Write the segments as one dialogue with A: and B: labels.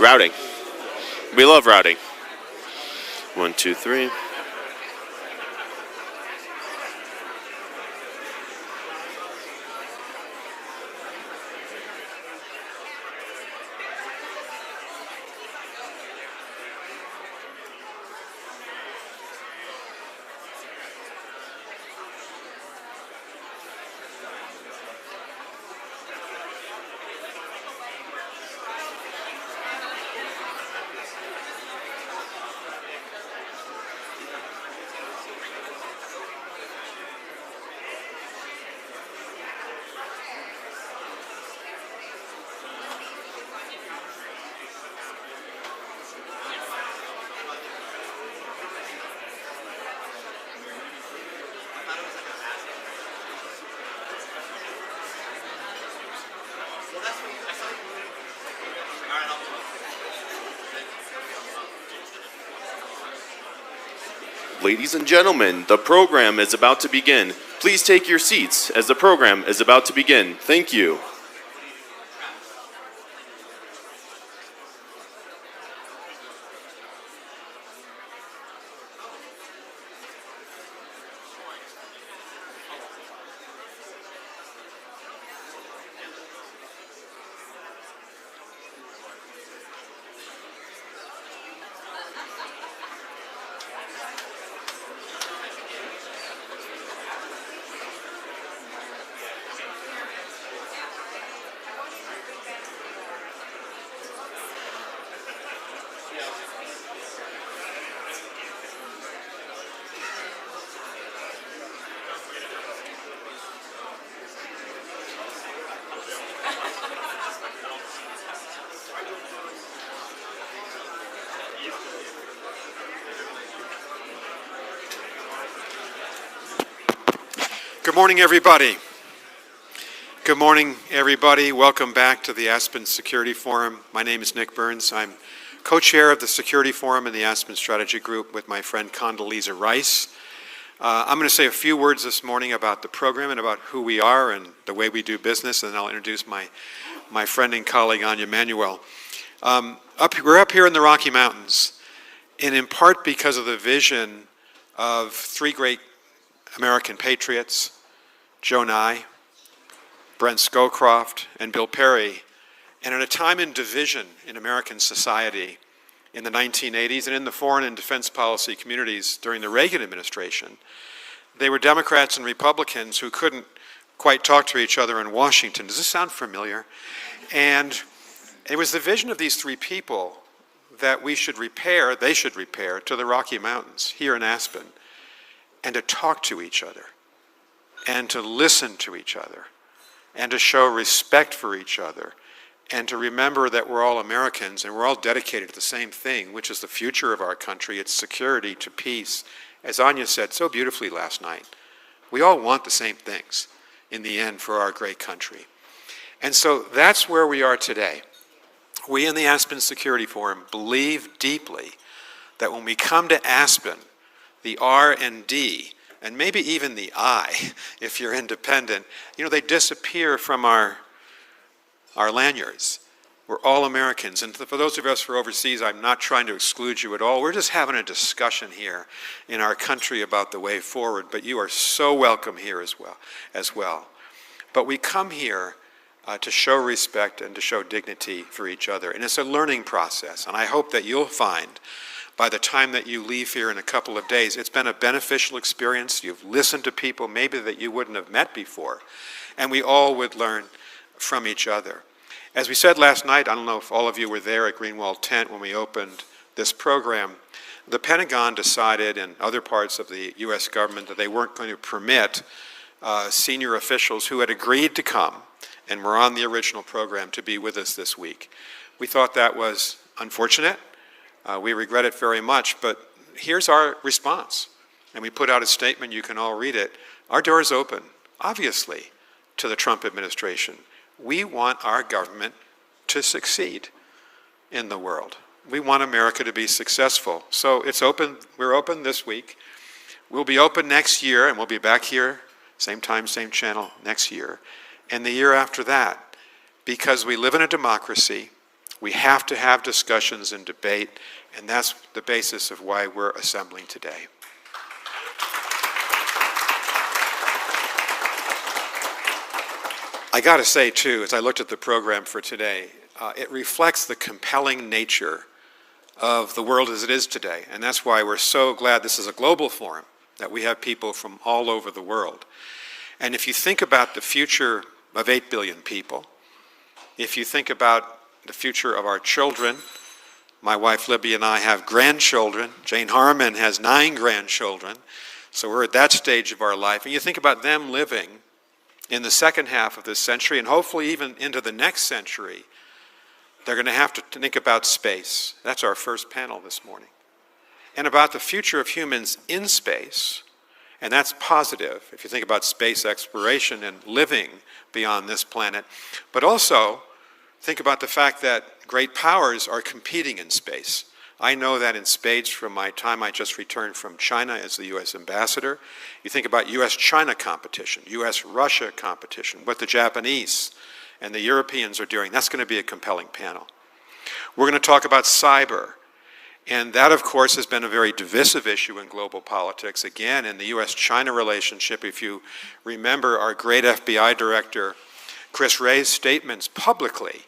A: Routing. We love routing. 1, 2, 3. Ladies and gentlemen, the program is about to begin. Please take your seats as the program is about to begin. Thank you.
B: Good morning, everybody. Good morning, everybody. Welcome back to the Aspen Security Forum. My name is Nick Burns. I'm co-chair of the Security Forum in the Aspen Strategy Group with my friend Condoleezza Rice. I'm going to say a few words this morning about the program and about who we are and the way we do business, and then I'll introduce my friend and colleague, Anya Manuel. We're up here in the Rocky Mountains, and in part because of the vision of three great American patriots, Joe Nye, Brent Scowcroft, and Bill Perry, and at a time in division in American society in the 1980s and in the foreign and defense policy communities during the Reagan administration, they were Democrats and Republicans who couldn't quite talk to each other in Washington. Does this sound familiar? And it was the vision of these three people that they should repair to the Rocky Mountains here in Aspen, and to talk to each other, and to listen to each other, and to show respect for each other, and to remember that we're all Americans and we're all dedicated to the same thing, which is the future of our country, its security to peace. As Anya said so beautifully last night, we all want the same things in the end for our great country. And so that's where we are today. We in the Aspen Security Forum believe deeply that when we come to Aspen, the R and D, and maybe even the I, if you're independent, they disappear from our lanyards. We're all Americans. And for those of us who are overseas, I'm not trying to exclude you at all. We're just having a discussion here in our country about the way forward. But you are so welcome here as well. But we come here to show respect and to show dignity for each other. And it's a learning process. And I hope that you'll find by the time that you leave here in a couple of days, it's been a beneficial experience. You've listened to people maybe that you wouldn't have met before. And we all would learn from each other. As we said last night, I don't know if all of you were there at Greenwald Tent when we opened this program, the Pentagon decided and other parts of the U.S. government that they weren't going to permit senior officials who had agreed to come and were on the original program to be with us this week. We thought that was unfortunate. We regret it very much, but here's our response. And we put out a statement, you can all read it. Our door is open, obviously, to the Trump administration. We want our government to succeed in the world. We want America to be successful. So it's open, we're open this week. We'll be open next year, and we'll be back here, same time, same channel next year, and the year after that, because we live in a democracy. We have to have discussions and debate, and that's the basis of why we're assembling today. I got to say, too, as I looked at the program for today, it reflects the compelling nature of the world as it is today. And that's why we're so glad this is a global forum, that we have people from all over the world. And if you think about the future of 8 billion people, if you think about the future of our children, my wife Libby and I have grandchildren. Jane Harmon has 9 grandchildren. So we're at that stage of our life. And you think about them living in the second half of this century, and hopefully even into the next century, they're going to have to think about space. That's our first panel this morning. And about the future of humans in space, and that's positive if you think about space exploration and living beyond this planet. But also, think about the fact that great powers are competing in space. I know that in spades from my time I just returned from China as the U.S. ambassador. You think about U.S.-China competition, U.S.-Russia competition, what the Japanese and the Europeans are doing. That's going to be a compelling panel. We're going to talk about cyber. And that, of course, has been a very divisive issue in global politics. Again, in the U.S.-China relationship, if you remember our great FBI director, Chris Wray's statements publicly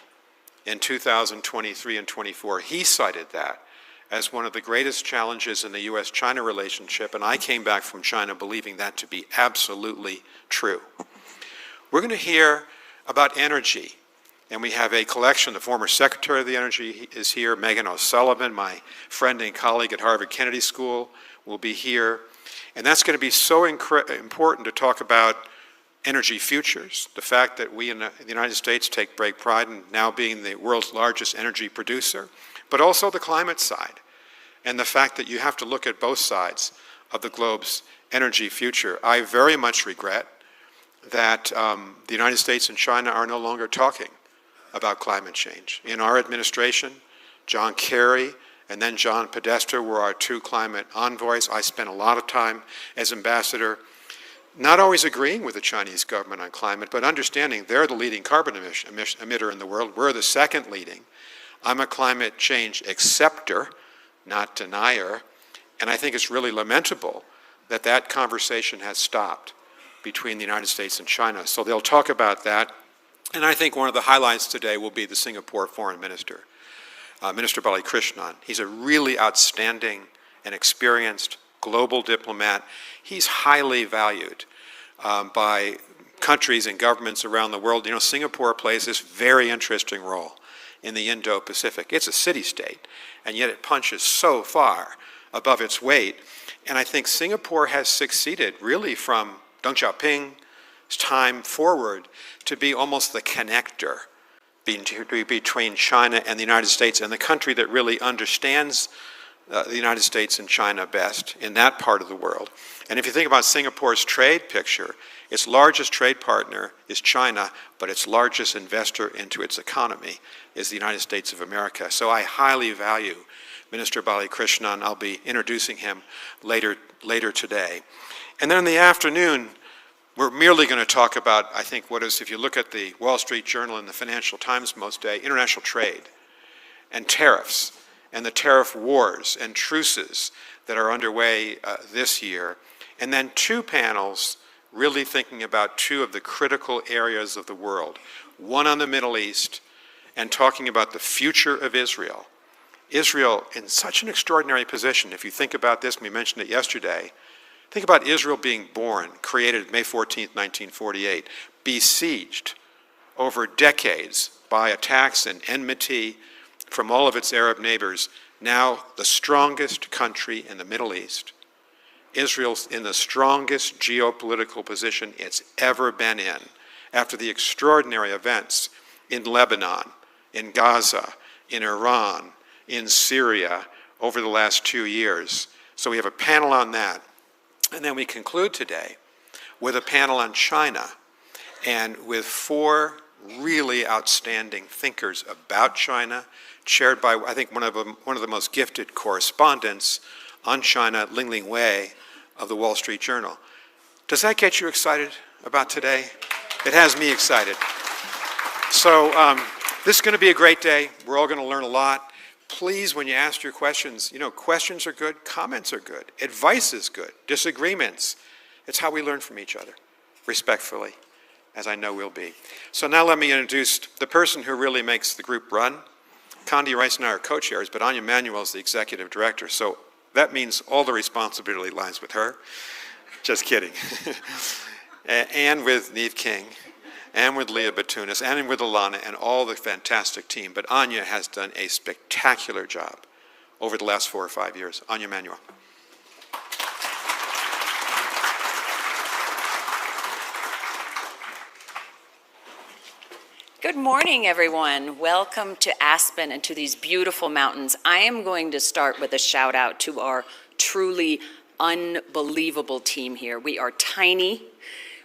B: in 2023 and 24, he cited that as one of the greatest challenges in the U.S.-China relationship, and I came back from China believing that to be absolutely true. We're going to hear about energy, and we have a collection. The former Secretary of the Energy is here. Megan O'Sullivan, my friend and colleague at Harvard Kennedy School, will be here. And that's going to be so important to talk about energy futures, the fact that we in the United States take great pride in now being the world's largest energy producer, but also the climate side, and the fact that you have to look at both sides of the globe's energy future. I very much regret that the United States and China are no longer talking about climate change. In our administration, John Kerry and then John Podesta were our 2 climate envoys. I spent a lot of time as ambassador not always agreeing with the Chinese government on climate, but understanding they're the leading carbon emitter in the world. We're the second leading. I'm a climate change acceptor, not denier, and I think it's really lamentable that that conversation has stopped between the United States and China. So they'll talk about that, and I think one of the highlights today will be the Singapore Foreign Minister, Minister Balakrishnan. He's a really outstanding and experienced global diplomat. He's highly valued by countries and governments around the world. You know, Singapore plays this very interesting role in the Indo-Pacific. It's a city-state, and yet it punches so far above its weight. And I think Singapore has succeeded really from Deng Xiaoping's time forward to be almost the connector between China and the United States, and the country that really understands the United States and China best in that part of the world. And if you think about Singapore's trade picture, its largest trade partner is China, but its largest investor into its economy is the United States of America. So I highly value Minister Balakrishnan. I'll be introducing him later today. And then in the afternoon, we're merely going to talk about, I think, what is, if you look at the Wall Street Journal and the Financial Times most day, international trade and tariffs and the tariff wars and truces that are underway this year. And then 2 panels really thinking about 2 of the critical areas of the world. One on the Middle East and talking about the future of Israel. Israel in such an extraordinary position. If you think about this, we mentioned it yesterday, think about Israel being born, created May 14th, 1948, besieged over decades by attacks and enmity from all of its Arab neighbors, now the strongest country in the Middle East. Israel's in the strongest geopolitical position it's ever been in after the extraordinary events in Lebanon, in Gaza, in Iran, in Syria over the last 2 years. So we have a panel on that. And then we conclude today with a panel on China, and with 4 really outstanding thinkers about China, chaired by, I think, one of the most gifted correspondents on China, Lingling Wei of the Wall Street Journal. Does that get you excited about today? It has me excited. So This is going to be a great day. We're all going to learn a lot. Please, when you ask your questions, questions are good, comments are good, advice is good, disagreements. It's how we learn from each other, respectfully, as I know we'll be. So now let me introduce the person who really makes the group run. Condi Rice and I are co-chairs, but Anya Manuel is the executive director, so that means all the responsibility lies with her. Just kidding. And with Neve King, and with Leah Batunis, and with Alana, and all the fantastic team. But Anya has done a spectacular job over the last 4 or 5 years. Anya Manuel.
C: Good morning, everyone. Welcome to Aspen and to these beautiful mountains. I am going to start with a shout out to our truly unbelievable team here. We are tiny.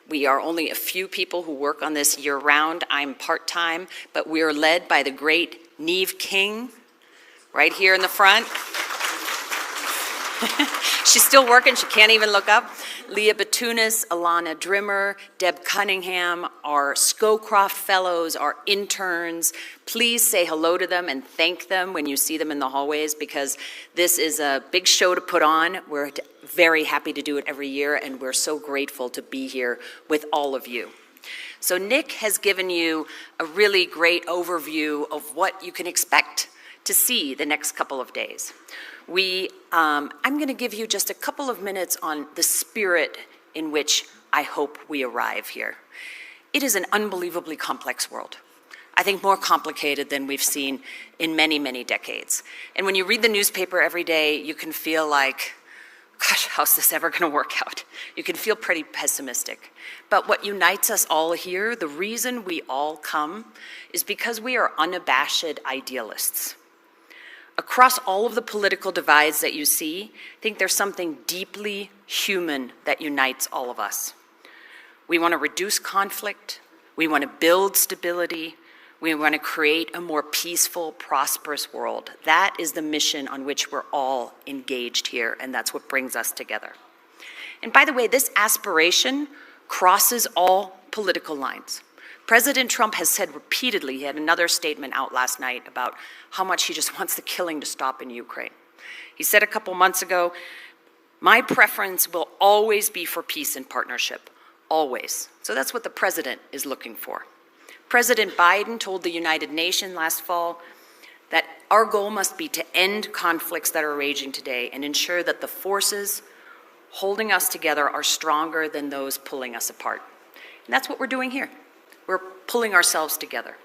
C: We are only a few people who work on this year-round. I'm part-time, but we are led by the great Neve King, right here in the front. She's still working, she can't even look up. Leah Batunis, Alana Drimmer, Deb Cunningham, our Scowcroft Fellows, our interns. Please say hello to them and thank them when you see them in the hallways, because this is a big show to put on. We're very happy to do it every year, and we're so grateful to be here with all of you. So Nick has given you a really great overview of what you can expect to see the next couple of days. I'm going to give you just a couple of minutes on the spirit in which I hope we arrive here. It is an unbelievably complex world. I think more complicated than we've seen in many, many decades. And when you read the newspaper every day, you can feel like, gosh, how's this ever going to work out? You can feel pretty pessimistic. But what unites us all here, the reason we all come, is because we are unabashed idealists. Across all of the political divides that you see, I think there's something deeply human that unites all of us. We want to reduce conflict. We want to build stability. We want to create a more peaceful, prosperous world. That is the mission on which we're all engaged here, and that's what brings us together. And by the way, this aspiration crosses all political lines. President Trump has said repeatedly, he had another statement out last night about how much he just wants the killing to stop in Ukraine. He said a couple months ago, my preference will always be for peace and partnership, always. So that's what the president is looking for. President Biden told the United Nations last fall that our goal must be to end conflicts that are raging today and ensure that the forces holding us together are stronger than those pulling us apart. And that's what we're doing here. We're pulling ourselves together.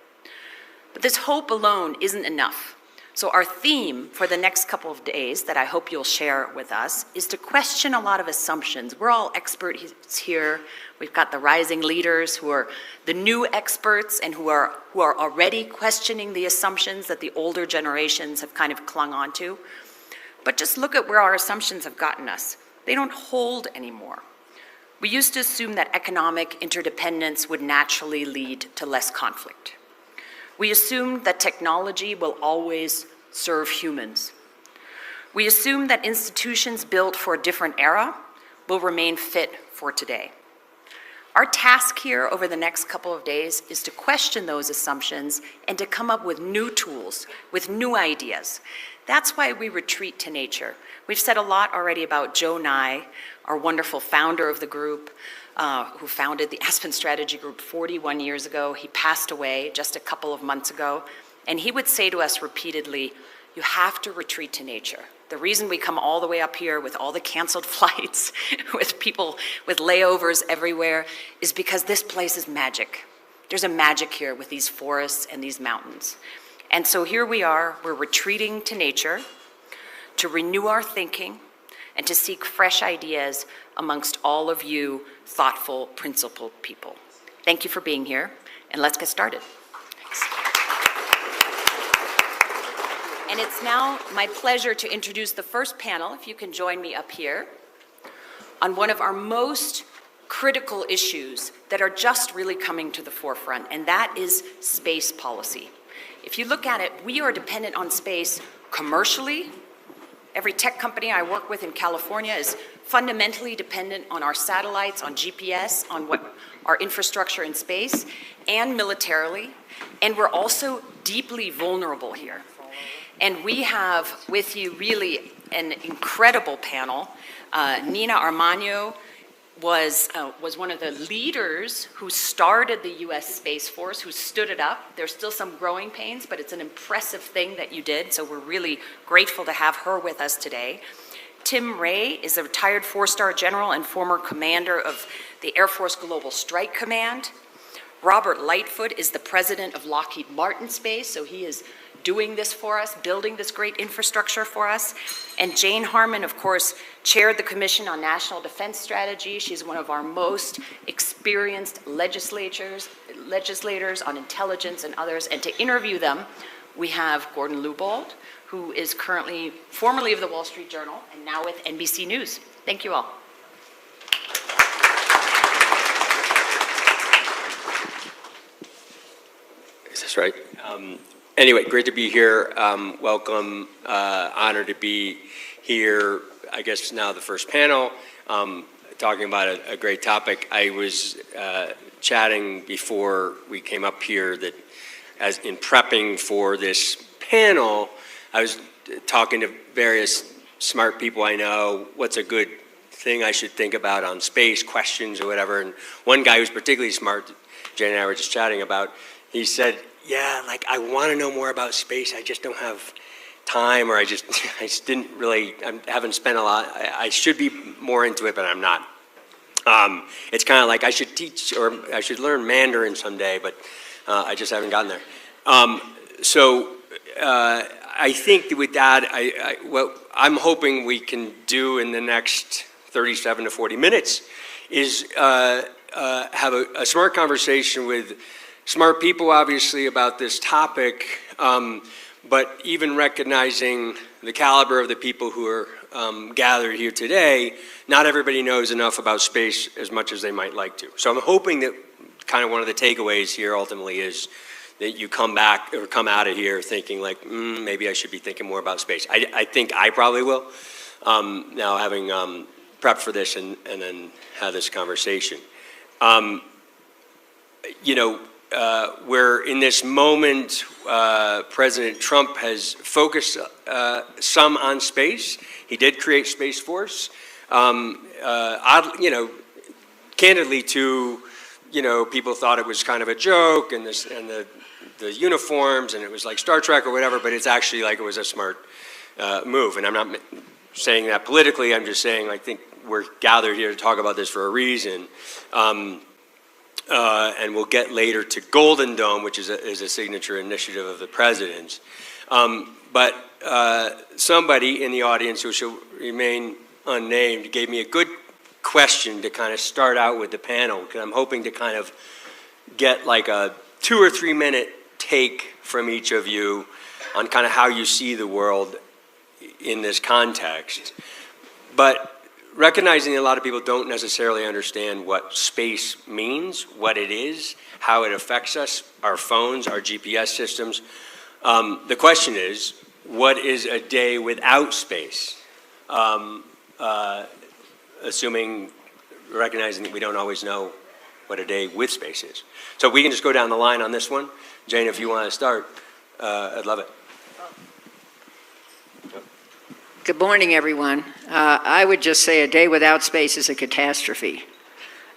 C: But this hope alone isn't enough. So our theme for the next couple of days that I hope you'll share with us is to question a lot of assumptions. We're all experts here. We've got the rising leaders who are the new experts and who are already questioning the assumptions that the older generations have kind of clung on to. But just look at where our assumptions have gotten us. They don't hold anymore. We used to assume that economic interdependence would naturally lead to less conflict. We assumed that technology will always serve humans. We assumed that institutions built for a different era will remain fit for today. Our task here over the next couple of days is to question those assumptions and to come up with new tools, with new ideas. That's why we retreat to nature. We've said a lot already about Joe Nye, our wonderful founder of the group, who founded the Aspen Strategy Group 41 years ago. He passed away just a couple of months ago, and he would say to us repeatedly, you have to retreat to nature. The reason we come all the way up here with all the canceled flights, with people with layovers everywhere, is because this place is magic. There's a magic here with these forests and these mountains. And so here we are, we're retreating to nature to renew our thinking and to seek fresh ideas amongst all of you thoughtful, principled people. Thank you for being here, and let's get started. Thanks. And it's now my pleasure to introduce the first panel, if you can join me up here, on one of our most critical issues that are just really coming to the forefront, and that is space policy. If you look at it, we are dependent on space commercially, Every tech company I work with in California is fundamentally dependent on our satellites, on GPS, on what our infrastructure in space, and militarily. And we're also deeply vulnerable here. And we have with you really an incredible panel. Nina Armagno was one of the leaders who started the U.S. Space Force, who stood it up. There's still some growing pains, but it's an impressive thing that you did, so we're really grateful to have her with us today. Tim Ray is a retired four-star general and former commander of the Air Force Global Strike Command. Robert Lightfoot is the president of Lockheed Martin Space, so he is doing this for us, building this great infrastructure for us. And Jane Harmon, of course, chaired the Commission on National Defense Strategy. She's one of our most experienced legislators on intelligence and others. And to interview them, we have Gordon Lubold, who is currently formerly of the Wall Street Journal and now with NBC News. Thank you all.
D: Is this right? Anyway, great to be here. Welcome. Honored to be here. I guess now the first panel, talking about a great topic. I was chatting before we came up here that as in prepping for this panel, I was talking to various smart people I know, what's a good thing I should think about on space, questions or whatever. And one guy who's particularly smart, Jane and I were just chatting about, he said, yeah, like I want to know more about space. I just don't have time, or I just didn't really, I haven't spent a lot. I should be more into it, but I'm not. It's kind of like I should teach, or I should learn Mandarin someday, but I just haven't gotten there. So I think that with that, what I'm hoping we can do in the next 37 to 40 minutes is have a smart conversation with smart people, obviously, about this topic, but even recognizing the caliber of the people who are gathered here today, not everybody knows enough about space as much as they might like to. So I'm hoping that kind of one of the takeaways here ultimately is that you come back or come out of here thinking like, maybe I should be thinking more about space. I think I probably will, now having prepped for this and then had this conversation. You know, where in this moment, President Trump has focused some on space. He did create Space Force. You know, candidly, people thought it was kind of a joke, and the uniforms, and it was like Star Trek or whatever. But it's actually like it was a smart move. And I'm not saying that politically. I'm just saying I think we're gathered here to talk about this for a reason. And we'll get later to Golden Dome, which is a signature initiative of the president's. But somebody in the audience who shall remain unnamed gave me a good question to kind of start out with the panel, because I'm hoping to kind of get like a 2 or 3 minute take from each of you on kind of how you see the world in this context. But recognizing that a lot of people don't necessarily understand what space means, what it is, how it affects us, our phones, our GPS systems. The question is, what is a day without space? Recognizing that we don't always know what a day with space is. So we can just go down the line on this one. Jane, if you want to start, I'd love it.
E: Good morning, everyone. I would just say a day without space is a catastrophe,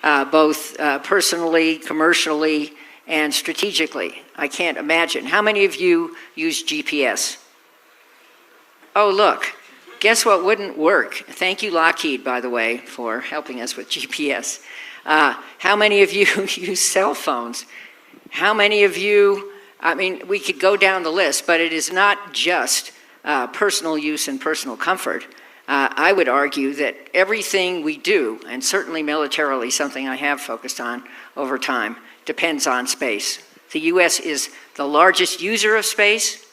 E: both personally, commercially, and strategically. I can't imagine. How many of you use GPS? Oh, look, guess what wouldn't work? Thank you, Lockheed, by the way, for helping us with GPS. How many of you use cell phones? How many of you, I mean, we could go down the list, but it is not just personal use and personal comfort. I would argue that everything we do, and certainly militarily, something I have focused on over time, depends on space. The U.S. is the largest user of space.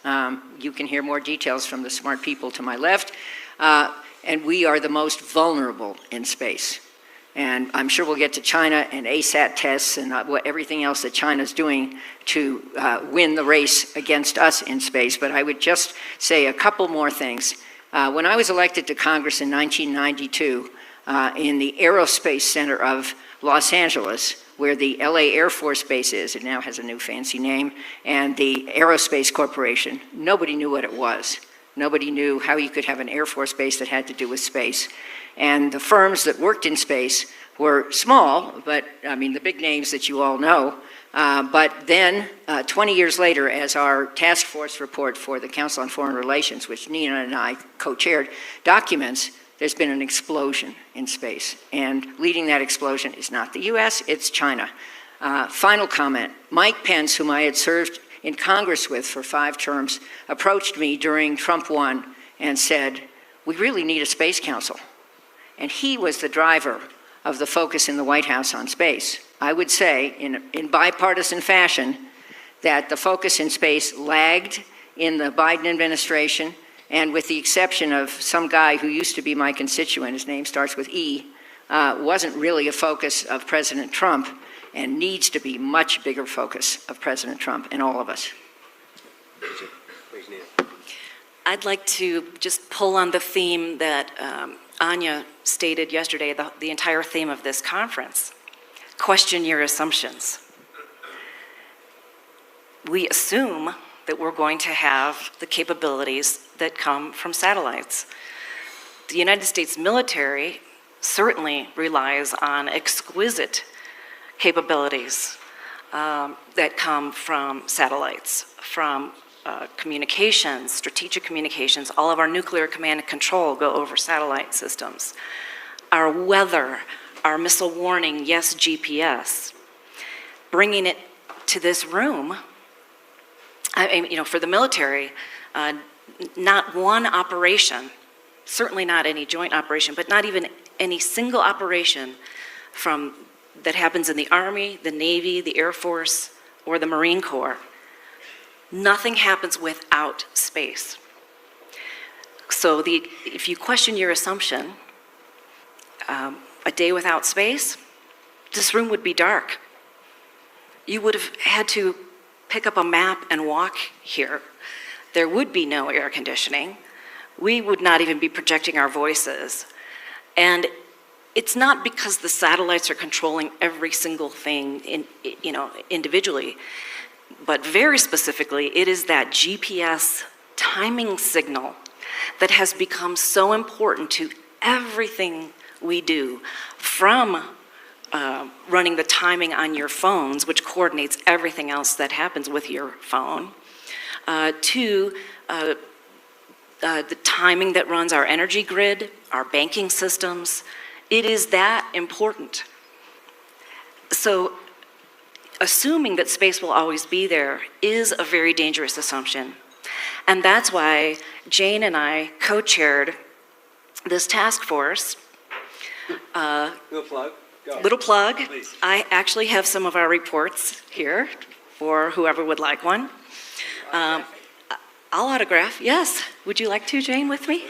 E: You can hear more details from the smart people to my left. And we are the most vulnerable in space. And I'm sure we'll get to China and ASAT tests and everything else that China's doing to win the race against us in space. But I would just say a couple more things. When I was elected to Congress in 1992, in the Aerospace Center of Los Angeles, where the LA Air Force Base is, it now has a new fancy name, and the Aerospace Corporation, nobody knew what it was. Nobody knew how you could have an Air Force base that had to do with space. And the firms that worked in space were small, but I mean the big names that you all know. But then, 20 years later, as our task force report for the Council on Foreign Relations, which Nina and I co-chaired, documents, there's been an explosion in space. And leading that explosion is not the US, it's China. Final comment, Mike Pence, whom I had served in Congress with for 5 terms, approached me during Trump 1 and said, we really need a space council. And he was the driver of the focus in the White House on space. I would say, in bipartisan fashion, that the focus in space lagged in the Biden administration, and with the exception of some guy who used to be my constituent, his name starts with E, wasn't really a focus of President Trump, and needs to be much bigger focus of President Trump and all of us.
C: I'd like to just pull on the theme that Anya stated yesterday, the entire theme of this conference. Question your assumptions. We assume that we're going to have the capabilities that come from satellites. The United States military certainly relies on exquisite capabilities that come from satellites, from communications, strategic communications. All of our nuclear command and control go over satellite systems. Our weather, our missile warning, yes, GPS. Bringing it to this room, for the military, not one operation, certainly not any joint operation, but not even any single operation that happens in the Army, the Navy, the Air Force, or the Marine Corps. Nothing happens without space. So if you question your assumption, a day without space, this room would be dark. You would have had to pick up a map and walk here. There would be no air conditioning. We would not even be projecting our voices. And it's not because the satellites are controlling every single thing individually, but very specifically, it is that GPS timing signal that has become so important to everything we do, from running the timing on your phones, which coordinates everything else that happens with your phone, to the timing that runs our energy grid, our banking systems. It is that important. So assuming that space will always be there is a very dangerous assumption. And that's why Jane and I co-chaired this task force.
D: Little plug. Go.
C: Little plug.
D: Please.
C: I actually have some of our reports here for whoever would like one. I'll autograph, yes. Would you like to, Jane, with me?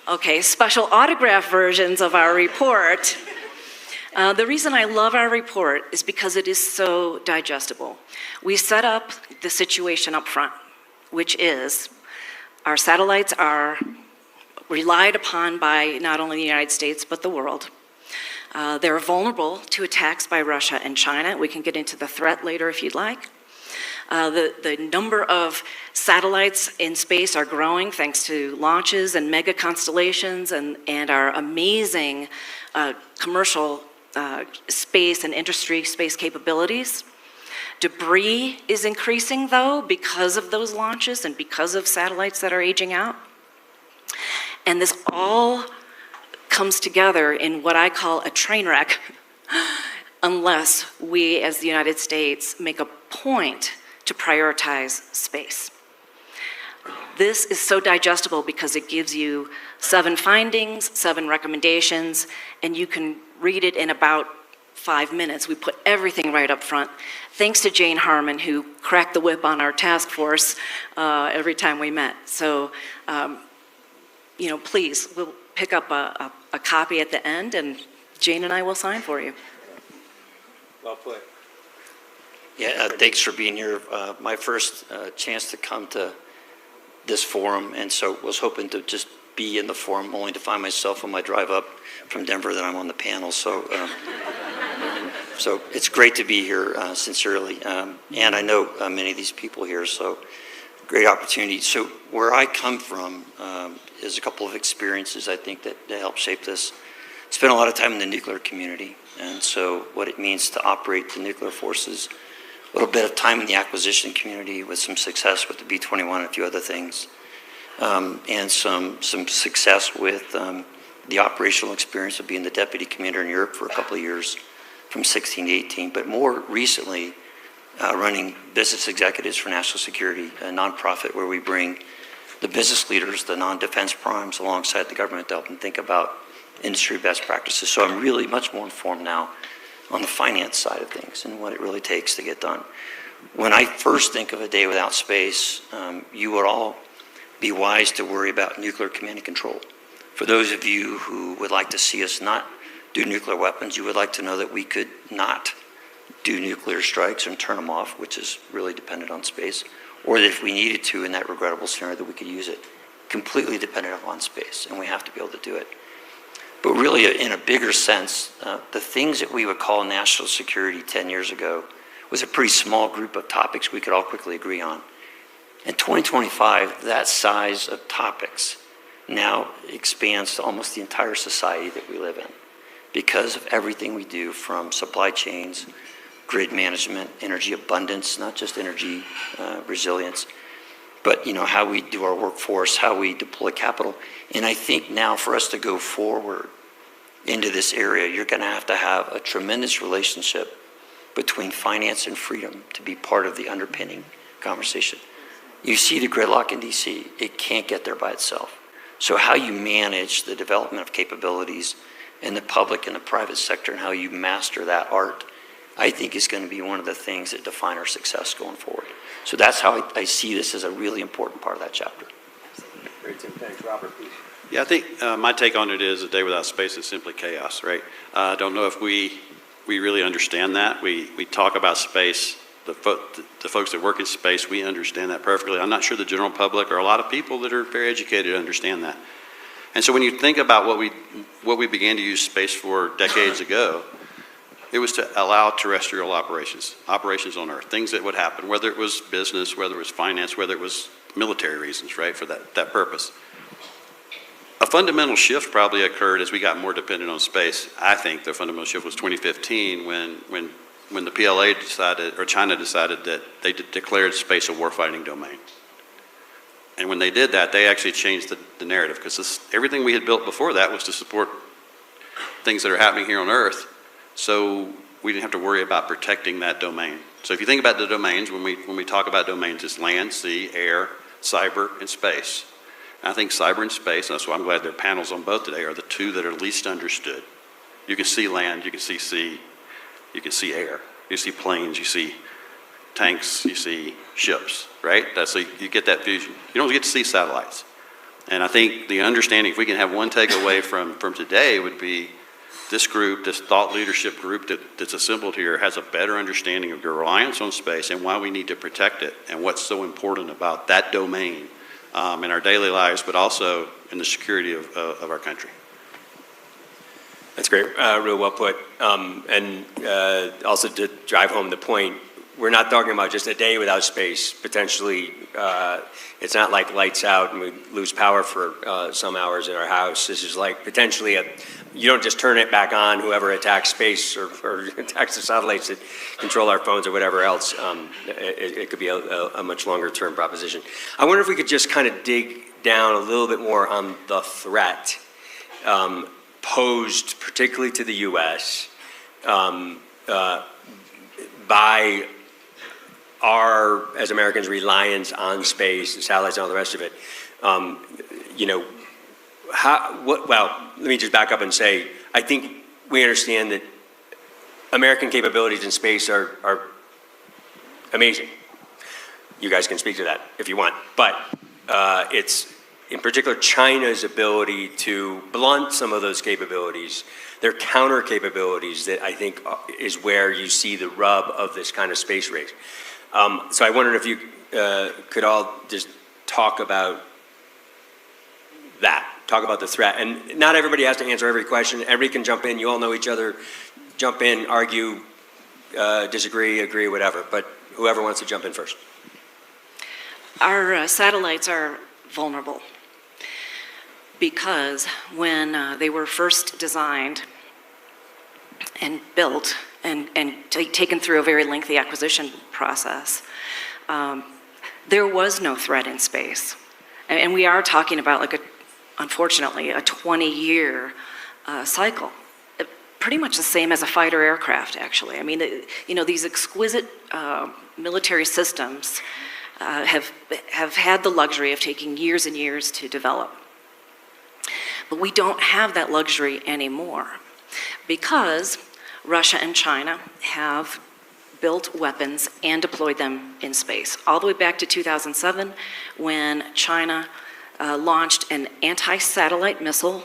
C: Okay, special autograph versions of our report. The reason I love our report is because it is so digestible. We set up the situation up front, which is our satellites are relied upon by not only the United States, but the world. They're vulnerable to attacks by Russia and China. We can get into the threat later if you'd like. The number of satellites in space are growing thanks to launches and mega constellations and our amazing commercial space and industry space capabilities. Debris is increasing, though, because of those launches and because of satellites that are aging out. And this all comes together in what I call a train wreck, unless we, as the United States, make a point to prioritize space. This is so digestible because it gives you 7 findings, 7 recommendations, and you can read it in about 5 minutes. We put everything right up front. Thanks to Jane Harmon, who cracked the whip on our task force every time we met. So, please, we'll pick up a copy at the end, and Jane and I will sign for you.
D: Well put.
F: Yeah, thanks for being here. My first chance to come to this forum, and so was hoping to just be in the forum, only to find myself on my drive up from Denver that I'm on the panel. So it's great to be here, sincerely. And I know many of these people here, so great opportunity. So where I come from is a couple of experiences I think that help shape this. Spent a lot of time in the nuclear community, and so what it means to operate the nuclear forces. A little bit of time in the acquisition community with some success with the B-21 and a few other things. And some success with the operational experience of being the deputy commander in Europe for a couple of years, from 16 to 18. But more recently, running business executives for national security, a nonprofit where we bring the business leaders, the non-defense primes, alongside the government to help them think about industry best practices. So I'm really much more informed now on the finance side of things and what it really takes to get done. When I first think of a day without space, you would all be wise to worry about nuclear command and control. For those of you who would like to see us not do nuclear weapons, you would like to know that we could not do nuclear strikes and turn them off, which is really dependent on space, or that if we needed to in that regrettable scenario that we could use it. Completely dependent upon space, and we have to be able to do it. But really, in a bigger sense, the things that we would call national security 10 years ago was a pretty small group of topics we could all quickly agree on. In 2025, that size of topics now expands to almost the entire society that we live in because of everything we do, from supply chains, grid management, energy abundance, not just energy resilience, but how we do our workforce, how we deploy capital. And I think now for us to go forward into this area, you're going to have a tremendous relationship between finance and freedom to be part of the underpinning conversation. You see the gridlock in DC, it can't get there by itself. So how you manage the development of capabilities in the public and the private sector and how you master that art, I think is going to be one of the things that define our success going forward. So that's how I see this as a really important part of that chapter.
D: Great, Tim. Thanks. Robert, please.
G: Yeah, I think my take on it is a day without space is simply chaos, right? I don't know if we really understand that. We talk about space. The folks that work in space, we understand that perfectly. I'm not sure the general public or a lot of people that are very educated understand that. And so when you think about what we began to use space for decades ago, it was to allow terrestrial operations on Earth, things that would happen, whether it was business, whether it was finance, whether it was military reasons, right, for that purpose. A fundamental shift probably occurred as we got more dependent on space. I think the fundamental shift was 2015 when the PLA decided, or China decided, that they declared space a warfighting domain. And when they did that, they actually changed the narrative, because everything we had built before that was to support things that are happening here on Earth. So we didn't have to worry about protecting that domain. So if you think about the domains, when we talk about domains, it's land, sea, air, cyber, and space. And I think cyber and space, and that's why I'm glad there are panels on both today, are the two that are least understood. You can see land, you can see sea, you can see air, you see planes, you see tanks, you see ships, right? So you get that fusion. You don't get to see satellites. And I think the understanding, if we can have one takeaway from today, would be this group, this thought leadership group that's assembled here, has a better understanding of your reliance on space and why we need to protect it and what's so important about that domain in our daily lives, but also in the security of our country.
D: That's great, real well put. And also to drive home the point, we're not talking about just a day without space. Potentially, it's not like lights out and we lose power for some hours in our house. This is like potentially you don't just turn it back on, whoever attacks space or attacks the satellites that control our phones or whatever else. It could be a much longer term proposition. I wonder if we could just kind of dig down a little bit more on the threat posed particularly to the U.S. By our, as Americans, reliance on space and satellites and all the rest of it. Well, let me just back up and say, I think we understand that American capabilities in space are amazing. You guys can speak to that if you want. But it's, in particular, China's ability to blunt some of those capabilities, their counter capabilities, that I think is where you see the rub of this kind of space race. So I wondered if you could all just talk about that. Talk about the threat. And not everybody has to answer every question. Everybody can jump in. You all know each other. Jump in, argue, disagree, agree, whatever. But whoever wants to jump in first.
H: Our satellites are vulnerable because when they were first designed and built and taken through a very lengthy acquisition process, there was no threat in space. And we are talking about, like, unfortunately, a 20-year cycle. Pretty much the same as a fighter aircraft, actually. I mean, you know, these exquisite military systems have had the luxury of taking years and years to develop. But we don't have that luxury anymore because Russia and China have built weapons and deployed them in space. All the way back to 2007, when China launched an anti-satellite missile,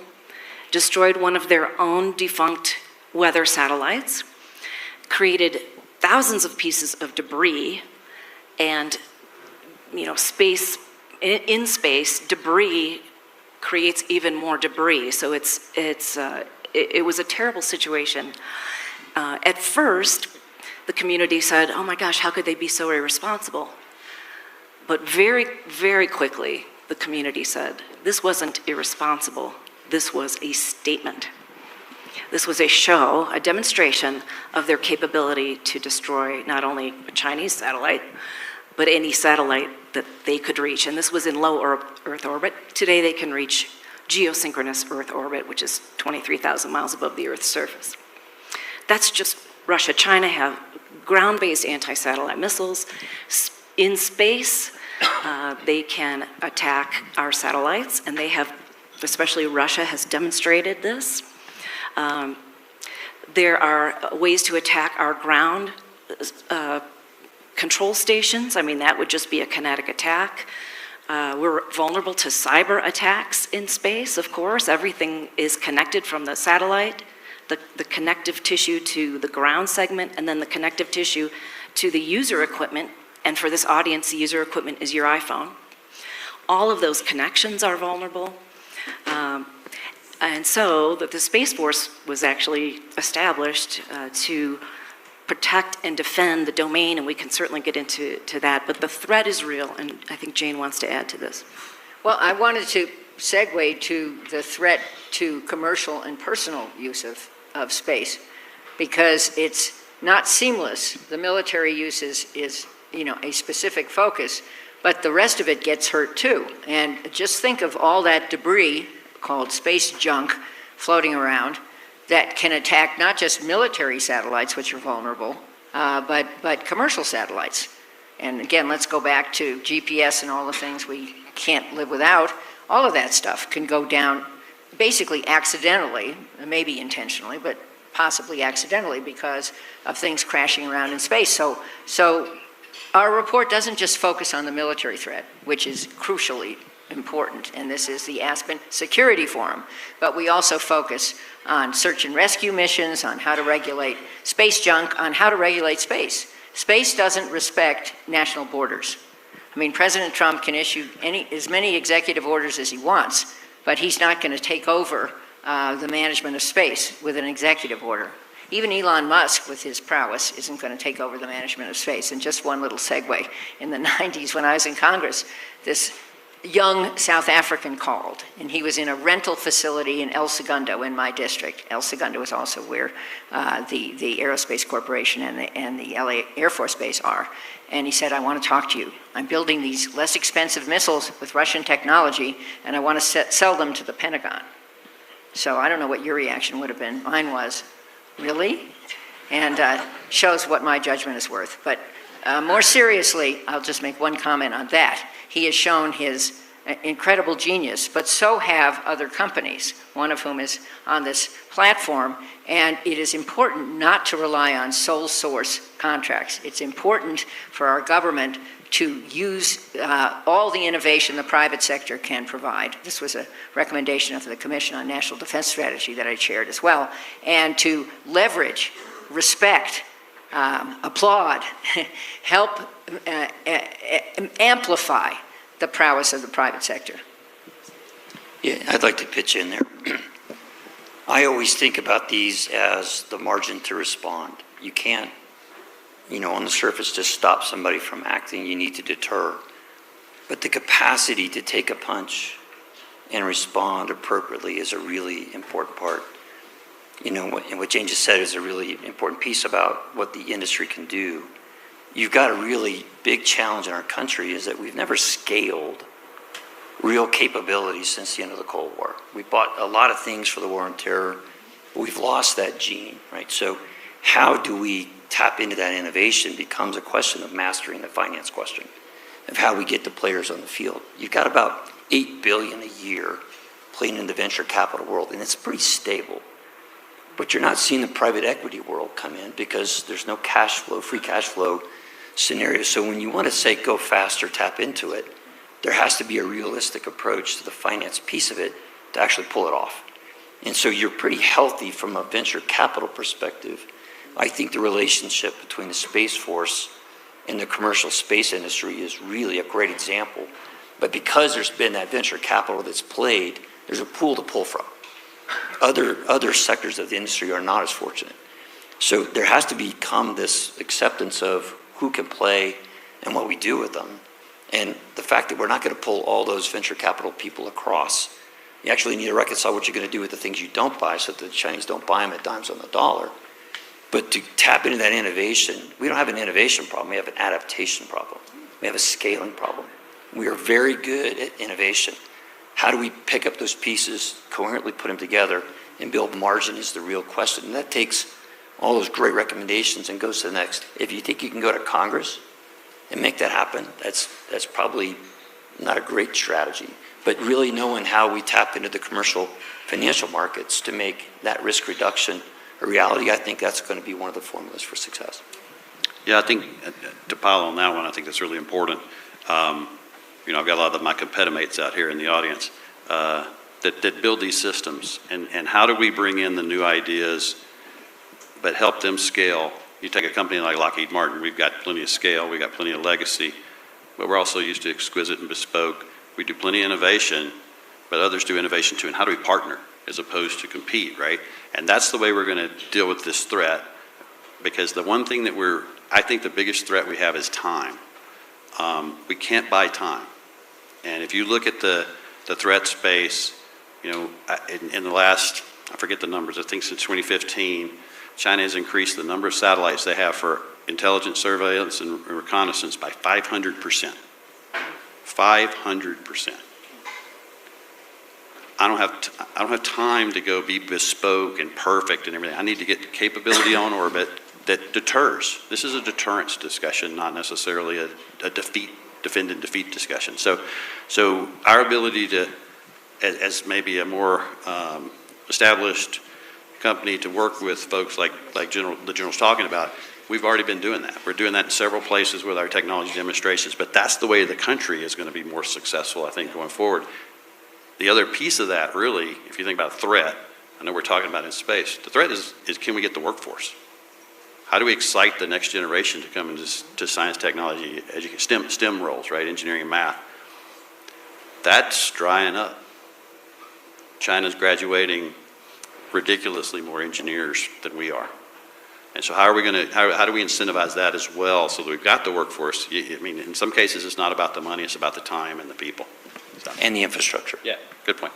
H: destroyed one of their own defunct weather satellites, created thousands of pieces of debris, and, you know, in space, debris creates even more debris. So it was a terrible situation. At first, the community said, oh my gosh, how could they be so irresponsible? But very, very quickly, the community said, this wasn't irresponsible, this was a statement. This was a show, a demonstration of their capability to destroy not only a Chinese satellite, but any satellite that they could reach. And this was in low Earth orbit. Today they can reach geosynchronous Earth orbit, which is 23,000 miles above the Earth's surface. That's just Russia. China have ground-based anti-satellite missiles. In space, they can attack our satellites, and they have, especially Russia has demonstrated this. There are ways to attack our ground control stations. I mean, that would just be a kinetic attack. We're vulnerable to cyber attacks in space, of course. Everything is connected from the satellite, the connective tissue to the ground segment, and then the connective tissue to the user equipment. And for this audience, the user equipment is your iPhone. All of those connections are vulnerable. And so the Space Force was actually established to protect and defend the domain, and we can certainly get into that. But the threat is real, and I think Jane wants to add to this.
E: Well, I wanted to segue to the threat to commercial and personal use of space, because it's not seamless. The military use is you know, a specific focus, but the rest of it gets hurt too. And just think of all that debris called space junk floating around that can attack not just military satellites, which are vulnerable, but commercial satellites. And again, let's go back to GPS and all the things we can't live without. All of that stuff can go down basically accidentally, maybe intentionally, but possibly accidentally because of things crashing around in space. So our report doesn't just focus on the military threat, which is crucially important, and this is the Aspen Security Forum, but we also focus on search and rescue missions, on how to regulate space junk, on how to regulate space. Space doesn't respect national borders. I mean, President Trump can issue as many executive orders as he wants, but he's not going to take over the management of space with an executive order. Even Elon Musk, with his prowess, isn't going to take over the management of space. And just one little segue. In the 90s, when I was in Congress, this young South African called, and he was in a rental facility in El Segundo in my district. El Segundo is also where the Aerospace Corporation and the LA Air Force Base are. And he said, I want to talk to you. I'm building these less expensive missiles with Russian technology, and I want to sell them to the Pentagon. So I don't know what your reaction would have been. Mine was, really? And shows what my judgment is worth. But more seriously, I'll just make one comment on that. He has shown his incredible genius, but so have other companies, one of whom is on this platform. And it is important not to rely on sole source contracts. It's important for our government to use all the innovation the private sector can provide. This was a recommendation of the Commission on National Defense Strategy that I chaired as well, and to leverage, respect, applaud, help amplify the prowess of the private sector.
F: Yeah, I'd like to pitch in there. I always think about these as the margin to respond. You can't, on the surface, just stop somebody from acting. You need to deter. But the capacity to take a punch and respond appropriately is a really important part. And what Jane just said is a really important piece about what the industry can do. You've got a really big challenge in our country is that we've never scaled real capabilities since the end of the Cold War. We bought a lot of things for the war on terror, but we've lost that gene, right? So how do we tap into that innovation becomes a question of mastering the finance question of how we get the players on the field. You've got about $8 billion a year playing in the venture capital world, and it's pretty stable. But you're not seeing the private equity world come in because there's no cash flow, free cash flow scenario. So when you want to say go faster, tap into it, there has to be a realistic approach to the finance piece of it to actually pull it off. And so you're pretty healthy from a venture capital perspective. I think the relationship between the Space Force and the commercial space industry is really a great example. But because there's been that venture capital that's played, there's a pool to pull from. Other sectors of the industry are not as fortunate. So there has to become this acceptance of who can play and what we do with them. And the fact that we're not going to pull all those venture capital people across, you actually need to reconcile what you're going to do with the things you don't buy so that the Chinese don't buy them at dimes on the dollar. But to tap into that innovation, we don't have an innovation problem, we have an adaptation problem. We have a scaling problem. We are very good at innovation. How do we pick up those pieces, coherently put them together, and build margin is the real question. And that takes all those great recommendations and goes to the next. If you think you can go to Congress and make that happen, that's probably not a great strategy. But really knowing how we tap into the commercial financial markets to make that risk reduction a reality, I think that's going to be one of the formulas for success.
G: Yeah, I think to pile on that one, I think that's really important. I've got a lot of my competimates out here in the audience that build these systems. And how do we bring in the new ideas but help them scale? You take a company like Lockheed Martin, we've got plenty of scale, we've got plenty of legacy, but we're also used to exquisite and bespoke. We do plenty of innovation, but others do innovation too. And how do we partner as opposed to compete, right? And that's the way we're going to deal with this threat, because the one thing that I think the biggest threat we have is time. We can't buy time. And if you look at the threat space, in the last, I forget the numbers, I think since 2015, China has increased the number of satellites they have for intelligence, surveillance, and reconnaissance by 500%. 500%. I don't have time to go be bespoke and perfect and everything. I need to get capability on orbit that deters. This is a deterrence discussion, not necessarily a defend and defeat discussion. So our ability to, as maybe a more established company, to work with folks like the General's talking about, we've already been doing that. We're doing that in several places with our technology demonstrations, but that's the way the country is going to be more successful, I think, going forward. The other piece of that, really, if you think about threat, I know we're talking about in space, the threat is can we get the workforce? How do we excite the next generation to come into science, technology, education, STEM roles, right? Engineering and math. That's drying up. China's graduating ridiculously more engineers than we are. And so how do we incentivize that as well so that we've got the workforce? I mean, in some cases, it's not about the money, it's about the time and the people. So.
F: And the infrastructure.
G: Yeah, good point.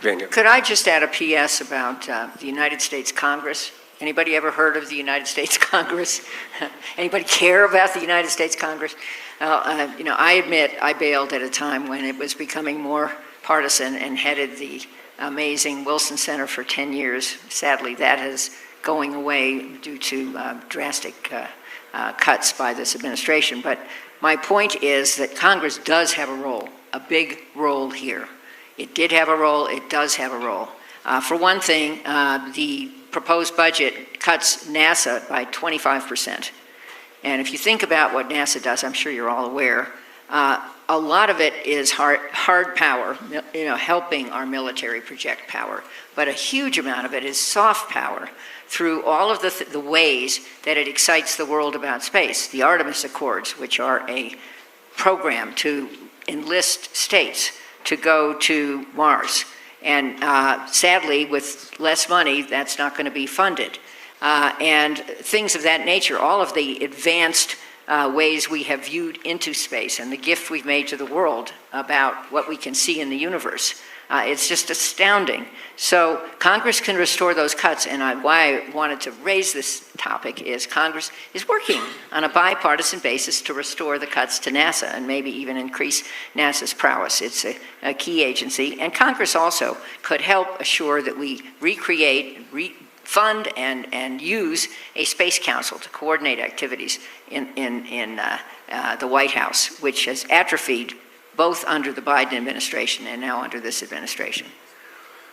E: Could I just add a PS about the United States Congress? Anybody ever heard of the United States Congress? Anybody care about the United States Congress? I admit I bailed at a time when it was becoming more partisan and headed the amazing Wilson Center for 10 years. Sadly, that is going away due to drastic cuts by this administration. But my point is that Congress does have a role, a big role here. It did have a role, it does have a role. For one thing, the proposed budget cuts NASA by 25%. And if you think about what NASA does, I'm sure you're all aware, a lot of it is hard power, helping our military project power. But a huge amount of it is soft power through all of the ways that it excites the world about space. The Artemis Accords, which are a program to enlist states to go to Mars. And sadly, with less money, that's not going to be funded. And things of that nature, all of the advanced ways we have viewed into space and the gift we've made to the world about what we can see in the universe. It's just astounding. So Congress can restore those cuts, and why I wanted to raise this topic is Congress is working on a bipartisan basis to restore the cuts to NASA and maybe even increase NASA's prowess. It's a key agency, and Congress also could help assure that we recreate, fund, and use a space council to coordinate activities in the White House, which has atrophied both under the Biden administration and now under this administration.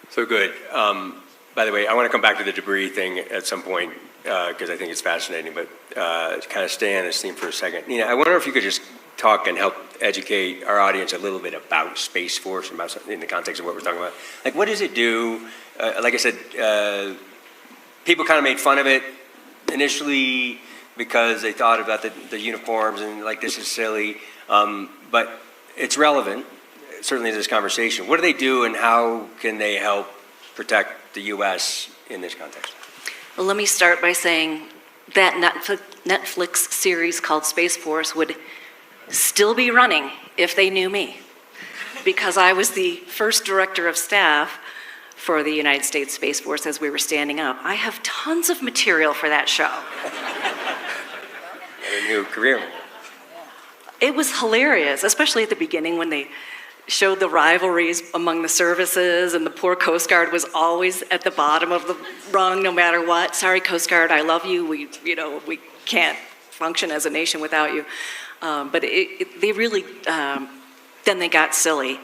D: So good. By the way, I want to come back to the debris thing at some point because I think it's fascinating, but to kind of stay on this theme for a second. Nina, I wonder if you could just talk and help educate our audience a little bit about Space Force and about, in the context of what we're talking about. Like, what does it do? Like I said, people kind of made fun of it initially because they thought about the uniforms and like, this is silly, but it's relevant, certainly to this conversation. What do they do and how can they help protect the U.S. in this context?
H: Well, let me start by saying that Netflix series called Space Force would still be running if they knew me, because I was the first director of staff for the United States Space Force as we were standing up. I have tons of material for that show.
D: A new career.
H: It was hilarious, especially at the beginning when they showed the rivalries among the services, and the poor Coast Guard was always at the bottom of the rung no matter what. Sorry, Coast Guard, I love you. We can't function as a nation without you. But they really, then they got silly.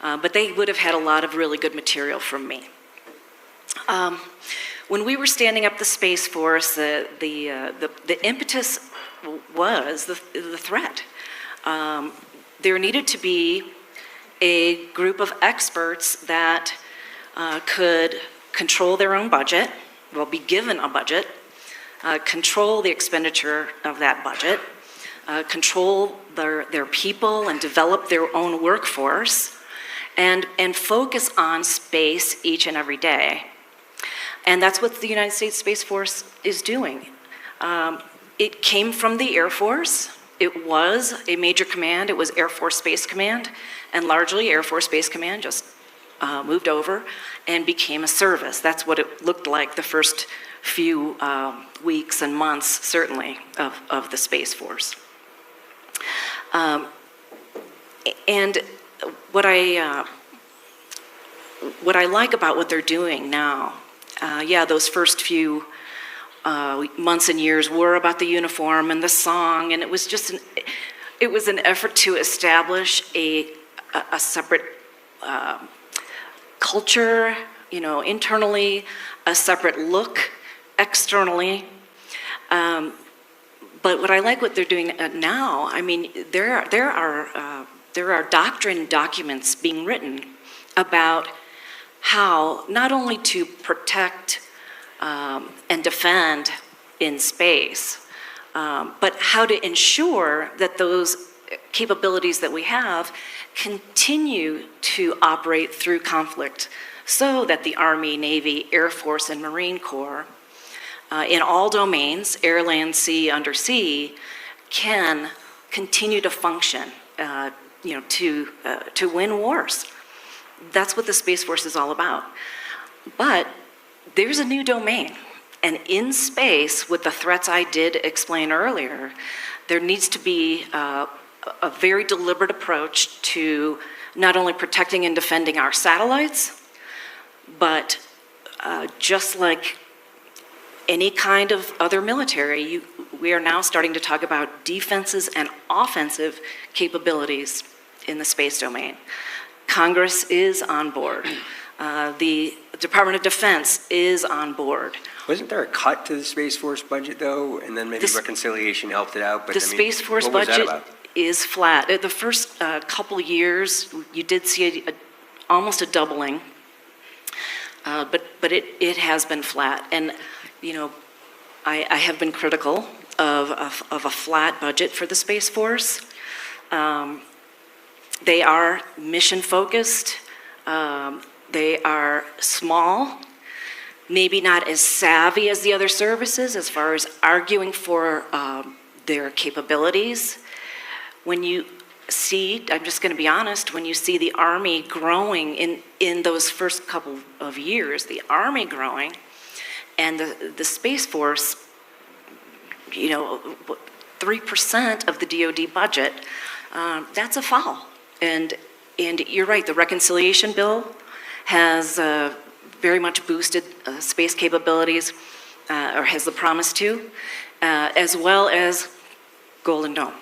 H: But they would have had a lot of really good material from me. When we were standing up the Space Force, the impetus was the threat. There needed to be a group of experts that could control their own budget, well, be given a budget, control the expenditure of that budget, control their people and develop their own workforce, and focus on space each and every day. And that's what the United States Space Force is doing. It came from the Air Force. It was a major command. It was Air Force Space Command, and largely Air Force Space Command just moved over and became a service. That's what it looked like the first few weeks and months, certainly, of the Space Force. And what I like about what they're doing now, those first few months and years were about the uniform and the song, and it was just an effort to establish a separate culture, internally, a separate look externally. But what I like what they're doing now, I mean, there are doctrine documents being written about how not only to protect and defend in space, but how to ensure that those capabilities that we have continue to operate through conflict, so that the Army, Navy, Air Force, and Marine Corps, in all domains, air, land, sea, undersea, can continue to function, to win wars. That's what the Space Force is all about. But there's a new domain, and in space, with the threats I did explain earlier, there needs to be a very deliberate approach to not only protecting and defending our satellites, but just like any kind of other military, we are now starting to talk about defenses and offensive capabilities in the space domain. Congress is on board. The Department of Defense is on board.
D: Wasn't there a cut to the Space Force budget, though, and then maybe reconciliation helped it out? But
H: the Space Force budget is flat. The first couple years, you did see almost a doubling, but it has been flat. And I have been critical of a flat budget for the Space Force. They are mission-focused. They are small, maybe not as savvy as the other services as far as arguing for their capabilities. When you see, I'm just going to be honest, when you see the Army growing in those first couple of years, the Army growing, and the Space Force, 3% of the DoD budget, that's a foul. And you're right, the reconciliation bill has very much boosted space capabilities, or has the promise to, as well as Golden Dome.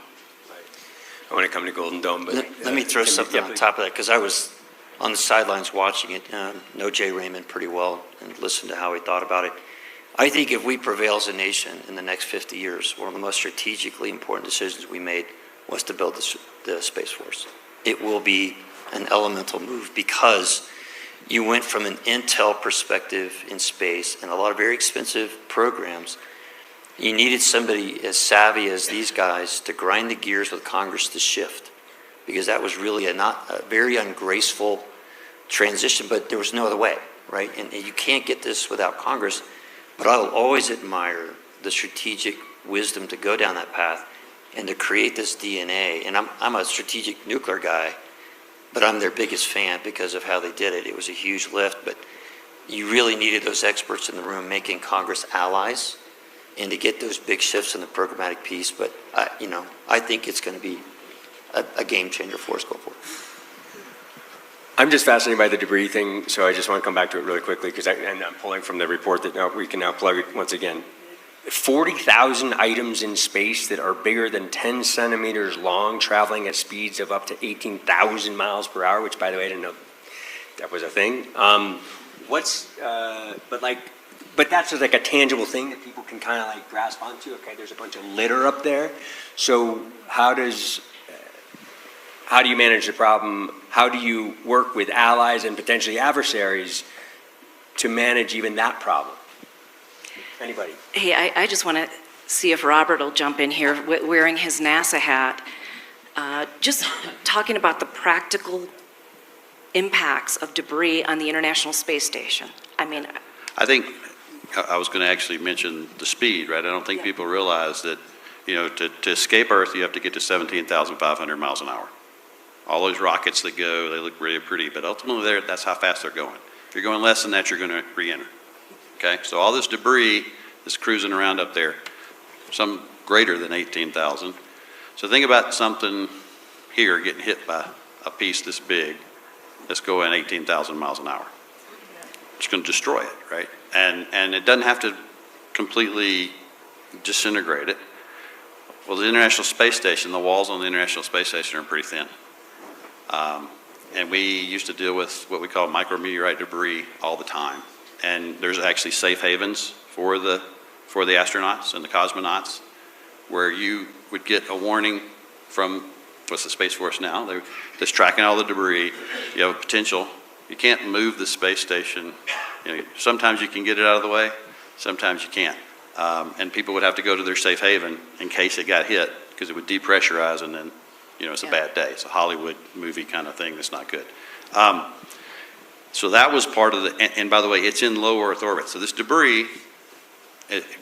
D: I want to come to Golden Dome, but
F: Let me throw something on top of that, because I was on the sidelines watching it, know Jay Raymond pretty well, and listened to how he thought about it. I think if we prevail as a nation in the next 50 years, one of the most strategically important decisions we made was to build the Space Force. It will be an elemental move, because you went from an intel perspective in space and a lot of very expensive programs. You needed somebody as savvy as these guys to grind the gears with Congress to shift, because that was really a very ungraceful transition, but there was no other way, right? And you can't get this without Congress. But I'll always admire the strategic wisdom to go down that path and to create this DNA. And I'm a strategic nuclear guy, but I'm their biggest fan because of how they did it. It was a huge lift, but you really needed those experts in the room making Congress allies and to get those big shifts in the programmatic piece. But I think it's going to be a game changer for us going forward.
D: I'm just fascinated by the debris thing, so I just want to come back to it really quickly, because I'm pulling from the report that we can now plug it once again. 40,000 items in space that are bigger than 10 centimeters long, traveling at speeds of up to 18,000 miles per hour, which, by the way, I didn't know that was a thing. But that's just like a tangible thing that people can kind of like grasp onto. Okay, there's a bunch of litter up there. So how do you manage the problem? How do you work with allies and potentially adversaries to manage even that problem? Anybody?
H: Hey, I just want to see if Robert will jump in here wearing his NASA hat. Just talking about the practical impacts of debris on the International Space Station.
G: I think I was going to actually mention the speed, right? I don't think people realize that, to escape Earth, you have to get to 17,500 miles an hour. All those rockets that go, they look really pretty, but ultimately that's how fast they're going. If you're going less than that, you're going to re-enter. Okay, so all this debris is cruising around up there, some greater than 18,000. So think about something here getting hit by a piece this big that's going 18,000 miles an hour. It's going to destroy it, right? And it doesn't have to completely disintegrate it. Well, the International Space Station, the walls on the International Space Station are pretty thin. And we used to deal with what we call micrometeorite debris all the time. And there's actually safe havens for the astronauts and the cosmonauts, where you would get a warning from what's the Space Force now. They're just tracking all the debris. You have a potential. You can't move the space station. Sometimes you can get it out of the way. Sometimes you can't. And people would have to go to their safe haven in case it got hit, because it would depressurize, and then it's a bad day. It's a Hollywood movie kind of thing that's not good. So that was part of and by the way, it's in low Earth orbit. So this debris,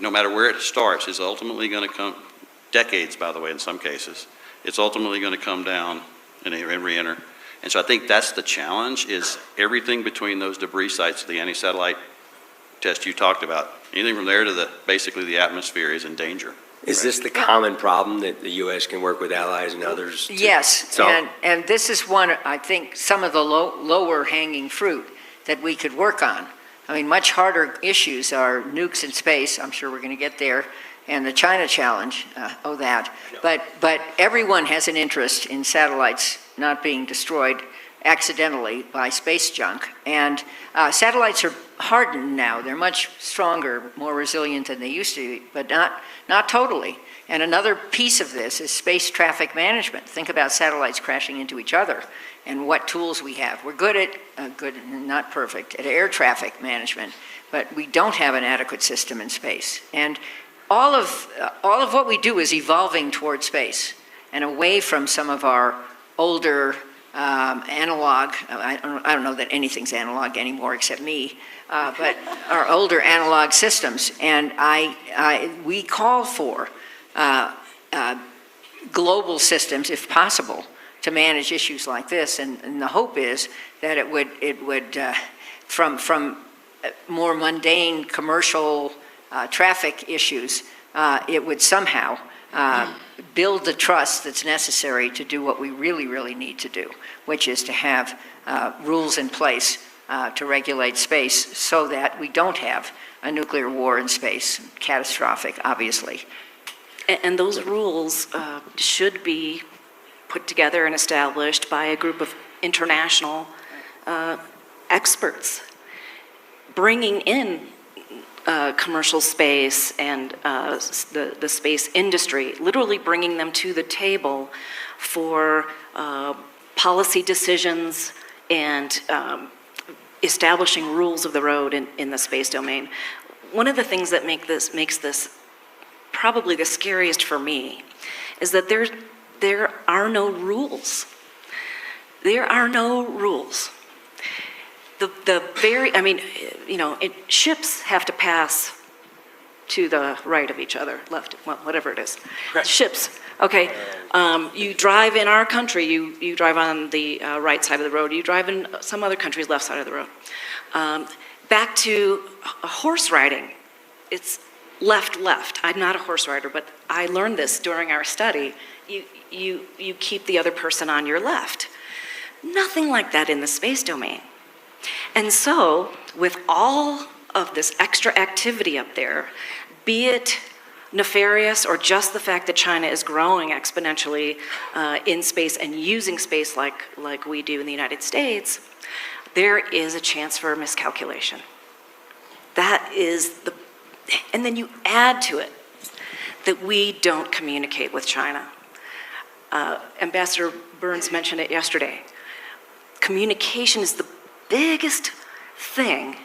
G: no matter where it starts, is ultimately going to come, decades, by the way, in some cases, it's ultimately going to come down and re-enter. And so I think that's the challenge, is everything between those debris sites, the anti-satellite test you talked about, anything from there to basically the atmosphere is in danger.
D: Is this the common problem that the U.S. can work with allies and others to
E: Yes,
D: solve?
E: and this is one, I think, some of the lower hanging fruit that we could work on. Much harder issues are nukes in space. I'm sure we're going to get there. And the China challenge, that. But everyone has an interest in satellites not being destroyed accidentally by space junk. And satellites are hardened now. They're much stronger, more resilient than they used to be, but not totally. And another piece of this is space traffic management. Think about satellites crashing into each other and what tools we have. We're good at, not perfect, at air traffic management, but we don't have an adequate system in space. And all of what we do is evolving toward space and away from some of our older analog, I don't know that anything's analog anymore except me, but our older analog systems. And we call for global systems, if possible, to manage issues like this. And the hope is that it would from more mundane commercial traffic issues, it would somehow build the trust that's necessary to do what we really, really need to do, which is to have rules in place to regulate space so that we don't have a nuclear war in space, catastrophic, obviously.
H: And those rules should be put together and established by a group of international experts, bringing in commercial space and the space industry, literally bringing them to the table for policy decisions and establishing rules of the road in the space domain. One of the things that makes this probably the scariest for me is that there are no rules. There are no rules. Ships have to pass to the right of each other, left, well, whatever it is. Correct. Ships, okay. You drive in our country, you drive on the right side of the road. You drive in some other country's left side of the road. Back to horse riding, it's left. I'm not a horse rider, but I learned this during our study. You keep the other person on your left. Nothing like that in the space domain. And so, with all of this extra activity up there, be it nefarious or just the fact that China is growing exponentially in space and using space like we do in the United States, there is a chance for a miscalculation. That is and then you add to it that we don't communicate with China. Ambassador Burns mentioned it yesterday. Communication is the biggest thing,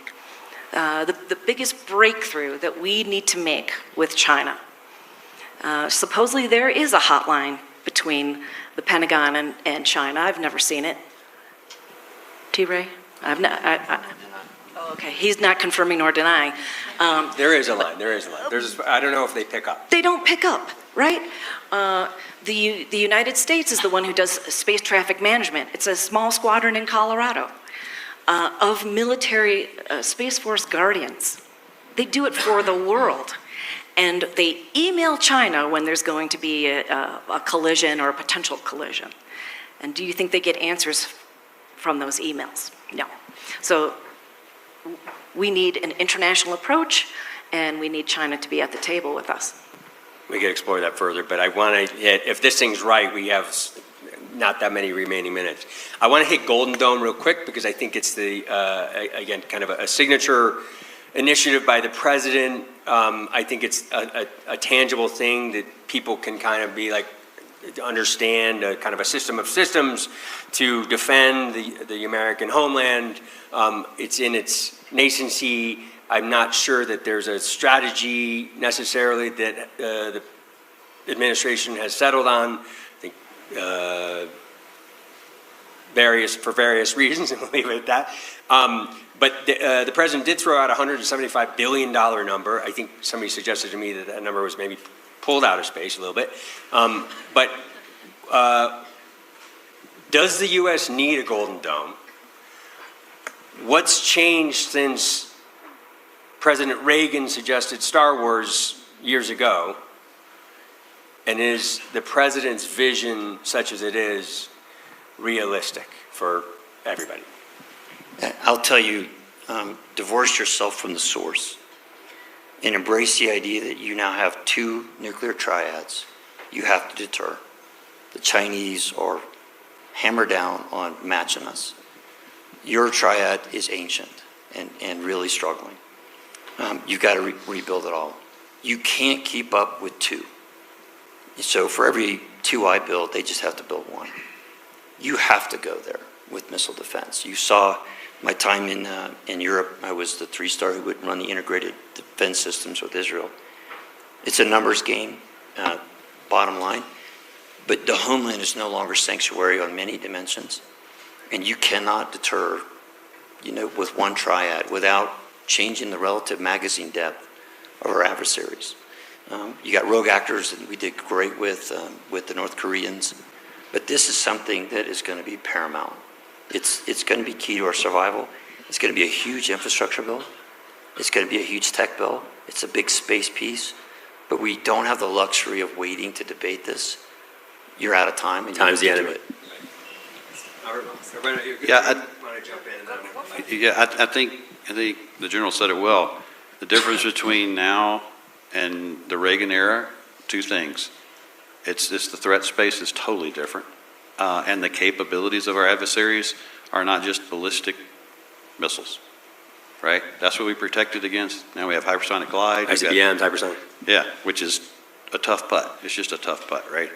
H: the biggest breakthrough that we need to make with China. Supposedly there is a hotline between the Pentagon and China. I've never seen it. T-Ray? I've not. Oh, okay. He's not confirming nor denying.
D: There is a line. I don't know if they pick up.
H: They don't pick up, right? The United States is the one who does space traffic management. It's a small squadron in Colorado of military Space Force guardians. They do it for the world. And they email China when there's going to be a collision or a potential collision. And do you think they get answers from those emails? No. So we need an international approach, and we need China to be at the table with us.
D: We can explore that further, but I want to hit, if this thing's right, we have not that many remaining minutes. I want to hit Golden Dome real quick because I think it's again, kind of a signature initiative by the president. I think it's a tangible thing that people can kind of be like, understand kind of a system of systems to defend the American homeland. It's in its nascency. I'm not sure that there's a strategy necessarily that the administration has settled on. I think for various reasons, and we'll leave it at that. But the president did throw out a $175 billion number. I think somebody suggested to me that that number was maybe pulled out of space a little bit. But does the U.S. need a Golden Dome? What's changed since President Reagan suggested Star Wars years ago? And is the president's vision, such as it is, realistic for everybody?
F: I'll tell you, divorce yourself from the source and embrace the idea that you now have two nuclear triads you have to deter. The Chinese are hammered down on matching us. Your triad is ancient and really struggling. You've got to rebuild it all. You can't keep up with two. So for every two I build, they just have to build one. You have to go there with missile defense. You saw my time in Europe. I was the three-star who would run the integrated defense systems with Israel. It's a numbers game, bottom line. But the homeland is no longer sanctuary on many dimensions. And you cannot deter, with one triad without changing the relative magazine depth of our adversaries. You got rogue actors that we did great with the North Koreans, but this is something that is going to be paramount. It's going to be key to our survival. It's going to be a huge infrastructure bill. It's going to be a huge tech bill. It's a big space piece, but we don't have the luxury of waiting to debate this. You're out of time, and
D: Time's the
F: you need to
D: enemy.
F: do it.
G: I think the general said it well. The difference between now and the Reagan era, two things. It's the threat space is totally different, and the capabilities of our adversaries are not just ballistic missiles, right? That's what we protected against. Now we have hypersonic glide.
D: ICBMs, hypersonic.
G: Yeah, which is a tough putt. It's just a tough putt, right?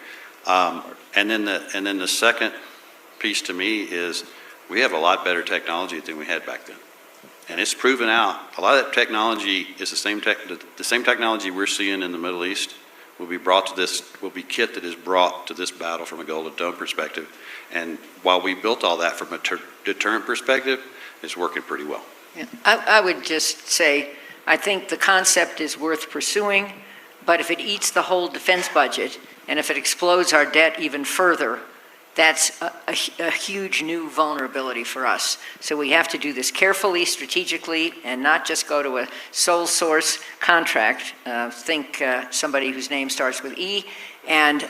G: And then the second piece to me is we have a lot better technology than we had back then, and it's proven out. A lot of that technology is the same technology we're seeing in the Middle East will be kit that is brought to this battle from a Golden Dome perspective. And while we built all that from a deterrent perspective, it's working pretty well.
E: Yeah. I would just say, I think the concept is worth pursuing, but if it eats the whole defense budget, and if it explodes our debt even further, that's a huge new vulnerability for us. So we have to do this carefully, strategically, and not just go to a sole source contract. Think somebody whose name starts with E, and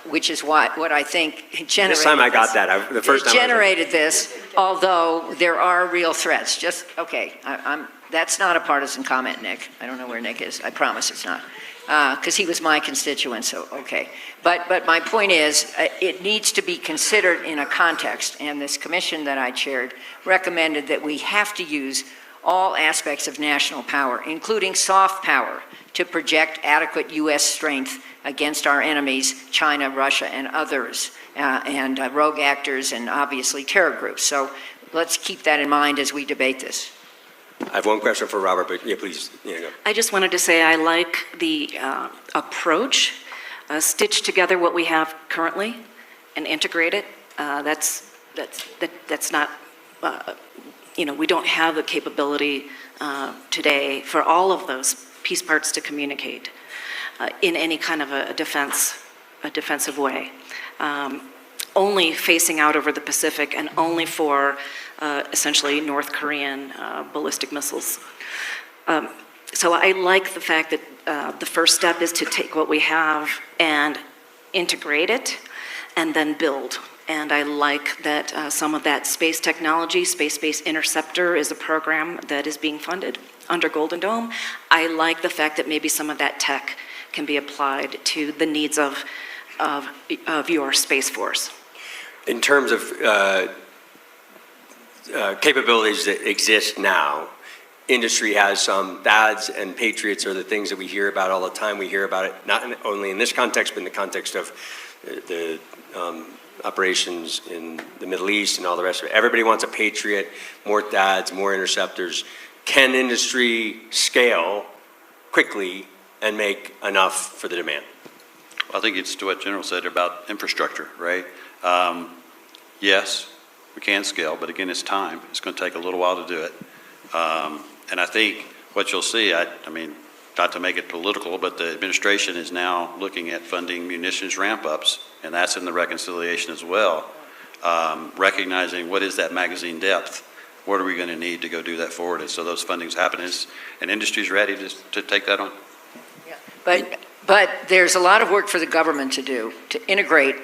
E: which is what I think generated
D: This time I got that. The first time
E: generated this, although there are real threats. That's not a partisan comment, Nick. I don't know where Nick is. I promise it's not. Because he was my constituent, so okay. But my point is, it needs to be considered in a context, and this commission that I chaired recommended that we have to use all aspects of national power, including soft power, to project adequate U.S. strength against our enemies, China, Russia, and others, and rogue actors, and obviously terror groups. So let's keep that in mind as we debate this.
D: I have one question for Robert, but yeah, please. Yeah, go.
H: I just wanted to say I like the approach, stitch together what we have currently and integrate it. That's not, we don't have the capability today for all of those piece parts to communicate in any kind of a defensive way. Only facing out over the Pacific and only for essentially North Korean ballistic missiles. So I like the fact that the first step is to take what we have and integrate it and then build. And I like that some of that space technology, Space-Based Interceptor, is a program that is being funded under Golden Dome. I like the fact that maybe some of that tech can be applied to the needs of your Space Force.
D: In terms of capabilities that exist now, industry has some. THAADs and Patriots are the things that we hear about all the time. We hear about it not only in this context, but in the context of the operations in the Middle East and all the rest of it. Everybody wants a Patriot, more THAADs, more interceptors. Can industry scale quickly and make enough for the demand?
G: I think it's to what General said about infrastructure, right? Yes, we can scale, but again, it's time. It's going to take a little while to do it. And I think what you'll see, I mean, not to make it political, but the administration is now looking at funding munitions ramp-ups, and that's in the reconciliation as well, recognizing what is that magazine depth, what are we going to need to go do that forward, and so those fundings happen, and industry's ready to take that on.
E: Yeah. But there's a lot of work for the government to do to integrate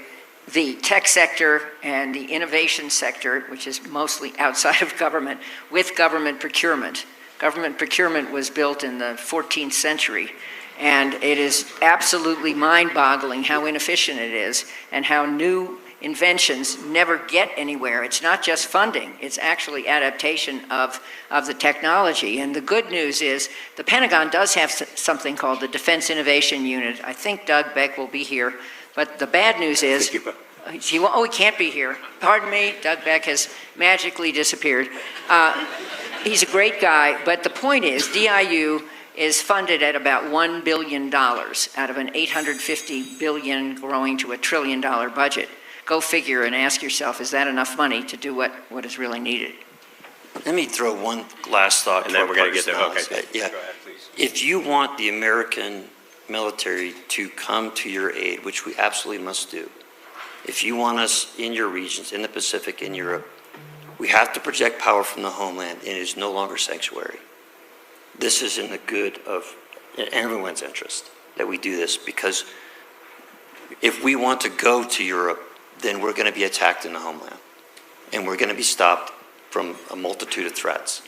E: the tech sector and the innovation sector, which is mostly outside of government, with government procurement. Government procurement was built in the 14th century, and it is absolutely mind-boggling how inefficient it is and how new inventions never get anywhere. It's not just funding, it's actually adaptation of the technology. And the good news is the Pentagon does have something called the Defense Innovation Unit. I think Doug Beck will be here. But the bad news is, he can't be here. Pardon me, Doug Beck has magically disappeared. He's a great guy, but the point is, DIU is funded at about $1 billion out of an $850 billion growing to $1 trillion budget. go figure and ask yourself, is that enough money to do what is really needed?
F: Let me throw one last thought.
D: And
F: to
D: then
F: our
D: we're going to get
F: partners
D: there.
F: now.
D: Okay.
F: Yeah.
D: Go ahead, please.
F: If you want the American military to come to your aid, which we absolutely must do, if you want us in your regions, in the Pacific, in Europe, we have to project power from the homeland, and it is no longer sanctuary. This is in the good of everyone's interest that we do this, because if we want to go to Europe, then we're going to be attacked in the homeland, and we're going to be stopped from a multitude of threats.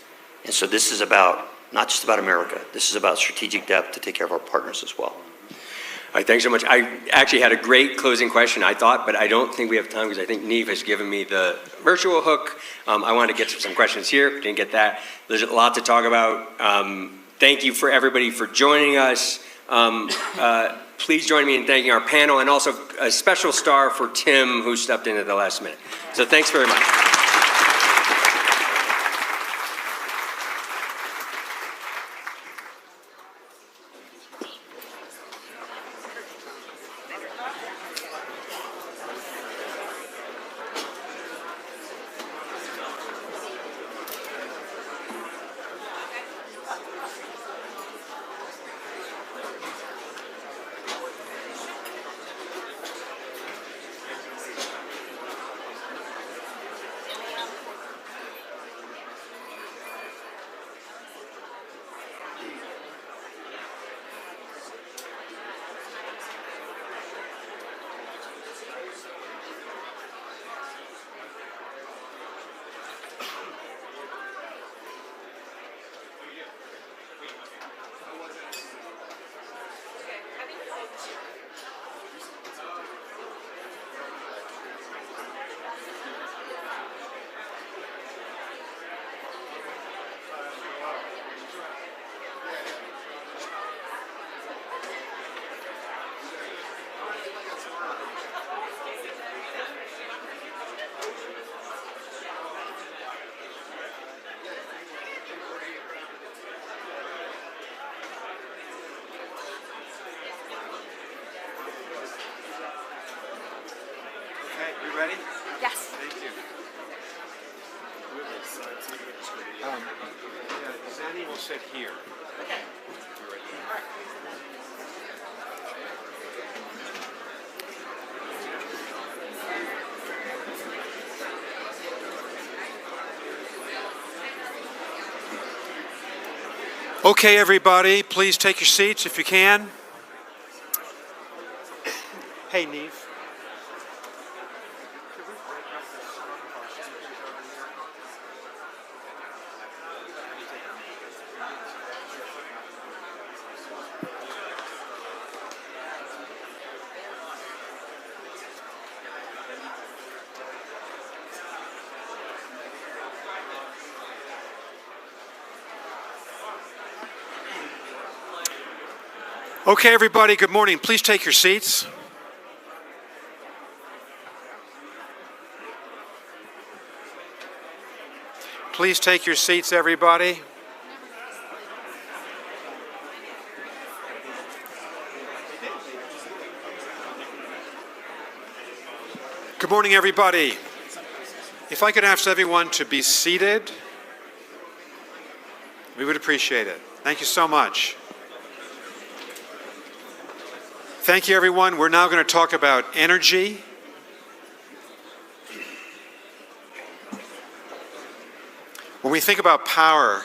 F: And so this is about, not just about America, this is about strategic depth to take care of our partners as well.
D: All right, thanks so much. I actually had a great closing question, I thought, but I don't think we have time because I think Neve has given me the virtual hook. I wanted to get to some questions here, didn't get that. There's a lot to talk about. Thank you for everybody for joining us. Please join me in thanking our panel, and also a special star for Tim, who stepped in at the last minute. So thanks very much.
B: You ready?
C: Yes.
B: Thank you. Zanny will sit here. Okay, everybody, please take your seats if you can. Hey, Neve. Okay, everybody, good morning. Please take your seats. Please take your seats, everybody. Good morning, everybody. If I could ask everyone to be seated, we would appreciate it. Thank you so much. Thank you, everyone. We're now going to talk about energy. When we think about power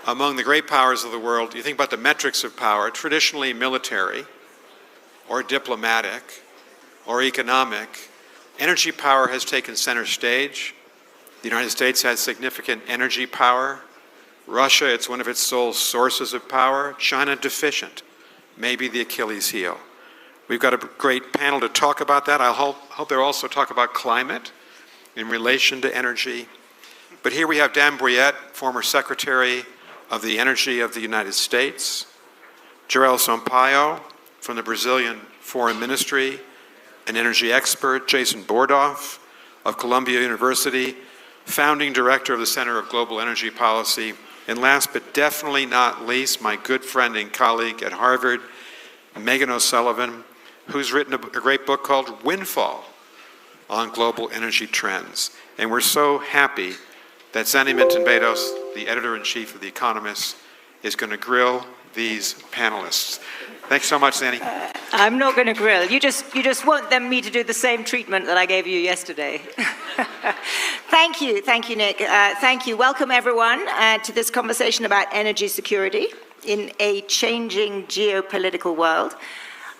B: among the great powers of the world, you think about the metrics of power, traditionally military or diplomatic or economic. Energy power has taken center stage. The United States has significant energy power. Russia, it's one of its sole sources of power. China, deficient. Maybe the Achilles heel. We've got a great panel to talk about that. I hope they'll also talk about climate in relation to energy. But here we have Dan Brouillette, former Secretary of the Energy of the United States, Jorel Sampaio from the Brazilian Foreign Ministry, an energy expert, Jason Bordoff of Columbia University, founding director of the Center of Global Energy Policy, and last but definitely not least, my good friend and colleague at Harvard, Megan O'Sullivan, who's written a great book called Windfall, on global energy trends. And we're so happy that Zanny Minton-Bedos, the editor-in-chief of The Economist, is going to grill these panelists. Thanks so much, Zanny.
I: I'm not going to grill. You just want me to do the same treatment that I gave you yesterday. Thank you, Nick. Thank you. Welcome, everyone, to this conversation about energy security in a changing geopolitical world.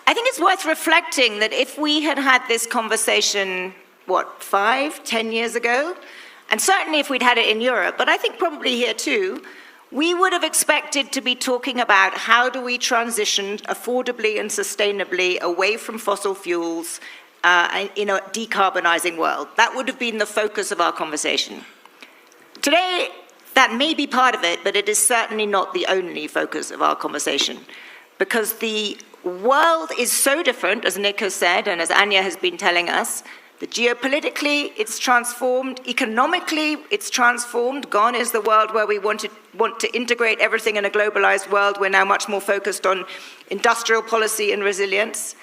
I: I think it's worth reflecting that if we had had this conversation, 5, 10 years ago, and certainly if we'd had it in Europe, but I think probably here too, we would have expected to be talking about how do we transition affordably and sustainably away from fossil fuels in a decarbonizing world. That would have been the focus of our conversation. Today, that may be part of it, but it is certainly not the only focus of our conversation, because the world is so different, as Nick has said, and as Anya has been telling us, that geopolitically it's transformed, economically it's transformed. Gone is the world where we want to integrate everything in a globalized world. We're now much more focused on industrial policy and resilience.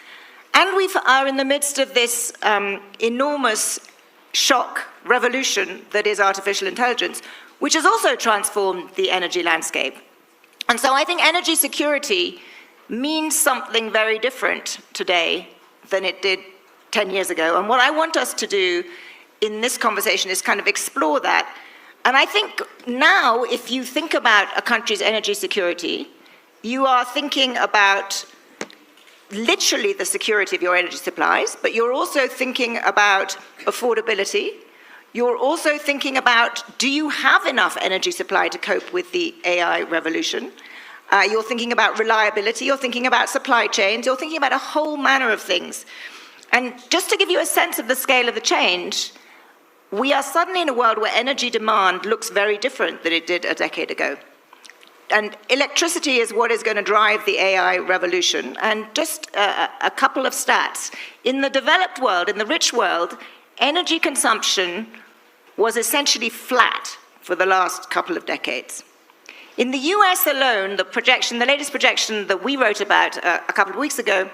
I: And we are in the midst of this enormous shock revolution that is artificial intelligence, which has also transformed the energy landscape. And so I think energy security means something very different today than it did 10 years ago. And what I want us to do in this conversation is kind of explore that. And I think now, if you think about a country's energy security, you are thinking about literally the security of your energy supplies, but you're also thinking about affordability. You're also thinking about, do you have enough energy supply to cope with the AI revolution? You're thinking about reliability, you're thinking about supply chains, you're thinking about a whole manner of things. And just to give you a sense of the scale of the change, we are suddenly in a world where energy demand looks very different than it did a decade ago. And electricity is what is going to drive the AI revolution. And just a couple of stats. In the developed world, in the rich world, energy consumption was essentially flat for the last couple of decades. In the US alone, the latest projection that we wrote about a couple of weeks ago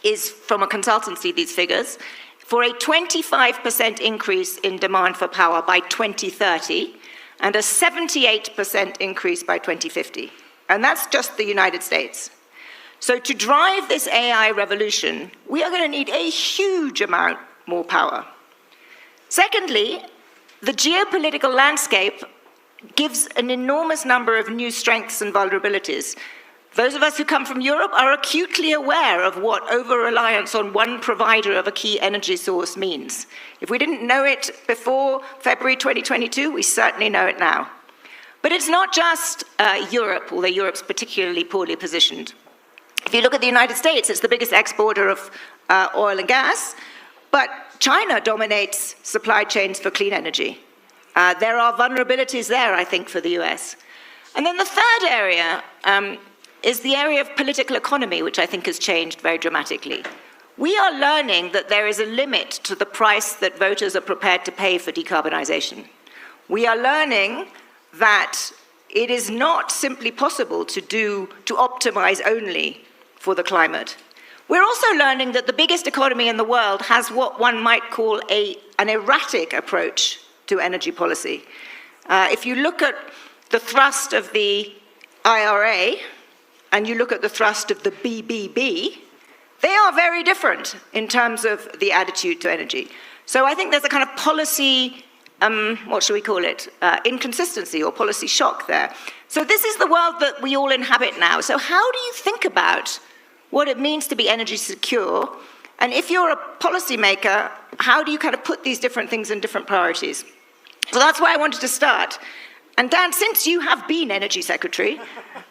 I: is from a consultancy, these figures, for a 25% increase in demand for power by 2030 and a 78% increase by 2050. And that's just the United States. So to drive this AI revolution, we are going to need a huge amount more power. Secondly, the geopolitical landscape gives an enormous number of new strengths and vulnerabilities. Those of us who come from Europe are acutely aware of what over-reliance on one provider of a key energy source means. If we didn't know it before February 2022, we certainly know it now. But it's not just Europe, although Europe's particularly poorly positioned. If you look at the United States, it's the biggest exporter of oil and gas, but China dominates supply chains for clean energy. There are vulnerabilities there, I think, for the US. And then the third area is the area of political economy, which I think has changed very dramatically. We are learning that there is a limit to the price that voters are prepared to pay for decarbonization. We are learning that it is not simply possible to optimize only for the climate. We're also learning that the biggest economy in the world has what one might call an erratic approach to energy policy. If you look at the thrust of the IRA, and you look at the thrust of the BBB, they are very different in terms of the attitude to energy. So I think there's a kind of policy, what should we call it, inconsistency or policy shock there. So this is the world that we all inhabit now. So how do you think about what it means to be energy secure? And if you're a policymaker, how do you kind of put these different things in different priorities? So that's why I wanted to start. And Dan, since you have been Energy Secretary,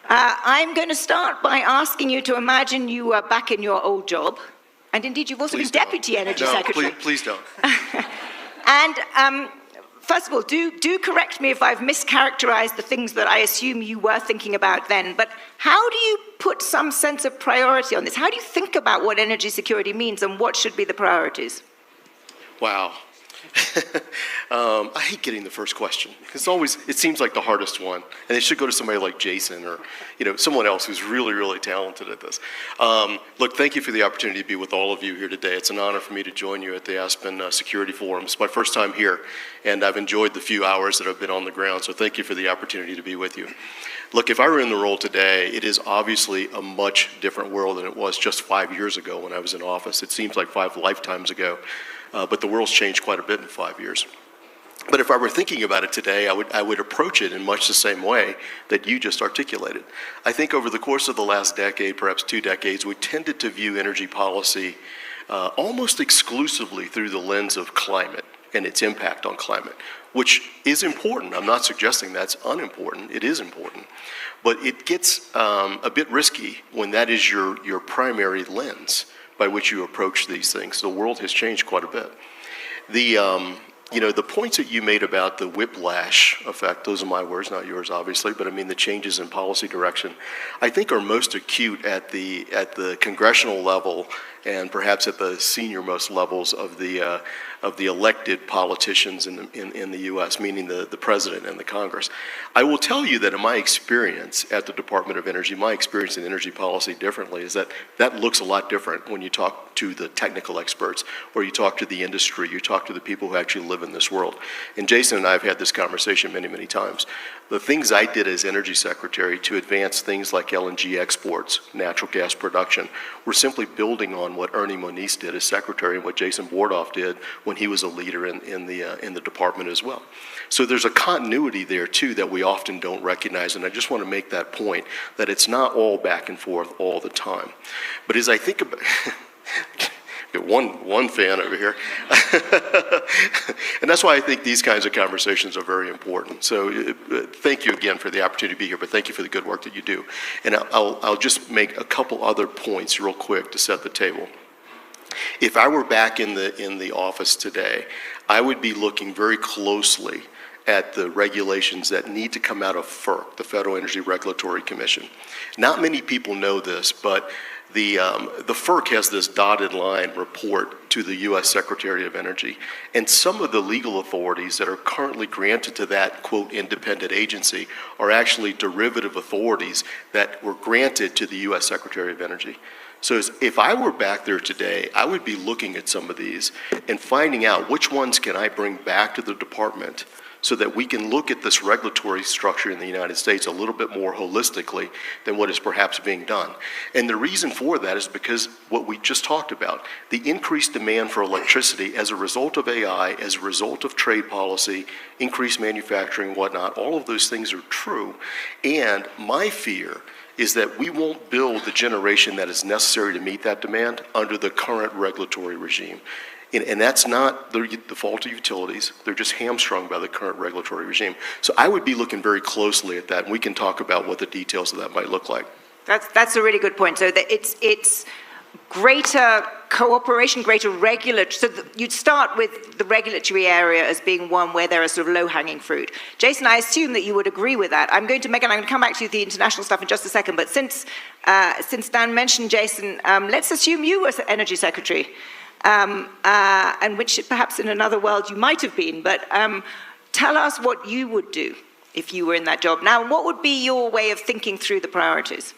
I: I'm going to start by asking you to imagine you are back in your old job. And indeed, you've also been Deputy Energy Secretary.
A: Please don't.
I: And first of all, do correct me if I've mischaracterized the things that I assume you were thinking about then. But how do you put some sense of priority on this? How do you think about what energy security means and what should be the priorities?
A: Wow.
J: I hate getting the first question. It seems like the hardest one, and it should go to somebody like Jason or someone else who's really, really talented at this. Look, thank you for the opportunity to be with all of you here today. It's an honor for me to join you at the Aspen Security Forum. It's my first time here, and I've enjoyed the few hours that I've been on the ground, so thank you for the opportunity to be with you. Look, if I were in the role today, it is obviously a much different world than it was just 5 years ago when I was in office. It seems like 5 lifetimes ago, but the world's changed quite a bit in 5 years. But if I were thinking about it today, I would approach it in much the same way that you just articulated. I think over the course of the last decade, perhaps 2 decades, we tended to view energy policy almost exclusively through the lens of climate and its impact on climate, which is important. I'm not suggesting that's unimportant. It is important. But it gets a bit risky when that is your primary lens by which you approach these things. The world has changed quite a bit. The points that you made about the whiplash effect, those are my words, not yours, obviously, but I mean the changes in policy direction, I think are most acute at the congressional level and perhaps at the senior-most levels of the elected politicians in the U.S., meaning the president and the Congress. I will tell you that in my experience at the Department of Energy, my experience in energy policy differently is that looks a lot different when you talk to the technical experts, or you talk to the industry, you talk to the people who actually live in this world. And Jason and I have had this conversation many, many times. The things I did as Energy Secretary to advance things like LNG exports, natural gas production, were simply building on what Ernie Moniz did as Secretary and what Jason Bordoff did when he was a leader in the department as well. So there's a continuity there too that we often don't recognize, and I just want to make that point that it's not all back and forth all the time. But as I think about one fan over here. And that's why I think these kinds of conversations are very important. So thank you again for the opportunity to be here, but thank you for the good work that you do. And I'll just make a couple other points real quick to set the table. If I were back in the office today, I would be looking very closely at the regulations that need to come out of FERC, the Federal Energy Regulatory Commission. Not many people know this, but the FERC has this dotted line report to the U.S. Secretary of Energy, and some of the legal authorities that are currently granted to that, quote, independent agency are actually derivative authorities that were granted to the U.S. Secretary of Energy. So if I were back there today, I would be looking at some of these and finding out which ones can I bring back to the department so that we can look at this regulatory structure in the United States a little bit more holistically than what is perhaps being done. And the reason for that is because what we just talked about, the increased demand for electricity as a result of AI, as a result of trade policy, increased manufacturing, whatnot, all of those things are true. And my fear is that we won't build the generation that is necessary to meet that demand under the current regulatory regime. And that's not the fault of utilities. They're just hamstrung by the current regulatory regime. So I would be looking very closely at that, and we can talk about what the details of that might look like.
I: That's a really good point. So that it's greater cooperation, greater regulatory. So you'd start with the regulatory area as being one where there are sort of low-hanging fruit. Jason, I assume that you would agree with that. I'm going to come back to you with the international stuff in just a second. But since Dan mentioned Jason, let's assume you were Energy Secretary. And which perhaps in another world you might have been, but tell us what you would do if you were in that job. Now, what would be your way of thinking through the priorities?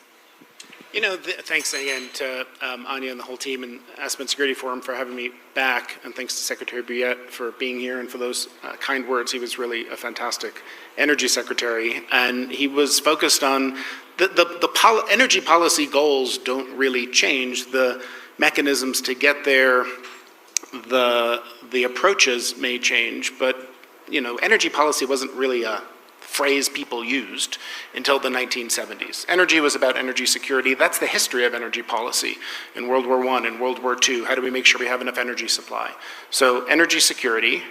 K: Thanks again to Anya and the whole team and Aspen Security Forum for having me back, and thanks to Secretary Bouillet for being here and for those kind words. He was really a fantastic energy secretary, and he was focused on the energy policy goals don't really change. The mechanisms to get there, the approaches may change, but energy policy wasn't really a phrase people used until the 1970s. Energy was about energy security. That's the history of energy policy in World War I and World War II. How do we make sure we have enough energy supply? So energy security,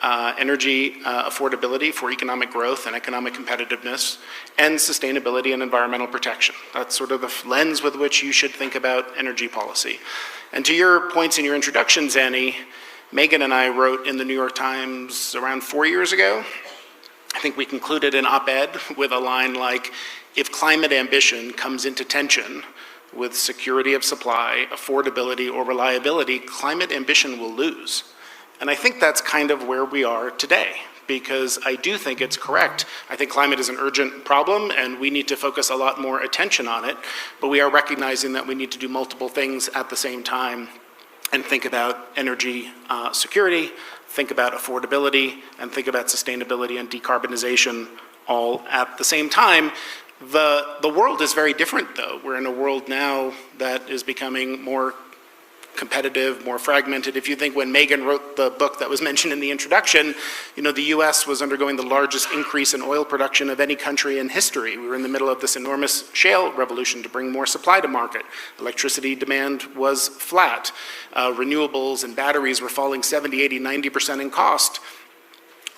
K: energy affordability for economic growth and economic competitiveness, and sustainability and environmental protection. That's sort of the lens with which you should think about energy policy. And to your points in your introduction, Zanny, Megan and I wrote in the New York Times around 4 years ago. I think we concluded an op-ed with a line like, if climate ambition comes into tension with security of supply, affordability, or reliability, climate ambition will lose. And I think that's kind of where we are today, because I do think it's correct. I think climate is an urgent problem, and we need to focus a lot more attention on it, but we are recognizing that we need to do multiple things at the same time and think about energy security, think about affordability, and think about sustainability and decarbonization all at the same time. The world is very different, though. We're in a world now that is becoming more competitive, more fragmented. If you think when Megan wrote the book that was mentioned in the introduction, the US was undergoing the largest increase in oil production of any country in history. We were in the middle of this enormous shale revolution to bring more supply to market. Electricity demand was flat. Renewables and batteries were falling 70, 80, 90% in cost,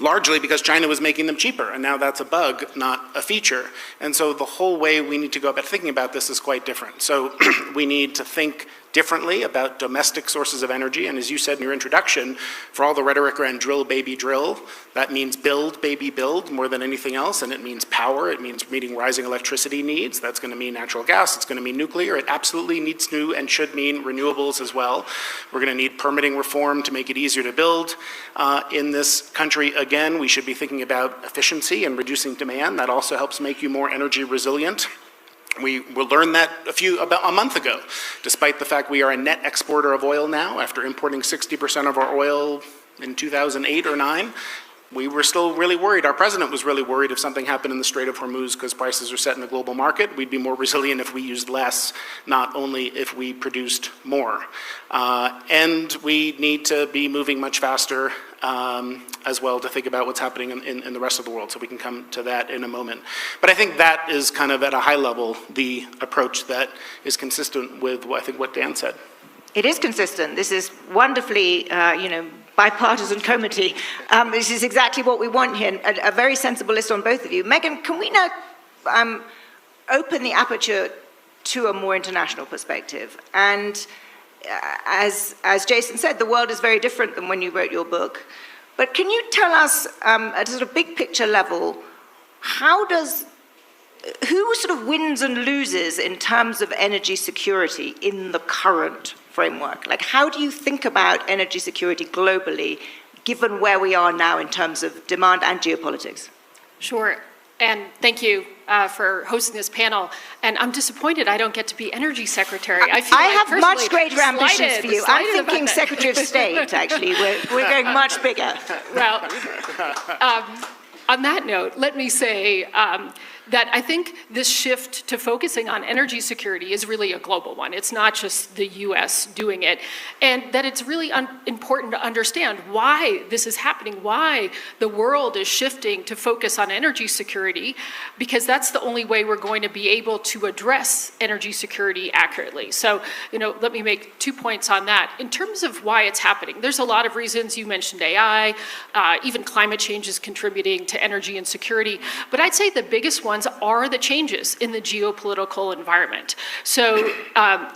K: largely because China was making them cheaper, and now that's a bug, not a feature. And so the whole way we need to go about thinking about this is quite different. So we need to think differently about domestic sources of energy, and as you said in your introduction, for all the rhetoric around drill, baby, drill, that means build, baby, build, more than anything else, and it means power, it means meeting rising electricity needs, that's going to mean natural gas, it's going to mean nuclear, it absolutely needs to and should mean renewables as well. We're going to need permitting reform to make it easier to build in this country. Again, we should be thinking about efficiency and reducing demand. That also helps make you more energy resilient. We learned that about a month ago, despite the fact we are a net exporter of oil now. After importing 60% of our oil in 2008 or 9, we were still really worried. Our president was really worried if something happened in the Strait of Hormuz because prices are set in the global market. We'd be more resilient if we used less, not only if we produced more. And we need to be moving much faster as well to think about what's happening in the rest of the world, so we can come to that in a moment. But I think that is kind of at a high level the approach that is consistent with what Dan said.
I: It is consistent. This is wonderfully, bipartisan committee. This is exactly what we want here, a very sensible list on both of you. Megan, can we now open the aperture to a more international perspective? And as Jason said, the world is very different than when you wrote your book. But can you tell us, at a sort of big picture level, who sort of wins and loses in terms of energy security in the current framework? Like, how do you think about energy security globally, given where we are now in terms of demand and geopolitics?
L: Sure. And thank you for hosting this panel. And I'm disappointed I don't get to be energy secretary. I
I: have much greater ambitions for you. I'm thinking Secretary of State, actually. We're going much bigger.
L: Well, on that note, let me say that I think this shift to focusing on energy security is really a global one. It's not just the US doing it. And that it's really important to understand why this is happening, why the world is shifting to focus on energy security, because that's the only way we're going to be able to address energy security accurately. So, let me make 2 points on that. In terms of why it's happening, there's a lot of reasons. You mentioned AI, even climate change is contributing to energy and security. But I'd say the biggest one are the changes in the geopolitical environment. So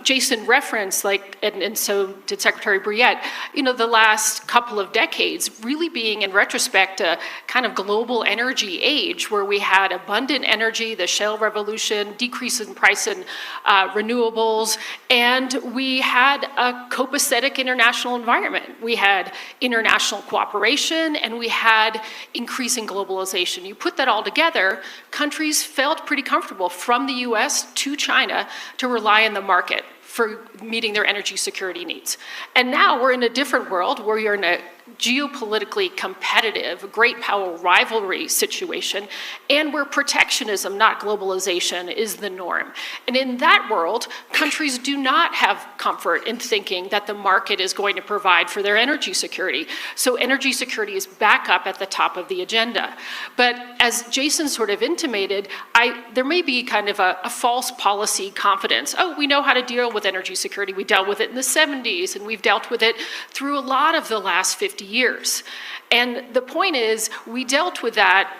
L: Jason referenced, and so did Secretary Briette, the last couple of decades really being, in retrospect, a kind of global energy age where we had abundant energy, the shale revolution, decrease in price in renewables, and we had a copacetic international environment. We had international cooperation, and we had increasing globalization. You put that all together, countries felt pretty comfortable from the US to China to rely on the market for meeting their energy security needs. And now we're in a different world where you're in a geopolitically competitive, great power rivalry situation, and where protectionism, not globalization, is the norm. And in that world, countries do not have comfort in thinking that the market is going to provide for their energy security. So energy security is back up at the top of the agenda. But as Jason sort of intimated, there may be kind of a false policy confidence. Oh, we know how to deal with energy security. We dealt with it in the 70s, and we've dealt with it through a lot of the last 50 years. And the point is, we dealt with that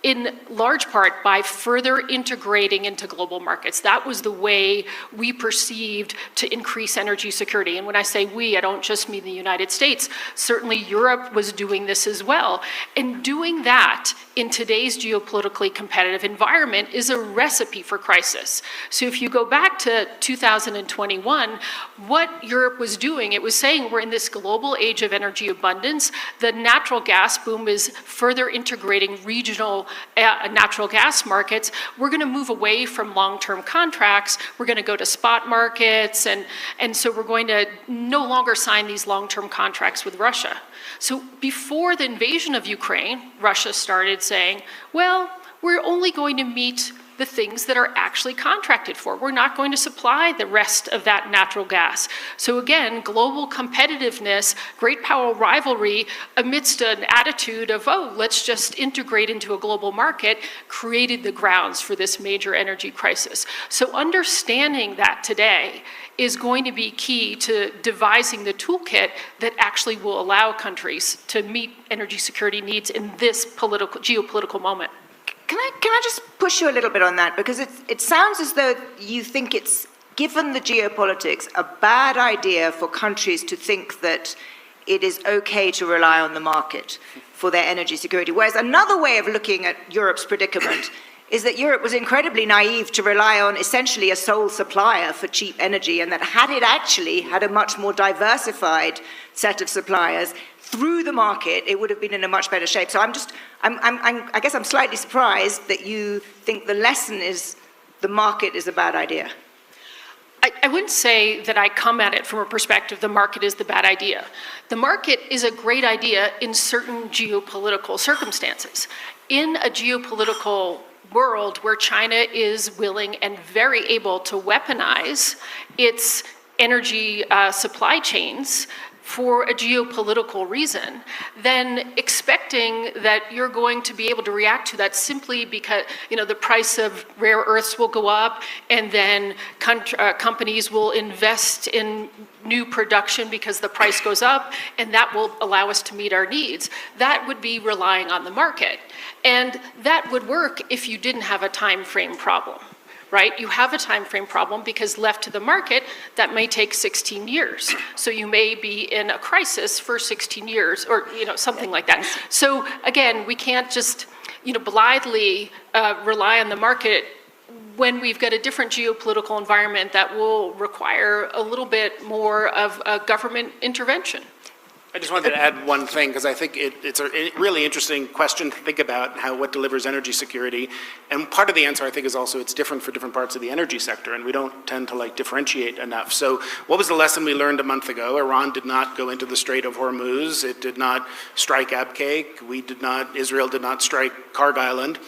L: in large part by further integrating into global markets. That was the way we perceived to increase energy security. And when I say we, I don't just mean the United States. Certainly Europe was doing this as well. And doing that in today's geopolitically competitive environment is a recipe for crisis. So if you go back to 2021, what Europe was doing, it was saying we're in this global age of energy abundance. The natural gas boom is further integrating regional natural gas markets. We're going to move away from long-term contracts. We're going to go to spot markets. And so we're going to no longer sign these long-term contracts with Russia. So before the invasion of Ukraine, Russia started saying, well, we're only going to meet the things that are actually contracted for. We're not going to supply the rest of that natural gas. So again, global competitiveness, great power rivalry amidst an attitude of, oh, let's just integrate into a global market, created the grounds for this major energy crisis. So understanding that today is going to be key to devising the toolkit that actually will allow countries to meet energy security needs in this geopolitical moment.
I: Can I just push you a little bit on that? Because it sounds as though you think it's, given the geopolitics, a bad idea for countries to think that it is okay to rely on the market for their energy security. Whereas another way of looking at Europe's predicament is that Europe was incredibly naive to rely on essentially a sole supplier for cheap energy, and that had it actually had a much more diversified set of suppliers through the market, it would have been in a much better shape. So I guess I'm slightly surprised that you think the lesson is the market is a bad idea.
L: I wouldn't say that I come at it from a perspective the market is the bad idea. The market is a great idea in certain geopolitical circumstances. In a geopolitical world where China is willing and very able to weaponize its energy supply chains for a geopolitical reason, then expecting that you're going to be able to react to that simply because, the price of rare earths will go up, and then companies will invest in new production because the price goes up, and that will allow us to meet our needs. That would be relying on the market. And that would work if you didn't have a time frame problem. Right? You have a time frame problem because left to the market, that may take 16 years. So you may be in a crisis for 16 years or something like that. So again, we can't just blithely rely on the market when we've got a different geopolitical environment that will require a little bit more of a government intervention.
K: I just wanted to add one thing, because I think it's a really interesting question to think about, what delivers energy security. And part of the answer, I think, is also it's different for different parts of the energy sector, and we don't tend to differentiate enough. So what was the lesson we learned a month ago? Iran did not go into the Strait of Hormuz. It did not strike Abqaiq. Israel did not strike Karg Island.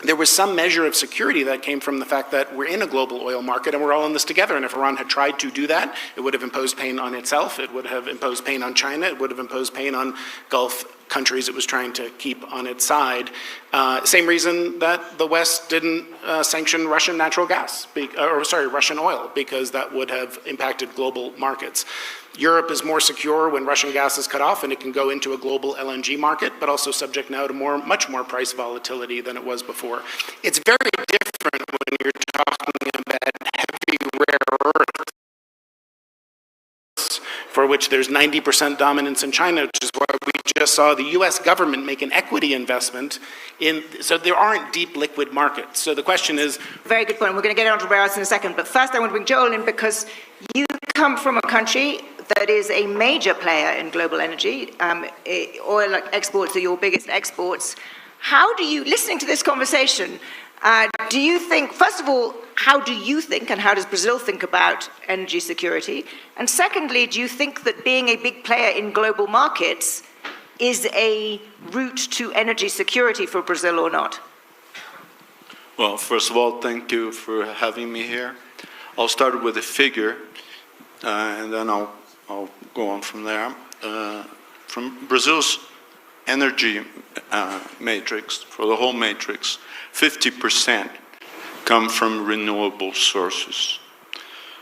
K: There was some measure of security that came from the fact that we're in a global oil market and we're all in this together. And if Iran had tried to do that, it would have imposed pain on itself. It would have imposed pain on China. It would have imposed pain on Gulf countries it was trying to keep on its side. Same reason that the West didn't sanction Russian Russian oil, because that would have impacted global markets. Europe is more secure when Russian gas is cut off, and it can go into a global LNG market, but also subject now to much more price volatility than it was before. It's very different when you're talking about heavy rare earths, for which there's 90% dominance in China, which is why we just saw the US government make an equity investment so there aren't deep liquid markets. So the question is... Very good point. We're going to get on to rare earths in a second, but first I want to bring Joel in, because you come from a country that is a major player in global energy. Oil exports are your biggest exports. How do you, listening to this conversation, do you think, first of all, how do you think and how does Brazil think about energy security? And secondly, do you think that being a big player in global markets is a route to energy security for Brazil or not?
M: Well, first of all, thank you for having me here. I'll start with a figure, and then I'll go on from there. From Brazil's energy matrix, for the whole matrix, 50% come from renewable sources.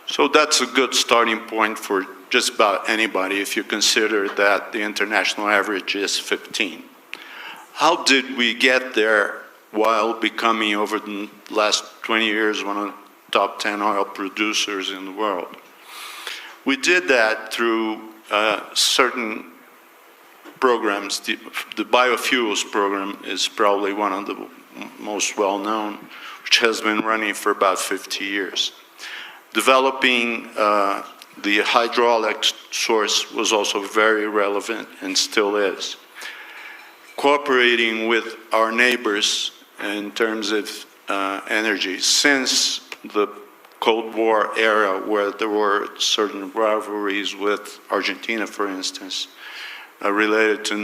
M: So that's a good starting point for just about anybody if you consider that the international average is 15. How did we get there while becoming, over the last 20 years, one of the top 10 oil producers in the world. We did that through certain programs. The biofuels program is probably one of the most well-known, which has been running for about 50 years. Developing the hydraulic source was also very relevant and still is. Cooperating with our neighbors in terms of energy since the Cold War era, where there were certain rivalries with Argentina, for instance, related to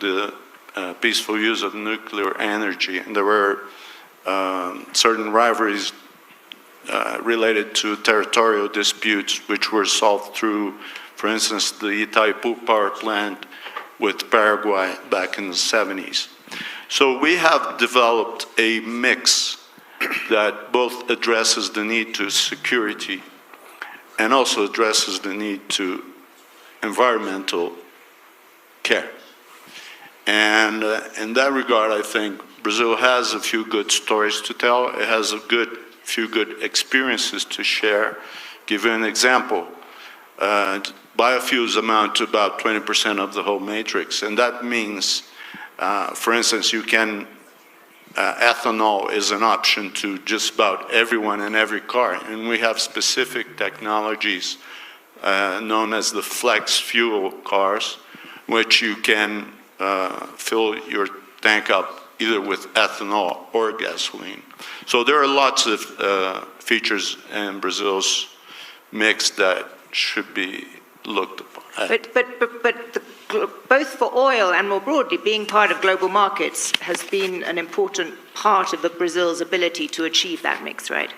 M: the peaceful use of nuclear energy. And there were certain rivalries related to territorial disputes, which were solved through, for instance, the Itaipu power plant with Paraguay back in the 70s. So we have developed a mix that both addresses the need to security and also addresses the need to environmental care. And in that regard, I think Brazil has a few good stories to tell. It has a few good experiences to share. Give you an example. Biofuels amount to about 20% of the whole matrix, and that means, for instance, ethanol is an option to just about everyone in every car, and we have specific technologies known as the flex fuel cars, which you can fill your tank up either with ethanol or gasoline. So there are lots of features in Brazil's mix that should be looked upon.
I: But both for oil and more broadly, being part of global markets has been an important part of Brazil's ability to achieve that mix, right?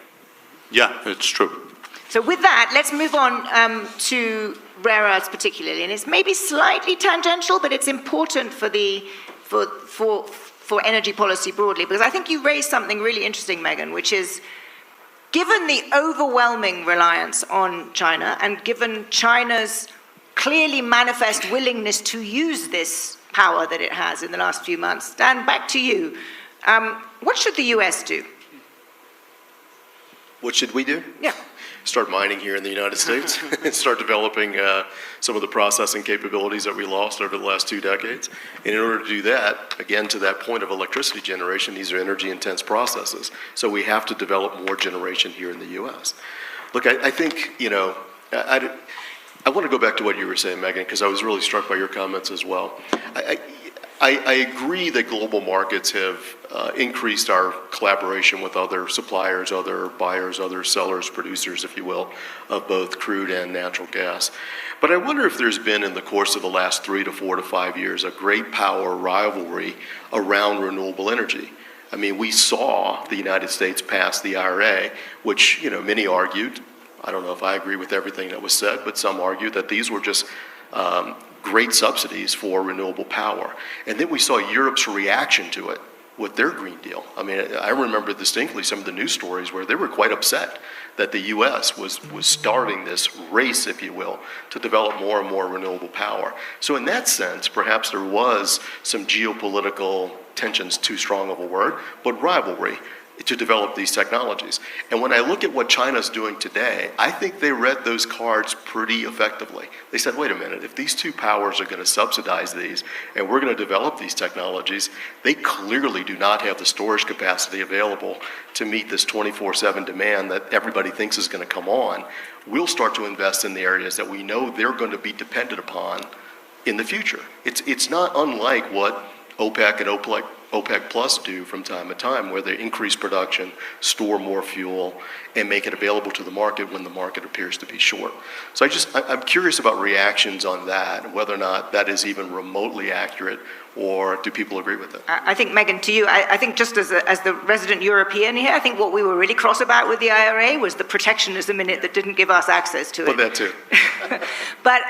M: Yeah, it's true.
I: So with that, let's move on to rare earths particularly, and it's maybe slightly tangential, but it's important for energy policy broadly, because I think you raised something really interesting, Megan, which is, given the overwhelming reliance on China and given China's clearly manifest willingness to use this power that it has in the last few months, Dan, back to you. What should the US do?
J: What should we do?
I: Yeah.
J: Start mining here in the United States and start developing some of the processing capabilities that we lost over the last 2 decades. And in order to do that, again, to that point of electricity generation, these are energy-intense processes. So we have to develop more generation here in the U.S. Look, I think, I want to go back to what you were saying, Megan, because I was really struck by your comments as well. I agree that global markets have increased our collaboration with other suppliers, other buyers, other sellers, producers, if you will, of both crude and natural gas. But I wonder if there's been, in the course of the last 3 to 4 to 5 years, a great power rivalry around renewable energy. I mean, we saw the United States pass the IRA, which, many argued, I don't know if I agree with everything that was said, but some argued that these were just great subsidies for renewable power. And then we saw Europe's reaction to it with their Green Deal. I mean, I remember distinctly some of the news stories where they were quite upset that the U.S. was starting this race, if you will, to develop more and more renewable power. So in that sense, perhaps there was some geopolitical tensions, too strong of a word, but rivalry to develop these technologies. And when I look at what China's doing today, I think they read those cards pretty effectively. They said, wait a minute, if these two powers are going to subsidize these and we're going to develop these technologies, they clearly do not have the storage capacity available to meet this 24/7 demand that everybody thinks is going to come on. We'll start to invest in the areas that we know they're going to be dependent upon in the future. It's not unlike what OPEC and OPEC Plus do from time to time, where they increase production, store more fuel, and make it available to the market when the market appears to be short. So I'm curious about reactions on that, and whether or not that is even remotely accurate, or do people agree with it?
I: I think, Megan, to you, I think just as the resident European here, I think what we were really cross about with the IRA was the protectionism in it that didn't give us access to it.
J: Well, that too.
I: But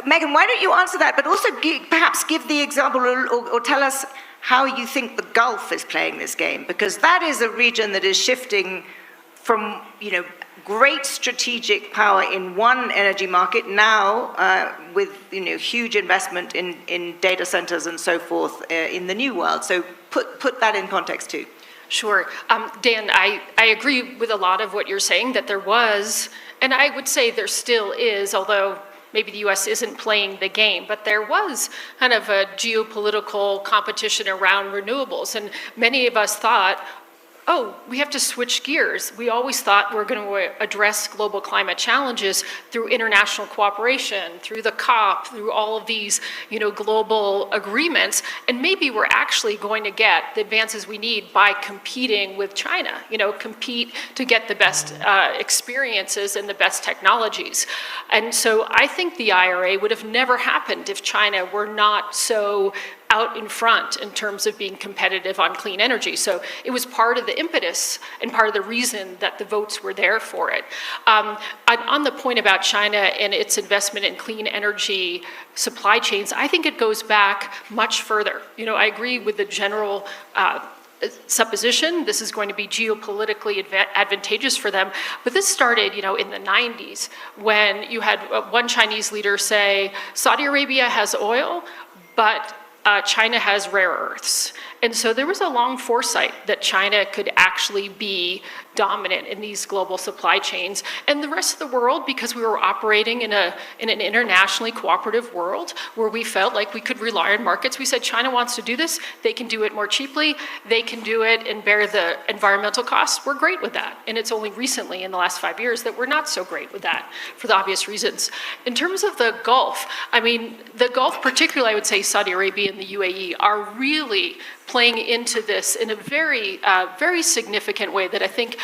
I: Megan, why don't you answer that, but also perhaps give the example or tell us how you think the Gulf is playing this game, because that is a region that is shifting from, great strategic power in one energy market now with, huge investment in data centers and so forth in the new world. So put that in context too.
L: Sure. Dan, I agree with a lot of what you're saying, that there was, and I would say there still is, although maybe the US isn't playing the game, but there was kind of a geopolitical competition around renewables. And many of us thought, oh, we have to switch gears. We always thought we're going to address global climate challenges through international cooperation, through the COP, through all of these, global agreements. And maybe we're actually going to get the advances we need by competing with China, compete to get the best experiences and the best technologies. And so I think the IRA would have never happened if China were not so out in front in terms of being competitive on clean energy. So it was part of the impetus and part of the reason that the votes were there for it. On the point about China and its investment in clean energy supply chains, I think it goes back much further. I agree with the general supposition. This is going to be geopolitically advantageous for them. But this started, in the 90s when you had one Chinese leader say, Saudi Arabia has oil, but China has rare earths. And so there was a long foresight that China could actually be dominant in these global supply chains. And the rest of the world, because we were operating in an internationally cooperative world where we felt like we could rely on markets, we said, China wants to do this, they can do it more cheaply, they can do it and bear the environmental costs. We're great with that. And it's only recently, in the last 5 years, that we're not so great with that, for the obvious reasons. In terms of the Gulf, the Gulf, particularly I would say Saudi Arabia and the UAE, are really playing into this in a very, very significant way that I think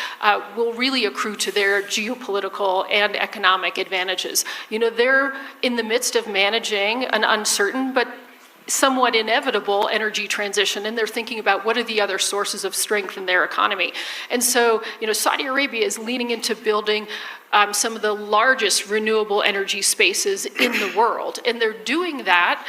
L: will really accrue to their geopolitical and economic advantages. They're in the midst of managing an uncertain but somewhat inevitable energy transition, and they're thinking about what are the other sources of strength in their economy. And so, Saudi Arabia is leaning into building some of the largest renewable energy spaces in the world. And they're doing that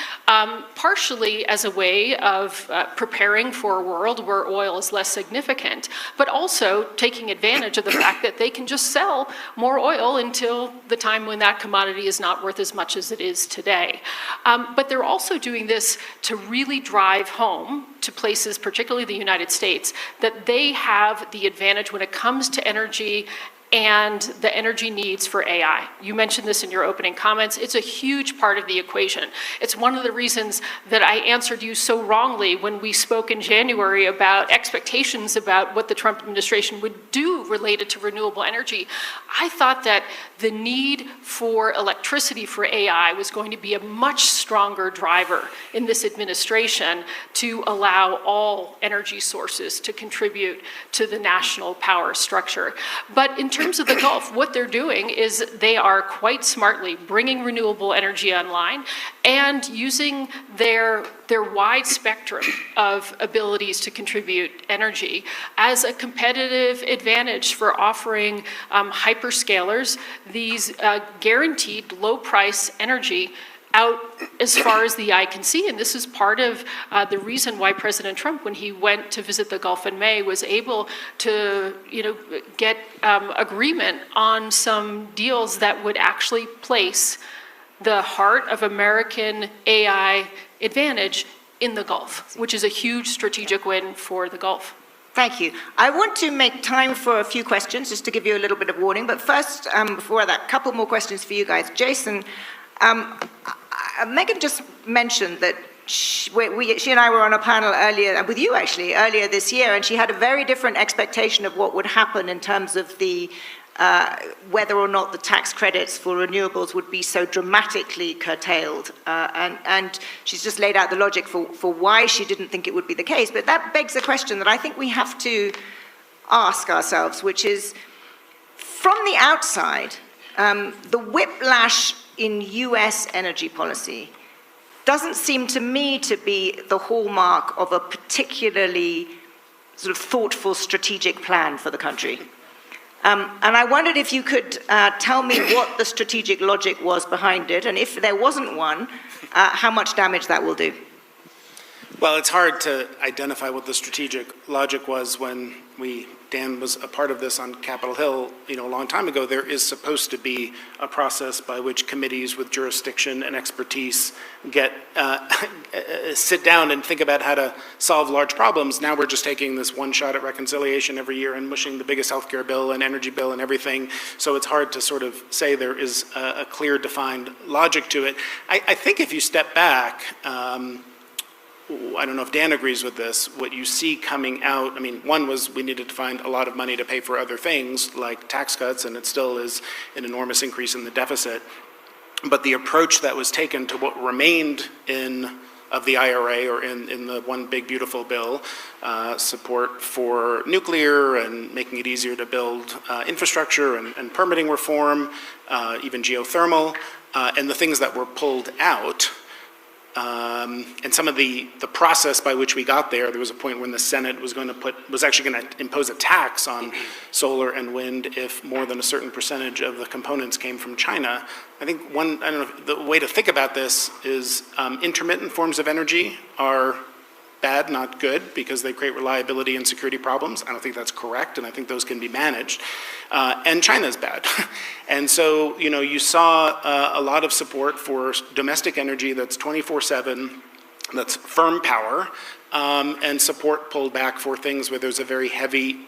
L: partially as a way of preparing for a world where oil is less significant, but also taking advantage of the fact that they can just sell more oil until the time when that commodity is not worth as much as it is today. But they're also doing this to really drive home to places, particularly the United States, that they have the advantage when it comes to energy and the energy needs for AI. You mentioned this in your opening comments. It's a huge part of the equation. It's one of the reasons that I answered you so wrongly when we spoke in January about expectations about what the Trump administration would do related to renewable energy. I thought that the need for electricity for AI was going to be a much stronger driver in this administration to allow all energy sources to contribute to the national power structure. But in terms of the Gulf, what they're doing is they are quite smartly bringing renewable energy online and using their wide spectrum of abilities to contribute energy as a competitive advantage for offering hyperscalers these guaranteed low-price energy out as far as the eye can see. And this is part of the reason why President Trump, when he went to visit the Gulf in May, was able to get agreement on some deals that would actually place the heart of American AI advantage in the Gulf, which is a huge strategic win for the Gulf.
I: Thank you. I want to make time for a few questions, just to give you a little bit of warning. But first, before that, a couple more questions for you guys. Jason, Megan just mentioned that she and I were on a panel earlier, with you actually, earlier this year, and she had a very different expectation of what would happen in terms of the whether or not the tax credits for renewables would be so dramatically curtailed. And she's just laid out the logic for why she didn't think it would be the case. But that begs a question that I think we have to ask ourselves, which is, from the outside, the whiplash in US energy policy doesn't seem to me to be the hallmark of a particularly sort of thoughtful strategic plan for the country. And I wondered if you could tell me what the strategic logic was behind it, and if there wasn't one, how much damage that will do.
K: Well, it's hard to identify what the strategic logic was when Dan was a part of this on Capitol Hill, a long time ago. There is supposed to be a process by which committees with jurisdiction and expertise sit down and think about how to solve large problems. Now we're just taking this one shot at reconciliation every year and mushing the biggest healthcare bill and energy bill and everything. So it's hard to sort of say there is a clear defined logic to it. I think if you step back, I don't know if Dan agrees with this, what you see coming out, one was we needed to find a lot of money to pay for other things like tax cuts, and it still is an enormous increase in the deficit. But the approach that was taken to what remained of the IRA or in the one big beautiful bill, support for nuclear and making it easier to build infrastructure and permitting reform, even geothermal, and the things that were pulled out, and some of the process by which we got there was a point when the Senate was actually going to impose a tax on solar and wind if more than a certain percentage of the components came from China. I think the way to think about this is intermittent forms of energy are bad, not good, because they create reliability and security problems. I don't think that's correct, and I think those can be managed. And China's bad. And so, you saw a lot of support for domestic energy that's 24/7, that's firm power, and support pulled back for things where there's a very heavy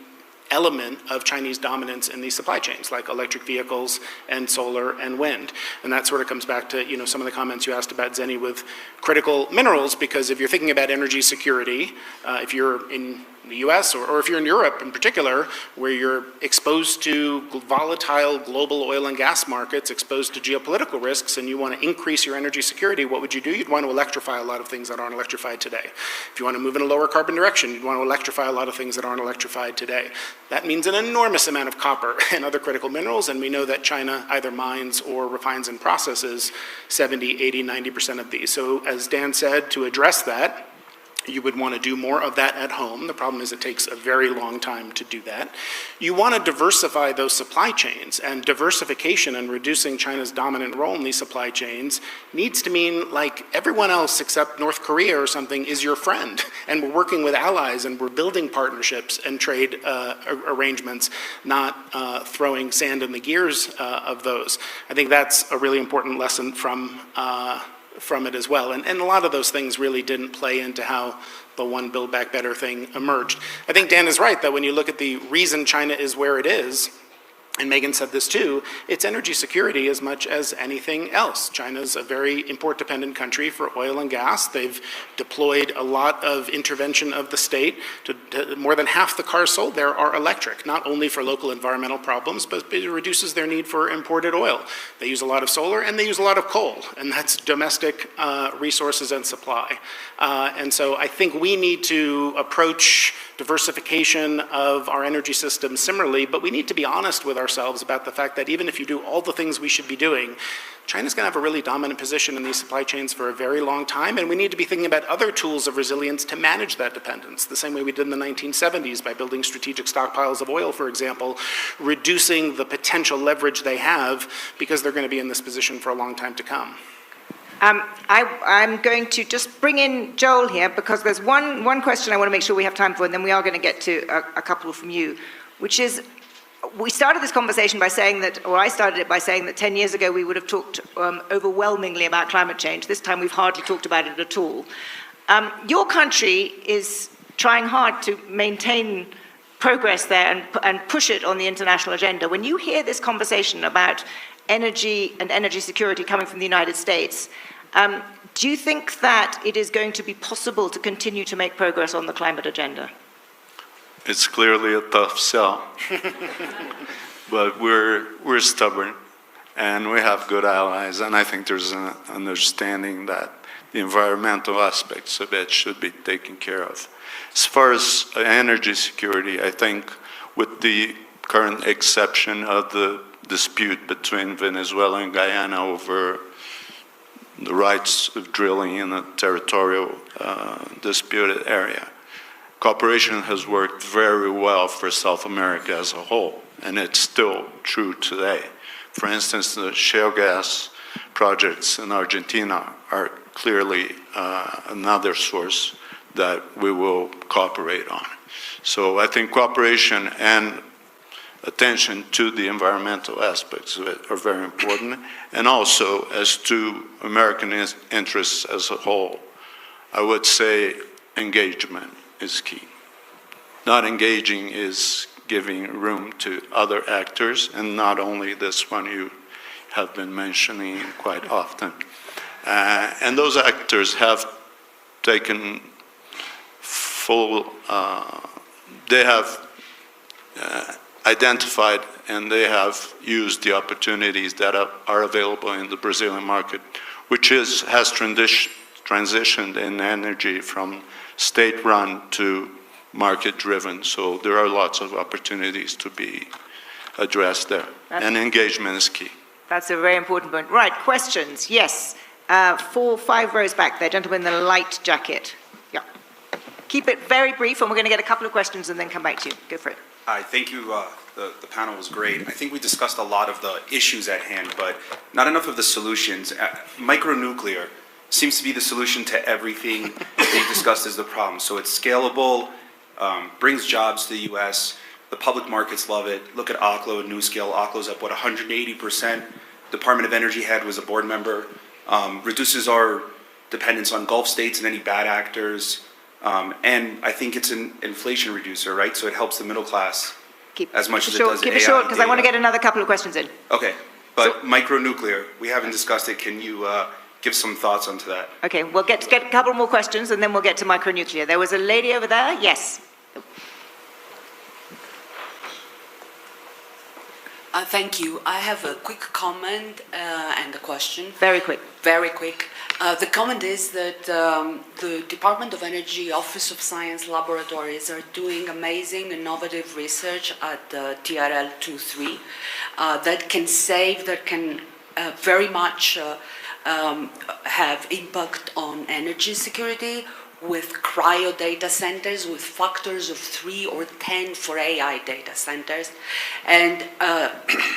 K: element of Chinese dominance in these supply chains, like electric vehicles and solar and wind. And that sort of comes back to, some of the comments you asked about, Zenny, with critical minerals, because if you're thinking about energy security, if you're in the US or if you're in Europe in particular, where you're exposed to volatile global oil and gas markets, exposed to geopolitical risks, and you want to increase your energy security, what would you do? You'd want to electrify a lot of things that aren't electrified today. If you want to move in a lower carbon direction, you'd want to electrify a lot of things that aren't electrified today. That means an enormous amount of copper and other critical minerals, and we know that China either mines or refines and processes 70, 80, 90% of these. So as Dan said, to address that, you would want to do more of that at home. The problem is it takes a very long time to do that. You want to diversify those supply chains, and diversification and reducing China's dominant role in these supply chains needs to mean like everyone else except North Korea or something is your friend, and we're working with allies and we're building partnerships and trade arrangements, not throwing sand in the gears of those. I think that's a really important lesson from it as well. And a lot of those things really didn't play into how the One Build Back Better thing emerged. I think Dan is right that when you look at the reason China is where it is, and Megan said this too, it's energy security as much as anything else. China's a very import-dependent country for oil and gas. They've deployed a lot of intervention of the state. More than half the cars sold there are electric, not only for local environmental problems, but it reduces their need for imported oil. They use a lot of solar and they use a lot of coal, and that's domestic resources and supply. And so I think we need to approach diversification of our energy system similarly, but we need to be honest with ourselves about the fact that even if you do all the things we should be doing, China's going to have a really dominant position in these supply chains for a very long time, and we need to be thinking about other tools of resilience to manage that dependence, the same way we did in the 1970s by building strategic stockpiles of oil, for example, reducing the potential leverage they have because they're going to be in this position for a long time to come.
I: I'm going to just bring in Joel here because there's one question I want to make sure we have time for, and then we are going to get to a couple from you, which is, we started this conversation by saying that, or I started it by saying that 10 years ago we would have talked overwhelmingly about climate change. This time we've hardly talked about it at all. Your country is trying hard to maintain progress there and push it on the international agenda. When you hear this conversation about energy and energy security coming from the United States, do you think that it is going to be possible to continue to make progress on the climate agenda?
M: It's clearly a tough sell, but we're stubborn, and we have good allies, and I think there's an understanding that the environmental aspects of it should be taken care of. As far as energy security, I think with the current exception of the dispute between Venezuela and Guyana over the rights of drilling in a territorial disputed area, cooperation has worked very well for South America as a whole, and it's still true today. For instance, the shale gas projects in Argentina are clearly another source that we will cooperate on. So I think cooperation and attention to the environmental aspects of it are very important, and also as to American interests as a whole, I would say engagement is key. Not engaging is giving room to other actors, and not only this one you have been mentioning quite often. And those actors have taken full, they have identified and they have used the opportunities that are available in the Brazilian market, which has transitioned in energy from state-run to market-driven. So there are lots of opportunities to be addressed there. And engagement is key.
I: That's a very important point. Right, questions? Yes. 5 rows back there, gentleman in the light jacket. Yeah. Keep it very brief, and we're going to get a couple of questions and then come back to you. Go for it.
N: Hi, thank you. The panel was great. I think we discussed a lot of the issues at hand, but not enough of the solutions. Micronuclear seems to be the solution to everything that you discussed as the problem. So it's scalable, brings jobs to the U.S., the public markets love it. Look at Oklo and NuScale. Oklo's up, 180%. Department of Energy head was a board member. Reduces our dependence on Gulf states and any bad actors. And I think it's an inflation reducer, right? So it helps the middle class as much as it does AI.
I: Keep it short, because I want to get another couple of questions in.
N: Okay, but micronuclear, we haven't discussed it. Can you give some thoughts onto that?
I: Okay, we'll get a couple more questions, and then we'll get to micronuclear. There was a lady over there. Yes.
O: Thank you. I have a quick comment and a question.
I: Very quick.
O: Very quick. The comment is that the Department of Energy Office of Science Laboratories are doing amazing, innovative research at TRL 23 that can save, that can very much have impact on energy security, with cryo data centers with factors of 3 or 10 for AI data centers. And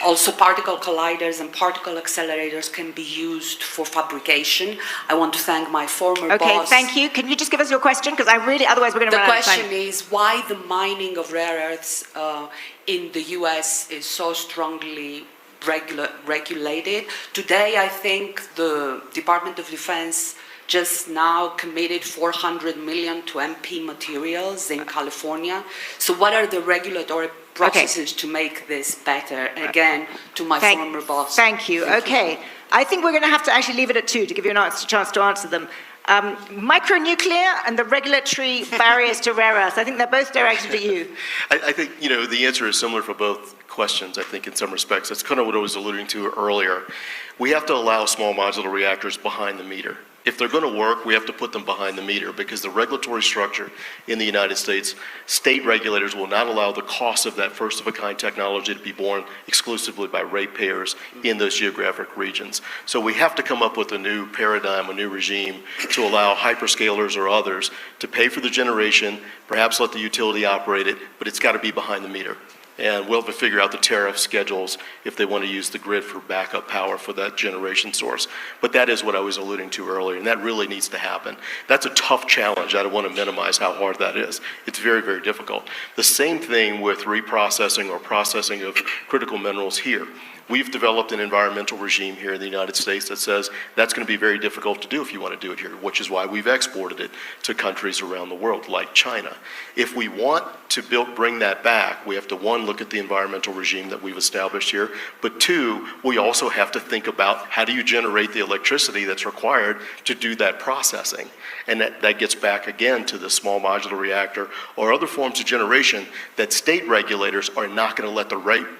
O: also particle colliders and particle accelerators can be used for fabrication. I want to thank my former boss.
I: Okay, thank you. Can you just give us your question? Because otherwise we're going to run out of time.
O: The question is why the mining of rare earths in the US is so strongly regulated. Today, I think the Department of Defense just now committed $400 million to MP materials in California. So what are the regulatory processes to make this better? Again, to my former boss.
I: Thank you. Okay. I think we're going to have to actually leave it at 2 to give you a chance to answer them. Micronuclear and the regulatory barriers to rare earths. I think they're both directed at you.
J: I think, the answer is similar for both questions, I think, in some respects. That's kind of what I was alluding to earlier. We have to allow small modular reactors behind the meter. If they're going to work, we have to put them behind the meter, because the regulatory structure in the United States, state regulators will not allow the cost of that first-of-a-kind technology to be borne exclusively by ratepayers in those geographic regions. So we have to come up with a new paradigm, a new regime to allow hyperscalers or others to pay for the generation, perhaps let the utility operate it, but it's got to be behind the meter. And we'll have to figure out the tariff schedules if they want to use the grid for backup power for that generation source. But that is what I was alluding to earlier, and that really needs to happen. That's a tough challenge. I don't want to minimize how hard that is. It's very, very difficult. The same thing with reprocessing or processing of critical minerals here. We've developed an environmental regime here in the United States that says that's going to be very difficult to do if you want to do it here, which is why we've exported it to countries around the world, like China. If we want to bring that back, we have to, 1, look at the environmental regime that we've established here, but 2, we also have to think about how do you generate the electricity that's required to do that processing. And that gets back again to the small modular reactor or other forms of generation that state regulators are not going to let the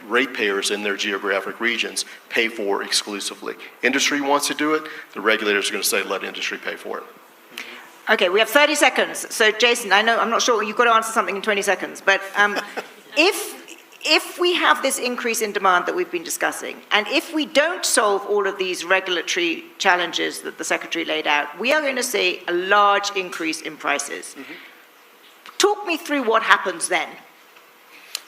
J: ratepayers in their geographic regions pay for exclusively. Industry wants to do it, the regulators are going to say let industry pay for it.
I: Okay, we have 30 seconds. So Jason, I'm not sure, you've got to answer something in 20 seconds, but if we have this increase in demand that we've been discussing, and if we don't solve all of these regulatory challenges that the Secretary laid out, we are going to see a large increase in prices. Talk me through what happens then.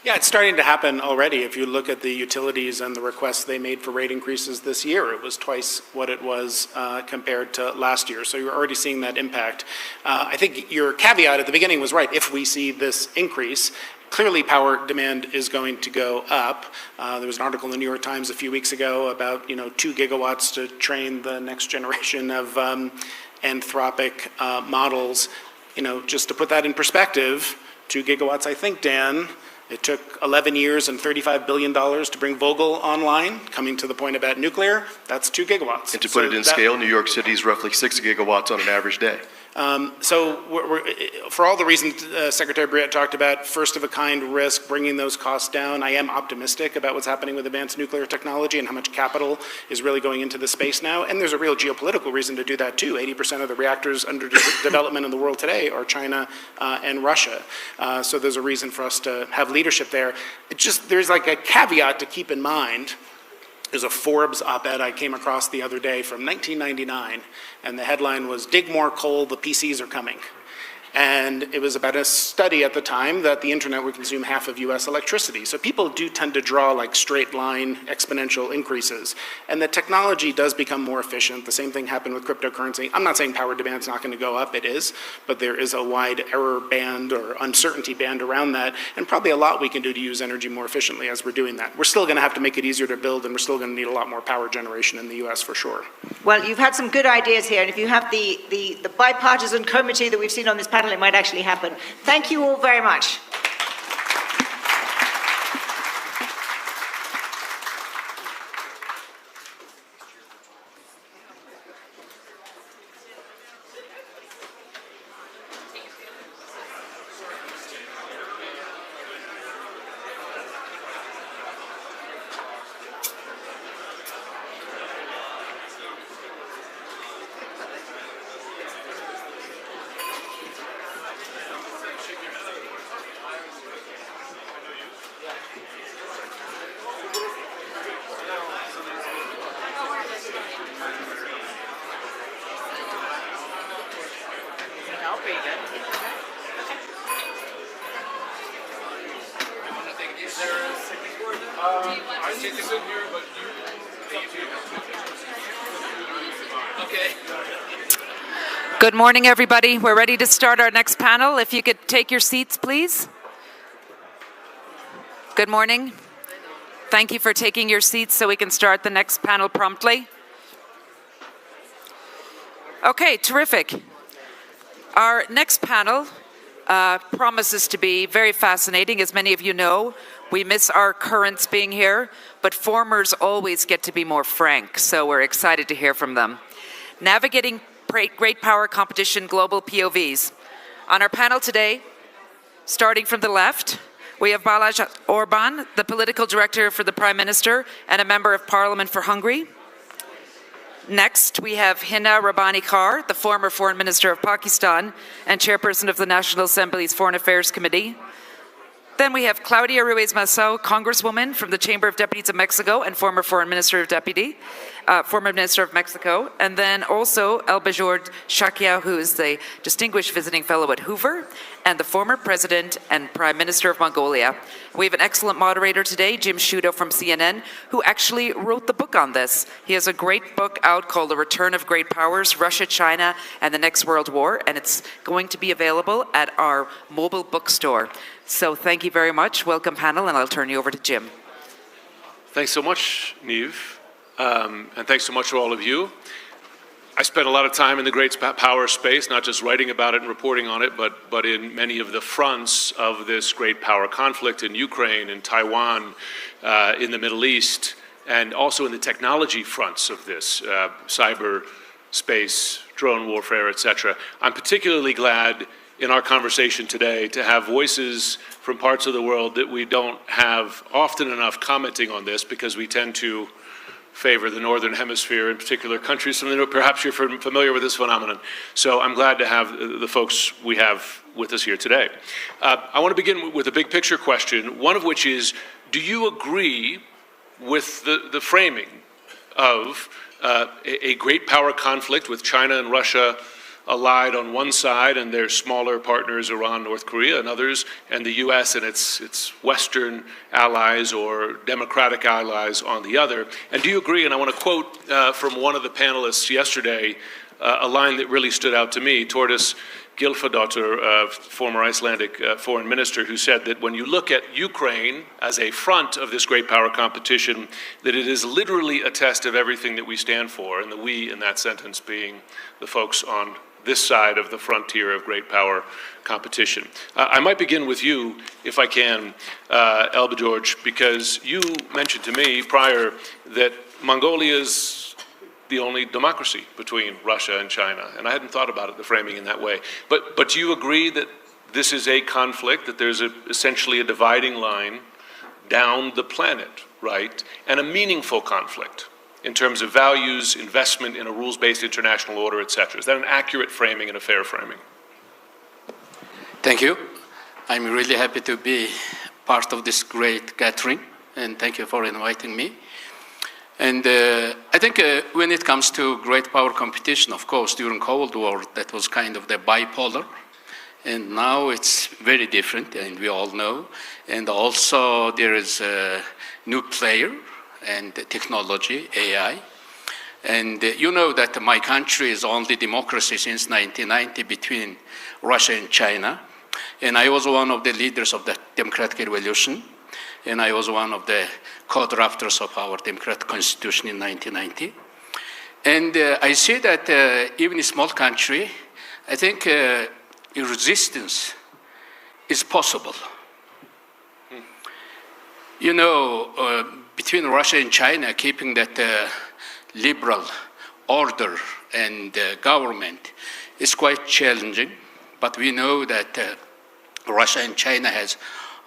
K: Yeah, it's starting to happen already. If you look at the utilities and the requests they made for rate increases this year, it was twice what it was compared to last year. So you're already seeing that impact. I think your caveat at the beginning was right. If we see this increase, clearly power demand is going to go up. There was an article in the New York Times a few weeks ago about 2 gigawatts to train the next generation of anthropic models. Just to put that in perspective, 2 gigawatts, I think, Dan, it took 11 years and $35 billion to bring Vogtle online. Coming to the point about nuclear, that's 2 gigawatts.
J: And to put it in scale, New York City is roughly 6 gigawatts on an average day.
K: So for all the reasons Secretary Briette talked about, first-of-a-kind risk, bringing those costs down, I am optimistic about what's happening with advanced nuclear technology and how much capital is really going into the space now. And there's a real geopolitical reason to do that, too. 80% of the reactors under development in the world today are China and Russia. So there's a reason for us to have leadership there. There's like a caveat to keep in mind. There's a Forbes op-ed I came across the other day from 1999, and the headline was, "Dig More Coal, the PCs are coming." And it was about a study at the time that the internet would consume half of US electricity. So people do tend to draw like straight line exponential increases. And the technology does become more efficient. The same thing happened with cryptocurrency. I'm not saying power demand is not going to go up, it is, but there is a wide error band or uncertainty band around that, and probably a lot we can do to use energy more efficiently as we're doing that. We're still going to have to make it easier to build, and we're still going to need a lot more power generation in the US for sure.
I: Well, you've had some good ideas here, and if you have the bipartisan committee that we've seen on this panel, it might actually happen. Thank you all very much.
C: Good morning, everybody. We're ready to start our next panel. If you could take your seats, please. Good morning. Thank you for taking your seats so we can start the next panel promptly. Okay, terrific. Our next panel promises to be very fascinating. As many of you know, we miss our currents being here, but formers always get to be more frank, so we're excited to hear from them. Navigating Great Power Competition Global POVs. On our panel today, starting from the left, we have Balázs Orbán, the political director for the Prime Minister and a member of Parliament for Hungary. Next, we have Hina Rabbani Kar, the former Foreign Minister of Pakistan and chairperson of the National Assembly's Foreign Affairs Committee. Then we have Claudia Ruiz Massieu, Congresswoman from the Chamber of Deputies of Mexico and former Foreign Minister of Mexico. And then also Elbejord Shakia, who is the Distinguished Visiting Fellow at Hoover and the former President and Prime Minister of Mongolia. We have an excellent moderator today, Jim Sciutto from CNN, who actually wrote the book on this. He has a great book out called The Return of Great Powers, Russia, China, and the Next World War, and it's going to be available at our mobile bookstore. So thank you very much. Welcome, panel, and I'll turn you over to Jim.
P: Thanks so much, Niamh, and thanks so much to all of you. I spent a lot of time in the great power space, not just writing about it and reporting on it, but in many of the fronts of this great power conflict in Ukraine, in Taiwan, in the Middle East, and also in the technology fronts of this, cyber space, drone warfare, etc. I'm particularly glad in our conversation today to have voices from parts of the world that we don't have often enough commenting on this, because we tend to favor the Northern Hemisphere, in particular countries from the, perhaps you're familiar with this phenomenon. So I'm glad to have the folks we have with us here today. I want to begin with a big picture question, one of which is, do you agree with the framing of a great power conflict with China and Russia allied on one side and their smaller partners, Iran, North Korea, and others, and the U.S. and its Western allies or democratic allies on the other. And do you agree, and I want to quote from one of the panelists yesterday, a line that really stood out to me, Tordis Gylfadóttir, former Icelandic foreign minister, who said that when you look at Ukraine as a front of this great power competition, that it is literally a test of everything that we stand for, and the we in that sentence being the folks on this side of the frontier of great power competition. I might begin with you, if I can, Elba George, because you mentioned to me prior that Mongolia's the only democracy between Russia and China, and I hadn't thought about it, the framing in that way. But do you agree that this is a conflict, that there's essentially a dividing line down the planet, right, and a meaningful conflict in terms of values, investment in a rules-based international order, et cetera? Is that an accurate framing and a fair framing?
Q: Thank you. I'm really happy to be part of this great gathering, and thank you for inviting me. And I think when it comes to great power competition, of course, during Cold War, that was kind of the bipolar. And now it's very different, and we all know. And also there is a new player and technology, AI. And you know that my country is only democracy since 1990 between Russia and China. And I was one of the leaders of the democratic revolution. And I was one of the co-drafters of our democratic constitution in 1990. And I see that even a small country, I think resistance is possible. You know, between Russia and China, keeping that liberal order and government is quite challenging. But we know that Russia and China has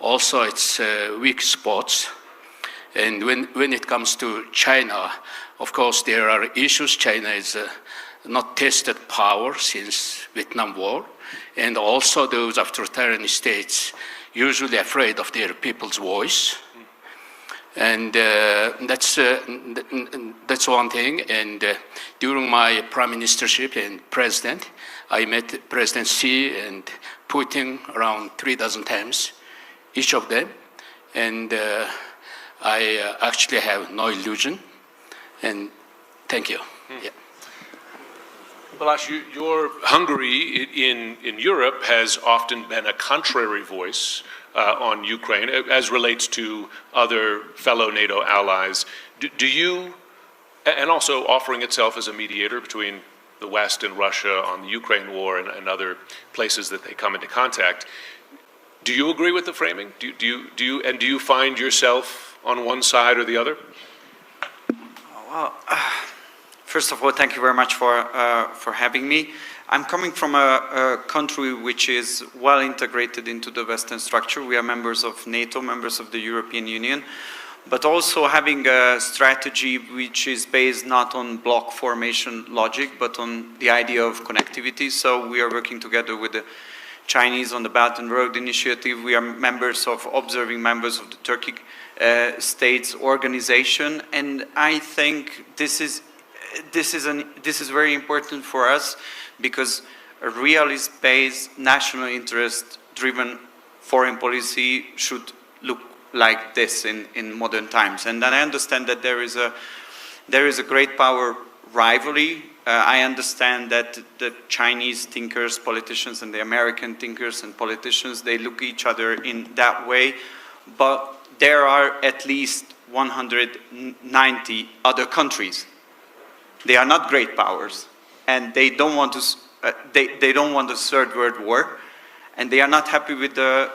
Q: also its weak spots. And when it comes to China, of course, there are issues. China is not tested power since Vietnam War. And also those authoritarian states usually afraid of their people's voice. And that's one thing. And during my prime ministership and president, I met President Xi and Putin around 3 dozen times, each of them. And I actually have no illusion. And thank you. Yeah.
P: Balázs, your Hungary in Europe has often been a contrary voice on Ukraine as relates to other fellow NATO allies. Do you, and also offering itself as a mediator between the West and Russia on the Ukraine war and other places that they come into contact, do you agree with the framing? Do you find yourself on one side or the other?
R: Well, first of all, thank you very much for having me. I'm coming from a country which is well integrated into the Western structure. We are members of NATO, members of the European Union, but also having a strategy which is based not on bloc formation logic, but on the idea of connectivity. So we are working together with the Chinese on the Belt and Road Initiative. We are observing members of the Turkic States Organization, and I think this is very important for us, because a realist-based, national interest-driven foreign policy should look like this in modern times. And then I understand that there is a great power rivalry. I understand that the Chinese thinkers, politicians, and the American thinkers and politicians, they look at each other in that way. But there are at least 190 other countries. They are not great powers, and they don't want to. They don't want a third world war, and they are not happy with the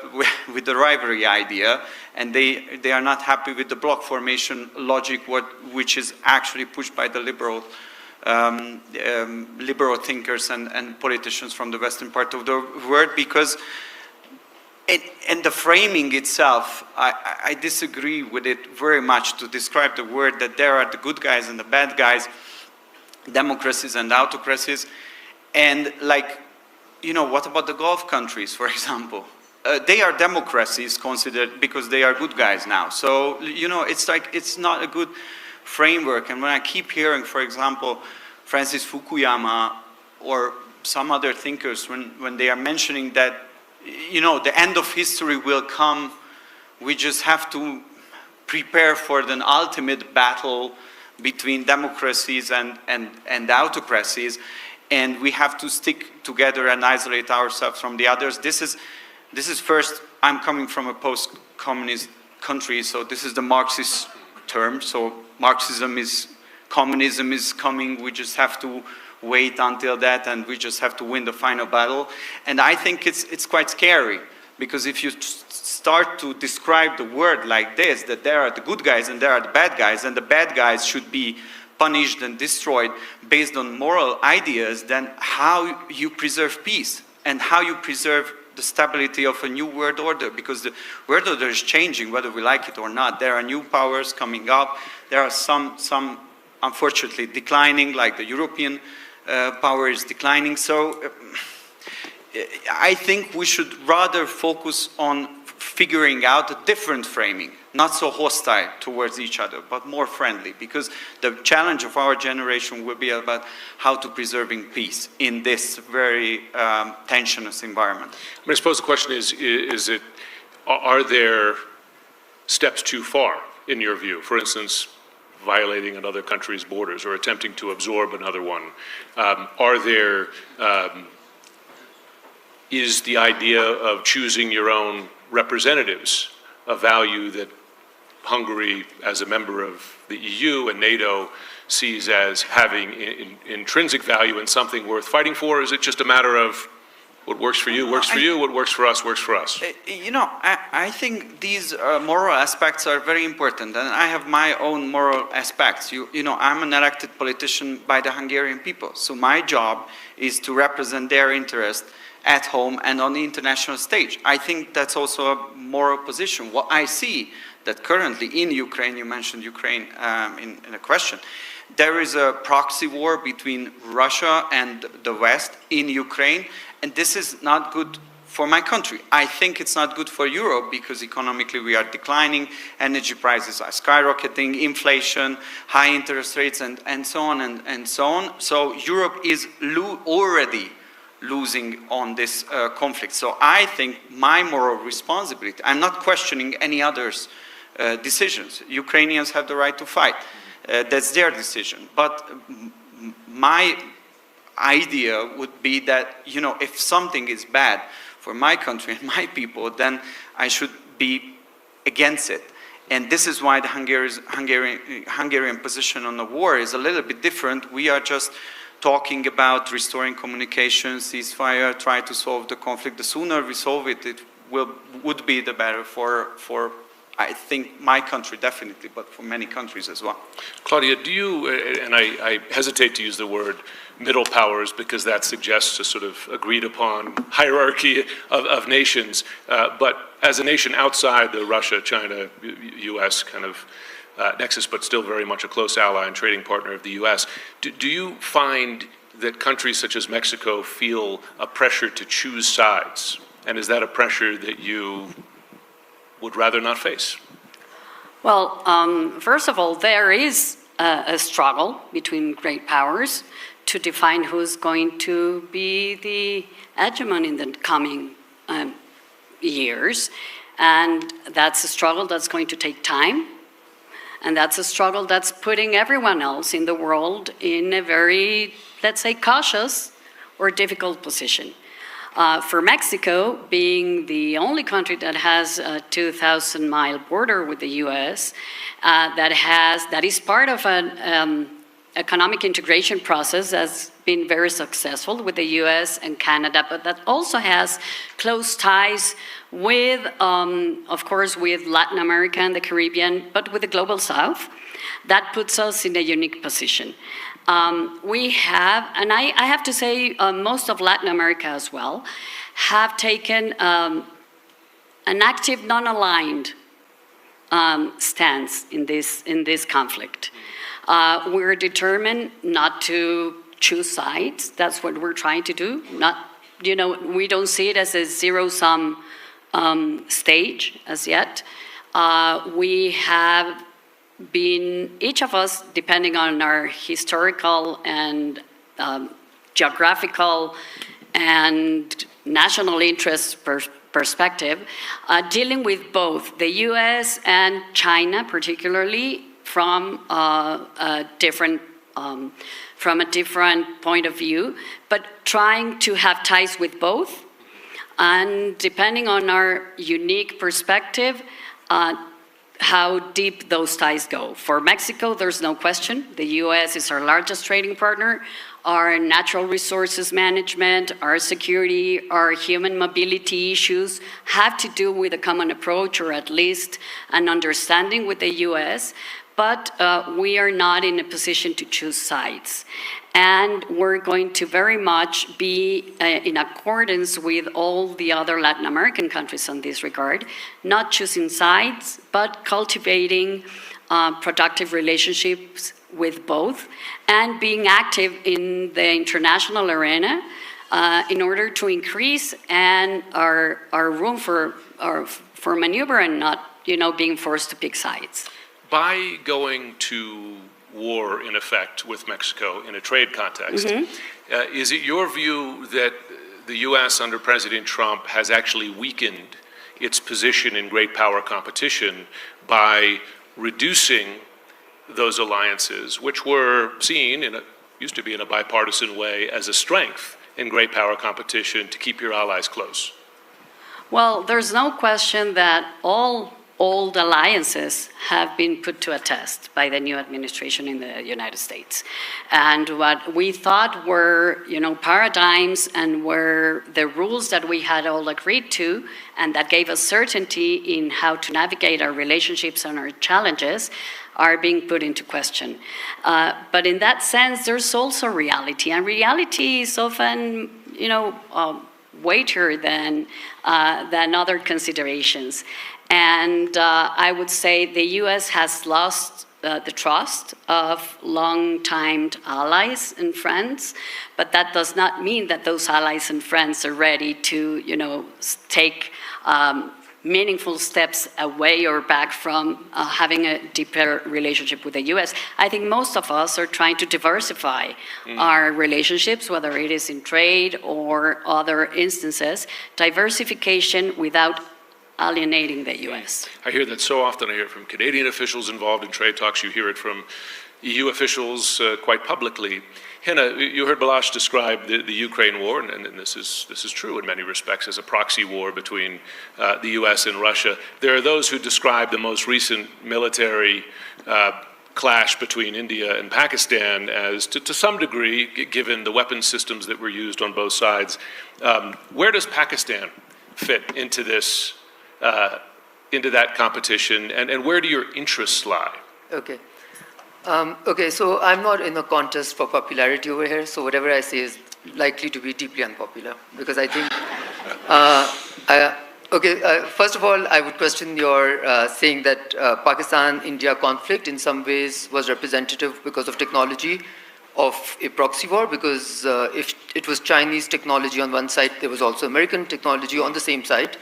R: rivalry idea, and they are not happy with the bloc formation logic, which is actually pushed by the liberal thinkers and politicians from the western part of the world. Because in the framing itself, I disagree with it very much to describe the word that there are the good guys and the bad guys, democracies and autocracies. And what about the Gulf countries, for example? They are democracies considered because they are good guys now. So, it's not a good framework. And when I keep hearing, for example, Francis Fukuyama or some other thinkers when they are mentioning that, the end of history will come. We just have to prepare for the ultimate battle between democracies and autocracies, and we have to stick together and isolate ourselves from the others. This is first, I'm coming from a post-communist country, so this is the Marxist term. So communism is coming. We just have to wait until that, and we just have to win the final battle. And I think it's quite scary, because if you start to describe the world like this, that there are the good guys and there are the bad guys, and the bad guys should be punished and destroyed based on moral ideas, then how you preserve peace and how you preserve the stability of a new world order, because the world order is changing whether we like it or not. There are new powers coming up. There are some unfortunately declining, like the European power is declining. So I think we should rather focus on figuring out a different framing, not so hostile towards each other, but more friendly, because the challenge of our generation will be about how to preserving peace in this very tensionous environment.
P: I suppose the question is are there steps too far, in your view? For instance, violating another country's borders or attempting to absorb another one. Is the idea of choosing your own representatives a value that Hungary, as a member of the EU and NATO, sees as having intrinsic value and something worth fighting for? Or is it just a matter of what works for you, works for you, what works for us, works for us?
R: I think these moral aspects are very important, and I have my own moral aspects. I'm an elected politician by the Hungarian people, so my job is to represent their interest at home and on the international stage. I think that's also a moral position. What I see that currently in Ukraine, you mentioned Ukraine in a question, there is a proxy war between Russia and the West in Ukraine, and this is not good for my country. I think it's not good for Europe, because economically we are declining, energy prices are skyrocketing, inflation, high interest rates, and so on and so on. So Europe is already losing on this conflict. So I think my moral responsibility, I'm not questioning any other's decisions. Ukrainians have the right to fight. That's their decision. But my idea would be that, if something is bad for my country and my people, then I should be against it. And this is why the Hungarian position on the war is a little bit different. We are just talking about restoring communication, ceasefire, try to solve the conflict. The sooner we solve it, would be the better for I think my country definitely, but for many countries as well.
P: Claudia, do you, and I hesitate to use the word middle powers because that suggests a sort of agreed upon hierarchy of nations, but as a nation outside the Russia, China, US kind of nexus, but still very much a close ally and trading partner of the US, do you find that countries such as Mexico feel a pressure to choose sides? And is that a pressure that you would rather not face?
S: Well, first of all, there is a struggle between great powers to define who's going to be the hegemon in the coming years. And that's a struggle that's going to take time. And that's a struggle that's putting everyone else in the world in a very, let's say, cautious or difficult position. For Mexico, being the only country that has a 2,000-mile border with the U.S., that is part of an economic integration process that's been very successful with the U.S. and Canada, but that also has close ties with, of course, with Latin America and the Caribbean, but with the Global South. That puts us in a unique position. We have, and I have to say, most of Latin America as well, have taken an active, non-aligned stance in this conflict. We're determined not to choose sides. That's what we're trying to do. We don't see it as a zero-sum stage as yet. We have been, each of us, depending on our historical and geographical and national interest perspective, dealing with both the US and China, particularly from a different point of view, but trying to have ties with both. And depending on our unique perspective, how deep those ties go. For Mexico, there's no question. The US is our largest trading partner. Our natural resources management, our security, our human mobility issues have to do with a common approach, or at least an understanding with the US, but we are not in a position to choose sides. And we're going to very much be in accordance with all the other Latin American countries in this regard, not choosing sides, but cultivating productive relationships with both, and being active in the international arena in order to increase our room for maneuver and not, being forced to pick sides.
P: By going to war, in effect, with Mexico in a trade context, is it your view that the U.S. under President Trump has actually weakened its position in great power competition by reducing those alliances, which were seen used to be in a bipartisan way as a strength in great power competition to keep your allies close?
S: Well, there's no question that all old alliances have been put to a test by the new administration in the United States. And what we thought were, paradigms and were the rules that we had all agreed to, and that gave us certainty in how to navigate our relationships and our challenges, are being put into question. But in that sense, there's also reality, and reality is often, weightier than other considerations. And I would say the U.S. has lost the trust of long-time allies and friends, but that does not mean that those allies and friends are ready to, take meaningful steps away or back from having a deeper relationship with the U.S. I think most of us are trying to diversify our relationships, whether it is in trade or other instances, diversification without alienating the U.S.
P: I hear that so often. I hear it from Canadian officials involved in trade talks. You hear it from EU officials quite publicly. Hina, you heard Balázs describe the Ukraine war, and this is true in many respects, as a proxy war between the U.S. and Russia. There are those who describe the most recent military clash between India and Pakistan as, to some degree, given the weapons systems that were used on both sides. Where does Pakistan fit into this? Into that competition, and where do your interests lie?
T: Okay, so I'm not in a contest for popularity over here, so whatever I say is likely to be deeply unpopular, because I think, first of all, I would question your saying that Pakistan-India conflict in some ways was representative because of technology of a proxy war, because if it was Chinese technology on one side, there was also American technology on the same side,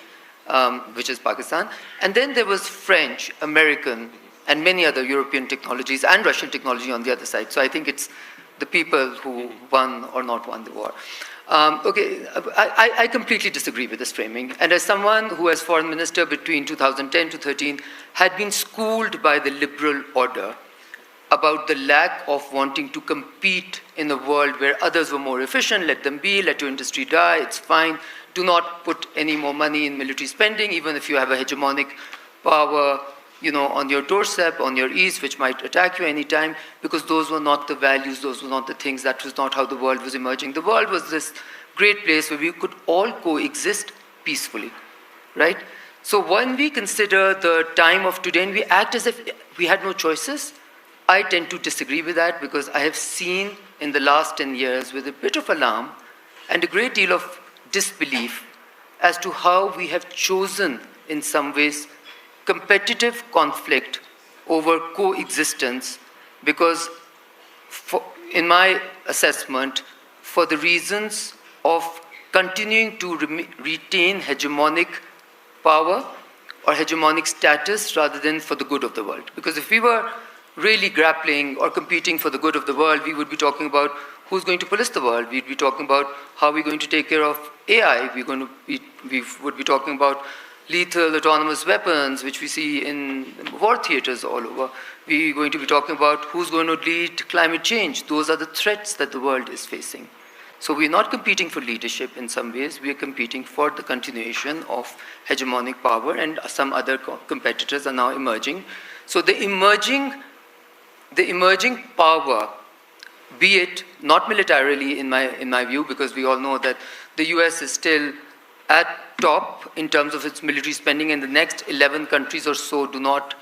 T: which is Pakistan. And then there was French, American, and many other European technologies and Russian technology on the other side. So I think it's the people who won or not won the war. I completely disagree with this framing. And as someone who, as foreign minister between 2010 to 13, had been schooled by the liberal order about the lack of wanting to compete in a world where others were more efficient, let them be, let your industry die, it's fine. Do not put any more money in military spending, even if you have a hegemonic power, on your doorstep, on your east, which might attack you anytime, because those were not the values, those were not the things, that was not how the world was emerging. The world was this great place where we could all coexist peacefully, right? So when we consider the time of today and we act as if we had no choices, I tend to disagree with that, because I have seen in the last 10 years with a bit of alarm and a great deal of disbelief as to how we have chosen, in some ways, competitive conflict over coexistence, because in my assessment, for the reasons of continuing to retain hegemonic power or hegemonic status rather than for the good of the world. Because if we were really grappling or competing for the good of the world, we would be talking about who's going to police the world. We'd be talking about how we're going to take care of AI. We would be talking about lethal autonomous weapons, which we see in war theaters all over. We're going to be talking about who's going to lead climate change. Those are the threats that the world is facing. So we're not competing for leadership in some ways. We are competing for the continuation of hegemonic power, and some other competitors are now emerging. So the emerging power, be it not militarily in my view, because we all know that the US is still at top in terms of its military spending, and the next 11 countries or so do not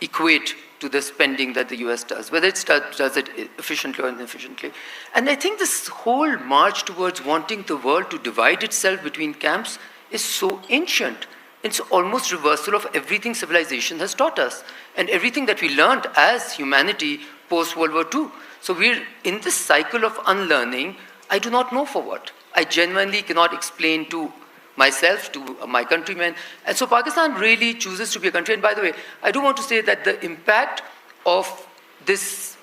T: equate to the spending that the US does, whether it does it efficiently or inefficiently. And I think this whole march towards wanting the world to divide itself between camps is so ancient. It's almost reversal of everything civilization has taught us and everything that we learned as humanity post-World War II. So we're in this cycle of unlearning. I do not know for what. I genuinely cannot explain to myself, to my countrymen. And so Pakistan really chooses to be a country. And by the way, I do want to say that the impact of this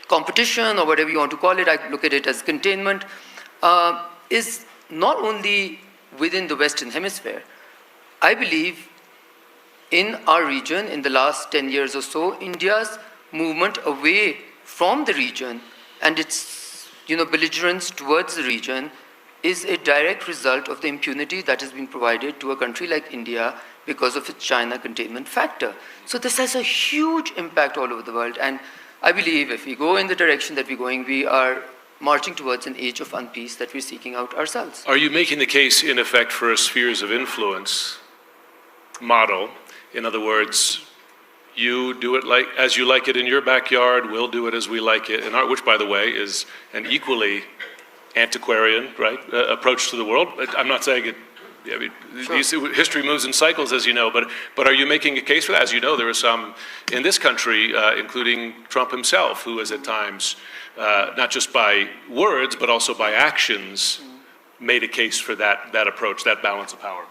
T: competition, or whatever you want to call it, I look at it as containment, is not only within the Western Hemisphere. I believe in our region, in the last 10 years or so, India's movement away from the region and its belligerence towards the region is a direct result of the impunity that has been provided to a country like India because of its China containment factor. So this has a huge impact all over the world. And I believe if we go in the direction that we're going, we are marching towards an age of unpeace that we're seeking out ourselves.
P: Are you making the case, in effect, for a spheres of influence model? In other words, you do it like as you like it in your backyard, we'll do it as we like it, which, by the way, is an equally antiquarian, right, approach to the world. I'm not saying it. I mean, sure. History moves in cycles, as you know. But are you making a case for that? As you know, there are some in this country, including Trump himself, who has at times, not just by words but also by actions, made a case for that approach, that balance of power.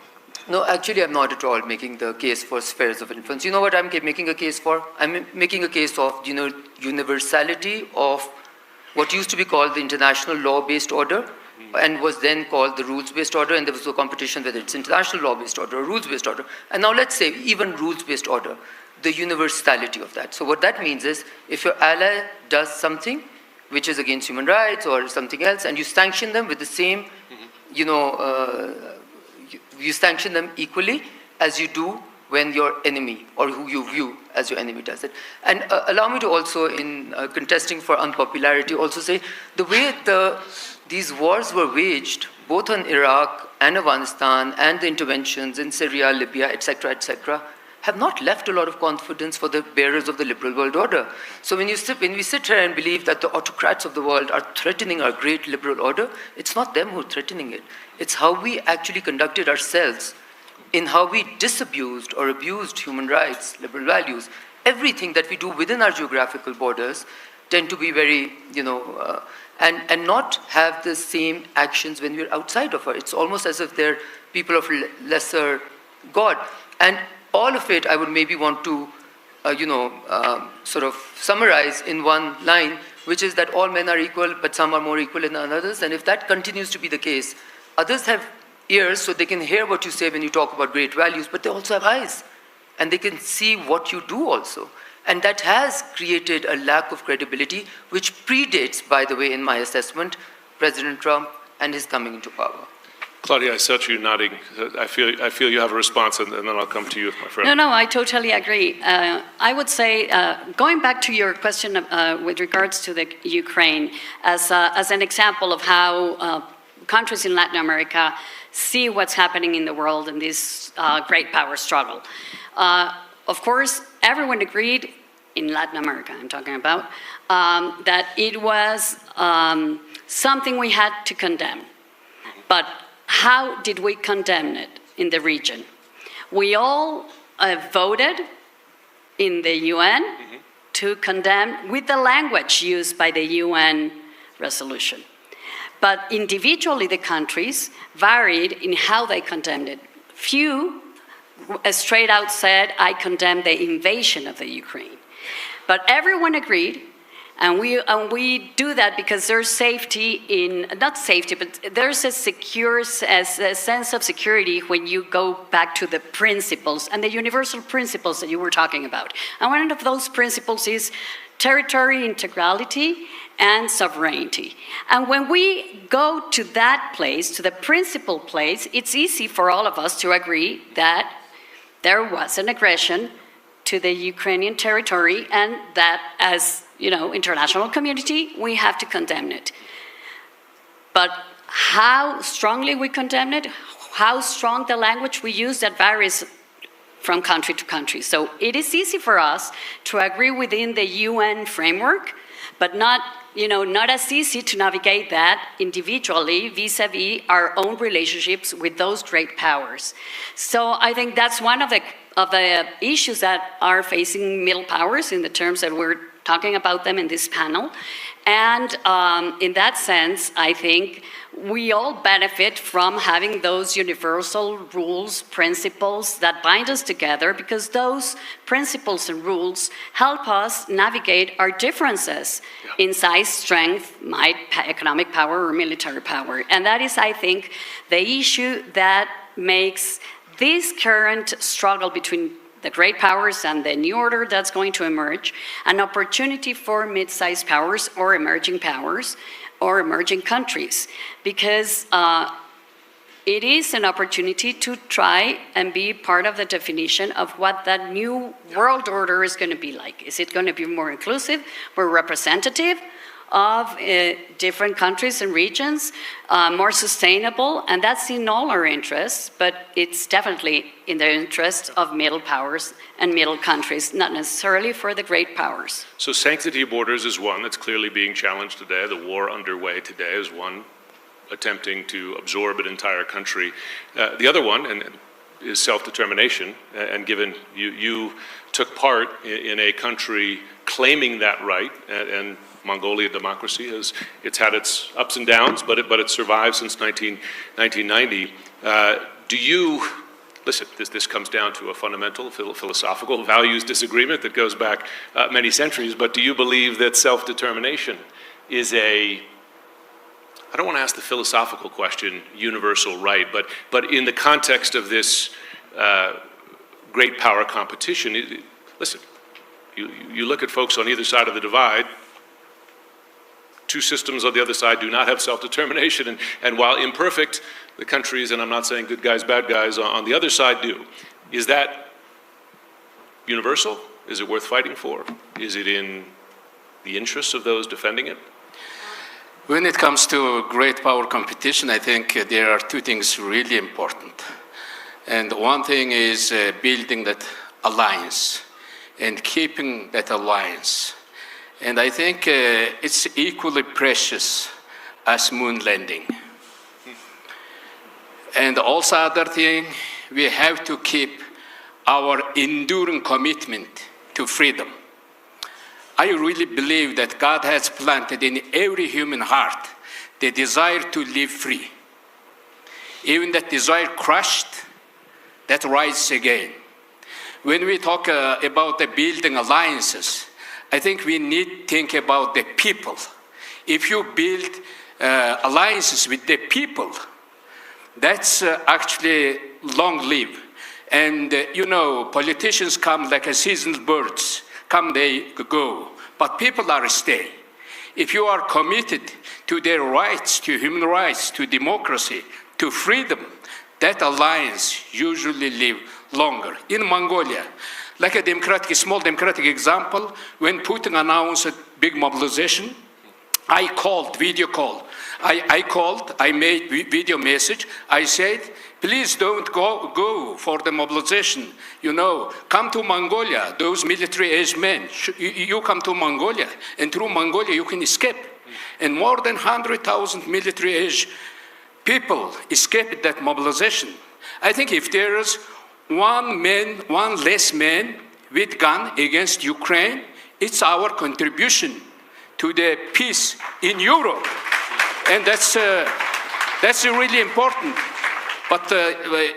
T: No, actually, I'm not at all making the case for spheres of influence. You know what I'm making a case for? I'm making a case of universality of what used to be called the international law-based order and was then called the rules-based order, and there was a competition whether it's international law-based order or rules-based order. And now let's say even rules-based order, the universality of that. So what that means is if your ally does something which is against human rights or something else, and you sanction them with the same, you sanction them equally as you do when your enemy or who you view as your enemy does it. And allow me to also, in contesting for unpopularity, also say the way these wars were waged, both on Iraq and Afghanistan and the interventions in Syria, Libya, etc., have not left a lot of confidence for the bearers of the liberal world order. So when we sit here and believe that the autocrats of the world are threatening our great liberal order, it's not them who are threatening it. It's how we actually conducted ourselves in how we disabused or abused human rights, liberal values. Everything that we do within our geographical borders tend to be very, and not have the same actions when we're outside of her. It's almost as if they're people of lesser God. And all of it I would maybe want to, sort of summarize in one line, which is that all men are equal, but some are more equal than others. And if that continues to be the case, others have ears so they can hear what you say when you talk about great values, but they also have eyes and they can see what you do also. And that has created a lack of credibility, which predates, by the way, in my assessment, President Trump and his coming into power.
P: Claudia, I saw you nodding. I feel you have a response, and then I'll come to you, my friend.
S: No, I totally agree. I would say, going back to your question with regards to the Ukraine, as an example of how countries in Latin America see what's happening in the world in this great power struggle. Of course, everyone agreed, in Latin America I'm talking about, that it was something we had to condemn. But how did we condemn it in the region? We all voted in the UN to condemn with the language used by the UN resolution. But individually, the countries varied in how they condemned it. Few straight out said, I condemn the invasion of the Ukraine. But everyone agreed, And we do that because there's safety in, not safety, but there's a sense of security when you go back to the principles and the universal principles that you were talking about. And one of those principles is territory integrity and sovereignty. And when we go to that place, to the principal place, it's easy for all of us to agree that there was an aggression to the Ukrainian territory and that as international community, we have to condemn it. But how strongly we condemn it, how strong the language we use, that varies from country to country. So it is easy for us to agree within the UN framework, but not as easy to navigate that individually vis-a-vis our own relationships with those great powers. So I think that's one of the issues that are facing middle powers in the terms that we're talking about them in this panel. And in that sense, I think we all benefit from having those universal rules, principles that bind us together, because those principles and rules help us navigate our differences in size, strength, might, economic power, or military power. And that is, I think, the issue that makes this current struggle between the great powers and the new order that's going to emerge, an opportunity for mid-sized powers or emerging countries, because it is an opportunity to try and be part of the definition of what that new world order is going to be like. Is it going to be more inclusive, more representative of different countries and regions, more sustainable? And that's in all our interests, but it's definitely in the interest of middle powers and middle countries, not necessarily for the great powers.
P: So sanctity of borders is one that's clearly being challenged today. The war underway today is one attempting to absorb an entire country. The other one is self-determination, and given you took part in a country claiming that right, and Mongolia democracy it's had its ups and downs, but it survived since 1990. Do you, listen, this comes down to a fundamental philosophical values disagreement that goes back many centuries, but do you believe that self-determination is I don't want to ask the philosophical question, universal right, but in the context of this great power competition, listen, you look at folks on either side of the divide, two systems on the other side do not have self-determination, and while imperfect, the countries, and I'm not saying good guys, bad guys, on the other side do. Is that universal? Is it worth fighting for? Is it in the interests of those defending it?
Q: When it comes to great power competition, I think there are two things really important. And one thing is building that alliance and keeping that alliance. And I think it's equally precious as moon landing. And also other thing, we have to keep our enduring commitment to freedom. I really believe that God has planted in every human heart the desire to live free. Even that desire crushed, that rises again. When we talk about the building alliances, I think we need to think about the people. If you build alliances with the people, that's actually long-lived. And politicians come like seasonal birds. Come, they go. But people are staying. If you are committed to their rights, to human rights, to democracy, to freedom, that alliance usually live longer. In Mongolia, like a small democratic example, when Putin announced a big mobilization, I called, video call. I called, I made video message. I said, please don't go for the mobilization. Come to Mongolia, those military-aged men. You come to Mongolia, and through Mongolia you can escape. And more than 100,000 military-aged people escaped that mobilization. I think if there is one less man with gun against Ukraine, it's our contribution to the peace in Europe. And that's really important. But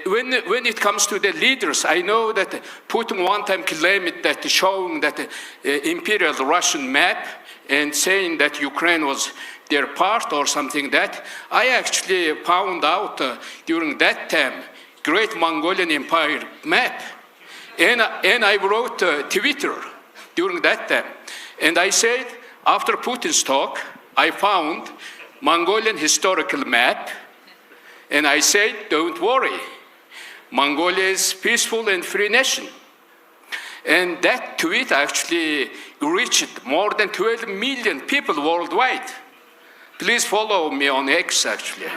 Q: when it comes to the leaders, I know that Putin one time claimed that showing that imperial Russian map and saying that Ukraine was their part or something that I actually found out during that time, Great Mongolian Empire map. And I wrote Twitter during that time. And I said, after Putin's talk, I found Mongolian historical map. And I said, don't worry, Mongolia is peaceful and free nation. And that tweet actually reached more than 12 million people worldwide. Please follow me on X, actually.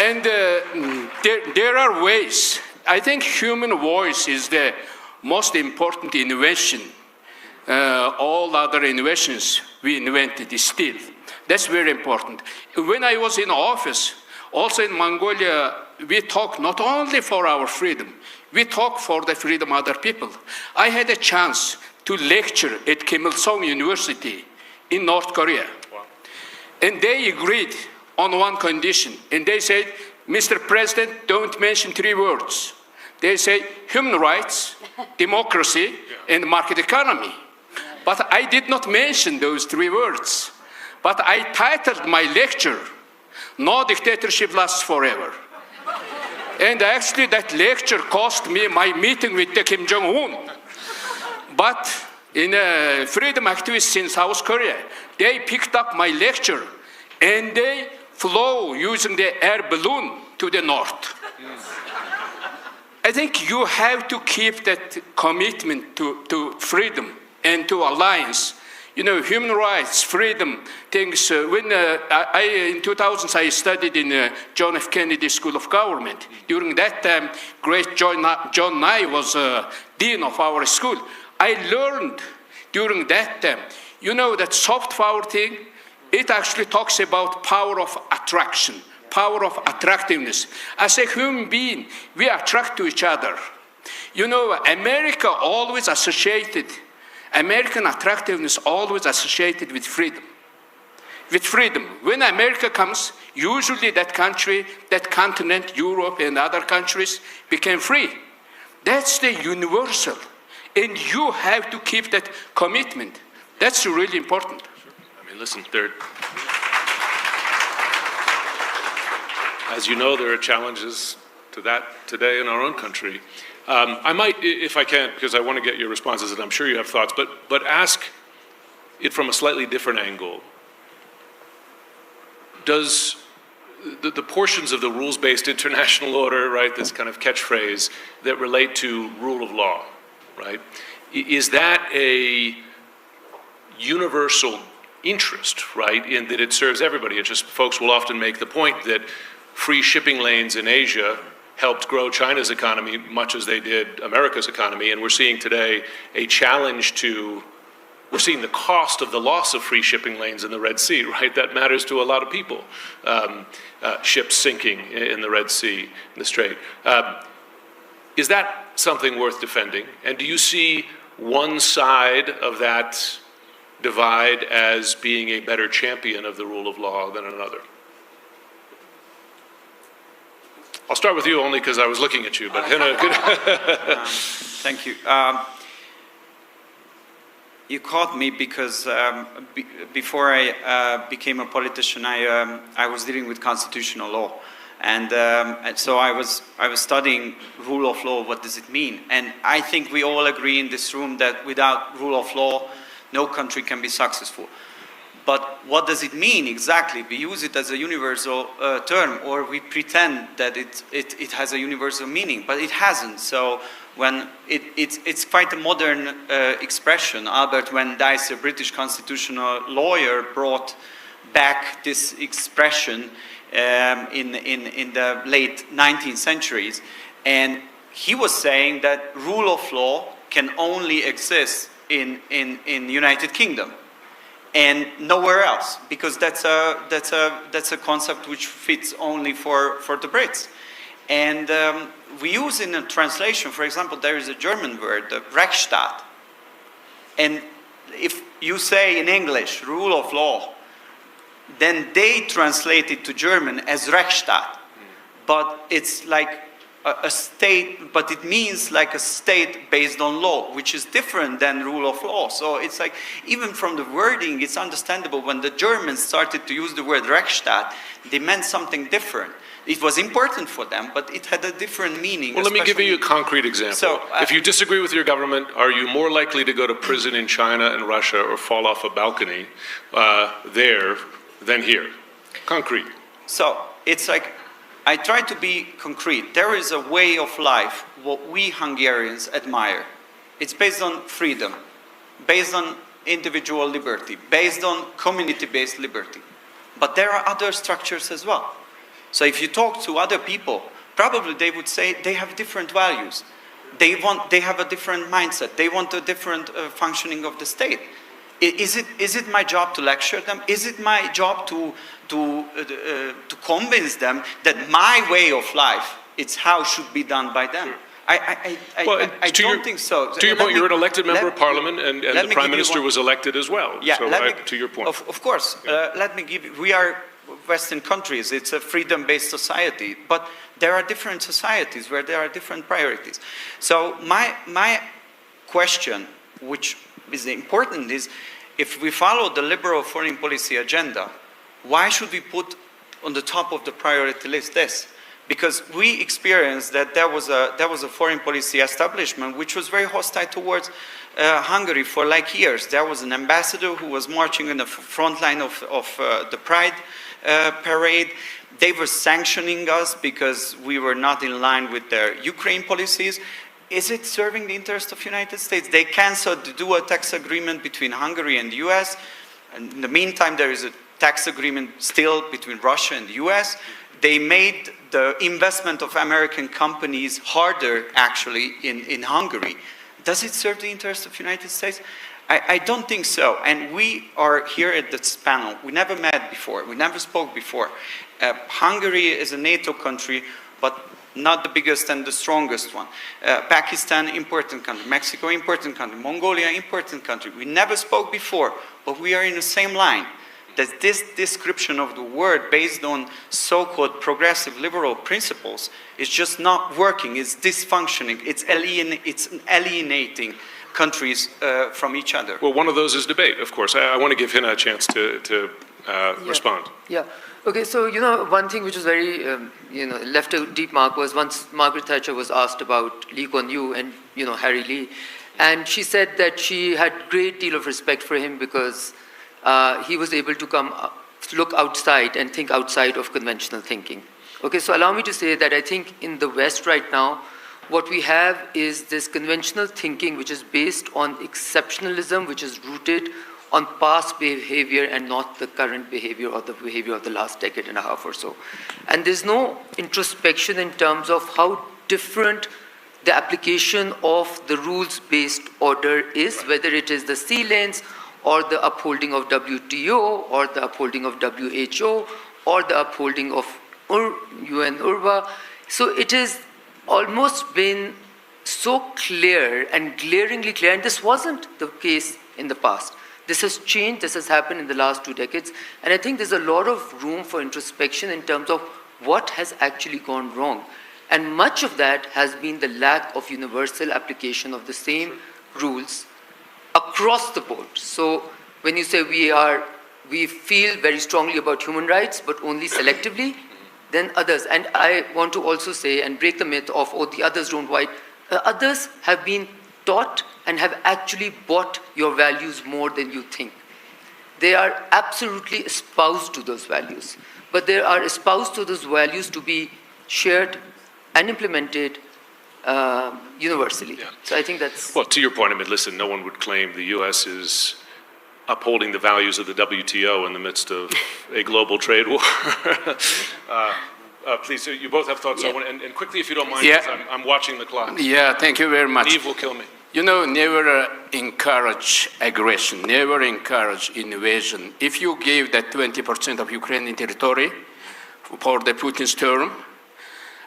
Q: And there are ways. I think human voice is the most important invention. All other inventions we invented still. That's very important. When I was in office, also in Mongolia, we talk not only for our freedom, we talk for the freedom of other people. I had a chance to lecture at Kim Il-sung University in North Korea. Wow. And they agreed on one condition. And they said, Mr. President, don't mention 3 words. They say human rights, democracy, and market economy. But I did not mention those 3 words. But I titled my lecture, No Dictatorship Lasts Forever. And actually that lecture cost me my meeting with Kim Jong-un. But in freedom activists in South Korea, they picked up my lecture and they flew using the air balloon to the north. I think you have to keep that commitment to freedom and to alliance. You know, human rights, freedom, things. In 2000, I studied in John F. Kennedy School of Government. During that time, great John Nye was dean of our school. I learned during that time, you know, that soft power thing, it actually talks about power of attraction, power of attractiveness. As a human being, we attract to each other. You know, American attractiveness always associated with freedom. With freedom. When America comes, usually that country, that continent, Europe and other countries became free. That's the universal. And you have to keep that commitment. That's really important.
P: Sure. I mean, listen, as you know, there are challenges to that today in our own country. I might, if I can, because I want to get your responses, and I'm sure you have thoughts, but ask it from a slightly different angle. Does the portions of the rules-based international order, right, this kind of catchphrase that relate to rule of law, right, is that a universal interest, right, in that it serves everybody? It's just folks will often make the point that free shipping lanes in Asia helped grow China's economy much as they did America's economy, and we're seeing today a challenge to, we're seeing the cost of the loss of free shipping lanes in the Red Sea, right? That matters to a lot of people. Ships sinking in the Red Sea, in the Strait. Is that something worth defending? And do you see one side of that divide as being a better champion of the rule of law than another? I'll start with you only because I was looking at you, but Hina, good.
R: Thank you. You caught me because before I became a politician, I was dealing with constitutional law, and so I was studying rule of law. What does it mean? And I think we all agree in this room that without rule of law, no country can be successful. But what does it mean exactly? We use it as a universal term, or we pretend that it has a universal meaning, but it hasn't. So when it's quite a modern expression. Albert Van Dyce, a British constitutional lawyer, brought back this expression in the late 19th centuries, and he was saying that rule of law can only exist in the United Kingdom and nowhere else, because that's a concept which fits only for the Brits. And we use in a translation, for example, there is a German word, Rechtsstaat. And if you say in English, rule of law, then they translate it to German as Rechtsstaat. but it's like a state, but it means like a state based on law, which is different than rule of law. So it's like, even from the wording, it's understandable. When the Germans started to use the word Rechtsstaat, they meant something different. It was important for them, but it had a different meaning.
P: Well, let me give you a concrete example.
R: So,
P: if you disagree with your government, are you more likely to go to prison in China and Russia or fall off a balcony there than here? Concrete.
R: So it's like, I try to be concrete. There is a way of life, what we Hungarians admire. It's based on freedom, based on individual liberty, based on community-based liberty. But there are other structures as well. So if you talk to other people, probably they would say they have different values. They have a different mindset. They want a different functioning of the state. Is it my job to lecture them? Is it my job to convince them that my way of life, it's how should be done by them? I don't think so.
P: To your point, you're an elected member of parliament, and the prime minister was elected as well.
R: Yeah,
P: so to your point.
R: Of course, let me give you, we are Western countries, it's a freedom-based society, but there are different societies where there are different priorities. So my question, which is important, is if we follow the liberal foreign policy agenda, why should we put on the top of the priority list this? Because we experienced that there was a foreign policy establishment which was very hostile towards Hungary for like years. There was an ambassador who was marching in the front line of the Pride parade. They were sanctioning us because we were not in line with their Ukraine policies. Is it serving the interest of the United States? They canceled the dual tax agreement between Hungary and the US. And in the meantime, there is a tax agreement still between Russia and the US. They made the investment of American companies harder, actually, in Hungary. Does it serve the interest of the United States? I don't think so. And we are here at this panel. We never met before. We never spoke before. Hungary is a NATO country, but not the biggest and the strongest one. Pakistan, important country. Mexico, important country. Mongolia, important country. We never spoke before, but we are in the same line. That this description of the word based on so-called progressive liberal principles is just not working. It's dysfunctioning. It's alienating countries from each other.
P: Well, one of those is debate, of course. I want to give Hina a chance to respond.
T: Yeah. Okay, so, one thing which was very, left a deep mark was once Margaret Thatcher was asked about Lee Kuan Yew and, Harry Lee, and she said that she had great deal of respect for him because he was able to look outside and think outside of conventional thinking. Okay, so allow me to say that I think in the West right now, what we have is this conventional thinking which is based on exceptionalism, which is rooted on past behavior and not the current behavior or the behavior of the last decade and a half or so. And there's no introspection in terms of how different the application of the rules-based order is, whether it is the sea lanes or the upholding of WTO or the upholding of WHO or the upholding of UN URBA. So it has almost been so clear and glaringly clear, and this wasn't the case in the past. This has changed, this has happened in the last 2 decades, and I think there's a lot of room for introspection in terms of what has actually gone wrong. And much of that has been the lack of universal application of the same rules across the board. So when you say we feel very strongly about human rights, but only selectively, then others. And I want to also say and break the myth of, the others don't white. Others have been taught and have actually bought your values more than you think. They are absolutely espoused to those values, but they are espoused to those values to be shared and implemented universally. Yeah. So I think that's...
P: Well, to your point, listen, no one would claim the U.S. is upholding the values of the WTO in the midst of a global trade war. Please, you both have thoughts.
Q: Yeah.
P: And quickly, if you don't mind,
Q: Yeah.
P: I'm watching the clock.
Q: Yeah, thank you very much.
P: Neve will kill me.
Q: Never encourage aggression, never encourage invasion. If you give that 20% of Ukrainian territory for the Putin's term,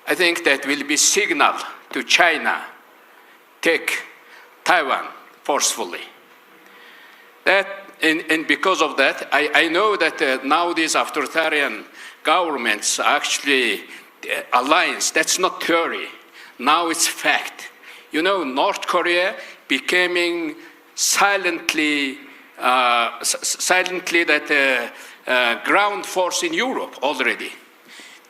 Q: I think that will be signal to China, take Taiwan forcefully. And because of that, I know that now these authoritarian governments actually alliance. That's not theory. Now it's fact. You know, North Korea becoming silently that ground force in Europe already.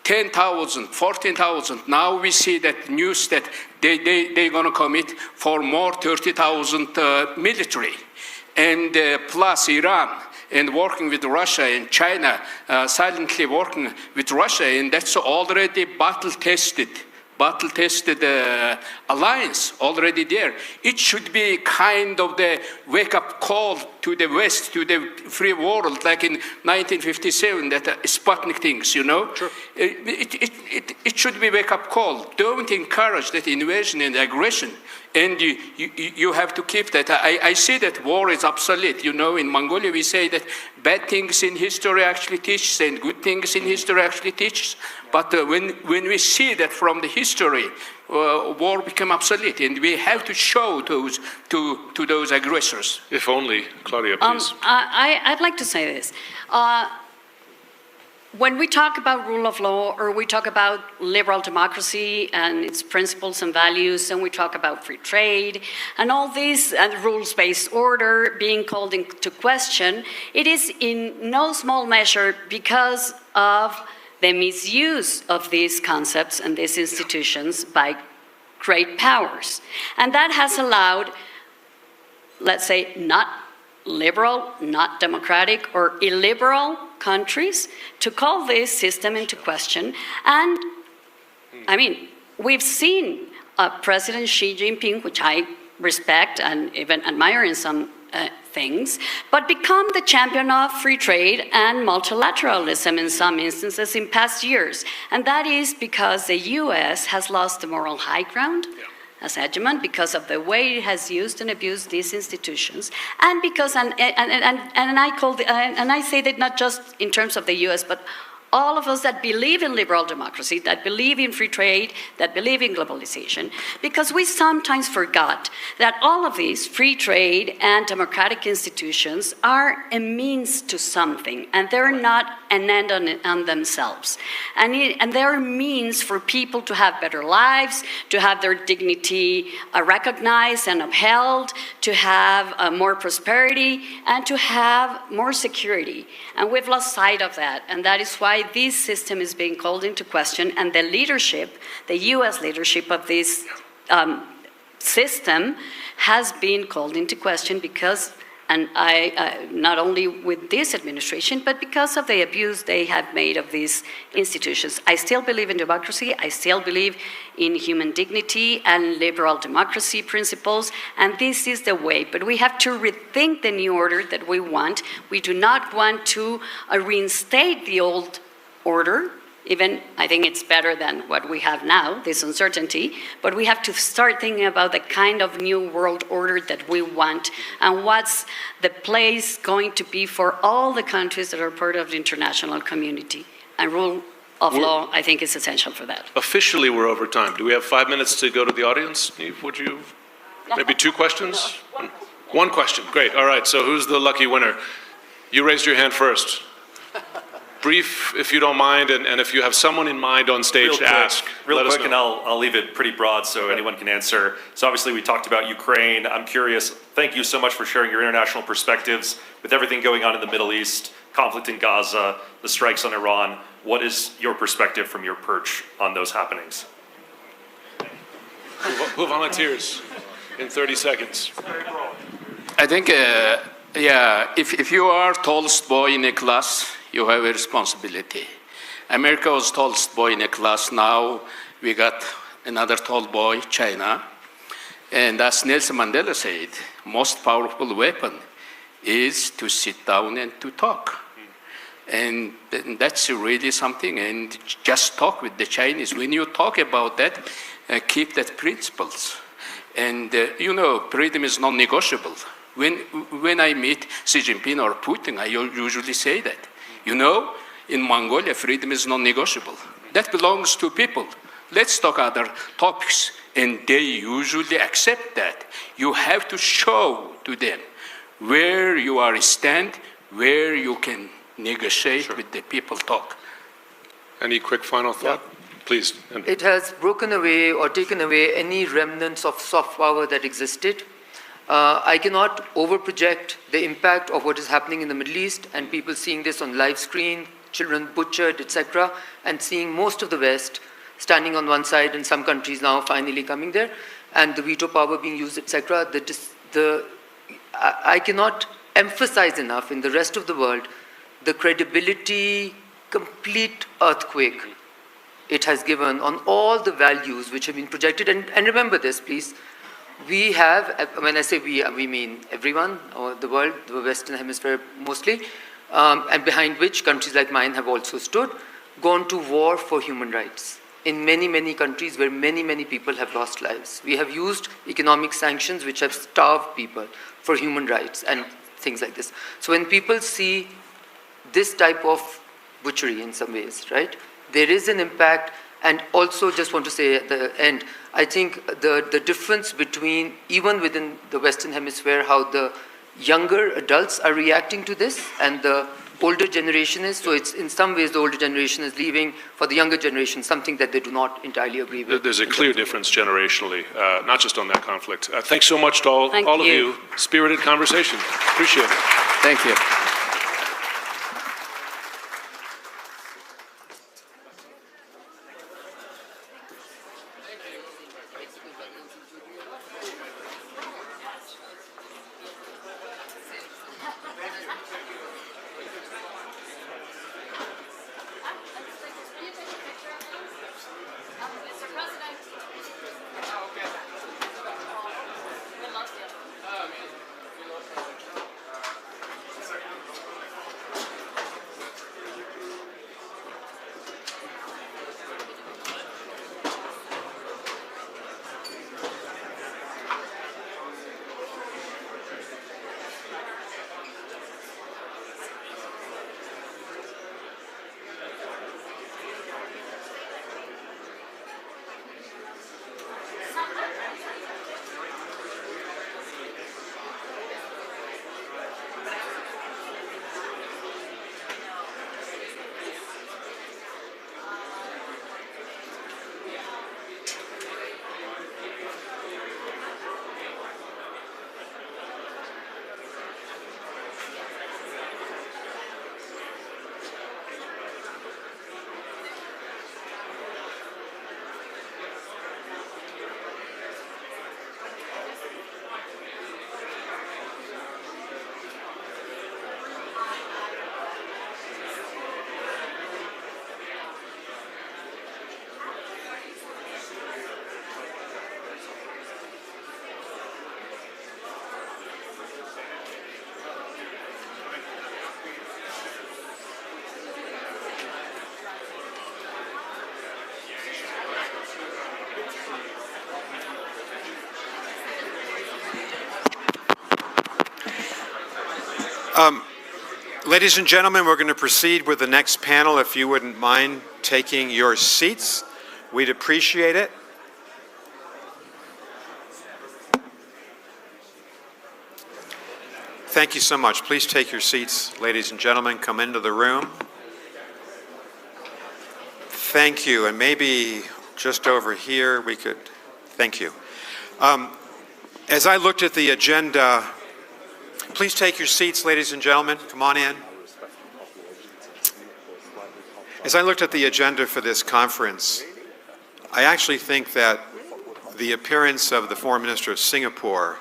Q: 10,000, 14,000. Now we see that news that they're going to commit for more 30,000 military. And plus Iran, and working with Russia and China, silently working with Russia, and that's already battle-tested alliance already there. It should be kind of the wake-up call to the West, to the free world, like in 1957, that Sputnik things, you know? Sure. It should be wake-up call. Don't encourage that invasion and aggression. And you have to keep that. I see that war is obsolete. You know, in Mongolia we say that bad things in history actually teaches and good things in history actually teaches. But when we see that from the history, war become obsolete, and we have to show those to those aggressors.
P: If only, Claudia, please.
S: I'd like to say this. When we talk about rule of law, or we talk about liberal democracy and its principles and values, and we talk about free trade, and all these rules-based order being called into question, it is in no small measure because of the misuse of these concepts and these institutions by great powers. And that has allowed, let's say, not liberal, not democratic, or illiberal countries to call this system into question. And, I mean, we've seen President Xi Jinping, which I respect and even admire in some things, but become the champion of free trade and multilateralism in some instances in past years. And that is because the US has lost the moral high ground as hegemon, because of the way it has used and abused these institutions, and because, and I say that not just in terms of the US, but all of us that believe in liberal democracy, that believe in free trade, that believe in globalization, because we sometimes forgot that all of these free trade and democratic institutions are a means to something, and they're not an end on themselves. And they're a means for people to have better lives, to have their dignity recognized and upheld, to have more prosperity, and to have more security. And we've lost sight of that, and that is why this system is being called into question, and the leadership, the US leadership of this system has been called into question because, and not only with this administration, but because of the abuse they have made of these institutions. I still believe in democracy, I still believe in human dignity and liberal democracy principles, and this is the way. But we have to rethink the new order that we want. We do not want to reinstate the old order. Even, I think it's better than what we have now, this uncertainty, but we have to start thinking about the kind of new world order that we want, and what's the place going to be for all the countries that are part of the international community. And rule of law, I think, is essential for that.
P: Officially, we're over time. Do we have 5 minutes to go to the audience? Eve, would you? Maybe 2 questions? One question, great. All right, so who's the lucky winner? You raised your hand first. Brief, if you don't mind, and if you have someone in mind on stage to ask,
U: real quick, and I'll leave it pretty broad so anyone can answer. So obviously we talked about Ukraine. I'm curious, thank you so much for sharing your international perspectives with everything going on in the Middle East, conflict in Gaza, the strikes on Iran. What is your perspective from your perch on those happenings?
P: Who volunteers in 30 seconds?
Q: I think, if you are tallest boy in a class, you have a responsibility. America was tallest boy in a class. Now we got another tall boy, China. And as Nelson Mandela said, most powerful weapon is to sit down and to talk. And that's really something. And just talk with the Chinese. When you talk about that, keep that principles. And freedom is non-negotiable. When I meet Xi Jinping or Putin, I usually say that. In Mongolia, freedom is non-negotiable. That belongs to people. Let's talk other topics. And they usually accept that. You have to show to them where you are stand, where you can negotiate with the people talk.
P: Any quick final thought? Please.
T: It has broken away or taken away any remnants of soft power that existed. I cannot overproject the impact of what is happening in the Middle East and people seeing this on live screen, children butchered, etc., and seeing most of the West standing on one side and some countries now finally coming there, and the veto power being used, etc. I cannot emphasize enough in the rest of the world the credibility, complete earthquake it has given on all the values which have been projected. And remember this, please. We have, when I say we mean everyone, or the world, the Western Hemisphere mostly, and behind which countries like mine have also stood, gone to war for human rights. In many, many countries where many, many people have lost lives. We have used economic sanctions which have starved people for human rights and things like this. So when people see this type of butchery in some ways, right, there is an impact. And also just want to say at the end, I think the difference between, even within the Western Hemisphere, how the younger adults are reacting to this and the older generation is. So it's in some ways the older generation is leaving for the younger generation something that they do not entirely agree with.
P: There's a clear difference generationally, not just on that conflict. Thanks so much to all of you. Spirited conversation. Appreciate it.
T: Thank you.
B: Ladies and gentlemen, we're going to proceed with the next panel. If you wouldn't mind taking your seats, we'd appreciate it. Thank you so much. Please take your seats, ladies and gentlemen. Come into the room. Thank you. And maybe just over here we could, thank you. As I looked at the agenda, please take your seats, ladies and gentlemen. Come on in. As I looked at the agenda for this conference, I actually think that the appearance of the Foreign Minister of Singapore,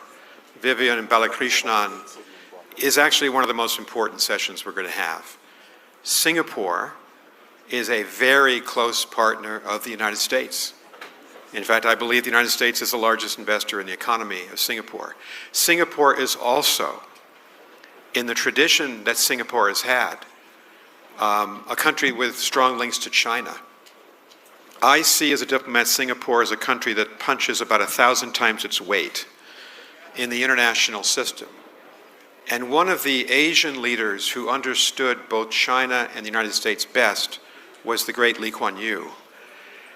B: Vivian Balakrishnan, is actually one of the most important sessions we're going to have. Singapore is a very close partner of the United States. In fact, I believe the United States is the largest investor in the economy of Singapore. Singapore is also, in the tradition that Singapore has had, a country with strong links to China. I see as a diplomat Singapore as a country that punches about 1,000 times its weight in the international system. And one of the Asian leaders who understood both China and the United States best was the great Lee Kuan Yew.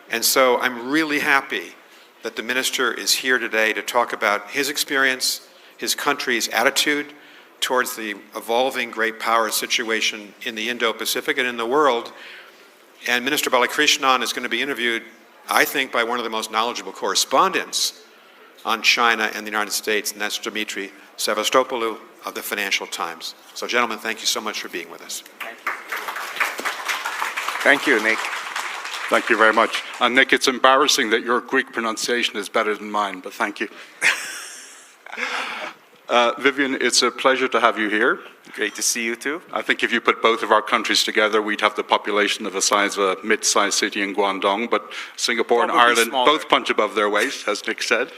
B: And so I'm really happy that the minister is here today to talk about his experience, his country's attitude towards the evolving great power situation in the Indo-Pacific and in the world. And Minister Balakrishnan is going to be interviewed, I think, by one of the most knowledgeable correspondents on China and the United States, and that's Dimitri Sevastopoulou of the Financial Times. So, gentlemen, thank you so much for being with us.
H: Thank you, Nick.
V: Thank you very much. And Nick, it's embarrassing that your Greek pronunciation is better than mine, but thank you. Vivian, it's a pleasure to have you here.
H: Great to see you too.
V: I think if you put both of our countries together, we'd have the population of the size of a mid-sized city in Guangdong, but Singapore and Ireland both punch above their weight, as Nick said.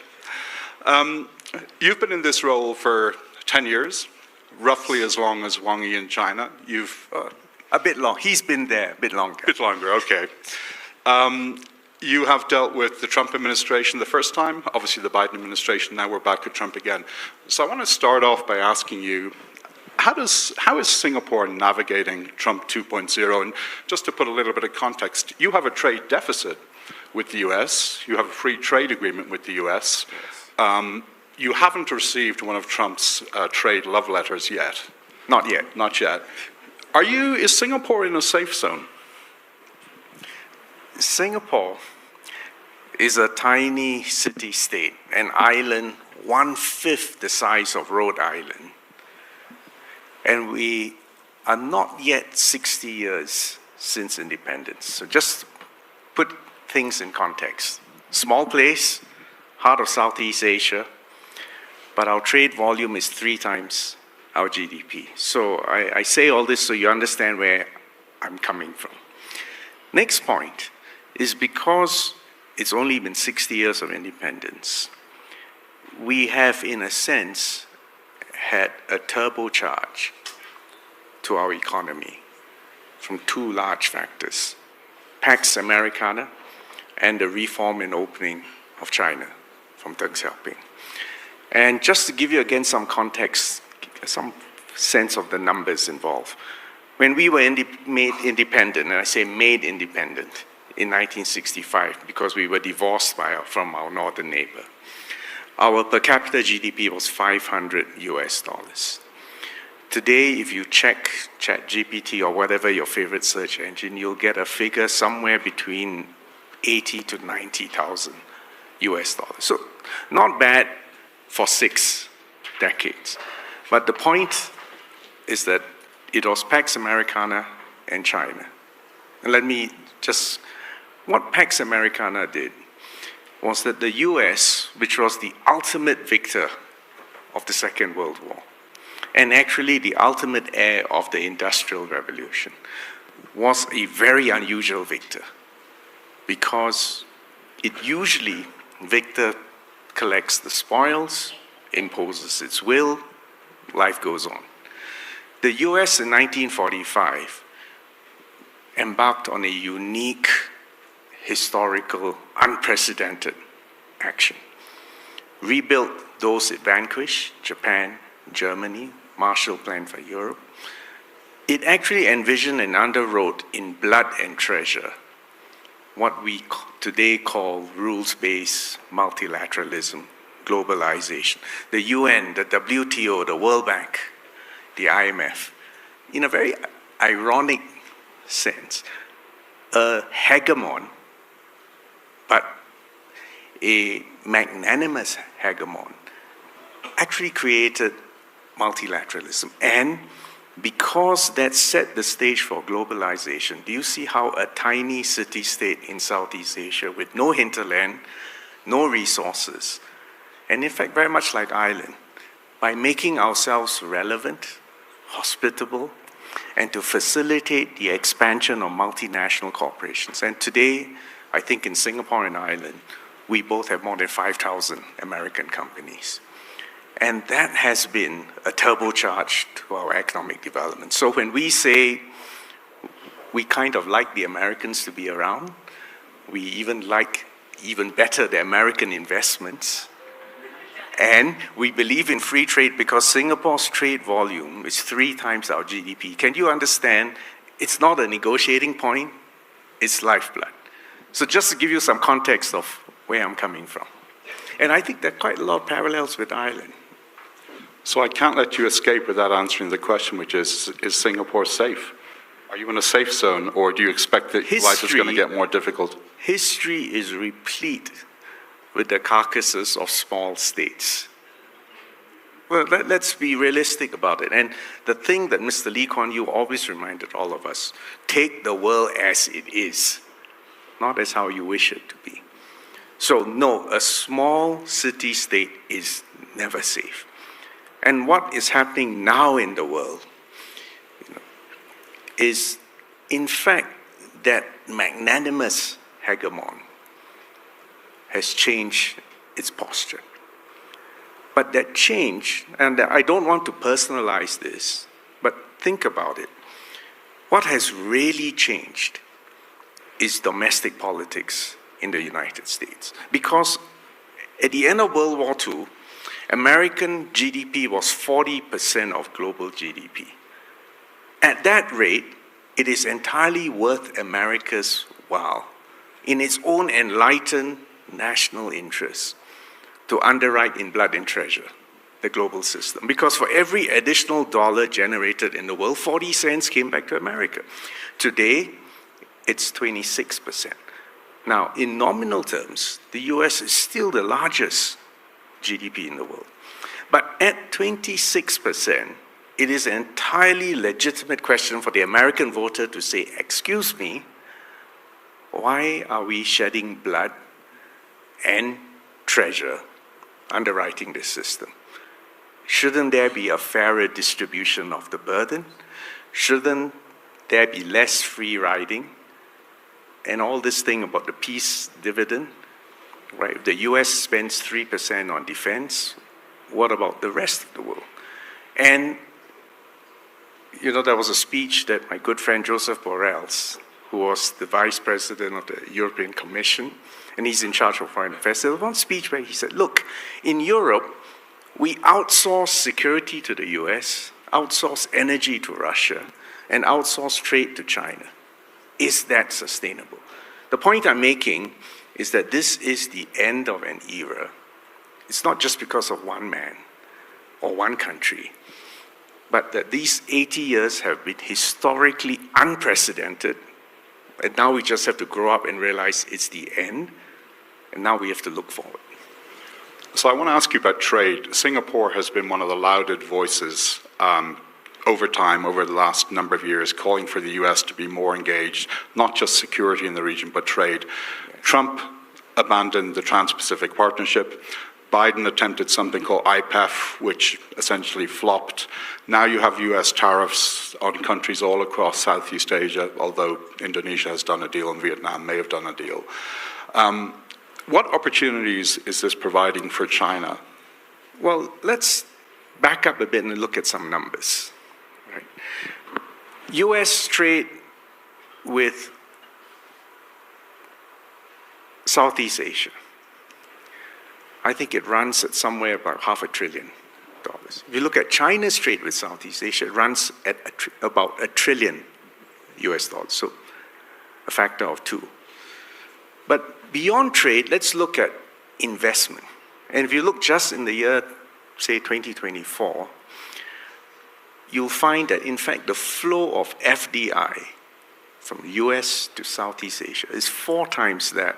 V: You've been in this role for 10 years, roughly as long as Wang Yi in China. You've...
H: a bit long. He's been there a bit longer.
V: A bit longer, okay. You have dealt with the Trump administration the first time, obviously the Biden administration, now we're back at Trump again. So I want to start off by asking you, how is Singapore navigating Trump 2.0? And just to put a little bit of context, you have a trade deficit with the US, you have a free trade agreement with the US. You haven't received one of Trump's trade love letters yet.
H: Not yet.
V: Not yet. Is Singapore in a safe zone?
H: Singapore is a tiny city-state, an island 1/5 the size of Rhode Island. And we are not yet 60 years since independence. So just put things in context. Small place, heart of Southeast Asia, but our trade volume is 3 times our GDP. So I say all this so you understand where I'm coming from. Next point is because it's only been 60 years of independence, we have, in a sense, had a turbocharge to our economy from 2 large factors: Pax Americana and the reform and opening of China from Deng Xiaoping. And just to give you again some context, some sense of the numbers involved. When we were made independent, and I say made independent, in 1965, because we were divorced from our northern neighbor, our per capita GDP was $500 US. Today, if you check ChatGPT or whatever your favorite search engine, you'll get a figure somewhere between 80 to 90,000 US dollars. So not bad for 6 decades. But the point is that it was Pax Americana and China. And let me just, what Pax Americana did was that the US, which was the ultimate victor of the Second World War, and actually the ultimate heir of the Industrial Revolution, was a very unusual victor, because it usually, victor collects the spoils, imposes its will, life goes on. The US in 1945 embarked on a unique, historical, unprecedented action. Rebuilt those it vanquished, Japan, Germany, Marshall Plan for Europe. It actually envisioned and underwrote in blood and treasure what we today call rules-based multilateralism, globalization. The UN, the WTO, the World Bank, the IMF, in a very ironic sense, a hegemon, but a magnanimous hegemon, actually created multilateralism. And because that set the stage for globalization, do you see how a tiny city-state in Southeast Asia with no hinterland, no resources, and in fact very much like Ireland, by making ourselves relevant, hospitable, and to facilitate the expansion of multinational corporations. And today, I think in Singapore and Ireland, we both have more than 5,000 American companies. And that has been a turbocharge to our economic development. So when we say we kind of like the Americans to be around, we even like, even better, the American investments. And we believe in free trade because Singapore's trade volume is 3 times our GDP. Can you understand? It's not a negotiating point, it's lifeblood. So just to give you some context of where I'm coming from. And I think there are quite a lot of parallels with Ireland.
V: So I can't let you escape without answering the question, which is Singapore safe? Are you in a safe zone, or do you expect that life is going to get more difficult?
H: History is replete with the carcasses of small states. Well, let's be realistic about it. And the thing that Mr. Lee Kuan Yew always reminded all of us, take the world as it is, not as how you wish it to be. So no, a small city-state is never safe. And what is happening now in the world is, in fact, that magnanimous hegemon has changed its posture. But that change, and I don't want to personalize this, but think about it. What has really changed is domestic politics in the United States. Because at the end of World War II, American GDP was 40% of global GDP. At that rate, it is entirely worth America's while, in its own enlightened national interests, to underwrite in blood and treasure the global system. Because for every additional dollar generated in the world, 40 cents came back to America. Today, it's 26%. Now, in nominal terms, the US is still the largest GDP in the world. But at 26%, it is an entirely legitimate question for the American voter to say, excuse me, why are we shedding blood and treasure underwriting this system? Shouldn't there be a fairer distribution of the burden? Shouldn't there be less free riding? And all this thing about the peace dividend, right? If the US spends 3% on defense, what about the rest of the world? And you know, there was a speech that my good friend Joseph Borrell, who was the vice president of the European Commission, and he's in charge of foreign affairs, there was one speech where he said, look, in Europe, we outsource security to the US, outsource energy to Russia, and outsource trade to China. Is that sustainable? The point I'm making is that this is the end of an era. It's not just because of one man or one country, but that these 80 years have been historically unprecedented, and now we just have to grow up and realize it's the end, and now we have to look forward.
V: So I want to ask you about trade. Singapore has been one of the lauded voices over time, over the last number of years, calling for the US to be more engaged, not just security in the region, but trade. Trump abandoned the Trans-Pacific Partnership. Biden attempted something called IPEF, which essentially flopped. Now you have US tariffs on countries all across Southeast Asia, although Indonesia has done a deal and Vietnam may have done a deal. What opportunities is this providing for China?
H: Well, let's back up a bit and look at some numbers. Right? US trade with Southeast Asia, I think it runs at somewhere about $500 billion. If you look at China's trade with Southeast Asia, it runs at about $1 trillion US dollars, so a factor of 2. But beyond trade, let's look at investment. And if you look just in the year, say 2024, you'll find that in fact the flow of FDI from the US to Southeast Asia is 4 times that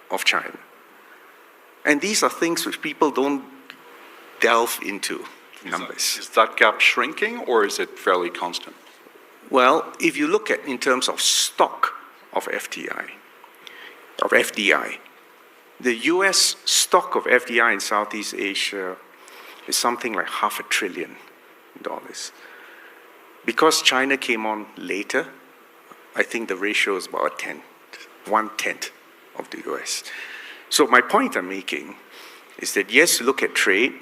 H: of China. And these are things which people don't delve into numbers.
V: Is that gap shrinking, or is it fairly constant?
H: Well, if you look at in terms of stock of FDI, the US stock of FDI in Southeast Asia is something like $500 billion. Because China came on later, I think the ratio is about 1/10 of the US. So my point I'm making is that yes, look at trade,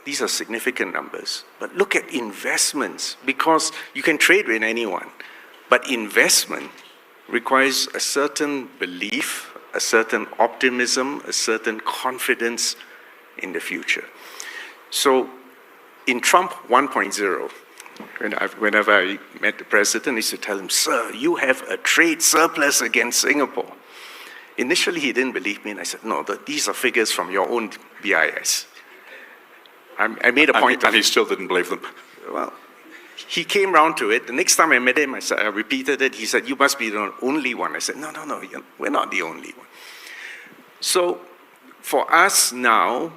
H: these are significant numbers, but look at investments, because you can trade with anyone, but investment requires a certain belief, a certain optimism, a certain confidence in the future. So in Trump 1.0, whenever I met the president, I used to tell him, sir, you have a trade surplus against Singapore. Initially, he didn't believe me, and I said, no, these are figures from your own BIS. I made a point.
V: And he still didn't believe them.
H: Well, he came round to it. The next time I met him, I repeated it. He said, "You must be the only one." I said, no, we're not the only one. So for us now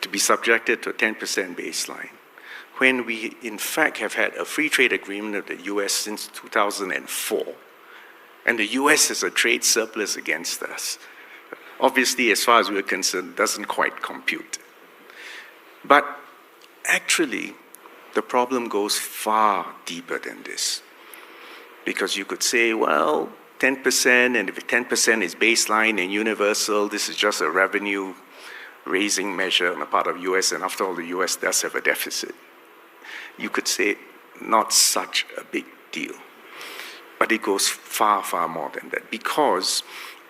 H: to be subjected to a 10% baseline, when we in fact have had a free trade agreement with the US since 2004, and the US has a trade surplus against us, obviously, as far as we're concerned, doesn't quite compute. But actually, the problem goes far deeper than this. Because you could say, well, 10%, and if 10% is baseline and universal, this is just a revenue-raising measure on the part of US, and after all, the US does have a deficit. You could say, not such a big deal. But it goes far, far more than that, because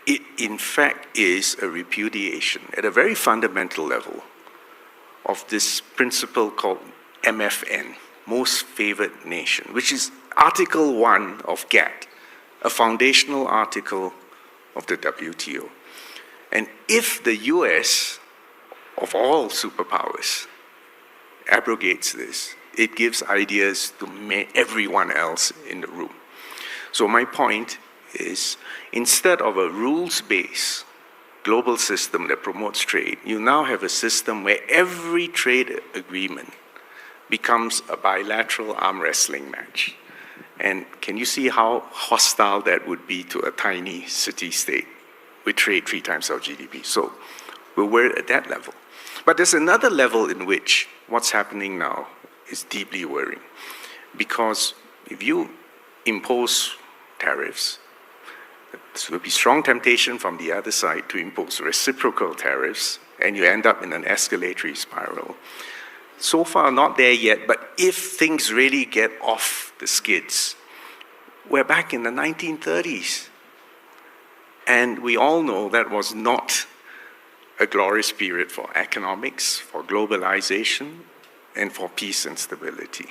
H: it, in fact, is a repudiation at a very fundamental level of this principle called MFN, Most Favored Nation, which is Article 1 of GATT, a foundational article of the WTO. And if the US, of all superpowers, abrogates this, it gives ideas to everyone else in the room. So my point is, instead of a rules-based global system that promotes trade, you now have a system where every trade agreement becomes a bilateral arm wrestling match. And can you see how hostile that would be to a tiny city-state with trade 3 times our GDP? So we're worried at that level. But there's another level in which what's happening now is deeply worrying. Because if you impose tariffs, there will be strong temptation from the other side to impose reciprocal tariffs, and you end up in an escalatory spiral. So far, not there yet, but if things really get off the skids, we're back in the 1930s. And we all know that was not a glorious period for economics, for globalization, and for peace and stability.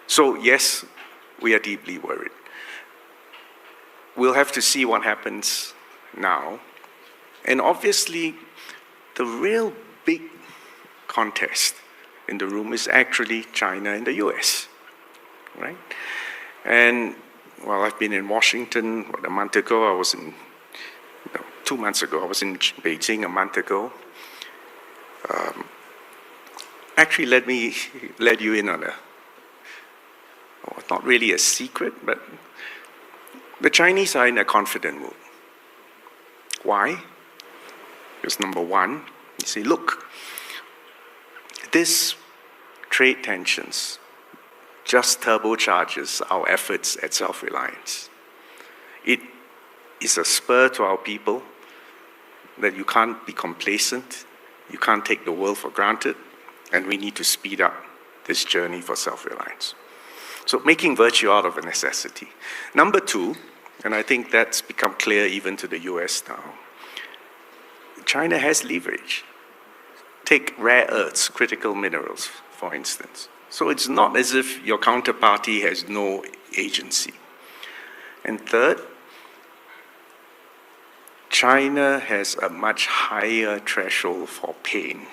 H: So yes, we are deeply worried. We'll have to see what happens now. And obviously, the real big contest in the room is actually China and the US, right? And, well, I've been in Washington, a month ago. 2 months ago, I was in Beijing a month ago. Actually, let me let you in on not really a secret, but the Chinese are in a confident mood. Why? Because number one, you say, look, this trade tensions just turbocharges our efforts at self-reliance. It is a spur to our people that you can't be complacent, you can't take the world for granted, and we need to speed up this journey for self-reliance. So making virtue out of a necessity. Number two, and I think that's become clear even to the US now, China has leverage. Take rare earths, critical minerals, for instance. So it's not as if your counterparty has no agency. And third, China has a much higher threshold for pain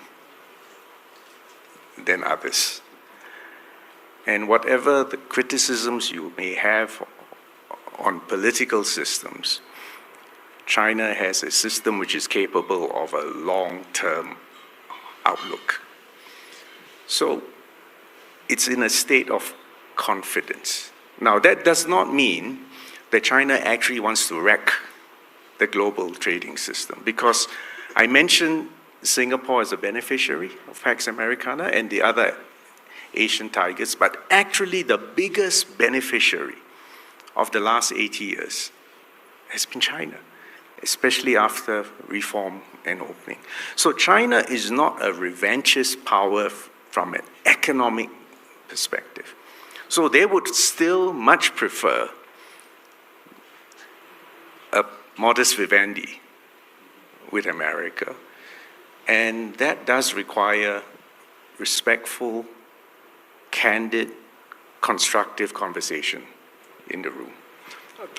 H: than others. And whatever the criticisms you may have on political systems, China has a system which is capable of a long-term outlook. So it's in a state of confidence. Now, that does not mean that China actually wants to wreck the global trading system, because I mentioned Singapore as a beneficiary of Pax Americana and the other Asian tigers, but actually the biggest beneficiary of the last 80 years has been China, especially after reform and opening. So China is not a revanchist power from an economic perspective. So they would still much prefer a modus vivendi with America. And that does require respectful, candid, constructive conversation in the room.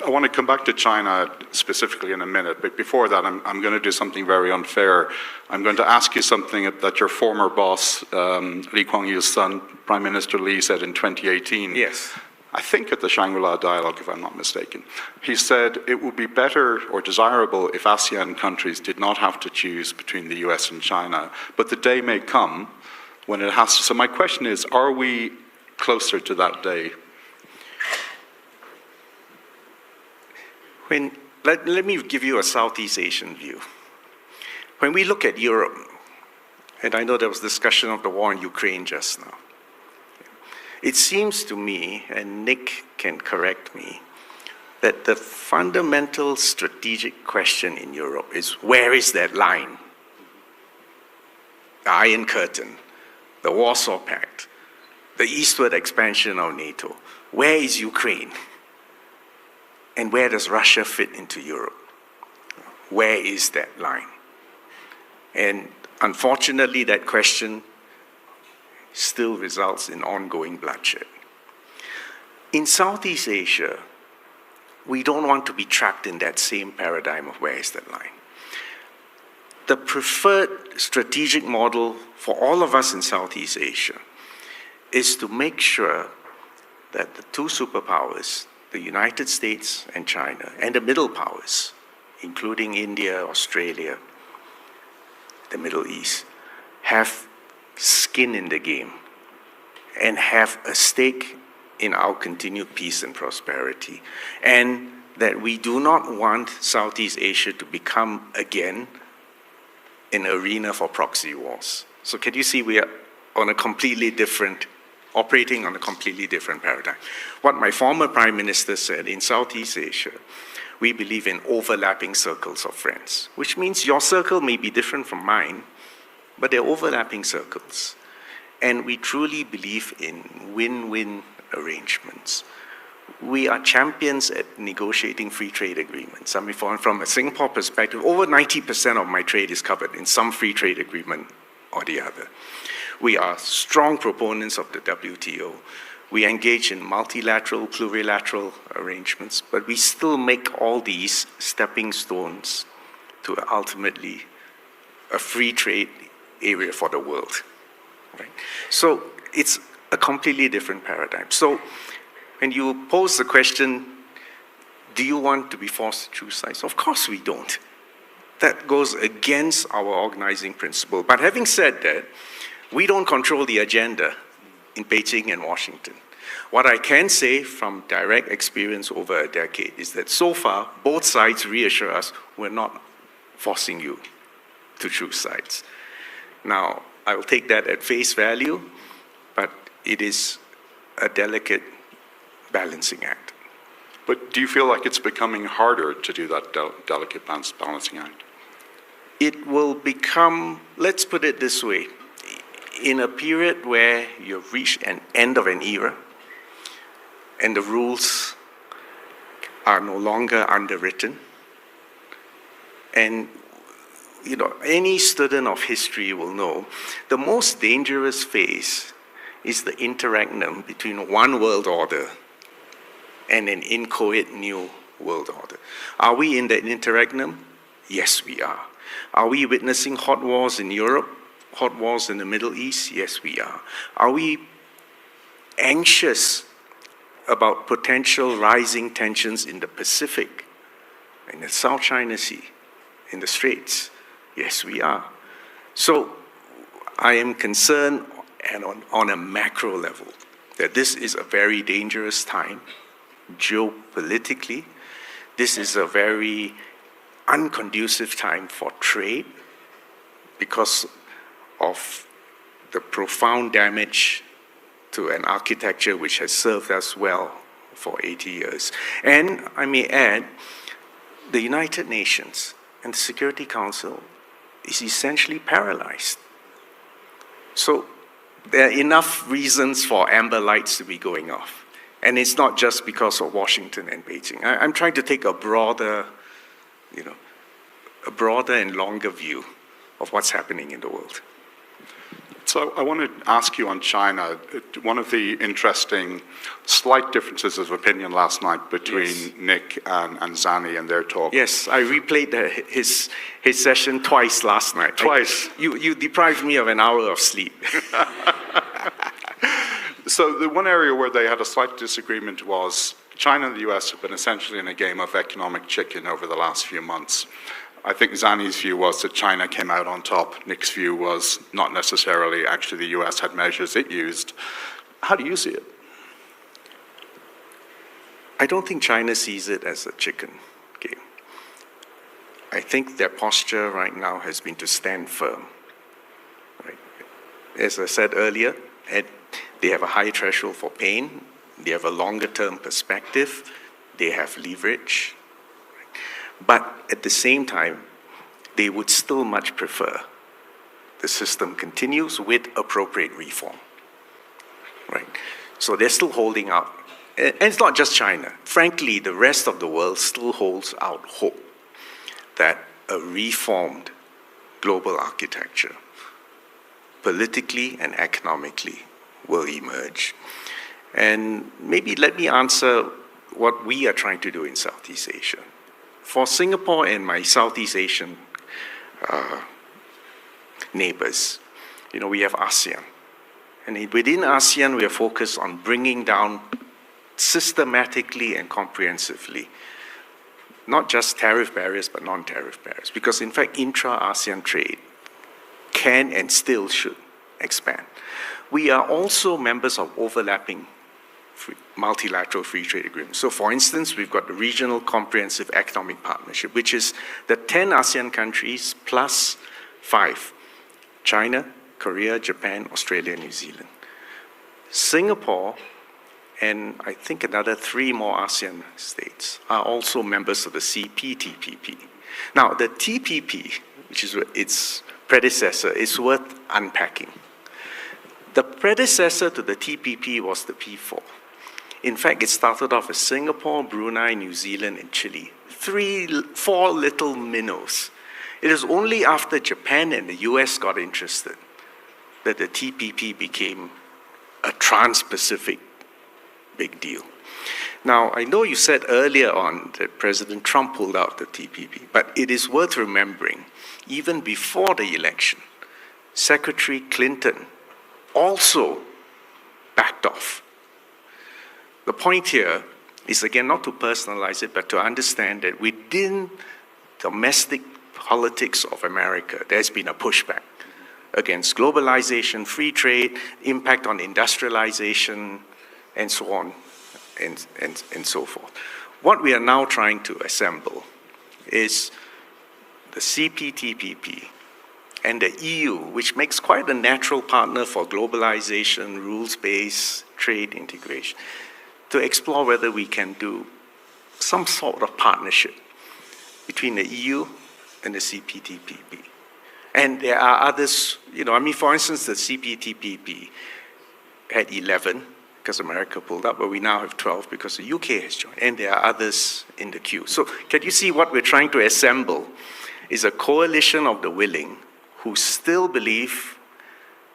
V: I want to come back to China specifically in a minute, but before that, I'm going to do something very unfair. I'm going to ask you something that your former boss, Lee Kuan Yew's son, Prime Minister Lee, said in 2018.
H: Yes.
V: I think at the Shangri-La Dialogue, if I'm not mistaken. He said it would be better or desirable if ASEAN countries did not have to choose between the US and China, but the day may come when it has to. So my question is, are we closer to that day?
H: Let me give you a Southeast Asian view. When we look at Europe, and I know there was discussion of the war in Ukraine just now, it seems to me, and Nick can correct me, that the fundamental strategic question in Europe is, where is that line? The Iron Curtain, the Warsaw Pact, the eastward expansion of NATO. Where is Ukraine? And where does Russia fit into Europe? Where is that line? And unfortunately, that question still results in ongoing bloodshed. In Southeast Asia, we don't want to be trapped in that same paradigm of where is that line. The preferred strategic model for all of us in Southeast Asia is to make sure that the two superpowers, the United States and China, and the middle powers, including India, Australia, the Middle East, have skin in the game and have a stake in our continued peace and prosperity. And that we do not want Southeast Asia to become, again, an arena for proxy wars. So can you see we are on a completely different, operating on a completely different paradigm. What my former Prime Minister said, in Southeast Asia, we believe in overlapping circles of friends, which means your circle may be different from mine, but they're overlapping circles. And we truly believe in win-win arrangements. We are champions at negotiating free trade agreements. I mean, from a Singapore perspective, over 90% of my trade is covered in some free trade agreement or the other. We are strong proponents of the WTO. We engage in multilateral, plurilateral arrangements, but we still make all these stepping stones to ultimately a free trade area for the world. Right? So it's a completely different paradigm. So when you pose the question, do you want to be forced to choose sides? Of course we don't. That goes against our organizing principle. But having said that, we don't control the agenda in Beijing and Washington. What I can say from direct experience over a decade is that so far, both sides reassure us we're not forcing you to choose sides. Now, I will take that at face value, but it is a delicate balancing act.
V: But do you feel like it's becoming harder to do that delicate balancing act?
H: It will become, let's put it this way, in a period where you've reached an end of an era and the rules are no longer underwritten, and any student of history will know the most dangerous phase is the interregnum between one world order and an inchoate new world order. Are we in that interregnum? Yes, we are. Are we witnessing hot wars in Europe? Hot wars in the Middle East? Yes, we are. Are we anxious about potential rising tensions in the Pacific, in the South China Sea, in the Straits? Yes, we are. So I am concerned, and on a macro level, that this is a very dangerous time geopolitically. This is a very unconducive time for trade because of the profound damage to an architecture which has served us well for 80 years. And I may add, the United Nations and the Security Council is essentially paralyzed. So there are enough reasons for amber lights to be going off. And it's not just because of Washington and Beijing. I'm trying to take a broader and longer view of what's happening in the world.
V: So I want to ask you on China, one of the interesting slight differences of opinion last night between Nick and Zani and their talk.
H: Yes, I replayed his session twice last night.
V: Twice?
H: You deprived me of an hour of sleep.
V: So the one area where they had a slight disagreement was China and the US have been essentially in a game of economic chicken over the last few months. I think Zani's view was that China came out on top. Nick's view was not necessarily. Actually, the US had measures it used. How do you see it?
H: I don't think China sees it as a chicken game. I think their posture right now has been to stand firm. Right? As I said earlier, they have a high threshold for pain. They have a longer-term perspective. They have leverage. But at the same time, they would still much prefer the system continues with appropriate reform, right? So they're still holding out. And it's not just China. Frankly, the rest of the world still holds out hope that a reformed global architecture, politically and economically, will emerge. And maybe let me answer what we are trying to do in Southeast Asia. For Singapore and my Southeast Asian neighbors, we have ASEAN. And within ASEAN, we are focused on bringing down systematically and comprehensively, not just tariff barriers, but non-tariff barriers. Because in fact, intra-ASEAN trade can and still should expand. We are also members of overlapping multilateral free trade agreements. So for instance, we've got the Regional Comprehensive Economic Partnership, which is the 10 ASEAN countries plus 5, China, Korea, Japan, Australia, New Zealand. Singapore, and I think another 3 more ASEAN states, are also members of the CPTPP. Now, the TPP, which is its predecessor, is worth unpacking. The predecessor to the TPP was the P4. In fact, it started off as Singapore, Brunei, New Zealand, and Chile. 4 little minnows. It is only after Japan and the US got interested that the TPP became a trans-Pacific big deal. Now, I know you said earlier on that President Trump pulled out the TPP, but it is worth remembering, even before the election, Secretary Clinton also backed off. The point here is, again, not to personalize it, but to understand that within domestic politics of America, there's been a pushback against globalization, free trade, impact on industrialization, and so on, and so forth. What we are now trying to assemble is the CPTPP and the EU, which makes quite a natural partner for globalization, rules-based trade integration, to explore whether we can do some sort of partnership between the EU and the CPTPP. And there are others, for instance, the CPTPP had 11 because America pulled up, but we now have 12 because the UK has joined, and there are others in the queue. So can you see what we're trying to assemble is a coalition of the willing who still believe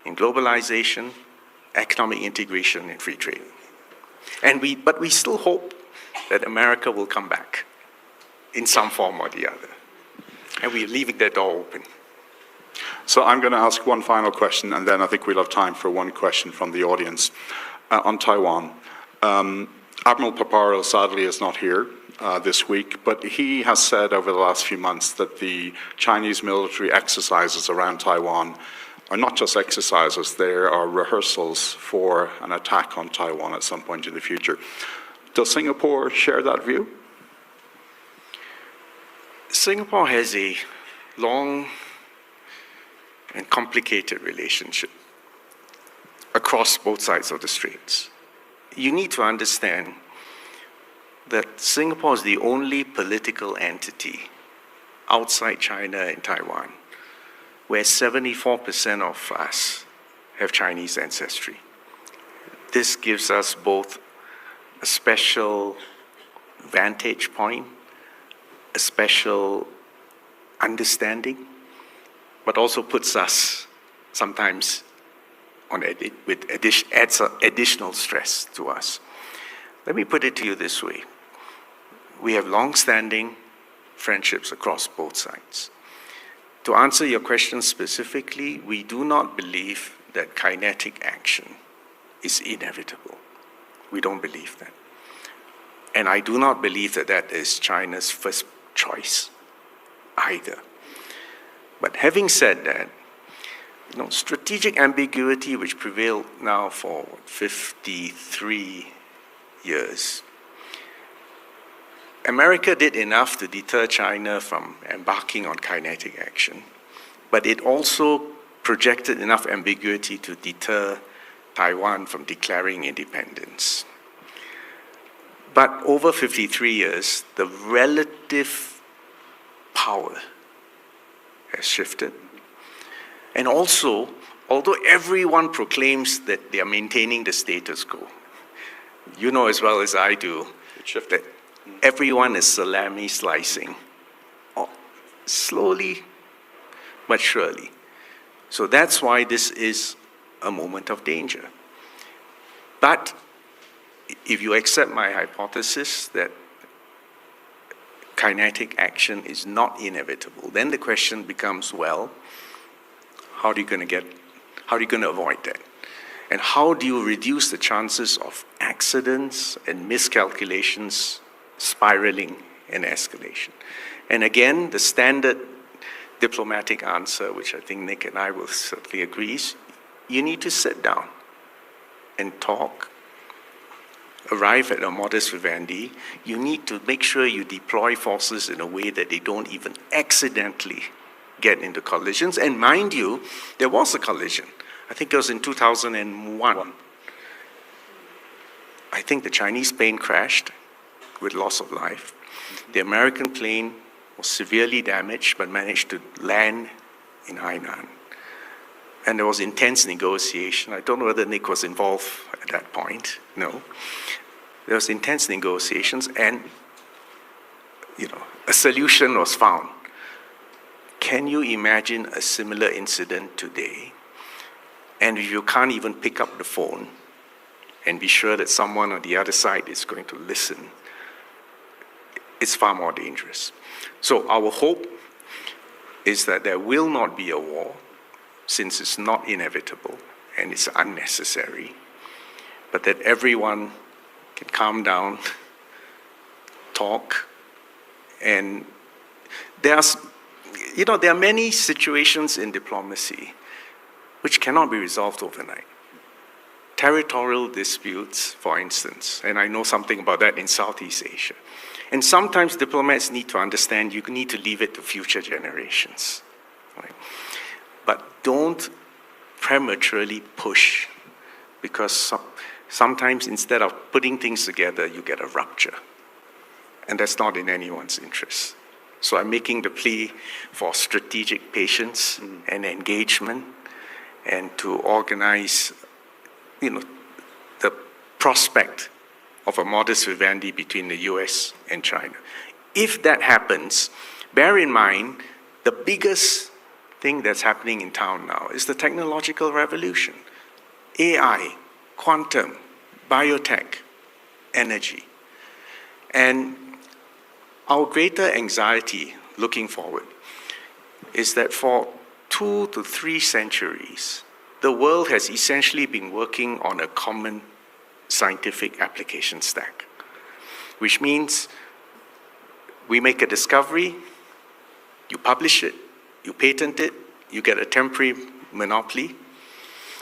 H: in globalization, economic integration, and free trade. But we still hope that America will come back in some form or the other. And we're leaving that door open.
V: So I'm going to ask one final question, and then I think we'll have time for one question from the audience. On Taiwan, Admiral Paparo sadly is not here this week, but he has said over the last few months that the Chinese military exercises around Taiwan are not just exercises, they are rehearsals for an attack on Taiwan at some point in the future. Does Singapore share that view?
H: Singapore has a long and complicated relationship across both sides of the straits. You need to understand that Singapore is the only political entity outside China and Taiwan where 74% of us have Chinese ancestry. This gives us both a special vantage point, a special understanding, but also puts us sometimes adds additional stress to us. Let me put it to you this way. We have long-standing friendships across both sides. To answer your question specifically, we do not believe that kinetic action is inevitable. We don't believe that. And I do not believe that that is China's first choice either. But having said that, strategic ambiguity, which prevailed now for 53 years, America did enough to deter China from embarking on kinetic action, but it also projected enough ambiguity to deter Taiwan from declaring independence. But over 53 years, the relative power has shifted. And also, although everyone proclaims that they are maintaining the status quo, you know as well as I do that everyone is salami slicing, slowly but surely. So that's why this is a moment of danger. But if you accept my hypothesis that kinetic action is not inevitable, then the question becomes, well, how are you going to avoid that? And how do you reduce the chances of accidents and miscalculations spiraling and escalation? And again, the standard diplomatic answer, which I think Nick and I will certainly agree, is you need to sit down and talk, arrive at a modus vivendi. You need to make sure you deploy forces in a way that they don't even accidentally get into collisions. And mind you, there was a collision. I think it was in 2001. I think the Chinese plane crashed with loss of life. The American plane was severely damaged but managed to land in Hainan. And there was intense negotiation. I don't know whether Nick was involved at that point. No. There was intense negotiations and, a solution was found. Can you imagine a similar incident today? And if you can't even pick up the phone and be sure that someone on the other side is going to listen, it's far more dangerous. So our hope is that there will not be a war, since it's not inevitable and it's unnecessary, but that everyone can calm down, talk, and there are many situations in diplomacy which cannot be resolved overnight. Territorial disputes, for instance, and I know something about that in Southeast Asia. And sometimes diplomats need to understand you need to leave it to future generations. Right? But don't prematurely push, because sometimes instead of putting things together, you get a rupture. And that's not in anyone's interest. So I'm making the plea for strategic patience and engagement, and to organize, the prospect of a modus vivendi between the US and China. If that happens, bear in mind, the biggest thing that's happening in town now is the technological revolution. AI, quantum, biotech, energy. And our greater anxiety looking forward is that for 2 to 3 centuries, the world has essentially been working on a common scientific application stack, which means we make a discovery, you publish it, you patent it, you get a temporary monopoly,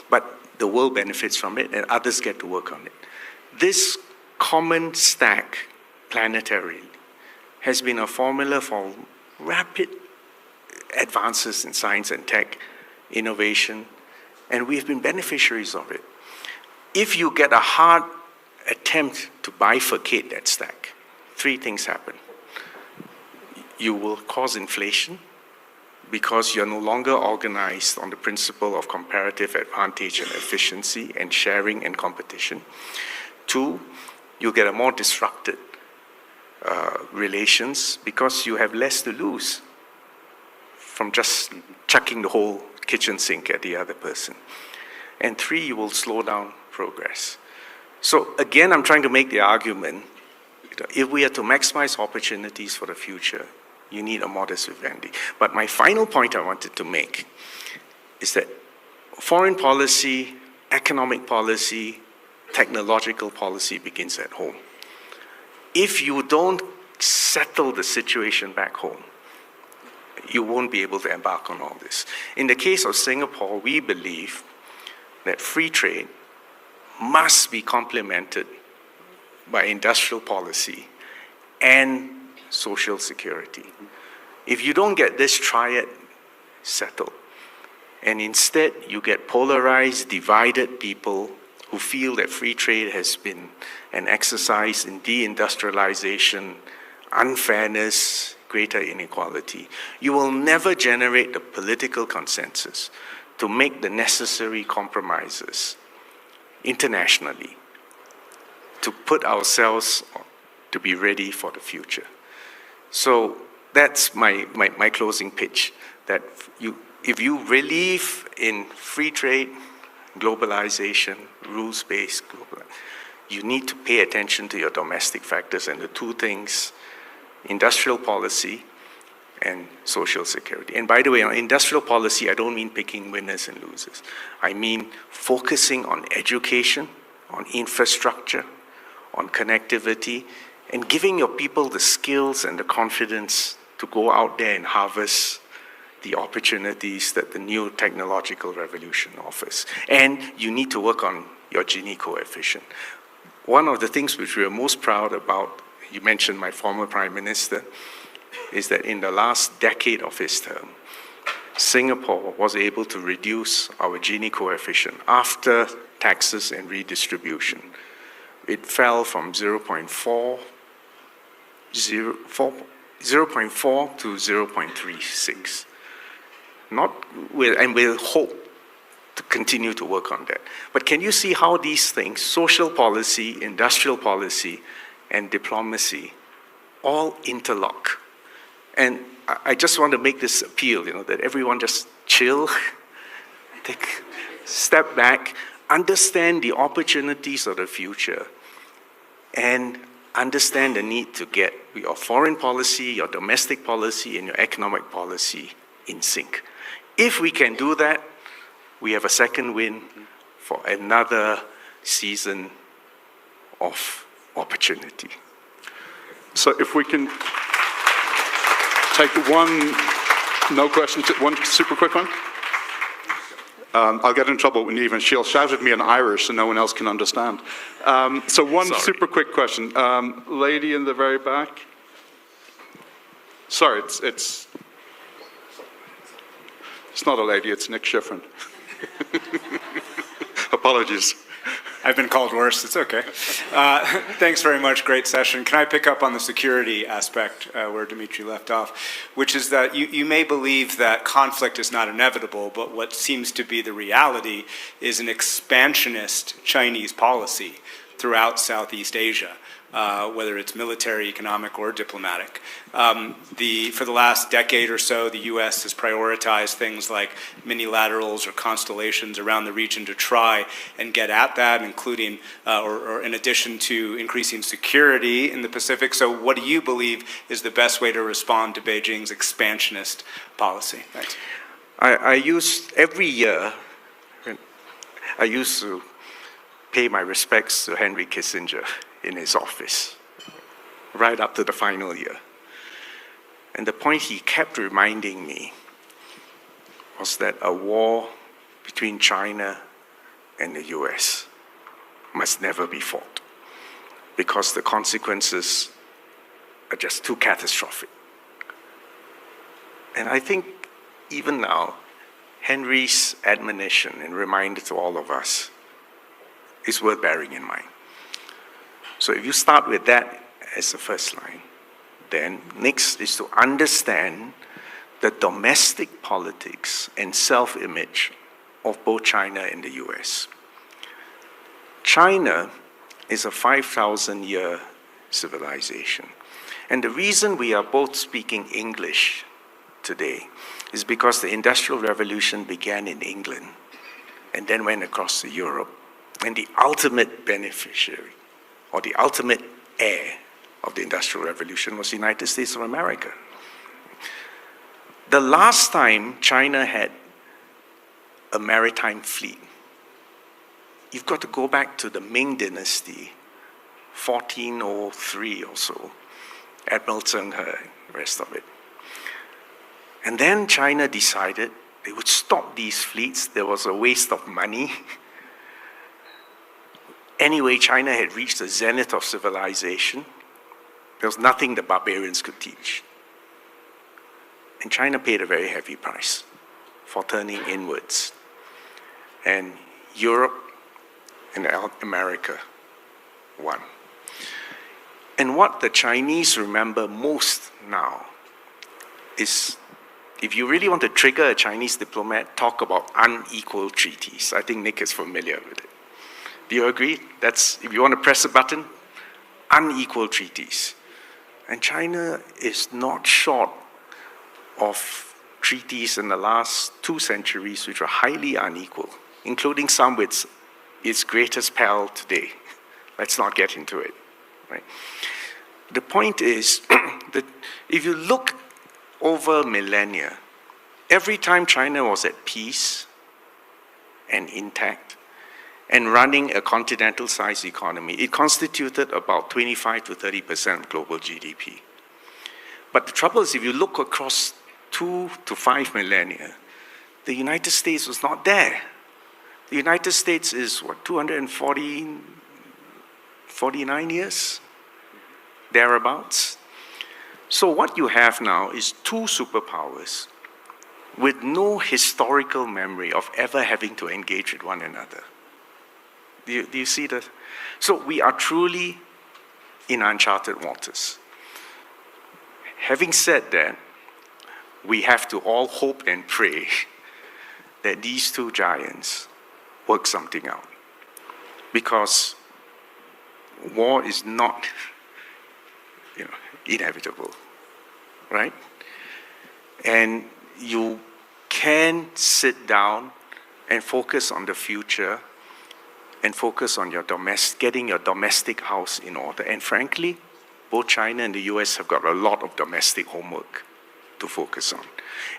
H: but the world benefits from it and others get to work on it. This common stack planetarily has been a formula for rapid advances in science and tech, innovation, and we've been beneficiaries of it. If you get a hard attempt to bifurcate that stack, 3 things happen. You will cause inflation because you're no longer organized on the principle of comparative advantage and efficiency and sharing and competition. 2, you get a more disrupted relations because you have less to lose from just chucking the whole kitchen sink at the other person. And 3, you will slow down progress. So again, I'm trying to make the argument, if we are to maximize opportunities for the future, you need a modest vivendi. But my final point I wanted to make is that foreign policy, economic policy, technological policy begins at home. If you don't settle the situation back home, you won't be able to embark on all this. In the case of Singapore, we believe that free trade must be complemented by industrial policy and social security. If you don't get this triad settled, and instead you get polarized, divided people who feel that free trade has been an exercise in deindustrialization, unfairness, greater inequality, you will never generate the political consensus to make the necessary compromises internationally to put ourselves to be ready for the future. So that's my closing pitch, that if you believe in free trade, globalization, rules-based globalization, you need to pay attention to your domestic factors, and the 2 things, industrial policy and social security. And by the way, on industrial policy, I don't mean picking winners and losers. I mean focusing on education, on infrastructure, on connectivity, and giving your people the skills and the confidence to go out there and harvest the opportunities that the new technological revolution offers. And you need to work on your Gini coefficient. One of the things which we are most proud about, you mentioned my former Prime Minister, is that in the last decade of his term, Singapore was able to reduce our Gini coefficient after taxes and redistribution. It fell from 0.4 to 0.36. And we'll hope to continue to work on that. But can you see how these things, social policy, industrial policy, and diplomacy, all interlock? And I just want to make this appeal, that everyone just chill, take a step back, understand the opportunities of the future, and understand the need to get your foreign policy, your domestic policy, and your economic policy in sync. If we can do that, we have a second win for another season of opportunity.
V: So if we can take one super quick one. I'll get in trouble with Niamh, and she'll shout at me in Irish so no one else can understand. So one super quick question. Lady in the very back. Sorry, it's not a lady, it's Nick Schifrin. Apologies.
E: I've been called worse, it's okay. Thanks very much, great session. Can I pick up on the security aspect where Dimitri left off, which is that you may believe that conflict is not inevitable, but what seems to be the reality is an expansionist Chinese policy throughout Southeast Asia, whether it's military, economic, or diplomatic. For the last decade or so, the U.S. has prioritized things like minilaterals or constellations around the region to try and get at that, including, or in addition to increasing security in the Pacific. So what do you believe is the best way to respond to Beijing's expansionist policy? Thanks.
H: Every year, I used to pay my respects to Henry Kissinger in his office, right up to the final year. And the point he kept reminding me was that a war between China and the US must never be fought, because the consequences are just too catastrophic. And I think even now, Henry's admonition and reminder to all of us is worth bearing in mind. So if you start with that as the first line, then next is to understand the domestic politics and self-image of both China and the US. China is a 5,000-year civilization. And the reason we are both speaking English today is because the Industrial Revolution began in England and then went across to Europe. And the ultimate beneficiary, or the ultimate heir of the Industrial Revolution was the United States of America. The last time China had a maritime fleet, you've got to go back to the Ming Dynasty, 1403 or so, Admiral Zheng He, the rest of it. And then China decided they would stop these fleets. There was a waste of money. Anyway, China had reached the zenith of civilization. There was nothing the barbarians could teach. And China paid a very heavy price for turning inwards. And Europe and America won. And what the Chinese remember most now is, if you really want to trigger a Chinese diplomat, talk about unequal treaties. I think Nick is familiar with it. Do you agree? That's, if you want to press a button, unequal treaties. And China is not short of treaties in the last 2 centuries which are highly unequal, including some with its greatest pal today. Let's not get into it. Right? The point is that if you look over millennia, every time China was at peace and intact, and running a continental-sized economy, it constituted about 25 to 30% of global GDP. But the trouble is, if you look across 2 to 5 millennia, the United States was not there. The United States is, what, 249 years? Thereabouts. So what you have now is 2 superpowers with no historical memory of ever having to engage with one another. Do you see that? So we are truly in uncharted waters. Having said that, we have to all hope and pray that these 2 giants work something out. Because war is not, inevitable, right? And you can sit down and focus on the future and focus on your getting your domestic house in order. And frankly, both China and the US have got a lot of domestic homework to focus on.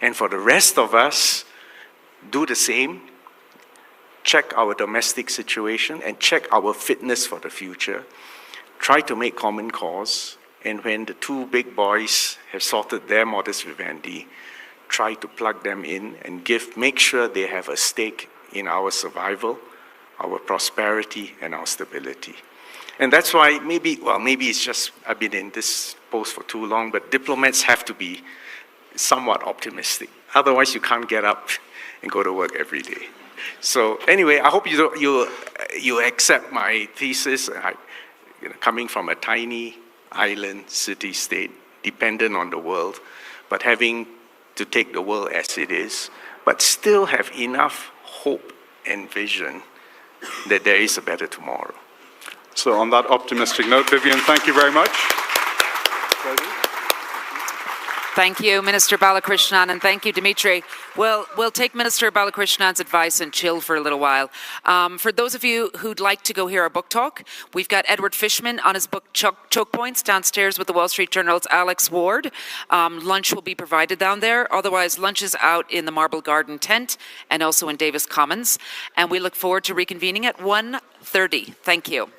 H: And for the rest of us, do the same. Check our domestic situation and check our fitness for the future. Try to make common cause. And when the 2 big boys have sorted their modus vivendi, try to plug them in and make sure they have a stake in our survival, our prosperity, and our stability. And that's why maybe it's just I've been in this post for too long, but diplomats have to be somewhat optimistic. Otherwise, you can't get up and go to work every day. So anyway, I hope you accept my thesis. Coming from a tiny island city-state, dependent on the world, but having to take the world as it is, but still have enough hope and vision that there is a better tomorrow.
V: So on that optimistic note, Vivian, thank you very much.
F: Thank you, Minister Balakrishnan, and thank you, Dimitri. We'll take Minister Balakrishnan's advice and chill for a little while. For those of you who'd like to go hear our book talk, we've got Edward Fishman on his book Choke Points downstairs with the Wall Street Journal's Alex Ward. Lunch will be provided down there. Otherwise, lunch is out in the Marble Garden tent and also in Davis Commons. And we look forward to reconvening at 1:30. Thank you.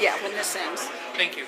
C: Yeah, when this ends.
K: Thank you.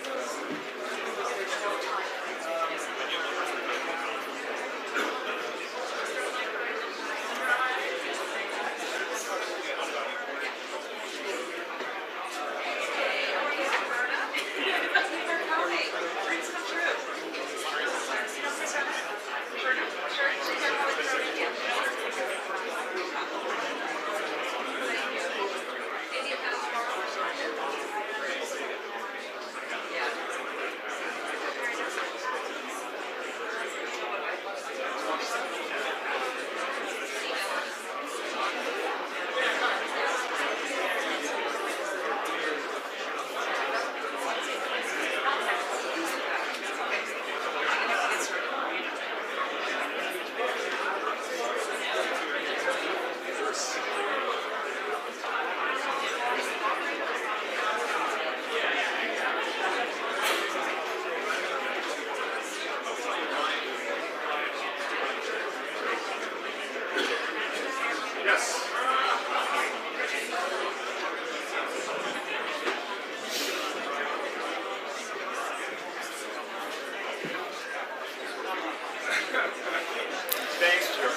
K: Thanks, Joe.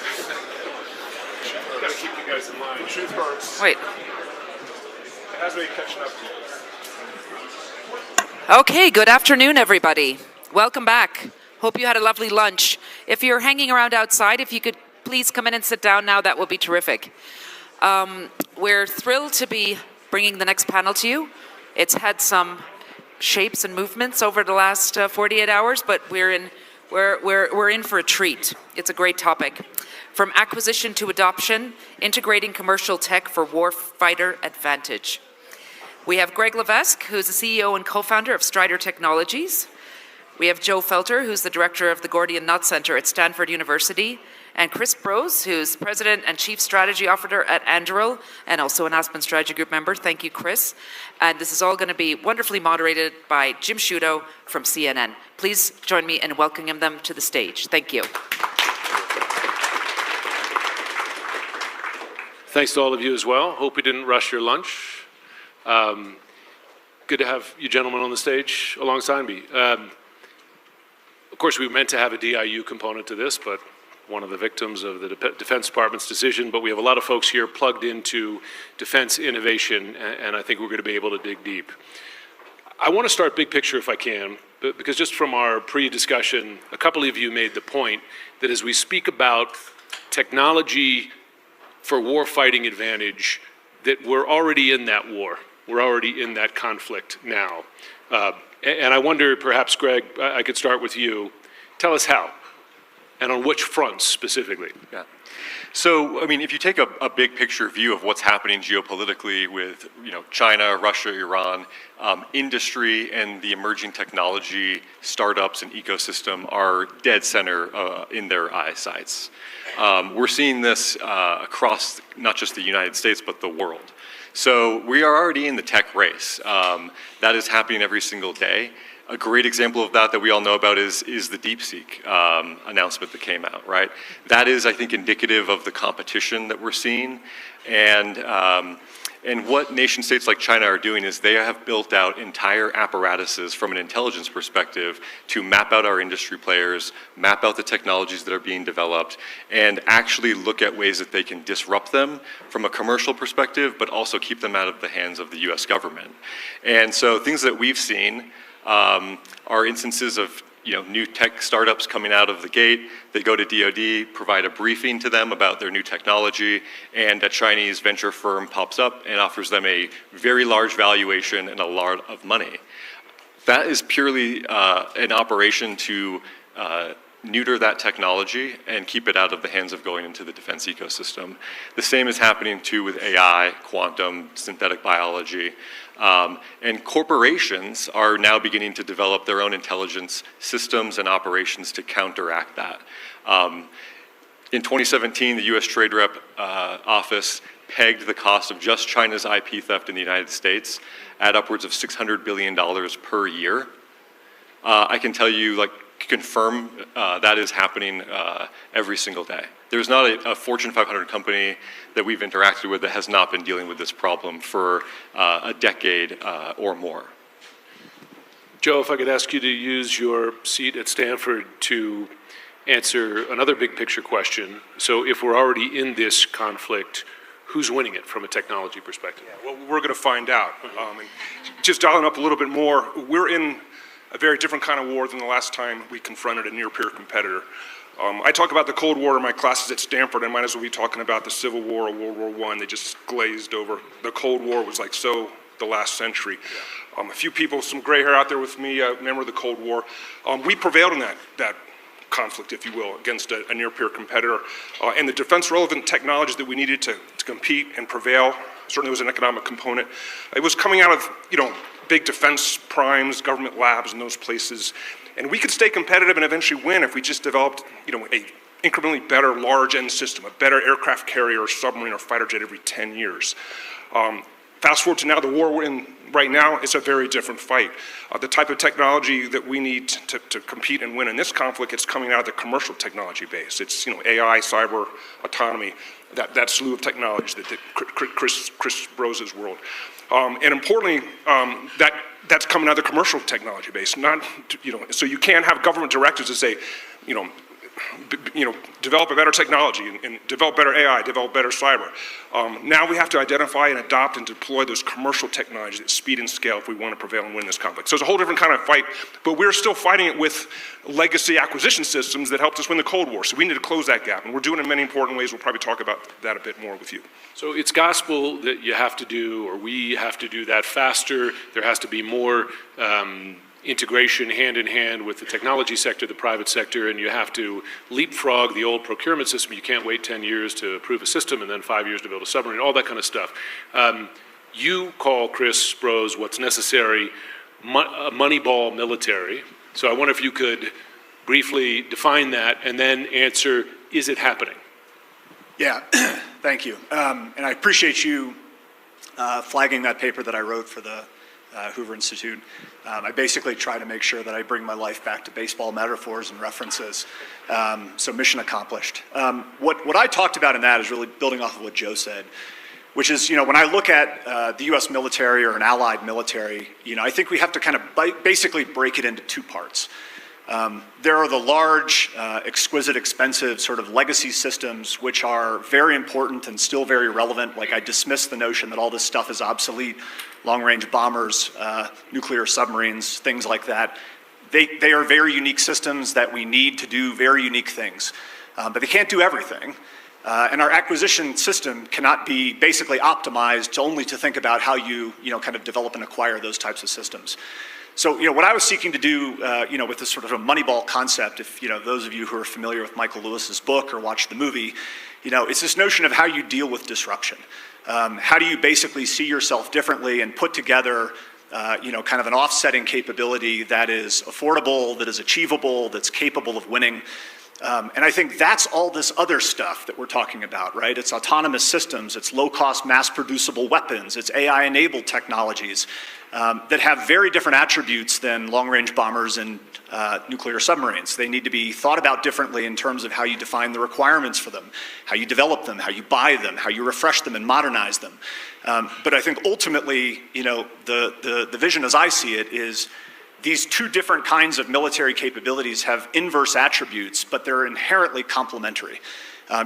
K: Gotta keep you guys in line. Truth hurts.
F: Wait.
K: It has me catching up to you.
F: Okay, good afternoon, everybody. Welcome back. Hope you had a lovely lunch. If you're hanging around outside, if you could please come in and sit down now, that would be terrific. We're thrilled to be bringing the next panel to you. It's had some shapes and movements over the last 48 hours, but we're in for a treat. It's a great topic. From acquisition to adoption, integrating commercial tech for warfighter advantage. We have Greg Levesque, who's the CEO and co-founder of Strider Technologies. We have Joe Felter, who's the director of the Gordian Knot Center at Stanford University, and Chris Brose, who's president and chief strategy officer at Anduril, and also an Aspen Strategy Group member. Thank you, Chris. And this is all going to be wonderfully moderated by Jim Sciutto from CNN. Please join me in welcoming them to the stage. Thank you.
P: Thanks to all of you as well. Hope we didn't rush your lunch. Good to have you gentlemen on the stage alongside me. Of course, we meant to have a DIU component to this, but one of the victims of the Defense Department's decision, but we have a lot of folks here plugged into defense innovation, and I think we're going to be able to dig deep. I want to start big picture if I can, because just from our pre-discussion, a couple of you made the point that as we speak about technology for war-fighting advantage, that we're already in that war. We're already in that conflict now. And I wonder, perhaps, Greg, I could start with you. Tell us how. And on which fronts specifically?
D: Yeah. So, I mean, if you take a big picture view of what's happening geopolitically with, China, Russia, Iran, industry and the emerging technology startups and ecosystem are dead center in their eyesights. We're seeing this across not just the United States, but the world. So we are already in the tech race. That is happening every single day. A great example of that we all know about is the DeepSeek announcement that came out, right? That is, I think, indicative of the competition that we're seeing. And And what nation states like China are doing is they have built out entire apparatuses from an intelligence perspective to map out our industry players, map out the technologies that are being developed, and actually look at ways that they can disrupt them from a commercial perspective, but also keep them out of the hands of the US government. And so things that we've seen are instances of new tech startups coming out of the gate. They go to DoD, provide a briefing to them about their new technology, and a Chinese venture firm pops up and offers them a very large valuation and a lot of money. That is purely an operation to neuter that technology and keep it out of the hands of going into the defense ecosystem. The same is happening too with AI, quantum, synthetic biology. And corporations are now beginning to develop their own intelligence systems and operations to counteract that. In 2017, the US Trade Rep Office pegged the cost of just China's IP theft in the United States at upwards of $600 billion per year. I can tell you, confirm that is happening every single day. There's not a Fortune 500 company that we've interacted with that has not been dealing with this problem for a decade or more.
P: Joe, if I could ask you to use your seat at Stanford to answer another big picture question. So if we're already in this conflict, who's winning it from a technology perspective?
A: Yeah, well, we're going to find out. And just dialing up a little bit more, we're in a very different kind of war than the last time we confronted a near-peer competitor. I talk about the Cold War in my classes at Stanford. I might as well be talking about the Civil War or World War I. They just glazed over. The Cold War was the last century. A few people, some gray hair out there with me, remember the Cold War. We prevailed in that conflict, if you will, against a near-peer competitor. And the defense-relevant technologies that we needed to compete and prevail, certainly was an economic component. It was coming out of, big defense primes, government labs, and those places. And we could stay competitive and eventually win if we just developed, a incrementally better large end system, a better aircraft carrier or submarine or fighter jet every 10 years. Fast forward to now, the war we're in right now, it's a very different fight. The type of technology that we need to compete and win in this conflict, it's coming out of the commercial technology base. It's AI, cyber, autonomy, that slew of technologies that Chris Brose's world. And importantly, that's coming out of the commercial technology base. Not, so you can't have government directives that say, develop a better technology and develop better AI, develop better cyber. Now we have to identify and adopt and deploy those commercial technologies at speed and scale if we want to prevail and win this conflict. So it's a whole different kind of fight, but we're still fighting it with legacy acquisition systems that helped us win the Cold War. So we need to close that gap, and we're doing it in many important ways. We'll probably talk about that a bit more with you.
P: So it's gospel that you have to do, or we have to do that faster. There has to be more integration hand in hand with the technology sector, the private sector, and you have to leapfrog the old procurement system. You can't wait 10 years to approve a system and then 5 years to build a submarine, all that kind of stuff. You call, Chris Brose, what's necessary a Moneyball military. So I wonder if you could briefly define that and then answer, is it happening?
G: Yeah, thank you. And I appreciate you flagging that paper that I wrote for the Hoover Institute. I basically try to make sure that I bring my life back to baseball metaphors and references. So mission accomplished. What I talked about in that is really building off of what Joe said, which is, when I look at the US military or an allied military, I think we have to kind of basically break it into two parts. There are the large, exquisite, expensive sort of legacy systems which are very important and still very relevant. Like, I dismiss the notion that all this stuff is obsolete. Long-range bombers, nuclear submarines, things like that. They are very unique systems that we need to do very unique things. But they can't do everything. And our acquisition system cannot be basically optimized only to think about how you kind of develop and acquire those types of systems. So, what I was seeking to do, with this sort of a Moneyball concept, if, those of you who are familiar with Michael Lewis's book or watched the movie, it's this notion of how you deal with disruption. How do you basically see yourself differently and put together, kind of an offsetting capability that is affordable, that is achievable, that's capable of winning. And I think that's all this other stuff that we're talking about, right? It's autonomous systems, it's low-cost, mass-producible weapons, it's AI-enabled technologies that have very different attributes than long-range bombers and nuclear submarines. They need to be thought about differently in terms of how you define the requirements for them, how you develop them, how you buy them, how you refresh them and modernize them. But I think ultimately, the vision as I see it is these two different kinds of military capabilities have inverse attributes, but they're inherently complementary.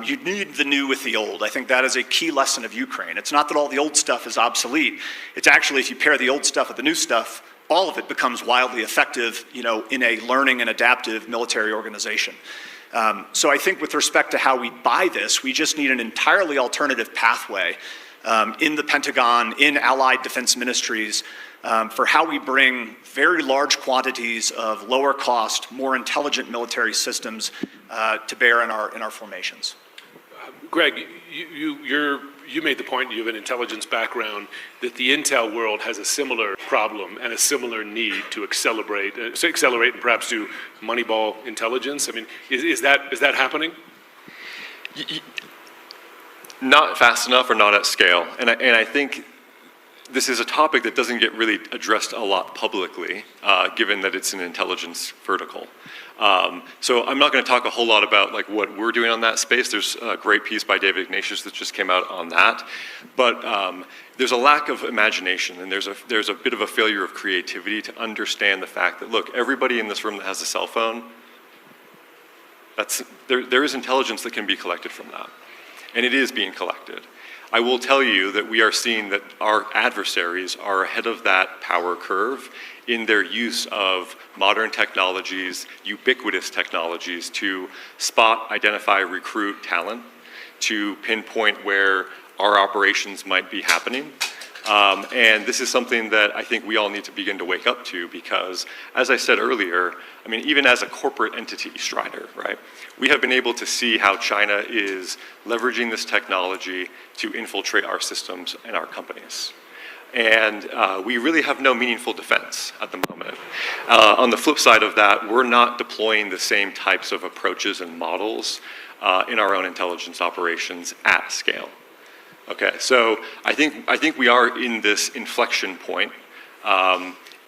G: You need the new with the old. I think that is a key lesson of Ukraine. It's not that all the old stuff is obsolete. It's actually, if you pair the old stuff with the new stuff, all of it becomes wildly effective, in a learning and adaptive military organization. So I think with respect to how we buy this, we just need an entirely alternative pathway in the Pentagon, in allied defense ministries, for how we bring very large quantities of lower cost, more intelligent military systems to bear in our formations.
P: Greg, you made the point, you have an intelligence background, that the intel world has a similar problem and a similar need to accelerate and perhaps do Moneyball intelligence. I mean, is that happening?
D: Not fast enough or not at scale. And I think this is a topic that doesn't get really addressed a lot publicly, given that it's an intelligence vertical. So I'm not going to talk a whole lot about what we're doing on that space. There's a great piece by David Ignatius that just came out on that. But there's a lack of imagination, and there's a bit of a failure of creativity to understand the fact that, look, everybody in this room that has a cell phone, there is intelligence that can be collected from that. And it is being collected. I will tell you that we are seeing that our adversaries are ahead of that power curve in their use of modern technologies, ubiquitous technologies to spot, identify, recruit talent, to pinpoint where our operations might be happening. And this is something that I think we all need to begin to wake up to because, as I said earlier, I mean, even as a corporate entity, Strider, right, we have been able to see how China is leveraging this technology to infiltrate our systems and our companies. And we really have no meaningful defense at the moment. On the flip side of that, we're not deploying the same types of approaches and models in our own intelligence operations at scale. Okay, so I think we are in this inflection point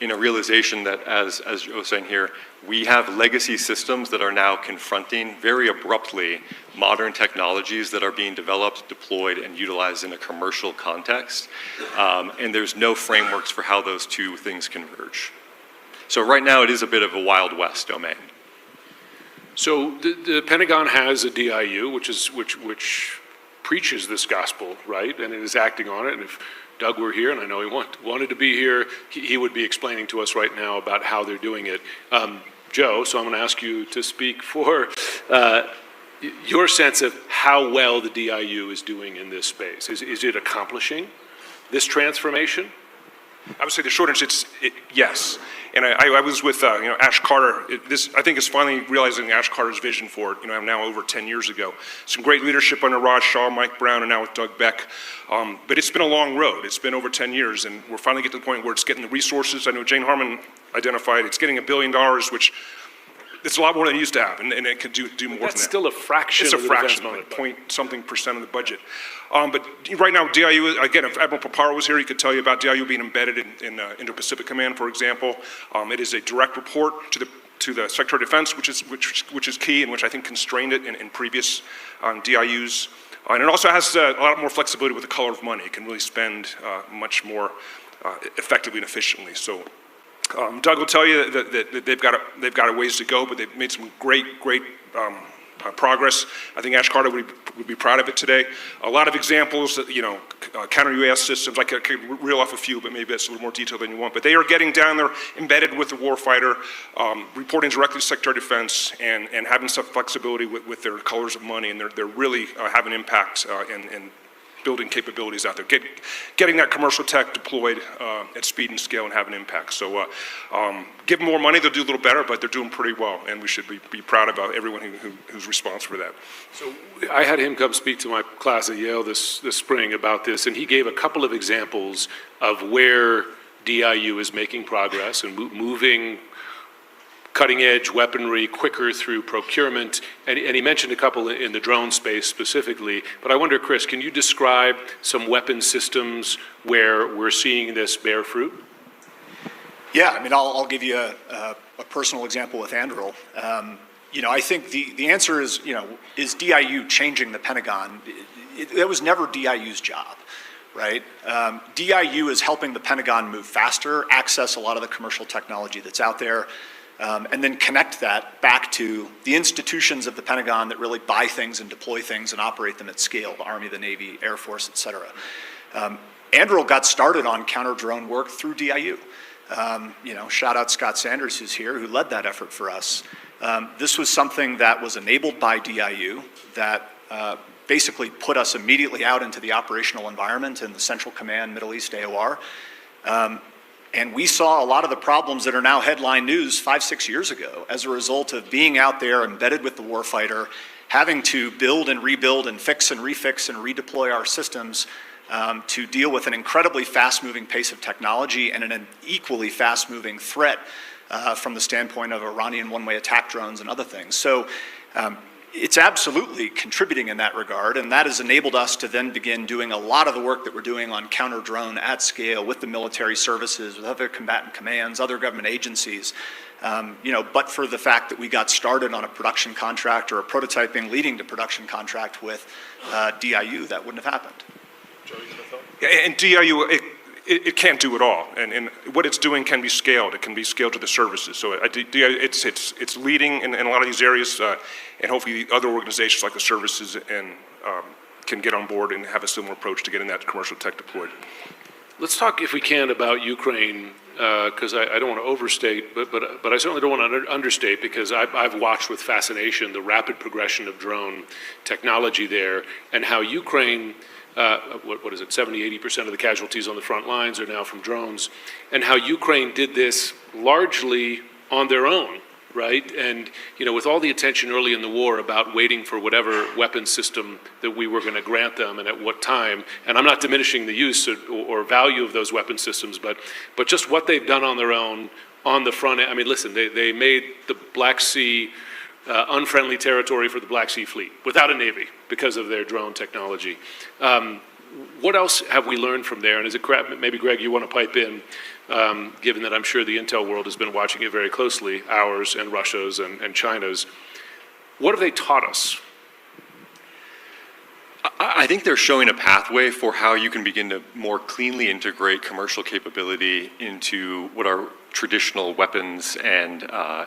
D: in a realization that, as Joe was saying here, we have legacy systems that are now confronting very abruptly modern technologies that are being developed, deployed, and utilized in a commercial context, and there's no frameworks for how those two things converge. So right now it is a bit of a Wild West domain.
P: So the Pentagon has a DIU, which preaches this gospel, right, and it is acting on it. And if Doug were here, and I know he wanted to be here, he would be explaining to us right now about how they're doing it. Joe, so I'm going to ask you to speak for your sense of how well the DIU is doing in this space. Is it accomplishing this transformation?
A: I would say the short answer is yes. And I was with Ash Carter. This I think is finally realizing Ash Carter's vision for it. Now over 10 years ago. Some great leadership under Raj Shah, Mike Brown, and now with Doug Beck. But it's been a long road. It's been over 10 years, and we're finally getting to the point where it's getting the resources. I know Jane Harmon identified it's getting $1 billion, which it's a lot more than it used to have, and it could do more than that.
P: That's still a fraction.
A: It's a
P: of the
A: fraction,
P: investment.
A: point-something% of the budget. But right now, DIU, again, if Admiral Paparo was here, he could tell you about DIU being embedded in Indo-Pacific Command, for example. It is a direct report to the Secretary of Defense, which is key, and which I think constrained it in previous DIUs. And it also has a lot more flexibility with the color of money. It can really spend much more effectively and efficiently. So Doug will tell you that they've got a ways to go, but they've made some great progress. I think Ash Carter would be proud of it today. A lot of examples, counter-UAS systems. I could reel off a few, but maybe that's a little more detail than you want. But they are getting down there, embedded with the warfighter, reporting directly to Secretary of Defense, and having some flexibility with their colors of money, and they're really having impact and building capabilities out there, getting that commercial tech deployed at speed and scale and have an impact. So give them more money, they'll do a little better, but they're doing pretty well, and we should be proud about everyone who's responsible for that.
P: So I had him come speak to my class at Yale this spring about this, and he gave a couple of examples of where DIU is making progress and moving cutting-edge weaponry quicker through procurement, and he mentioned a couple in the drone space specifically. But I wonder, Chris, can you describe some weapon systems where we're seeing this bear fruit?
G: Yeah, I mean, I'll give you a personal example with Anduril. I think the answer is, is DIU changing the Pentagon? It was never DIU's job, right? DIU is helping the Pentagon move faster, access a lot of the commercial technology that's out there, and then connect that back to the institutions of the Pentagon that really buy things and deploy things and operate them at scale, the Army, the Navy, Air Force, et cetera. Anduril got started on counter-drone work through DIU. Shout out Scott Sanders, who's here, who led that effort for us. This was something that was enabled by DIU that basically put us immediately out into the operational environment in the Central Command Middle East AOR. And we saw a lot of the problems that are now headline news 5-6 years ago as a result of being out there embedded with the warfighter, having to build and rebuild and fix and refix and redeploy our systems to deal with an incredibly fast-moving pace of technology and an equally fast-moving threat from the standpoint of Iranian one-way attack drones and other things. So it's absolutely contributing in that regard, and that has enabled us to then begin doing a lot of the work that we're doing on counter-drone at scale with the military services, with other combatant commands, other government agencies. But for the fact that we got started on a production contract or a prototyping leading to production contract with DIU, that wouldn't have happened.
A: And DIU, it can't do it all, and what it's doing can be scaled. It can be scaled to the services. So DIU, it's leading in a lot of these areas, and hopefully other organizations like the services can get on board and have a similar approach to getting that commercial tech deployed.
P: Let's talk, if we can, about Ukraine, because I don't want to overstate, but I certainly don't want to understate, because I've watched with fascination the rapid progression of drone technology there, and how Ukraine, what is it, 70-80% of the casualties on the front lines are now from drones, and how Ukraine did this largely on their own, right? And, with all the attention early in the war about waiting for whatever weapon system that we were going to grant them and at what time, and I'm not diminishing the use or value of those weapon systems, but just what they've done on their own on the front end. I mean, listen, they made the Black Sea unfriendly territory for the Black Sea Fleet without a navy because of their drone technology. What else have we learned from there? And is it maybe, Greg, you want to pipe in, given that I'm sure the intel world has been watching it very closely, ours and Russia's and China's. What have they taught us?
D: I think they're showing a pathway for how you can begin to more cleanly integrate commercial capability into what are traditional weapons and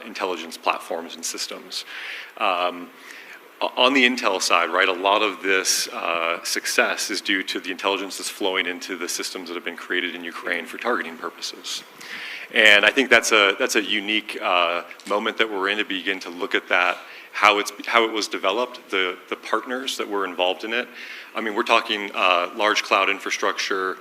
D: intelligence platforms and systems. On the intel side, right, a lot of this success is due to the intelligence that's flowing into the systems that have been created in Ukraine for targeting purposes. And I think that's a unique moment that we're in to begin to look at that, how it was developed, the partners that were involved in it. I mean, we're talking large cloud infrastructure,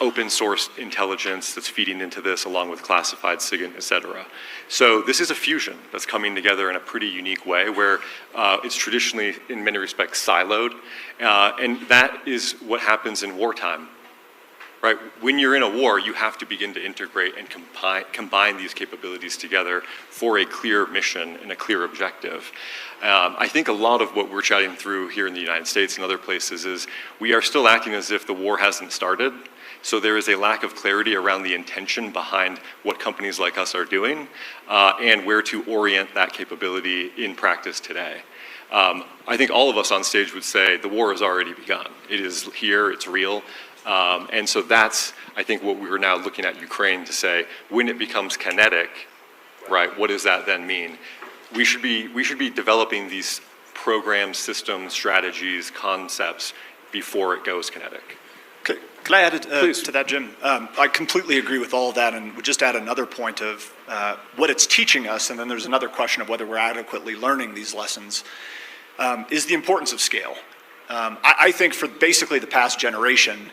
D: open source intelligence that's feeding into this, along with classified SIGINT, et cetera. So this is a fusion that's coming together in a pretty unique way, where it's traditionally, in many respects, siloed. And that is what happens in wartime, right? When you're in a war, you have to begin to integrate and combine these capabilities together for a clear mission and a clear objective. I think a lot of what we're chatting through here in the United States and other places is we are still acting as if the war hasn't started. So there is a lack of clarity around the intention behind what companies like us are doing and where to orient that capability in practice today. I think all of us on stage would say the war has already begun. It is here, it's real. And so that's, I think, what we were now looking at Ukraine to say, when it becomes kinetic, right, what does that then mean? We should be developing these programs, systems, strategies, concepts before it goes kinetic.
G: Can I add to that, Jim? I completely agree with all of that, and would just add another point of what it's teaching us, and then there's another question of whether we're adequately learning these lessons, is the importance of scale. I think for basically the past generation,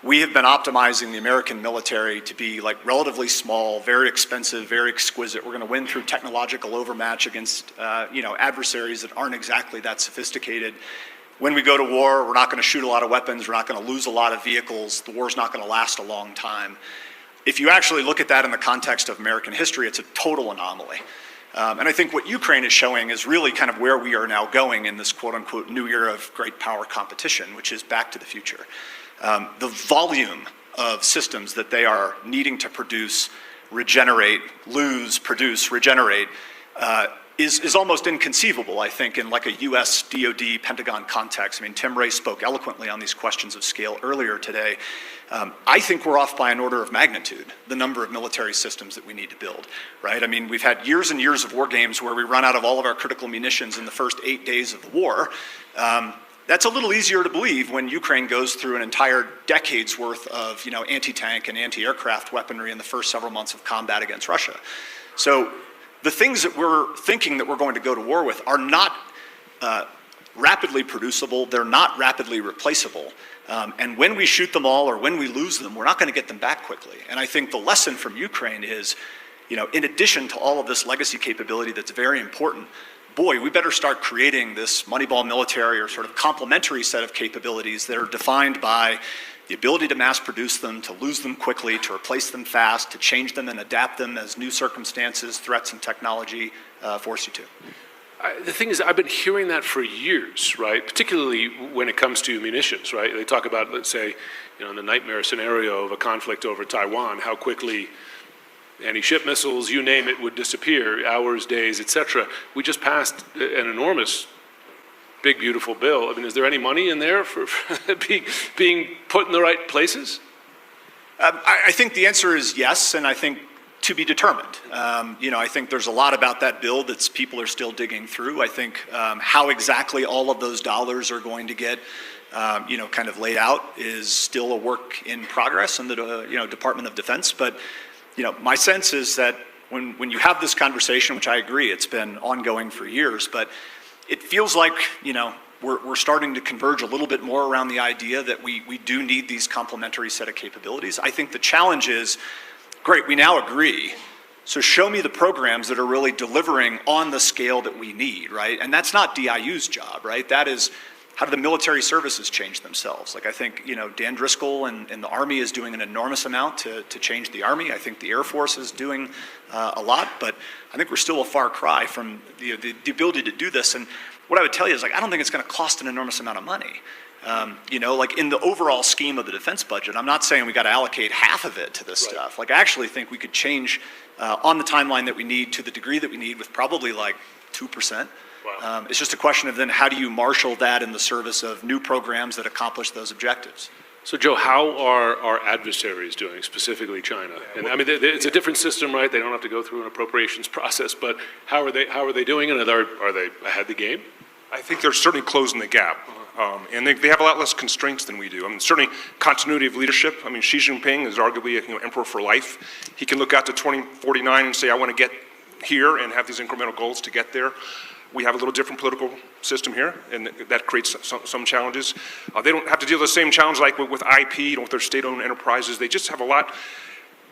G: we have been optimizing the American military to be like relatively small, very expensive, very exquisite. We're going to win through technological overmatch against adversaries that aren't exactly that sophisticated. When we go to war, we're not going to shoot a lot of weapons, we're not going to lose a lot of vehicles, the war's not going to last a long time. if you actually look at that in the context of American history, it's a total anomaly. And I think what Ukraine is showing is really kind of where we are now going in this quote-unquote new era of great power competition, which is back to the future. The volume of systems that they are needing to produce, regenerate, lose, produce, regenerate, is almost inconceivable, I think, in like a US DoD Pentagon context. I mean, Tim Ray spoke eloquently on these questions of scale earlier today. I think we're off by an order of magnitude, the number of military systems that we need to build, right? I mean, we've had years and years of war games where we run out of all of our critical munitions in the first 8 days of the war. That's a little easier to believe when Ukraine goes through an entire decade's worth of, anti-tank and anti-aircraft weaponry in the first several months of combat against Russia. So the things that we're thinking that we're going to go to war with are not rapidly producible, they're not rapidly replaceable. And when we shoot them all or when we lose them, we're not going to get them back quickly. And I think the lesson from Ukraine is, in addition to all of this legacy capability that's very important, boy, we better start creating this Moneyball military or sort of complementary set of capabilities that are defined by the ability to mass produce them, to lose them quickly, to replace them fast, to change them and adapt them as new circumstances, threats, and technology force you to.
P: The thing is, I've been hearing that for years, right? Particularly when it comes to munitions, right? They talk about, let's say, in the nightmare scenario of a conflict over Taiwan, how quickly anti-ship missiles, you name it, would disappear, hours, days, etc. We just passed an enormous, big, beautiful bill. I mean, is there any money in there for being put in the right places?
G: I think the answer is yes, and I think to be determined. I think there's a lot about that bill that people are still digging through. I think how exactly all of those dollars are going to get, kind of laid out is still a work in progress in the, Department of Defense. But, my sense is that when you have this conversation, which I agree, it's been ongoing for years, but it feels like, we're starting to converge a little bit more around the idea that we do need these complementary set of capabilities. I think the challenge is, great, we now agree. So show me the programs that are really delivering on the scale that we need, right? And that's not DIU's job, right? That is, how do the military services change themselves? Like I think, Dan Driscoll and the Army is doing an enormous amount to change the Army. I think the Air Force is doing a lot, but I think we're still a far cry from the ability to do this. And what I would tell you is, I don't think it's going to cost an enormous amount of money. In the overall scheme of the defense budget, I'm not saying we got to allocate half of it to this stuff. I actually think we could change on the timeline that we need to the degree that we need with probably 2%. Wow. It's just a question of then how do you marshal that in the service of new programs that accomplish those objectives.
P: So, Joe, how are our adversaries doing, specifically China? And I mean, it's a different system, right? They don't have to go through an appropriations process, but how are they doing, and are they ahead of the game?
A: I think they're certainly closing the gap. And they have a lot less constraints than we do. I mean, certainly continuity of leadership. I mean, Xi Jinping is arguably emperor for life. He can look out to 2049 and say, I want to get here and have these incremental goals to get there. We have a little different political system here, and that creates some challenges. They don't have to deal with the same challenge like with IP, with their state-owned enterprises. They just have a lot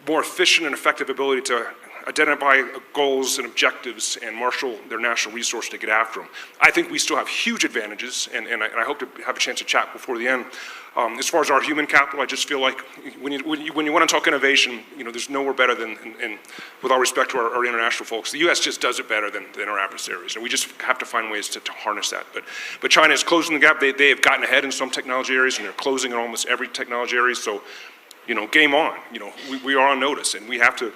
A: more efficient and effective ability to identify goals and objectives and marshal their national resources to get after them. I think we still have huge advantages, and I hope to have a chance to chat before the end. As far as our human capital, I just feel like when you want to talk innovation, there's nowhere better than, with all respect to our international folks, the U.S. just does it better than our adversaries, and we just have to find ways to harness that. But China is closing the gap. They have gotten ahead in some technology areas, and they're closing in almost every technology area. So, game on. We are on notice, and we have to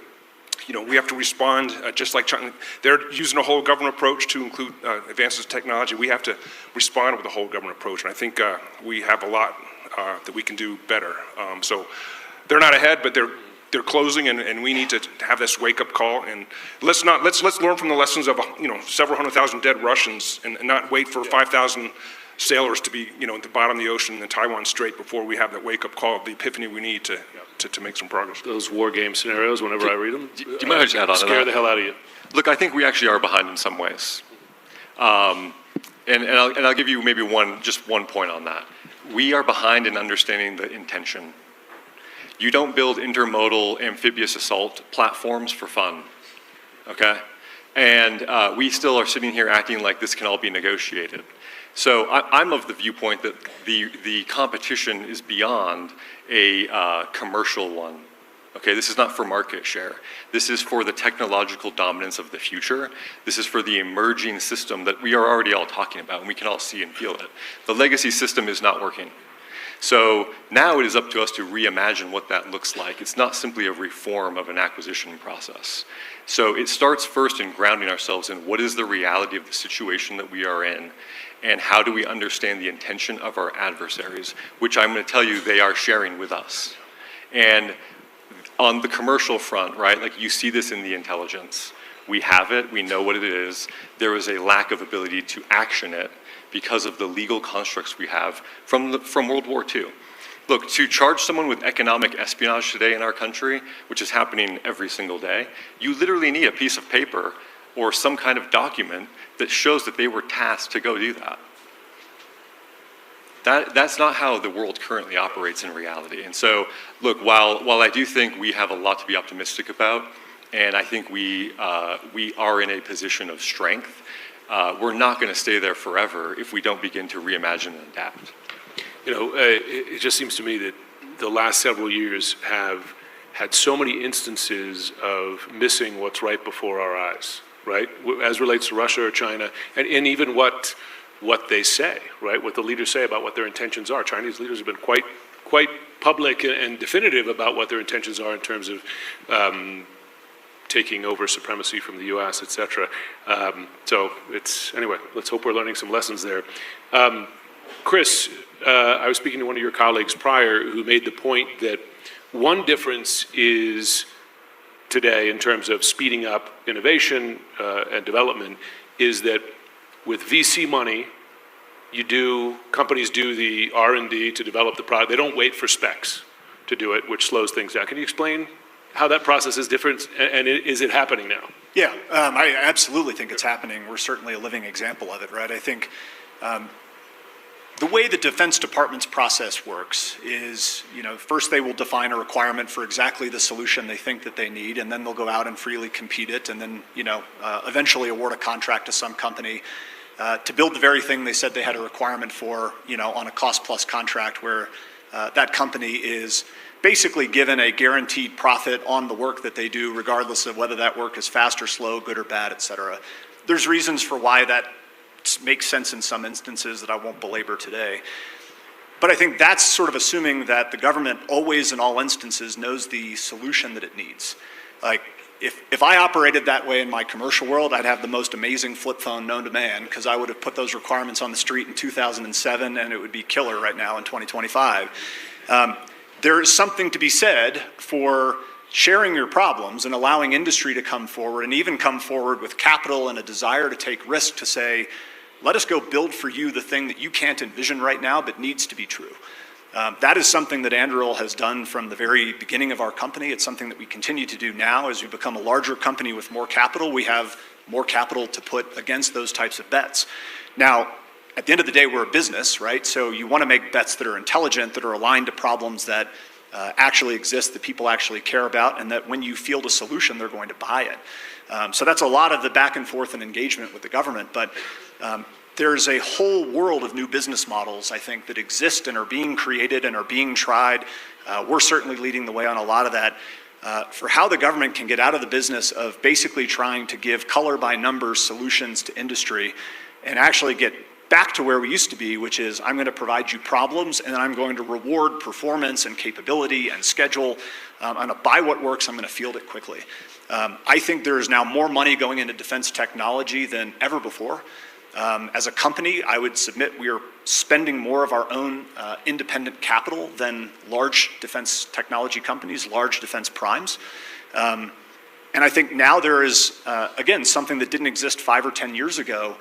A: respond just like China. They're using a whole government approach to include advances in technology. We have to respond with a whole government approach, and I think we have a lot that we can do better. So they're not ahead, but they're closing, and we need to have this wake-up call. And let's learn from the lessons of several 100,000 dead Russians, and not wait for 5,000 sailors to be at the bottom of the ocean in the Taiwan Strait before we have that wake-up call, the epiphany we need to make some progress.
P: Those war game scenarios, whenever I read them,
D: do you mind just add on to that?
P: Scare the hell out of you.
D: Look, I think we actually are behind in some ways. And I'll give you maybe just one point on that. We are behind in understanding the intention. You don't build intermodal amphibious assault platforms for fun, okay? And we still are sitting here acting like this can all be negotiated. So I'm of the viewpoint that the competition is beyond a commercial one. Okay, this is not for market share. This is for the technological dominance of the future. This is for the emerging system that we are already all talking about, and we can all see and feel it. The legacy system is not working. So now it is up to us to reimagine what that looks like. It's not simply a reform of an acquisition process. So it starts first in grounding ourselves in what is the reality of the situation that we are in, and how do we understand the intention of our adversaries, which I'm going to tell you they are sharing with us. And on the commercial front, right, like you see this in the intelligence. We have it, we know what it is. There is a lack of ability to action it because of the legal constructs we have from World War II. Look, to charge someone with economic espionage today in our country, which is happening every single day, you literally need a piece of paper or some kind of document that shows that they were tasked to go do that. That's not how the world currently operates in reality. And so, look, while I do think we have a lot to be optimistic about, and I think we are in a position of strength, we're not going to stay there forever if we don't begin to reimagine and adapt.
P: You know, it just seems to me that the last several years have had so many instances of missing what's right before our eyes, right? As relates to Russia or China, and even what they say, right? What the leaders say about what their intentions are. Chinese leaders have been quite public and definitive about what their intentions are in terms of taking over supremacy from the U.S., et cetera. So anyway, let's hope we're learning some lessons there. Chris, I was speaking to one of your colleagues prior who made the point that one difference is today in terms of speeding up innovation and development is that with VC money, companies do the R&D to develop the product. They don't wait for specs to do it, which slows things down. Can you explain how that process is different, and is it happening now?
G: Yeah, I absolutely think it's happening. We're certainly a living example of it, right? I think the way the Defense Department's process works is, first they will define a requirement for exactly the solution they think that they need, and then they'll go out and freely compete it, and then, eventually award a contract to some company to build the very thing they said they had a requirement for, on a cost-plus contract where that company is basically given a guaranteed profit on the work that they do, regardless of whether that work is fast or slow, good or bad, et cetera. There's reasons for why that makes sense in some instances that I won't belabor today. But I think that's sort of assuming that the government always, in all instances, knows the solution that it needs. Like, if I operated that way in my commercial world, I'd have the most amazing flip phone known to man, because I would have put those requirements on the street in 2007, and it would be killer right now in 2025. There is something to be said for sharing your problems and allowing industry to come forward, and even come forward with capital and a desire to take risk to say, let us go build for you the thing that you can't envision right now but needs to be true. That is something that Anduril has done from the very beginning of our company. It's something that we continue to do now. As we become a larger company with more capital, we have more capital to put against those types of bets. Now, at the end of the day, we're a business, right? So you want to make bets that are intelligent, that are aligned to problems that actually exist, that people actually care about, and that when you field a solution, they're going to buy it. So that's a lot of the back and forth and engagement with the government. But there's a whole world of new business models, I think, that exist and are being created and are being tried. We're certainly leading the way on a lot of that. For how the government can get out of the business of basically trying to give color by numbers solutions to industry and actually get back to where we used to be, which is I'm going to provide you problems and then I'm going to reward performance and capability and schedule. I'm going to buy what works, I'm going to field it quickly. I think there is now more money going into defense technology than ever before. As a company, I would submit we are spending more of our own independent capital than large defense technology companies, large defense primes. And I think now there is, again, something that didn't exist 5 or 10 years ago,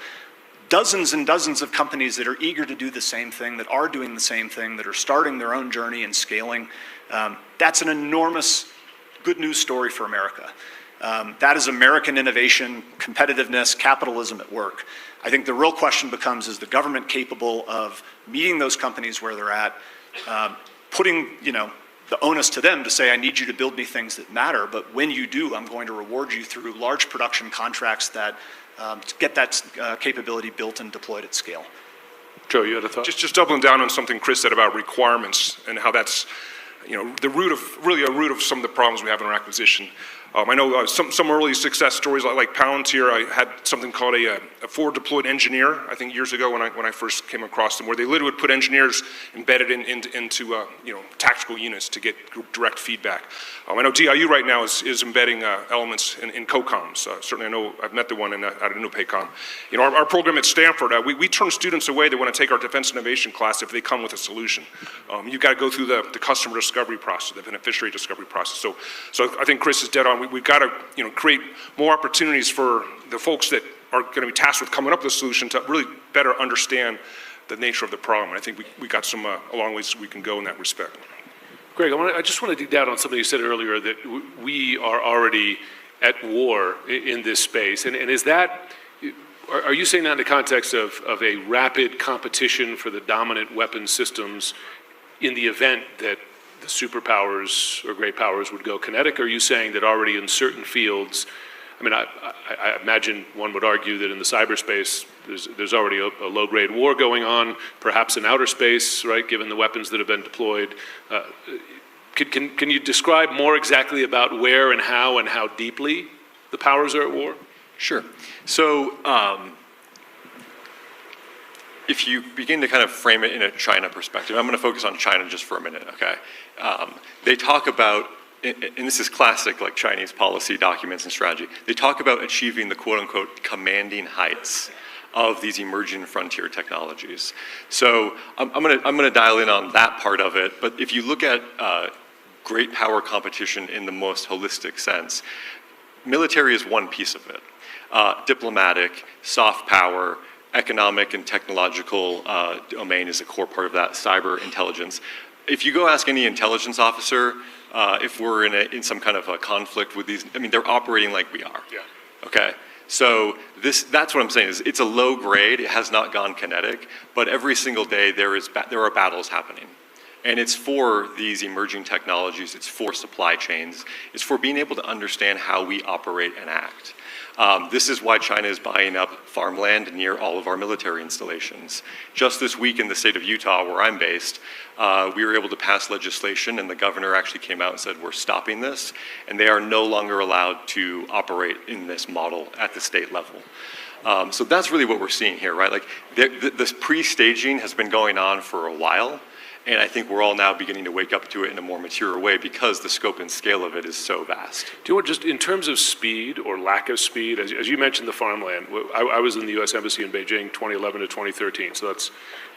G: dozens and dozens of companies that are eager to do the same thing, that are doing the same thing, that are starting their own journey and scaling. That's an enormous good news story for America. That is American innovation, competitiveness, capitalism at work. I think the real question becomes, is the government capable of meeting those companies where they're at, putting the onus to them to say, I need you to build me things that matter, but when you do, I'm going to reward you through large production contracts that get that capability built and deployed at scale.
P: Joe, you had a thought?
A: Just doubling down on something Chris said about requirements and how that's the root of some of the problems we have in our acquisition. I know some early success stories like Palantir. I had something called a forward deployed engineer, I think years ago when I first came across them, where they literally would put engineers embedded into tactical units to get direct feedback. I know DIU right now is embedding elements in COCOMs. Certainly I know I've met the one out of NUPACOM. Our program at Stanford, we turn students away that want to take our defense innovation class if they come with a solution. You've got to go through the customer discovery process, the beneficiary discovery process. So I think Chris is dead on. We've got to create more opportunities for the folks that are going to be tasked with coming up with a solution to really better understand the nature of the problem. And I think we got a long ways we can go in that respect.
P: Greg, I just want to dig down on something you said earlier, that we are already at war in this space. And is that, are you saying that in the context of a rapid competition for the dominant weapon systems in the event that the superpowers or great powers would go kinetic? Or are you saying that already in certain fields, I mean, I imagine one would argue that in the cyberspace, there's already a low-grade war going on, perhaps in outer space, right, given the weapons that have been deployed. Can you describe more exactly about where and how deeply the powers are at war?
D: Sure. So if you begin to kind of frame it in a China perspective, I'm going to focus on China just for a minute, okay? They talk about, and this is classic like Chinese policy documents and strategy, they talk about achieving the quote-unquote commanding heights of these emerging frontier technologies. So I'm gonna dial in on that part of it, but if you look at great power competition in the most holistic sense, military is one piece of it. Diplomatic, soft power, economic and technological domain is a core part of that, cyber intelligence. If you go ask any intelligence officer if we're in some kind of a conflict with these, I mean, they're operating like we are.
P: Yeah.
D: Okay. So that's what I'm saying is it's a low grade. It has not gone kinetic, but every single day there are battles happening. And it's for these emerging technologies, it's for supply chains, it's for being able to understand how we operate and act. This is why China is buying up farmland near all of our military installations. Just this week in the state of Utah, where I'm based, we were able to pass legislation, and the governor actually came out and said, we're stopping this, and they are no longer allowed to operate in this model at the state level. So that's really what we're seeing here, right? Like this pre-staging has been going on for a while, and I think we're all now beginning to wake up to it in a more mature way because the scope and scale of it is so vast.
P: Do you know what, just in terms of speed or lack of speed, as you mentioned the farmland, I was in the U.S. Embassy in Beijing 2011 to 2013, so that's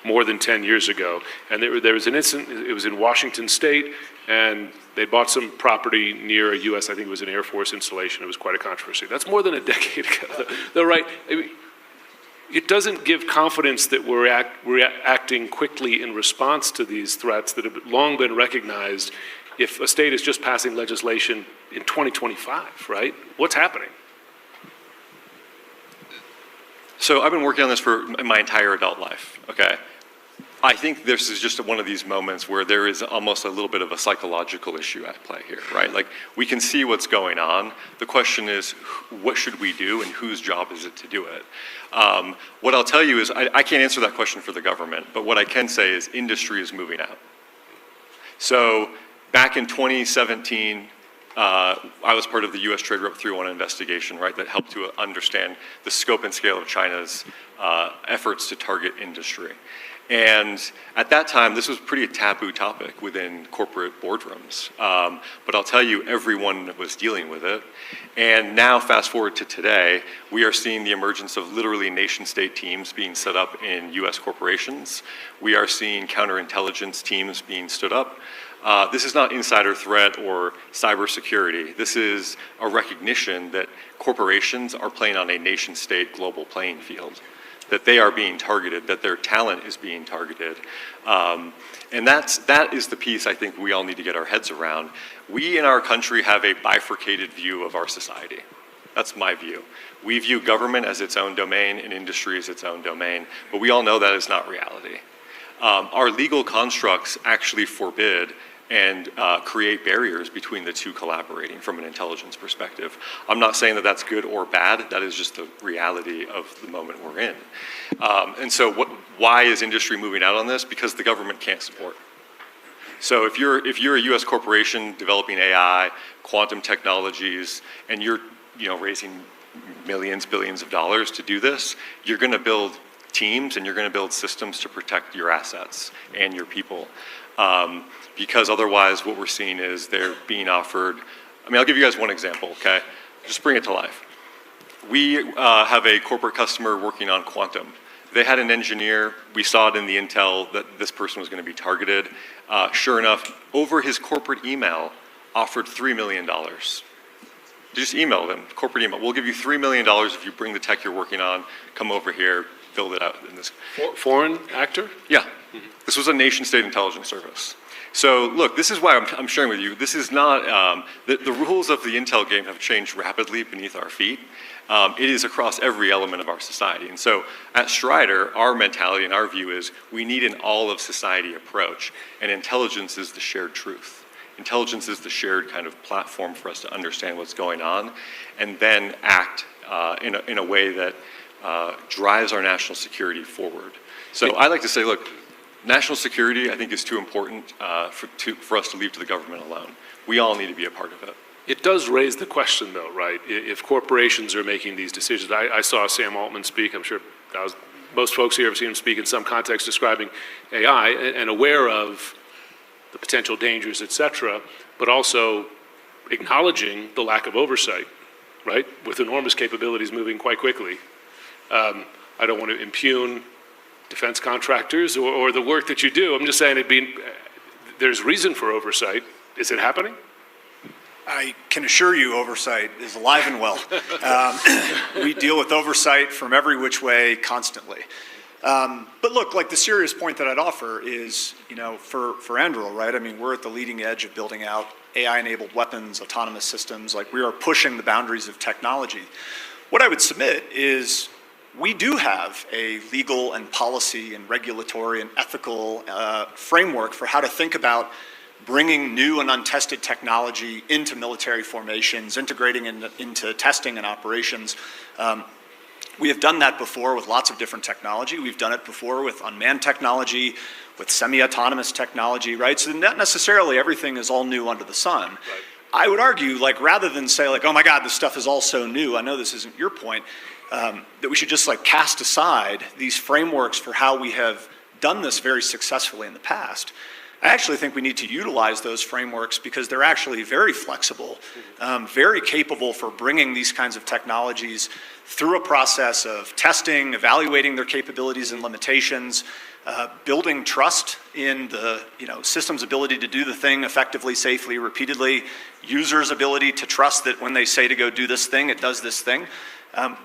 P: more than 10 years ago. And there was an incident, it was in Washington State, and they bought some property near a U.S., I think it was an Air Force installation. It was quite a controversy. That's more than a decade ago, though, right? I mean, it doesn't give confidence that we're acting quickly in response to these threats that have long been recognized if a state is just passing legislation in 2025, right? What's happening?
D: So I've been working on this for my entire adult life, okay? I think this is just one of these moments where there is almost a little bit of a psychological issue at play here, right? Like, we can see what's going on. The question is, what should we do and whose job is it to do it? What I'll tell you is, I can't answer that question for the government, but what I can say is industry is moving out. So back in 2017, I was part of the U.S. Trade Rep 301 investigation, right, that helped to understand the scope and scale of China's efforts to target industry. And at that time, this was pretty a taboo topic within corporate boardrooms. But I'll tell you, everyone was dealing with it. And now, fast forward to today, we are seeing the emergence of literally nation-state teams being set up in U.S. corporations. We are seeing counterintelligence teams being stood up. This is not insider threat or cybersecurity. This is a recognition that corporations are playing on a nation-state global playing field, that they are being targeted, that their talent is being targeted. And that is the piece I think we all need to get our heads around. We in our country have a bifurcated view of our society. That's my view. We view government as its own domain and industry as its own domain, but we all know that is not reality. Our legal constructs actually forbid and create barriers between the two collaborating from an intelligence perspective. I'm not saying that that's good or bad, that is just the reality of the moment we're in. And so why is industry moving out on this? Because the government can't support. So if you're a U.S. corporation developing AI, quantum technologies, and you're raising millions, billions of dollars to do this, you're going to build teams and you're going to build systems to protect your assets and your people. Because otherwise what we're seeing is they're being offered, I'll give you guys one example, okay? Just bring it to life. We have a corporate customer working on quantum. They had an engineer, we saw it in the intel that this person was going to be targeted. Sure enough, over his corporate email, offered $3 million. Just email them, corporate email. We'll give you $3 million if you bring the tech you're working on, come over here, build it out in this.
P: Foreign actor?
D: Yeah. This was a nation-state intelligence service. So look, this is why I'm sharing with you. This is not, the rules of the intel game have changed rapidly beneath our feet. It is across every element of our society. And so at Strider, our mentality and our view is we need an all-of-society approach, and intelligence is the shared truth. Intelligence is the shared kind of platform for us to understand what's going on and then act in a way that drives our national security forward. So I like to say, look, national security, I think, is too important for us to leave to the government alone. We all need to be a part of it.
P: It does raise the question, though, right? If corporations are making these decisions, I saw Sam Altman speak. I'm sure most folks here have seen him speak in some context describing AI and aware of the potential dangers, et cetera, but also acknowledging the lack of oversight, right? With enormous capabilities moving quite quickly. I don't want to impugn defense contractors or the work that you do. I'm just saying there's reason for oversight. Is it happening?
G: I can assure you oversight is alive and well. We deal with oversight from every which way constantly. But look, like the serious point that I'd offer is, for Andrew, right? I mean, we're at the leading edge of building out AI-enabled weapons, autonomous systems. Like, we are pushing the boundaries of technology. What I would submit is we do have a legal and policy and regulatory and ethical framework for how to think about bringing new and untested technology into military formations, integrating into testing and operations. We have done that before with lots of different technology. We've done it before with unmanned technology, with semi-autonomous technology, right? So not necessarily everything is all new under the sun. Right. I would argue, like, rather than say, like, oh my God, this stuff is all so new, I know this isn't your point, that we should just like cast aside these frameworks for how we have done this very successfully in the past. I actually think we need to utilize those frameworks because they're actually very flexible, very capable for bringing these kinds of technologies through a process of testing, evaluating their capabilities and limitations, building trust in the system's ability to do the thing effectively, safely, repeatedly, users' ability to trust that when they say to go do this thing, it does this thing.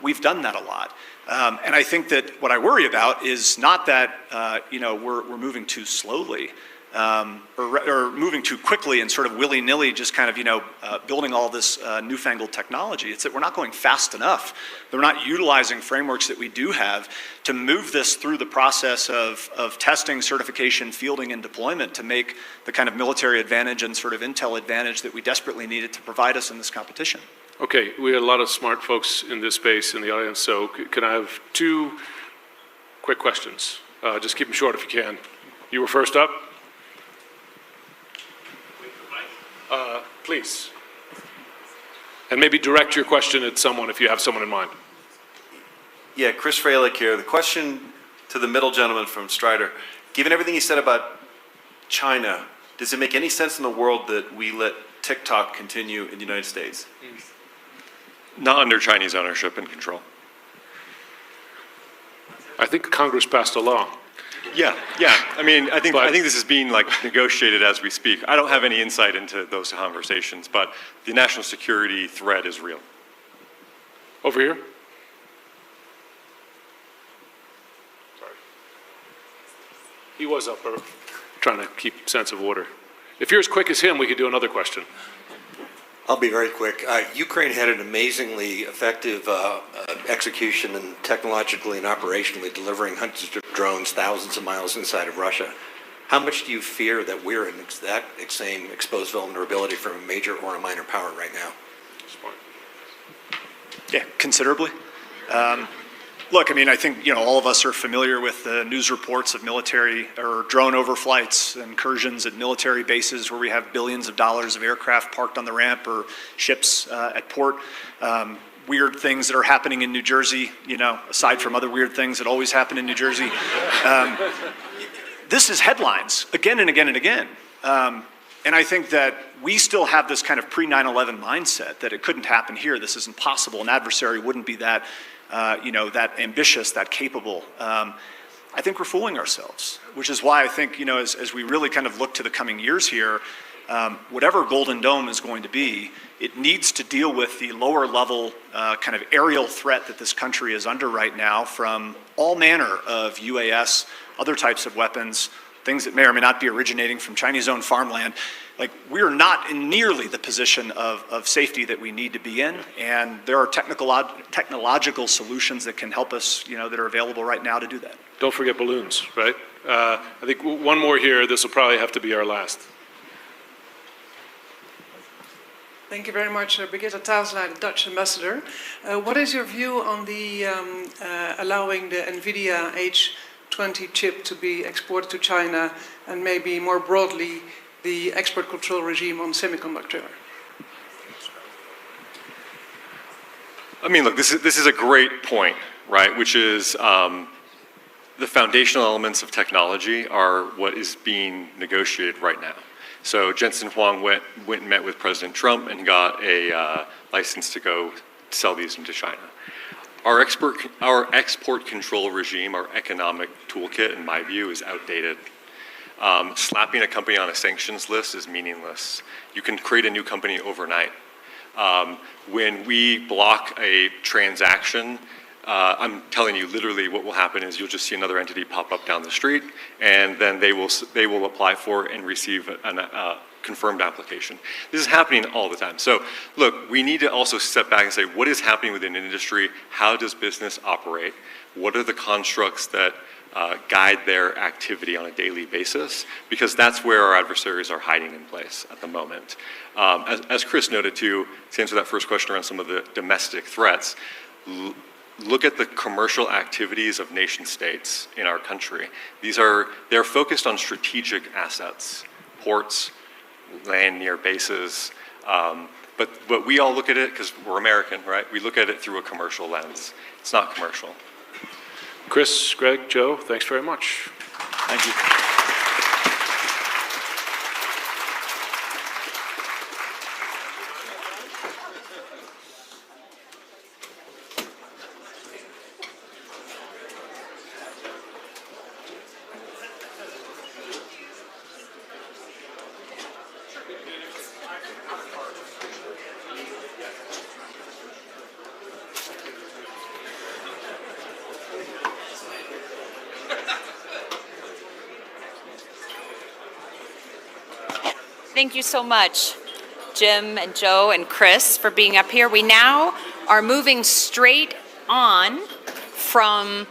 G: We've done that a lot. And I think that what I worry about is not that we're moving too slowly, or moving too quickly and sort of willy-nilly just kind of, building all this newfangled technology. It's that we're not going fast enough. They're not utilizing frameworks that we do have to move this through the process of testing, certification, fielding, and deployment to make the kind of military advantage and sort of intel advantage that we desperately needed to provide us in this competition.
P: Okay, we had a lot of smart folks in this space in the audience, so can I have two quick questions? Just keep them short if you can. You were first up. Please. And maybe direct your question at someone if you have someone in mind.
L: Yeah, Chris Fralick here. The question to the middle gentleman from Strider. Given everything you said about China, does it make any sense in the world that we let TikTok continue in the United States?
D: Not under Chinese ownership and control.
P: I think Congress passed a law.
D: Yeah. I mean, I think this is being like negotiated as we speak. I don't have any insight into those conversations, but the national security threat is real.
P: Over here. Sorry. He was up there trying to keep sense of order. If you're as quick as him, we could do another question.
M: I'll be very quick. Ukraine had an amazingly effective execution and technologically and operationally delivering hundreds of drones thousands of miles inside of Russia. How much do you fear that we're in that same exposed vulnerability from a major or a minor power right now?
G: Yeah, considerably. Look, I mean, I think, all of us are familiar with the news reports of military or drone overflights, incursions at military bases where we have billions of dollars of aircraft parked on the ramp or ships at port. Weird things that are happening in New Jersey, aside from other weird things that always happen in New Jersey. This is headlines again and again and again. And I think that we still have this kind of pre-9/11 mindset that it couldn't happen here. This is impossible. An adversary wouldn't be that, that ambitious, that capable. I think we're fooling ourselves, which is why I think, as we really kind of look to the coming years here, whatever Golden Dome is going to be, it needs to deal with the lower level kind of aerial threat that this country is under right now from all manner of UAS, other types of weapons, things that may or may not be originating from Chinese-owned farmland. Like, we're not in nearly the position of safety that we need to be in, and there are technological solutions that can help us, that are available right now to do that.
P: Don't forget balloons, right? I think one more here, this will probably have to be our last.
N: Thank you very much, Brigitte Tazelaar, the Dutch ambassador. What is your view on the allowing the NVIDIA H20 chip to be exported to China, and maybe more broadly, the export control regime on semiconductor?
D: I mean, look, this is a great point, right? Which is the foundational elements of technology are what is being negotiated right now. So Jensen Huang went and met with President Trump and got a license to go sell these into China. Our export control regime, our economic toolkit, in my view, is outdated. Slapping a company on a sanctions list is meaningless. You can create a new company overnight. When we block a transaction, I'm telling you, literally what will happen is you'll just see another entity pop up down the street, and then they will apply for and receive a confirmed application. This is happening all the time. So look, we need to also step back and say, what is happening within industry? How does business operate? What are the constructs that guide their activity on a daily basis? Because that's where our adversaries are hiding in place at the moment. As Chris noted too, to answer that first question around some of the domestic threats, look at the commercial activities of nation states in our country. They're focused on strategic assets, ports, land near bases, but we all look at it, because we're American, right? We look at it through a commercial lens. It's not commercial.
P: Chris, Greg, Joe, thanks very much.
G: Thank you.
C: Thank you so much, Jim and Joe and Chris, for being up here. We now are moving straight on from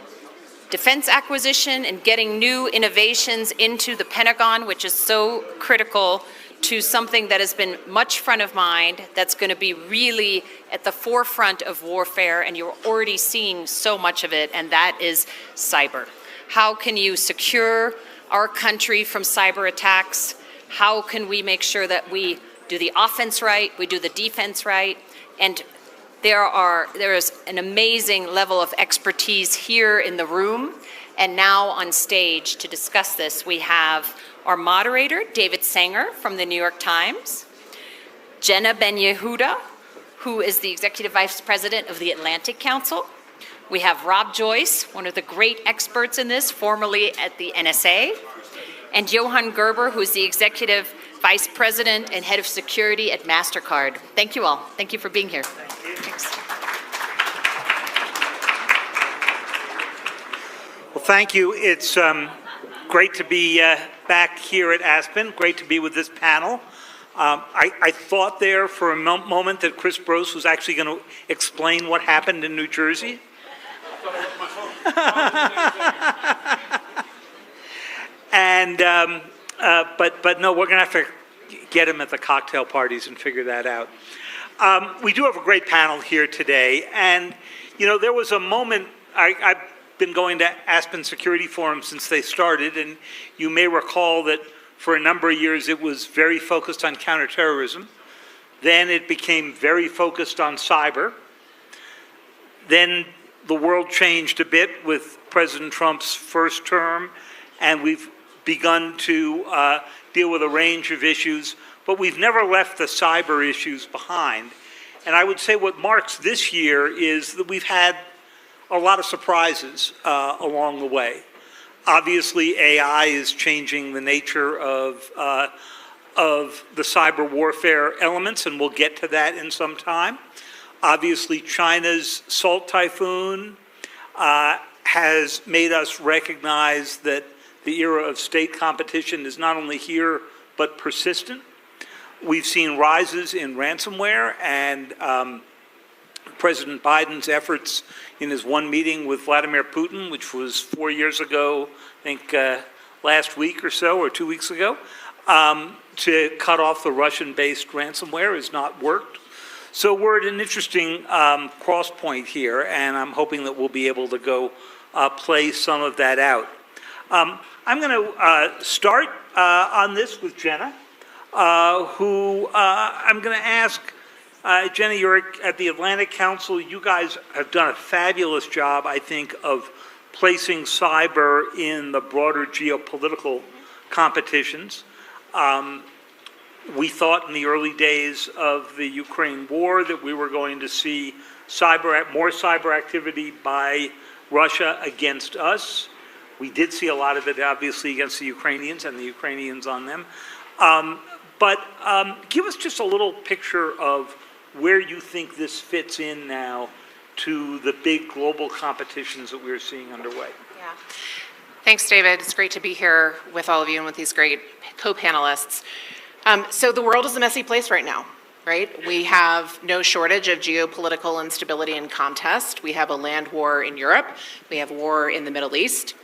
C: defense acquisition and getting new innovations into the Pentagon, which is so critical, to something that has been much front of mind, that's going to be really at the forefront of warfare, and you're already seeing so much of it, and that is cyber. How can you secure our country from cyber attacks? How can we make sure that we do the offense right, we do the defense right? And there is an amazing level of expertise here in the room, and now on stage to discuss this, we have our moderator, David Sanger from the New York Times, Jenna Ben-Yehuda, who is the Executive Vice President of the Atlantic Council. We have Rob Joyce, one of the great experts in this, formerly at the NSA, and Johan Gerber, who is the Executive Vice President and Head of Security at MasterCard. Thank you all. Thank you for being here. Thanks.
O: Well, thank you. It's great to be back here at Aspen. Great to be with this panel. I thought there for a moment that Chris Brose was actually going to explain what happened in New Jersey. And but no, we're going to have to get him at the cocktail parties and figure that out. We do have a great panel here today, and you know, there was a moment I've been going to Aspen Security Forum since they started, and you may recall that for a number of years it was very focused on counterterrorism. Then it became very focused on cyber. Then the world changed a bit with President Trump's first term, and we've begun to deal with a range of issues, but we've never left the cyber issues behind. And I would say what marks this year is that we've had a lot of surprises along the way. Obviously, AI is changing the nature of the cyber warfare elements, and we'll get to that in some time. Obviously, China's Salt Typhoon has made us recognize that the era of state competition is not only here, but persistent. We've seen rises in ransomware, and President Biden's efforts in his one meeting with Vladimir Putin, which was 4 years ago, I think last week or so, or 2 weeks ago, to cut off the Russian-based ransomware has not worked. So we're at an interesting cross point here, and I'm hoping that we'll be able to go play some of that out. I'm going to start on this with Jenna, who I'm going to ask. Jenna, you're at the Atlantic Council. You guys have done a fabulous job, I think, of placing cyber in the broader geopolitical competitions. We thought in the early days of the Ukraine war that we were going to see more cyber activity by Russia against us. We did see a lot of it, obviously, against the Ukrainians and the Ukrainians on them. But give us just a little picture of where you think this fits in now to the big global competitions that we're seeing underway.
I: Yeah. Thanks, David. It's great to be here with all of you and with these great co-panelists. So the world is a messy place right now, right? We have no shortage of geopolitical instability and contest. We have a land war in Europe. We have war in the Middle East.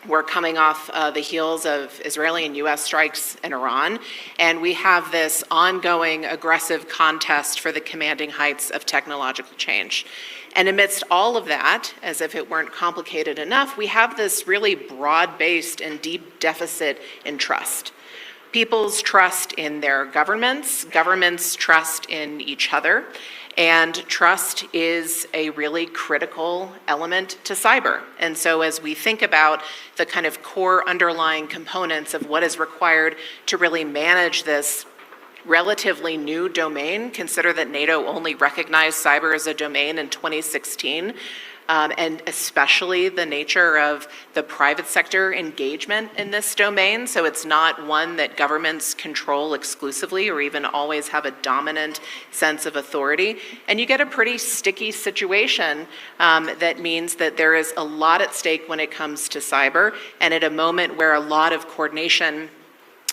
I: We're coming off the heels of Israeli and U.S. strikes in Iran, and we have this ongoing aggressive contest for the commanding heights of technological change. And amidst all of that, as if it weren't complicated enough, we have this really broad-based and deep deficit in trust. People's trust in their governments, governments' trust in each other, and trust is a really critical element to cyber. And so as we think about the kind of core underlying components of what is required to really manage this relatively new domain, consider that NATO only recognized cyber as a domain in 2016, and especially the nature of the private sector engagement in this domain. So it's not one that governments control exclusively or even always have a dominant sense of authority. And you get a pretty sticky situation that means that there is a lot at stake when it comes to cyber. And at a moment where a lot of coordination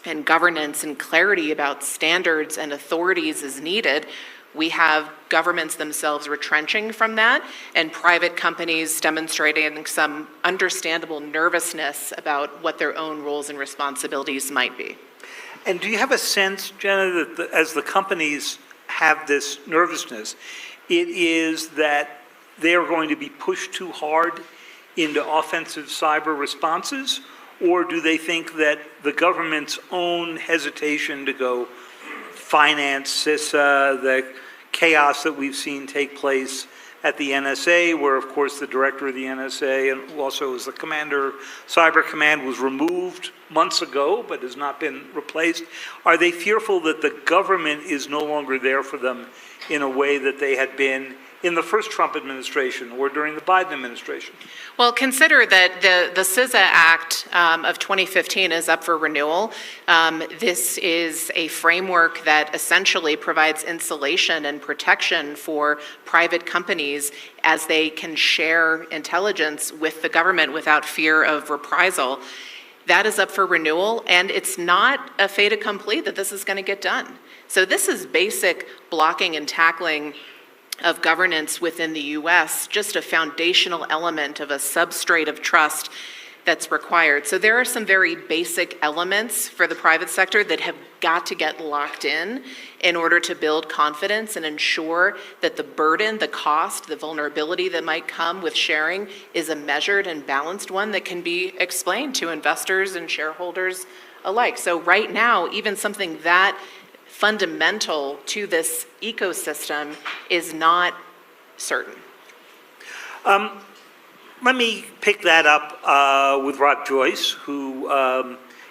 I: and governance and clarity about standards and authorities is needed, we have governments themselves retrenching from that and private companies demonstrating some understandable nervousness about what their own roles and responsibilities might be.
O: And do you have a sense, Jenna, that as the companies have this nervousness, it is that they are going to be pushed too hard into offensive cyber responses? Or do they think that the government's own hesitation to go finance CISA, the chaos that we've seen take place at the NSA, where, of course, the director of the NSA and also as the commander of Cyber Command was removed months ago but has not been replaced. Are they fearful that the government is no longer there for them in a way that they had been in the first Trump administration or during the Biden administration?
I: Well, consider that the CISA Act of 2015 is up for renewal. This is a framework that essentially provides insulation and protection for private companies as they can share intelligence with the government without fear of reprisal. That is up for renewal, and it's not a fait accompli that this is going to get done. So this is basic blocking and tackling of governance within the U.S., just a foundational element of a substrate of trust that's required. So there are some very basic elements for the private sector that have got to get locked in order to build confidence and ensure that the burden, the cost, the vulnerability that might come with sharing is a measured and balanced one that can be explained to investors and shareholders alike. So right now, even something that fundamental to this ecosystem is not certain.
O: Let me pick that up with Rob Joyce, who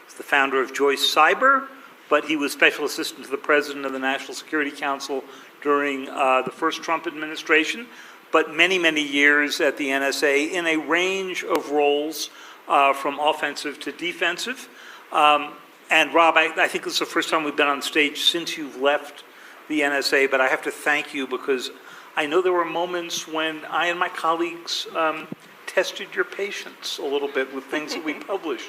O: is the founder of Joyce Cyber, but he was special assistant to the president of the National Security Council during the first Trump administration, but many, many years at the NSA in a range of roles from offensive to defensive. And Rob, I think this is the first time we've been on stage since you've left the NSA, but I have to thank you because I know there were moments when I and my colleagues tested your patience a little bit with things that we published.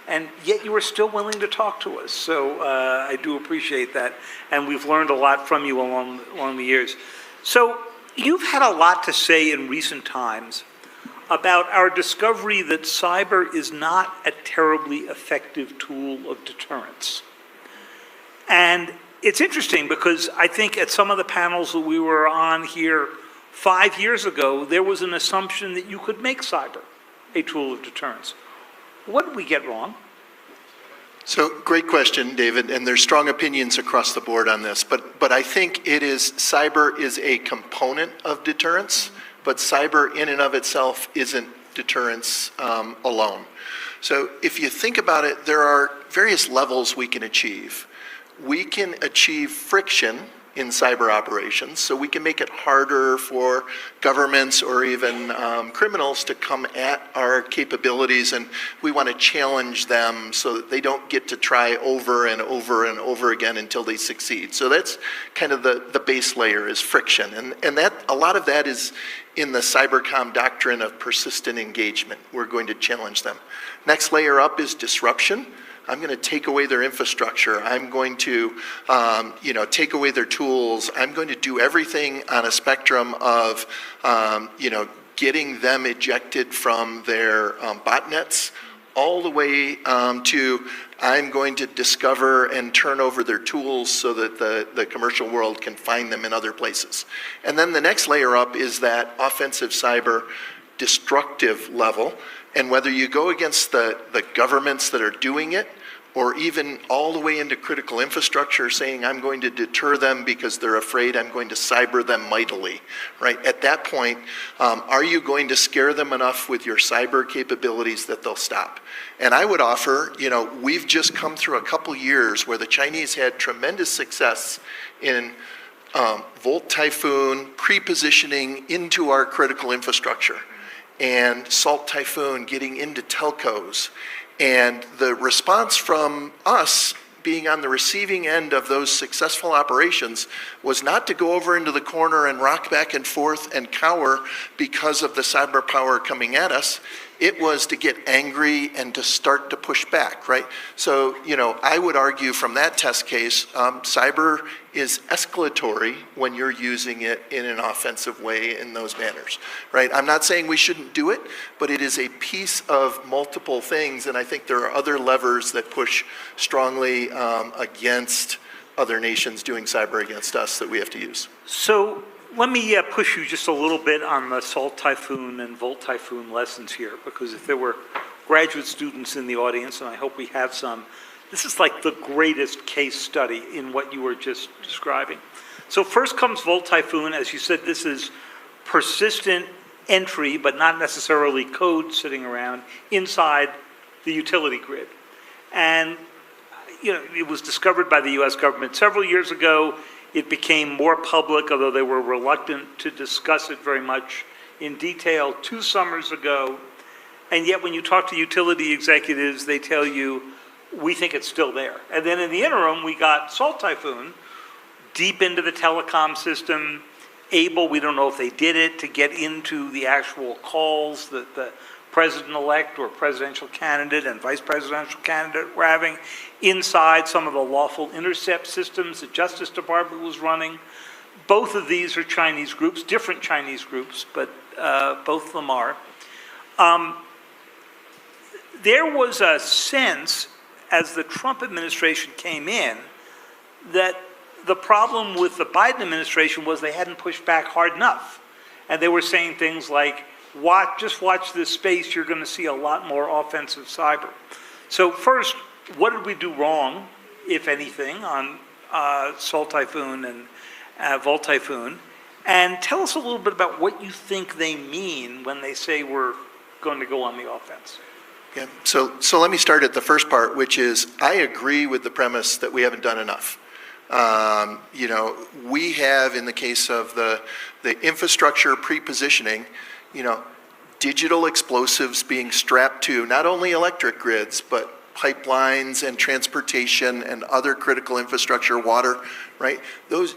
O: And yet you were still willing to talk to us. So I do appreciate that. And we've learned a lot from you along the years. So you've had a lot to say in recent times about our discovery that cyber is not a terribly effective tool of deterrence. And it's interesting because I think at some of the panels that we were on here 5 years ago, there was an assumption that you could make cyber a tool of deterrence. What did we get wrong?
J: So, great question, David, and there's strong opinions across the board on this, but I think cyber is a component of deterrence, but cyber in and of itself isn't deterrence alone. So if you think about it, there are various levels we can achieve. We can achieve friction in cyber operations, so we can make it harder for governments or even criminals to come at our capabilities, and we want to challenge them so that they don't get to try over and over and over again until they succeed. So that's kind of the base layer is friction, and that a lot of that is in the cybercom doctrine of persistent engagement. We're going to challenge them. Next layer up is disruption. I'm going to take away their infrastructure. I'm going to, take away their tools. I'm going to do everything on a spectrum of, getting them ejected from their botnets, all the way to I'm going to discover and turn over their tools so that the commercial world can find them in other places. And then the next layer up is that offensive cyber destructive level. And whether you go against the governments that are doing it, or even all the way into critical infrastructure saying I'm going to deter them because they're afraid I'm going to cyber them mightily, right? At that point, are you going to scare them enough with your cyber capabilities that they'll stop? And I would offer, we've just come through a couple years where the Chinese had tremendous success in Volt Typhoon pre-positioning into our critical infrastructure, and Salt Typhoon getting into telcos. And the response from us being on the receiving end of those successful operations was not to go over into the corner and rock back and forth and cower because of the cyber power coming at us. It was to get angry and to start to push back, right? So, I would argue from that test case, cyber is escalatory when you're using it in an offensive way in those manners, right? I'm not saying we shouldn't do it, but it is a piece of multiple things, and I think there are other levers that push strongly against other nations doing cyber against us that we have to use.
O: So let me push you just a little bit on the Salt Typhoon and Volt Typhoon lessons here, because if there were graduate students in the audience, and I hope we have some, this is like the greatest case study in what you were just describing. So first comes Volt Typhoon. As you said, this is persistent entry, but not necessarily code sitting around inside the utility grid. And it was discovered by the US government several years ago. It became more public, although they were reluctant to discuss it very much in detail 2 summers ago. And yet when you talk to utility executives, they tell you, we think it's still there. And then in the interim, we got Salt Typhoon deep into the telecom system, able, we don't know if they did it, to get into the actual calls that the president-elect or presidential candidate and vice presidential candidate were having inside some of the lawful intercept systems the Justice Department was running. Both of these are Chinese groups, different Chinese groups, but both of them are. there was a sense as the Trump administration came in that the problem with the Biden administration was they hadn't pushed back hard enough. And they were saying things like, just watch this space, you're going to see a lot more offensive cyber. So first, what did we do wrong, if anything, on Sol Typhoon and Volt Typhoon? And tell us a little bit about what you think they mean when they say we're going to go on the offense.
J: Yeah. So let me start at the first part, which is I agree with the premise that we haven't done enough. You know, we have, in the case of the infrastructure pre-positioning, you know, digital explosives being strapped to not only electric grids, but pipelines and transportation and other critical infrastructure, water, right? Those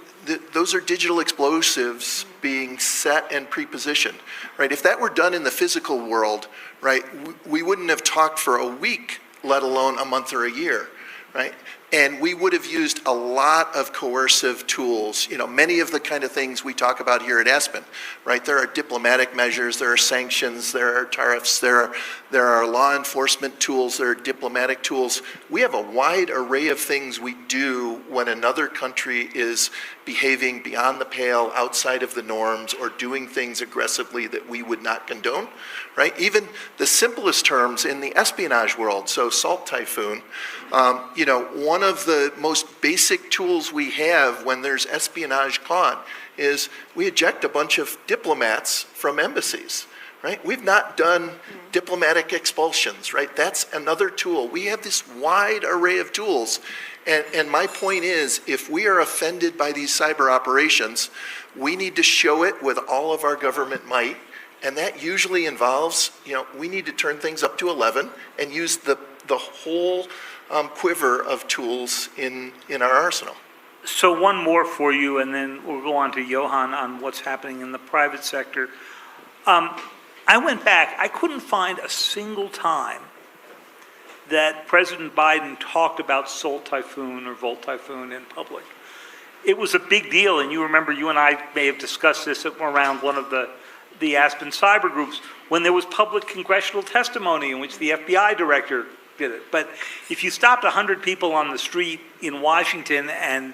J: are digital explosives being set and pre-positioned, right? If that were done in the physical world, right, we wouldn't have talked for a week, let alone a month or a year, right? And we would have used a lot of coercive tools, you know, many of the kind of things we talk about here at Aspen, right? There are diplomatic measures, there are sanctions, there are tariffs, there are law enforcement tools, there are diplomatic tools. We have a wide array of things we do when another country is behaving beyond the pale, outside of the norms, or doing things aggressively that we would not condone, right? Even the simplest terms in the espionage world, so Salt Typhoon, you know, one of the most basic tools we have when there's espionage caught is we eject a bunch of diplomats from embassies, right? We've not done diplomatic expulsions, right? That's another tool. We have this wide array of tools. And my point is, if we are offended by these cyber operations, we need to show it with all of our government might. And that usually involves, you know, we need to turn things up to 11 and use the whole quiver of tools in our arsenal.
O: So one more for you, and then we'll go on to Johan on what's happening in the private sector. I went back, I couldn't find a single time that President Biden talked about Sol Typhoon or Volt Typhoon in public. It was a big deal, and you remember you and I may have discussed this around one of the Aspen cyber groups when there was public congressional testimony in which the FBI director did it. But if you stopped 100 people on the street in Washington and,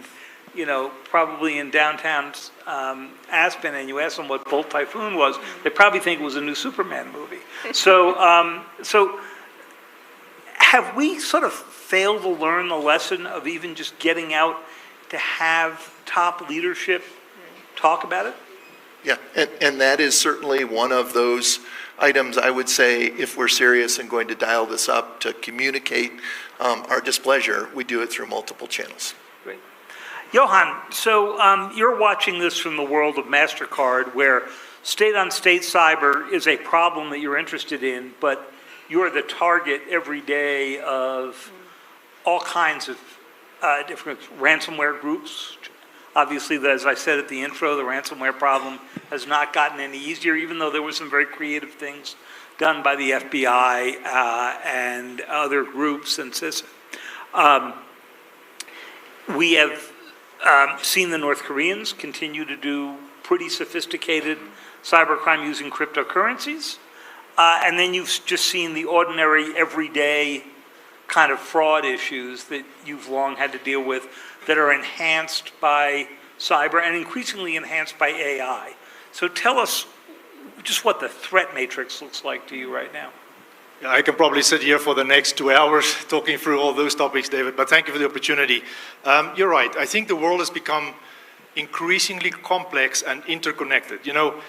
O: you know, probably in downtown Aspen, and you asked them what Volt Typhoon was, they probably think it was a new Superman movie. So have we sort of failed to learn the lesson of even just getting out to have top leadership talk about it?
J: Yeah, and that is certainly one of those items I would say, if we're serious and going to dial this up to communicate our displeasure, we do it through multiple channels.
O: Great. Johan, so you're watching this from the world of MasterCard, where state-on-state cyber is a problem that you're interested in, but you're the target every day of all kinds of different ransomware groups. Obviously, as I said at the intro, the ransomware problem has not gotten any easier, even though there were some very creative things done by the FBI and other groups and CISA. We have seen the North Koreans continue to do pretty sophisticated cybercrime using cryptocurrencies. And then you've just seen the ordinary, everyday kind of fraud issues that you've long had to deal with that are enhanced by cyber and increasingly enhanced by AI. So tell us just what the threat matrix looks like to you right now.
R: Yeah, I can probably sit here for the next 2 hours talking through all those topics, David, but thank you for the opportunity. You're right. I think the world has become increasingly complex and interconnected. You know,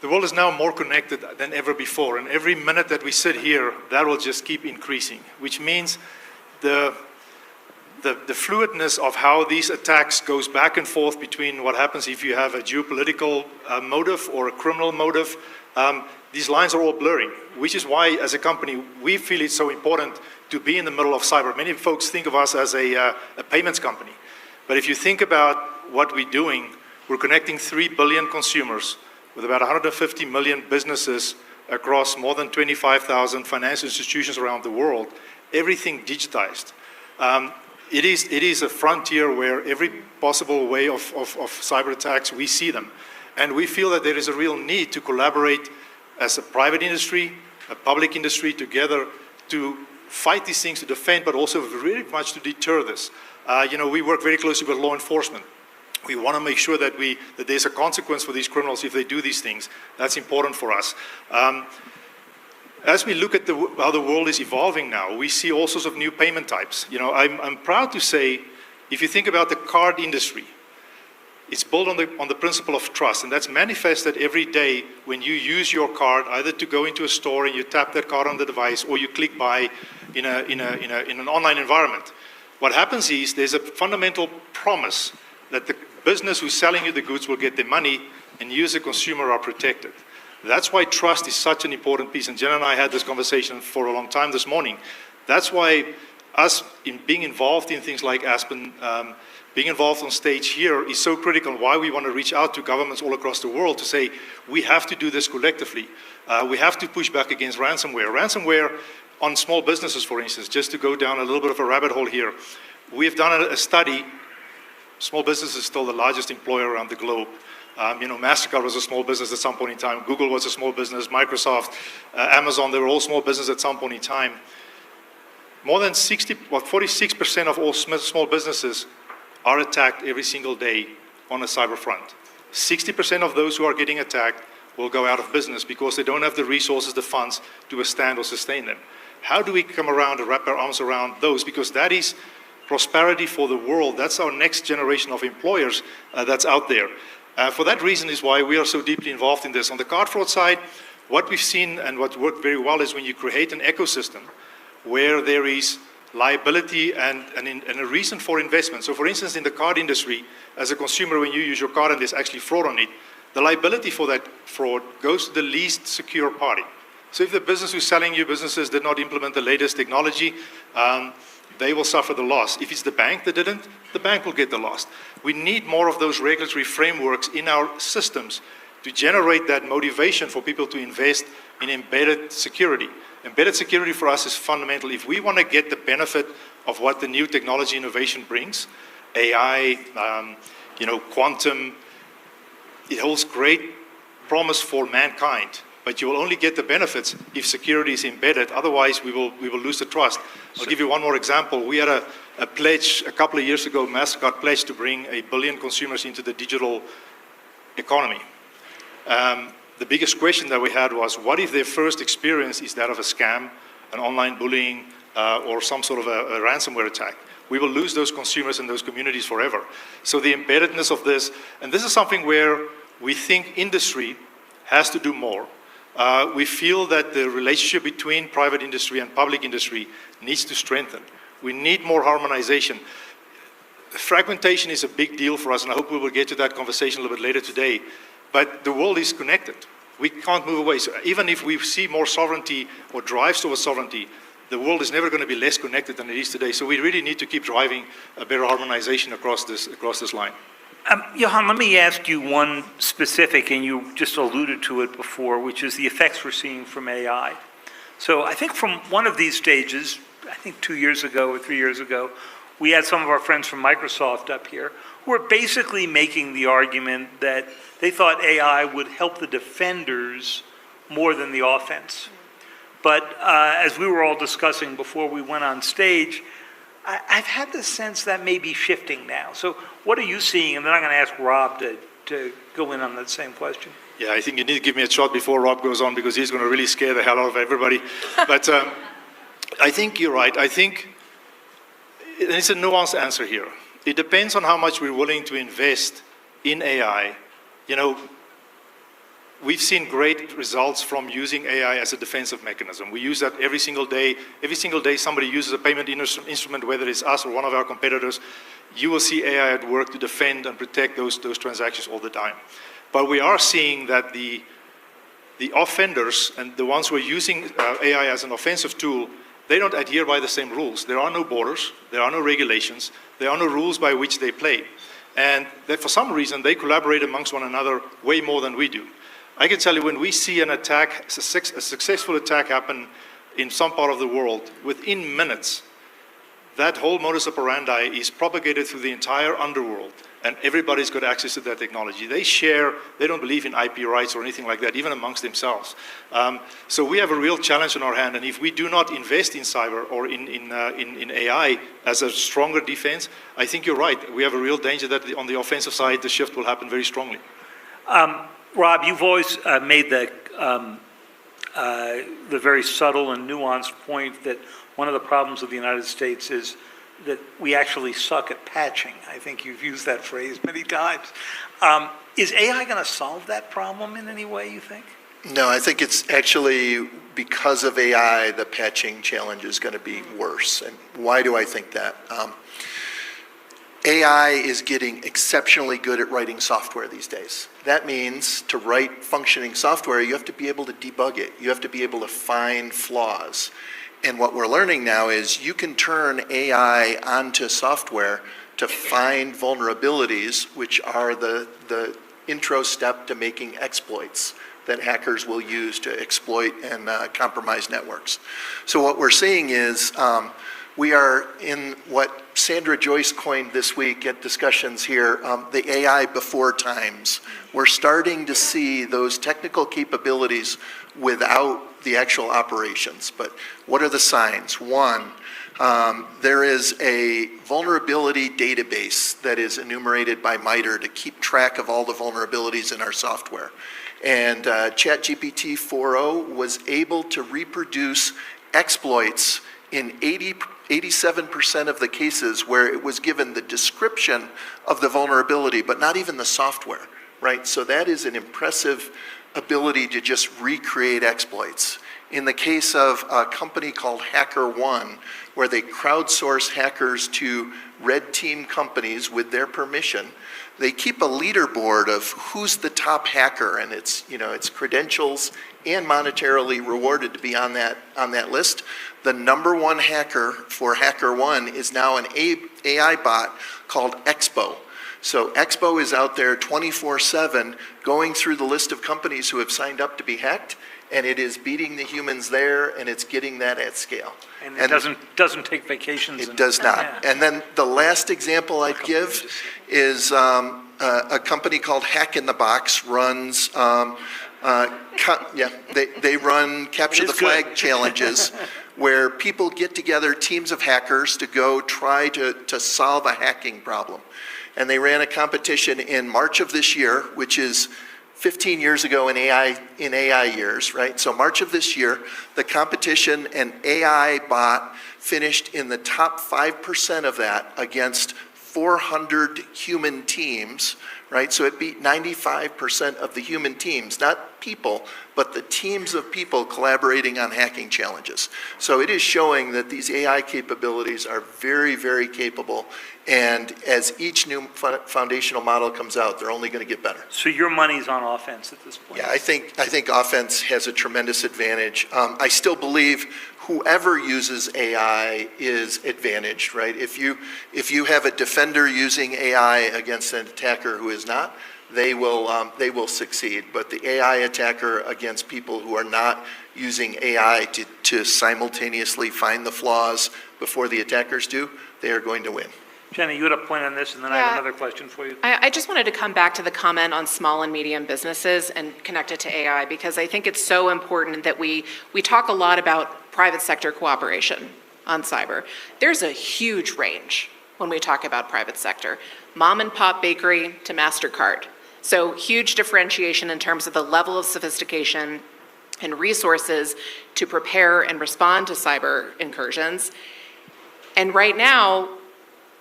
R: the world is now more connected than ever before, and every minute that we sit here, that will just keep increasing, which means the fluidness of how these attacks goes back and forth between what happens if you have a geopolitical motive or a criminal motive, these lines are all blurring, which is why, as a company, we feel it's so important to be in the middle of cyber. Many folks think of us as a payments company, but if you think about what we're doing, we're connecting 3 billion consumers with about 150 million businesses across more than 25,000 financial institutions around the world, everything digitized. It is a frontier where every possible way of cyber attacks, we see them. And we feel that there is a real need to collaborate as a private industry, a public industry together to fight these things, to defend, but also very much to deter this. We work very closely with law enforcement. We want to make sure that there's a consequence for these criminals if they do these things. That's important for us. As we look at how the world is evolving now, we see all sorts of new payment types. I'm proud to say, if you think about the card industry, it's built on the principle of trust, and that's manifested every day when you use your card either to go into a store and you tap that card on the device, or you click buy in an online environment. What happens is there's a fundamental promise that the business who's selling you the goods will get their money, and you as a consumer are protected. That's why trust is such an important piece, and Jen and I had this conversation for a long time this morning. That's why us being involved in things like Aspen, being involved on stage here is so critical, why we want to reach out to governments all across the world to say, we have to do this collectively. We have to push back against ransomware. Ransomware on small businesses, for instance, just to go down a little bit of a rabbit hole here. We've done a study. Small business is still the largest employer around the globe. MasterCard was a small business at some point in time. Google was a small business. Microsoft, Amazon, they were all small business at some point in time. More than 46% of all small businesses are attacked every single day on a cyber front. 60% of those who are getting attacked will go out of business because they don't have the resources, the funds to withstand or sustain them. How do we come around and wrap our arms around those? Because that is prosperity for the world. That's our next generation of employers that's out there. For that reason is why we are so deeply involved in this. On the card fraud side, what we've seen and what worked very well is when you create an ecosystem where there is liability and a reason for investment. So for instance, in the card industry, as a consumer, when you use your card and there's actually fraud on it, the liability for that fraud goes to the least secure party. So if the business who's selling you businesses did not implement the latest technology, they will suffer the loss. If it's the bank that didn't, the bank will get the loss. We need more of those regulatory frameworks in our systems to generate that motivation for people to invest in embedded security. Embedded security for us is fundamental. If we want to get the benefit of what the new technology innovation brings, AI, quantum, it holds great promise for mankind. But you will only get the benefits if security is embedded. Otherwise, we will lose the trust. I'll give you one more example. We had a pledge a couple of years ago. MasterCard pledged to bring 1 billion consumers into the digital economy. The biggest question that we had was, what if their first experience is that of a scam, an online bullying, or some sort of a ransomware attack? We will lose those consumers and those communities forever. So the embeddedness of this, and this is something where we think industry has to do more. We feel that the relationship between private industry and public industry needs to strengthen. We need more harmonization. Fragmentation is a big deal for us, and I hope we will get to that conversation a little bit later today. But the world is connected. We can't move away. So even if we see more sovereignty or drives towards sovereignty, the world is never going to be less connected than it is today. So we really need to keep driving a better harmonization across this line.
O: Johan, let me ask you one specific, and you just alluded to it before, which is the effects we're seeing from AI. So I think from one of these stages, I think 2 years ago or 3 years ago, we had some of our friends from Microsoft up here who were basically making the argument that they thought AI would help the defenders more than the offense. But as we were all discussing before we went on stage, I've had the sense that may be shifting now. So what are you seeing? And then I'm going to ask Rob to go in on that same question.
R: Yeah, I think you need to give me a shot before Rob goes on, because he's going to really scare the hell out of everybody. But I think you're right. I think it's a nuanced answer here. It depends on how much we're willing to invest in AI. We've seen great results from using AI as a defensive mechanism. We use that every single day. Every single day somebody uses a payment instrument, whether it's us or one of our competitors, you will see AI at work to defend and protect those transactions all the time. But we are seeing that the offenders and the ones who are using AI as an offensive tool, they don't adhere by the same rules. There are no borders, there are no regulations, there are no rules by which they play. And that for some reason, they collaborate amongst one another way more than we do. I can tell you, when we see an attack, a successful attack happen in some part of the world, within minutes, that whole modus operandi is propagated through the entire underworld. and everybody's got access to that technology. They don't believe in IP rights or anything like that, even amongst themselves. So we have a real challenge on our hand, and if we do not invest in cyber or in AI as a stronger defense, I think you're right. We have a real danger that on the offensive side, the shift will happen very strongly.
O: Rob, you've always made the very subtle and nuanced point that one of the problems of the United States is that we actually suck at patching. I think you've used that phrase many times. Is AI going to solve that problem in any way, you think?
J: No, I think it's actually because of AI, the patching challenge is going to be worse. And why do I think that? AI is getting exceptionally good at writing software these days. That means to write functioning software, you have to be able to debug it. You have to be able to find flaws. And what we're learning now is you can turn AI onto software to find vulnerabilities, which are the intro step to making exploits that hackers will use to exploit and compromise networks. So what we're seeing is we are in what Sandra Joyce coined this week at discussions here, the AI before times. We're starting to see those technical capabilities without the actual operations. But what are the signs? One, there is a vulnerability database that is enumerated by MITRE to keep track of all the vulnerabilities in our software. And ChatGPT 4.0 was able to reproduce exploits in 87% of the cases where it was given the description of the vulnerability, but not even the software, right? So that is an impressive ability to just recreate exploits. In the case of a company called HackerOne, where they crowdsource hackers to red team companies with their permission, they keep a leaderboard of who's the top hacker, and it's credentials and monetarily rewarded to be on that list. The number one hacker for HackerOne is now an AI bot called Expo. So Expo is out there 24/7 going through the list of companies who have signed up to be hacked, and it is beating the humans there, and it's getting that at scale.
O: And it doesn't take vacations.
J: It does not.
O: Yeah.
J: And then the last example I'd give is a company called Hack in the Box runs, they run Capture the Flag challenges where people get together, teams of hackers, to go try to solve a hacking problem. And they ran a competition in March of this year, which is 15 years ago in AI years, right? So March of this year, the competition, an AI bot finished in the top 5% of that against 400 human teams, right? So it beat 95% of the human teams, not people, but the teams of people collaborating on hacking challenges. So it is showing that these AI capabilities are very, very capable. And as each new foundational model comes out, they're only going to get better.
O: So your money's on offense at this point?
J: Yeah, I think offense has a tremendous advantage. I still believe whoever uses AI is advantaged, right? If you have a defender using AI against an attacker who is not, they will succeed. But the AI attacker against people who are not using AI to simultaneously find the flaws before the attackers do, they are going to win.
O: Jenny, you had a point on this, and then I have another question for you.
I: I just wanted to come back to the comment on small and medium businesses and connect it to AI, because I think it's so important that we talk a lot about private sector cooperation on cyber. There's a huge range when we talk about private sector. Mom and pop bakery to MasterCard. So huge differentiation in terms of the level of sophistication and resources to prepare and respond to cyber incursions. And right now,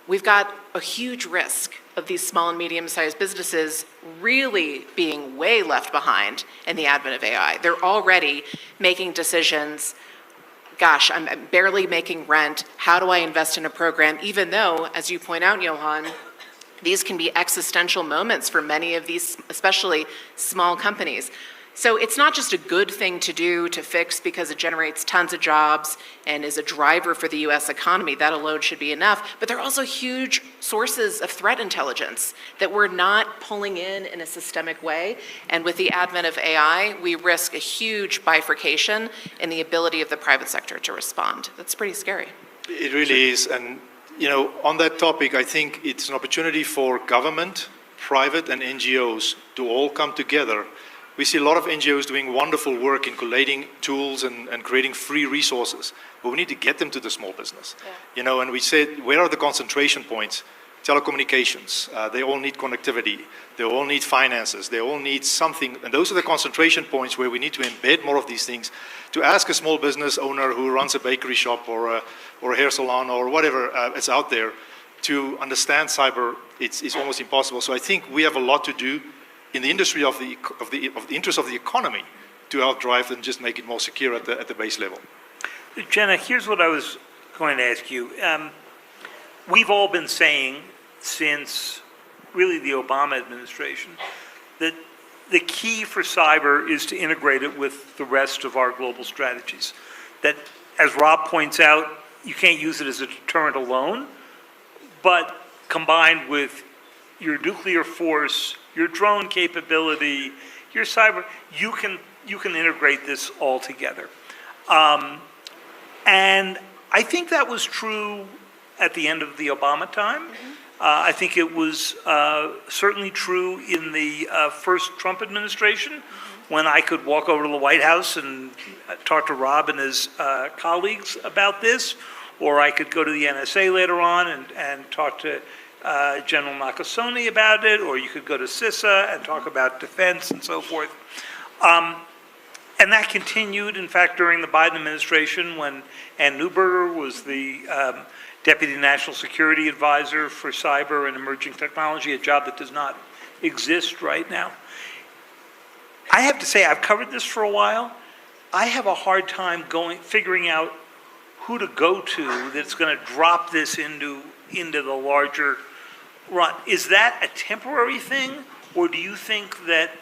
I: we've got a huge risk of these small and medium-sized businesses really being way left behind in the advent of AI. They're already making decisions, gosh, I'm barely making rent, how do I invest in a program? Even though, as you point out, Johan, these can be existential moments for many of these, especially small companies. So it's not just a good thing to do to fix because it generates tons of jobs and is a driver for the US economy. That alone should be enough. But there are also huge sources of threat intelligence that we're not pulling in a systemic way. And with the advent of AI, we risk a huge bifurcation in the ability of the private sector to respond. That's pretty scary.
R: It really is. And on that topic, I think it's an opportunity for government, private, and NGOs to all come together. We see a lot of NGOs doing wonderful work in collating tools and creating free resources, but we need to get them to the small business. Yeah. And we said, where are the concentration points? Telecommunications, they all need connectivity, they all need finances, they all need something, and those are the concentration points where we need to embed more of these things. To ask a small business owner who runs a bakery shop or a hair salon or whatever is out there to understand cyber, it's almost impossible. So I think we have a lot to do in the industry of the interest of the economy to help drive and just make it more secure at the base level.
O: Jenna, here's what I was going to ask you. We've all been saying since really the Obama administration that the key for cyber is to integrate it with the rest of our global strategies. That, as Rob points out, you can't use it as a deterrent alone, but combined with your nuclear force, your drone capability, your cyber, you can integrate this all together. And I think that was true at the end of the Obama time. I think it was certainly true in the first Trump administration, when I could walk over to the White House and talk to Rob and his colleagues about this, or I could go to the NSA later on and talk to General Nakasone about it, or you could go to CISA and talk about defense and so forth. And that continued, in fact, during the Biden administration when Ann Neuberger was the Deputy National Security Advisor for Cyber and Emerging Technology, a job that does not exist right now. I have to say, I've covered this for a while. I have a hard time figuring out who to go to that's going to drop this into the larger run. Is that a temporary thing, or do you think that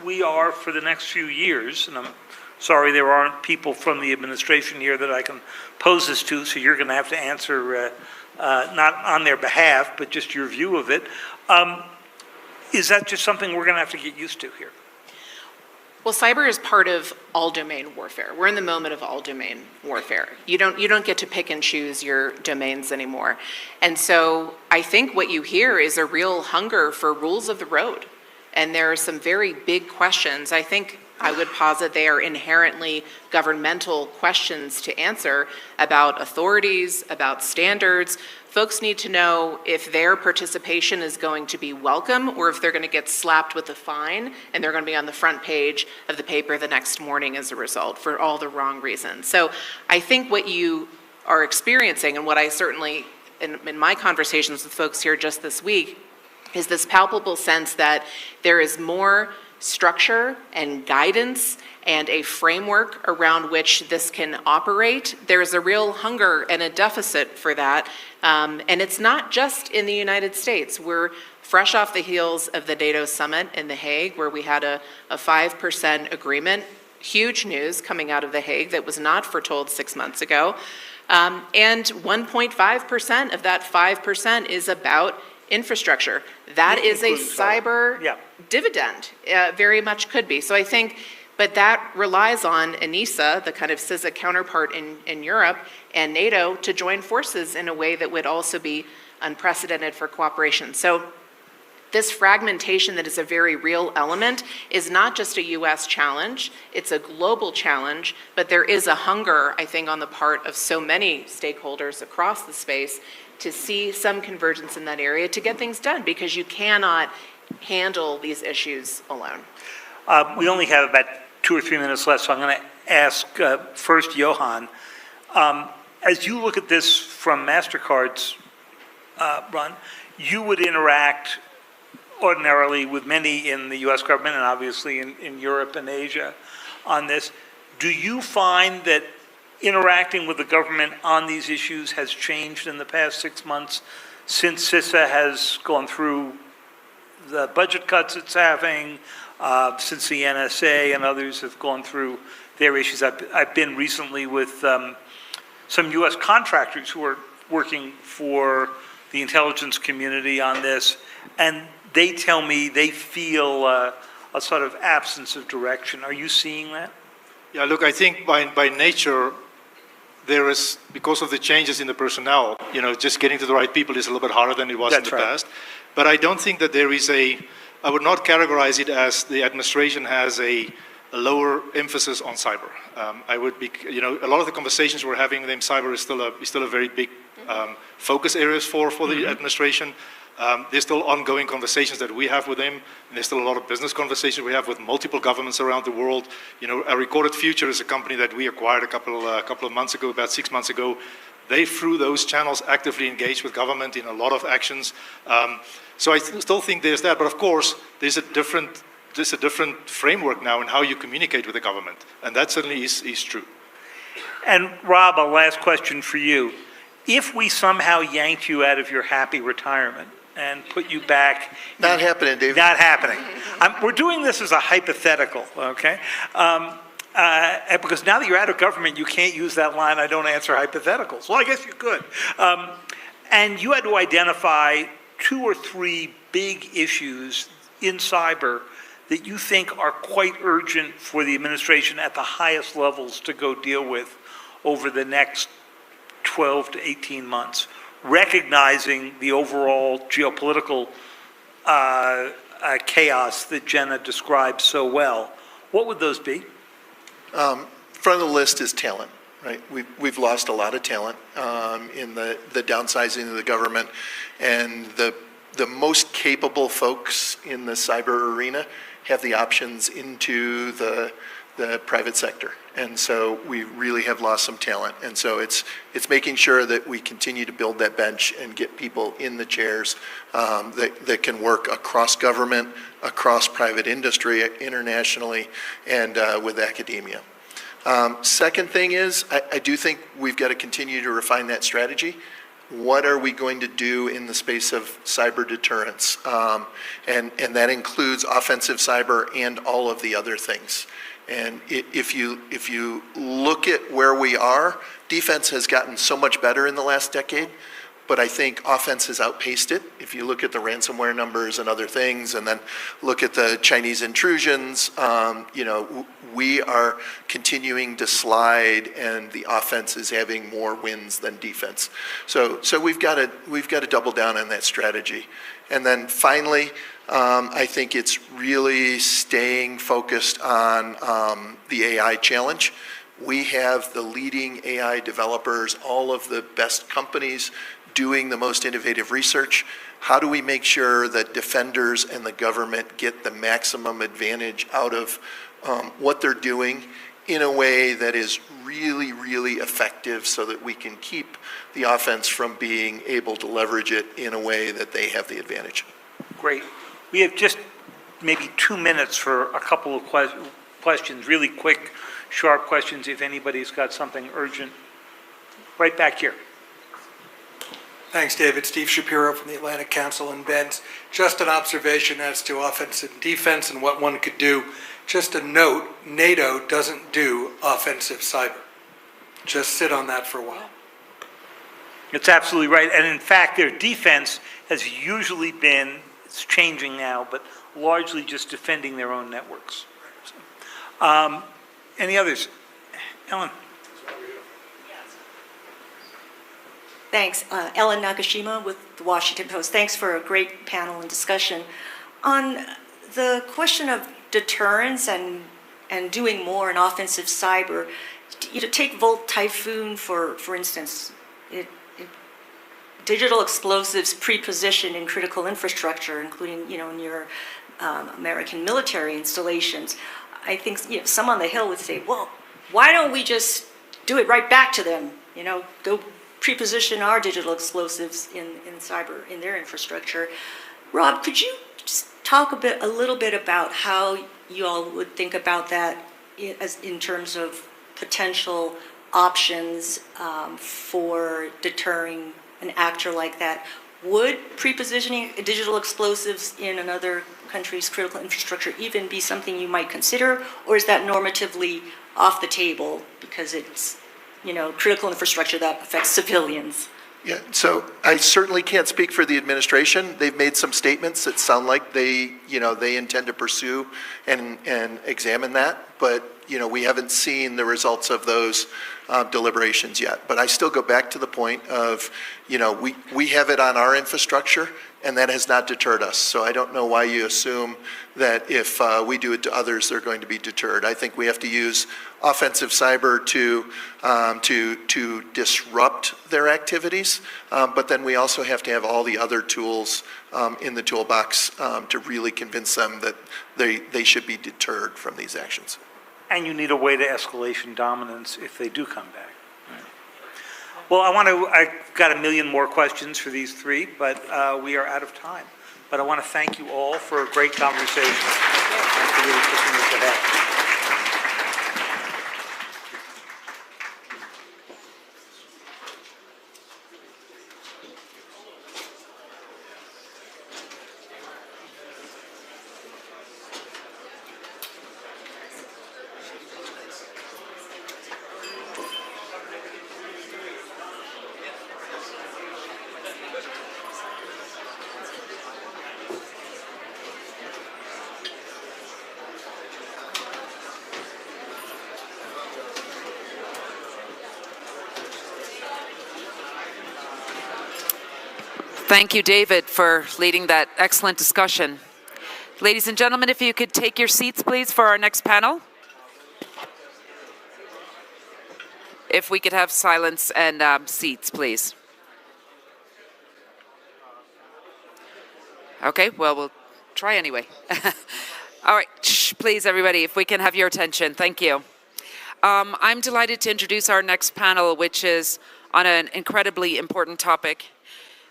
O: we are, for the next few years, and I'm sorry there aren't people from the administration here that I can pose this to, so you're going to have to answer not on their behalf, but just your view of it. Is that just something we're going to have to get used to here?
I: Well, cyber is part of all domain warfare. We're in the moment of all domain warfare. You don't get to pick and choose your domains anymore. And so I think what you hear is a real hunger for rules of the road. And there are some very big questions. I think I would posit they are inherently governmental questions to answer about authorities, about standards. Folks need to know if their participation is going to be welcome or if they're going to get slapped with a fine and they're going to be on the front page of the paper the next morning as a result for all the wrong reasons. So I think what you are experiencing, and what I certainly, in my conversations with folks here just this week, is this palpable sense that there is more structure and guidance and a framework around which this can operate. There's a real hunger and a deficit for that. And it's not just in the United States. We're fresh off the heels of the NATO summit in The Hague, where we had a 5% agreement. Huge news coming out of The Hague that was not foretold 6 months ago. And 1.5% of that 5% is about infrastructure. That is a cyber dividend, very much could be. So I think, but that relies on ENISA, the kind of CISA counterpart in Europe, and NATO to join forces in a way that would also be unprecedented for cooperation. So this fragmentation that is a very real element is not just a US challenge, it's a global challenge, but there is a hunger, I think, on the part of so many stakeholders across the space to see some convergence in that area to get things done, because you cannot handle these issues alone.
O: We only have about 2 or 3 minutes left, so I'm going to ask first Johan. As you look at this from MasterCard's run, you would interact ordinarily with many in the US government and obviously in Europe and Asia on this. Do you find that interacting with the government on these issues has changed in the past 6 months since CISA has gone through the budget cuts it's having, since the NSA and others have gone through their issues? I've been recently with some US contractors who are working for the intelligence community on this, and they tell me they feel a sort of absence of direction. Are you seeing that?
R: Yeah, look, I think by nature, there is, because of the changes in the personnel, just getting to the right people is a little bit harder than it was in the past. But I don't think that there is I would not categorize it as the administration has a lower emphasis on cyber. I would be, a lot of the conversations we're having with them, cyber is still a very big focus areas for the administration. There's still ongoing conversations that we have with them, and there's still a lot of business conversations we have with multiple governments around the world. A Recorded Future is a company that we acquired a couple of months ago, about 6 months ago. They, through those channels, actively engage with government in a lot of actions. So I still think there's that, but of course, there's a different framework now in how you communicate with the government, and that certainly is true.
O: And Rob, a last question for you. If we somehow yanked you out of your happy retirement and put you back...
J: Not happening, David.
O: Not happening. We're doing this as a hypothetical, okay? Because now that you're out of government, you can't use that line, I don't answer hypotheticals. Well, I guess you could. And you had to identify 2 or 3 big issues in cyber that you think are quite urgent for the administration at the highest levels to go deal with over the next 12 to 18 months, recognizing the overall geopolitical chaos that Jenna described so well. What would those be?
J: Front of the list is talent, right? We've lost a lot of talent in the downsizing of the government, and the most capable folks in the cyber arena have the options into the private sector. And so we really have lost some talent. And so it's making sure that we continue to build that bench and get people in the chairs that can work across government, across private industry, internationally, and with academia. Second thing is, I do think we've got to continue to refine that strategy. What are we going to do in the space of cyber deterrence? And that includes offensive cyber and all of the other things. And if you look at where we are, defense has gotten so much better in the last decade, but I think offense has outpaced it. If you look at the ransomware numbers and other things, and then look at the Chinese intrusions, we are continuing to slide, and the offense is having more wins than defense. So we've got to double down on that strategy. And then finally, I think it's really staying focused on the AI challenge. We have the leading AI developers, all of the best companies doing the most innovative research. How do we make sure that defenders and the government get the maximum advantage out of what they're doing in a way that is really, really effective, so that we can keep the offense from being able to leverage it in a way that they have the advantage?
O: Great. We have just maybe 2 minutes for a couple of questions, really quick, sharp questions, if anybody's got something urgent. Right back here.
S: Thanks, David. Steve Shapiro from the Atlantic Council in Bend. Just an observation as to offense and defense and what one could do. Just a note, NATO doesn't do offensive cyber. Just sit on that for a while.
O: It's absolutely right. And in fact, their defense has usually been, it's changing now, but largely just defending their own networks. So, any others? Ellen?
U: Thanks. Ellen Nakashima with the Washington Post. Thanks for a great panel and discussion. On the question of deterrence and doing more in offensive cyber, take Volt Typhoon, for instance. Digital explosives pre-positioned in critical infrastructure, including, in your American military installations. I think some on the Hill would say, well, why don't we just do it right back to them? Go pre-position our digital explosives in cyber, in their infrastructure. Rob, could you just talk a little bit about how you all would think about that in terms of potential options for deterring an actor like that? Would pre-positioning digital explosives in another country's critical infrastructure even be something you might consider, or is that normatively off the table because it's critical infrastructure that affects civilians?
J: Yeah, so I certainly can't speak for the administration. They've made some statements that sound like they intend to pursue and examine that. But we haven't seen the results of those deliberations yet. But I still go back to the point of, we have it on our infrastructure, and that has not deterred us. So I don't know why you assume that if we do it to others, they're going to be deterred. I think we have to use offensive cyber to disrupt their activities, but then we also have to have all the other tools in the toolbox to really convince them that they should be deterred from these actions.
O: And you need a way to escalation dominance if they do come back. Well, I've got a million more questions for these three, but we are out of time. But I want to thank you all for a great conversation. Thanks for really pushing this ahead.
F: Thank you, David, for leading that excellent discussion. Ladies and gentlemen, if you could take your seats, please, for our next panel. If we could have silence and seats, please. Okay, well, we'll try anyway. All right, please, everybody, if we can have your attention. Thank you. I'm delighted to introduce our next panel, which is on an incredibly important topic.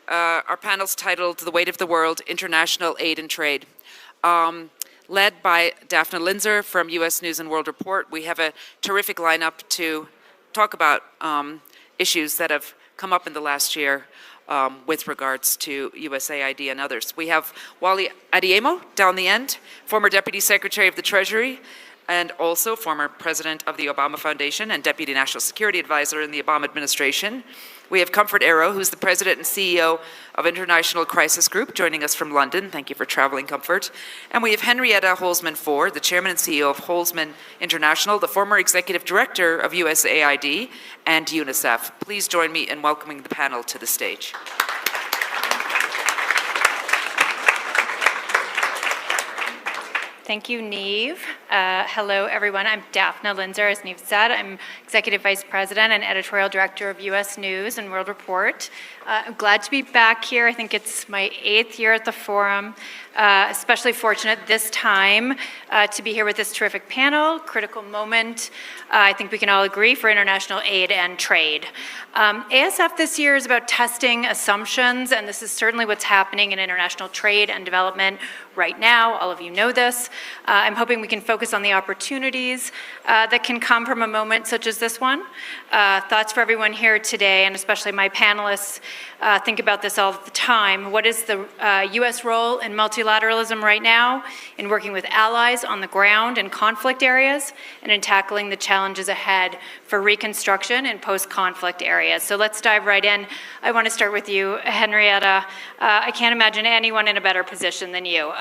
F: Our panel's titled The Weight of the World, International Aid and Trade. Led by Daphne Linzer from U.S. News and World Report, we have a terrific lineup to talk about issues that have come up in the last year with regards to USAID and others. We have Wally Adeyemo down the end, former Deputy Secretary of the Treasury, and also former President of the Obama Foundation and Deputy National Security Advisor in the Obama administration. We have Comfort Arrow, who's the President and CEO of International Crisis Group, joining us from London. Thank you for traveling, Comfort. And we have Henrietta Holzman-Ford, the Chairman and CEO of Holzman International, the former Executive Director of USAID and UNICEF. Please join me in welcoming the panel to the stage.
Q: Thank you, Neve. Hello, everyone. I'm Daphne Linzer, as Neve said. I'm Executive Vice President and Editorial Director of U.S. News and World Report. I'm glad to be back here. I think it's my 8th year at the forum. Especially fortunate this time to be here with this terrific panel, critical moment, I think we can all agree, for international aid and trade. ASF this year is about testing assumptions, and this is certainly what's happening in international trade and development right now. All of you know this. I'm hoping we can focus on the opportunities that can come from a moment such as this one. Thoughts for everyone here today, and especially my panelists, think about this all the time. What is the U.S. role in multilateralism right now in working with allies on the ground in conflict areas and in tackling the challenges ahead for reconstruction in post-conflict areas? So let's dive right in. I want to start with you, Henrietta. I can't imagine anyone in a better position than you.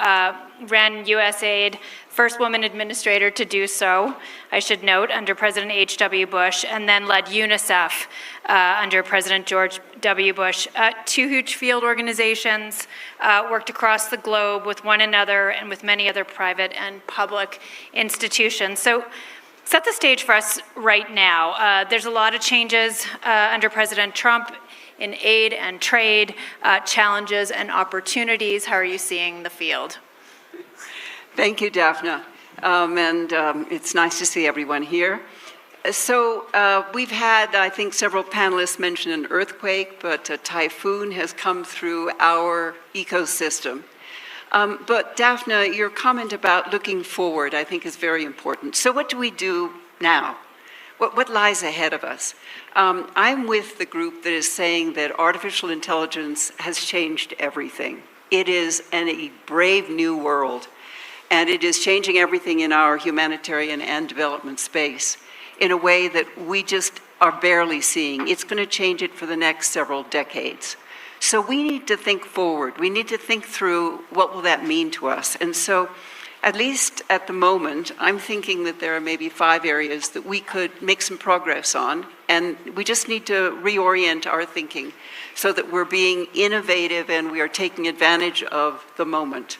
Q: Ran USAID, first woman administrator to do so, I should note, under President H.W. Bush, and then led UNICEF under President George W. Bush. Two huge field organizations, worked across the globe with one another and with many other private and public institutions. So set the stage for us right now. There's a lot of changes under President Trump in aid and trade, challenges and opportunities. How are you seeing the field?
T: Thank you, Daphne. It's nice to see everyone here. So we've had, I think, several panelists mention an earthquake, but a typhoon has come through our ecosystem. But Daphne, your comment about looking forward, I think, is very important. So what do we do now? What lies ahead of us? I'm with the group that is saying that artificial intelligence has changed everything. It is a brave new world, and it is changing everything in our humanitarian and development space in a way that we just are barely seeing. It's going to change it for the next several decades. So we need to think forward. We need to think through what will that mean to us. And so At least at the moment, I'm thinking that there are maybe 5 areas that we could make some progress on, and we just need to reorient our thinking so that we're being innovative and we are taking advantage of the moment.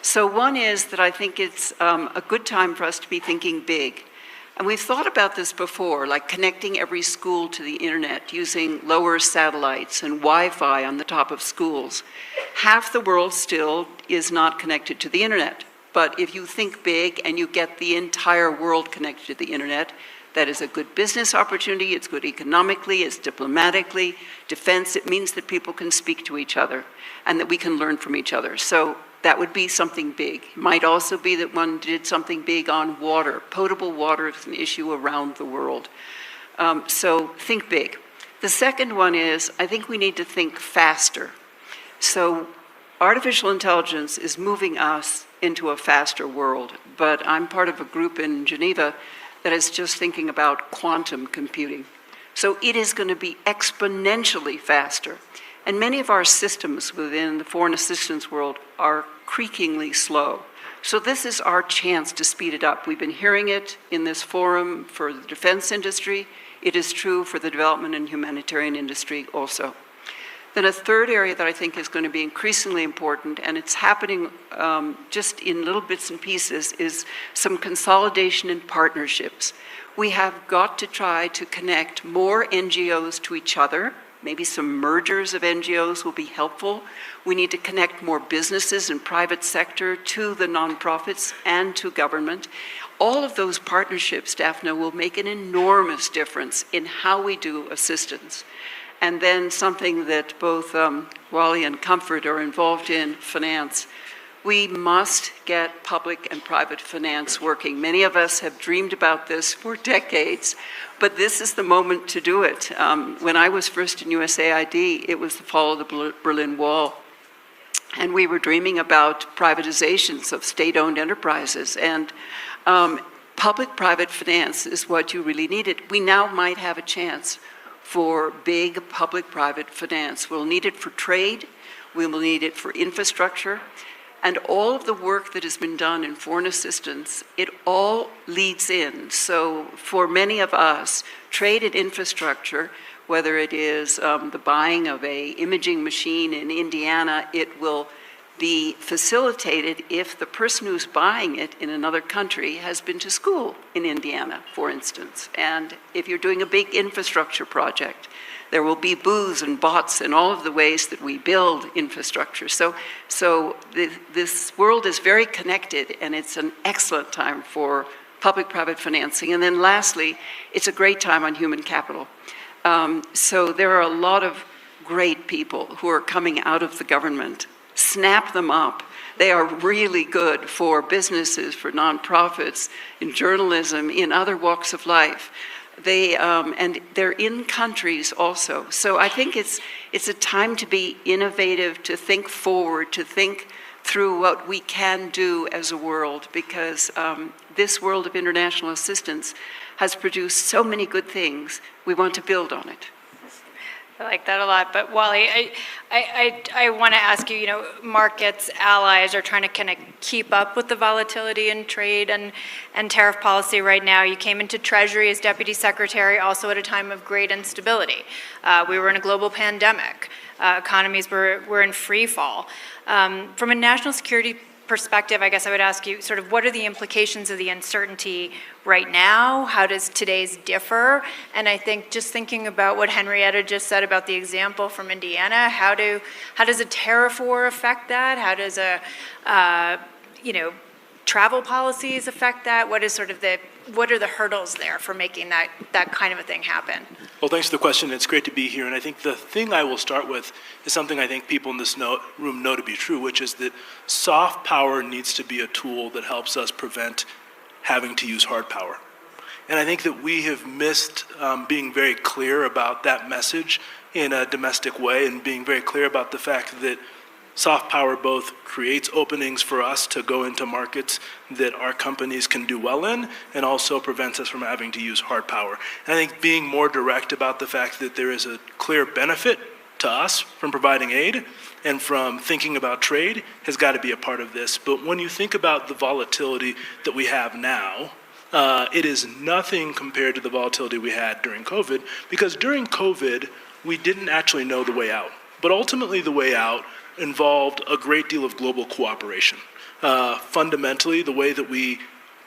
T: So one is that I think it's a good time for us to be thinking big. And we've thought about this before, like connecting every school to the internet using lower satellites and Wi-Fi on the top of schools. Half the world still is not connected to the internet. But if you think big and you get the entire world connected to the internet, that is a good business opportunity, it's good economically, it's diplomatically, defense, it means that people can speak to each other and that we can learn from each other. So that would be something big. It might also be that one did something big on water. Potable water is an issue around the world. So think big. The second one is, I think we need to think faster. So artificial intelligence is moving us into a faster world, but I'm part of a group in Geneva that is just thinking about quantum computing. So it is going to be exponentially faster. And many of our systems within the foreign assistance world are creakingly slow. So this is our chance to speed it up. We've been hearing it in this forum for the defense industry. It is true for the development and humanitarian industry also. Then a third area that I think is going to be increasingly important, and it's happening just in little bits and pieces, is some consolidation and partnerships. We have got to try to connect more NGOs to each other. Maybe some mergers of NGOs will be helpful. We need to connect more businesses and private sector to the nonprofits and to government. All of those partnerships, Daphne, will make an enormous difference in how we do assistance. And then something that both Wally and Comfort are involved in, finance. We must get public and private finance working. Many of us have dreamed about this for decades, but this is the moment to do it. When I was first in USAID, it was the fall of the Berlin Wall. And we were dreaming about privatizations of state-owned enterprises. And public-private finance is what you really needed. We now might have a chance for big public-private finance. We'll need it for trade, we will need it for infrastructure, and all of the work that has been done in foreign assistance, it all leads in. So for many of us, trade and infrastructure, whether it is the buying of an imaging machine in Indiana, it will be facilitated if the person who's buying it in another country has been to school in Indiana, for instance. And if you're doing a big infrastructure project, there will be bots and bots in all of the ways that we build infrastructure. So this world is very connected, and it's an excellent time for public-private financing. And then lastly, it's a great time on human capital. So there are a lot of great people who are coming out of the government. Snap them up. They are really good for businesses, for nonprofits, in journalism, in other walks of life. And they're in countries also. So I think it's a time to be innovative, to think forward, to think through what we can do as a world, because this world of international assistance has produced so many good things. We want to build on it.
Q: I like that a lot. But Wally, I want to ask you, markets, allies are trying to kind of keep up with the volatility in trade and tariff policy right now. You came into Treasury as Deputy Secretary also at a time of great instability. We were in a global pandemic. Economies were in free fall. From a national security perspective, I guess I would ask you sort of what are the implications of the uncertainty right now? How does today's differ? And I think just thinking about what Henrietta just said about the example from Indiana, how does a tariff war affect that? How does travel policies affect that? What are the hurdles there for making that kind of a thing happen?
B: Well, thanks for the question. It's great to be here. And I think the thing I will start with is something I think people in this room know to be true, which is that soft power needs to be a tool that helps us prevent having to use hard power. And I think that we have missed being very clear about that message in a domestic way, and being very clear about the fact that soft power both creates openings for us to go into markets that our companies can do well in, and also prevents us from having to use hard power. And I think being more direct about the fact that there is a clear benefit to us from providing aid and from thinking about trade has got to be a part of this. But when you think about the volatility that we have now, it is nothing compared to the volatility we had during COVID, because during COVID, we didn't actually know the way out. But ultimately, the way out involved a great deal of global cooperation. Fundamentally, the way that we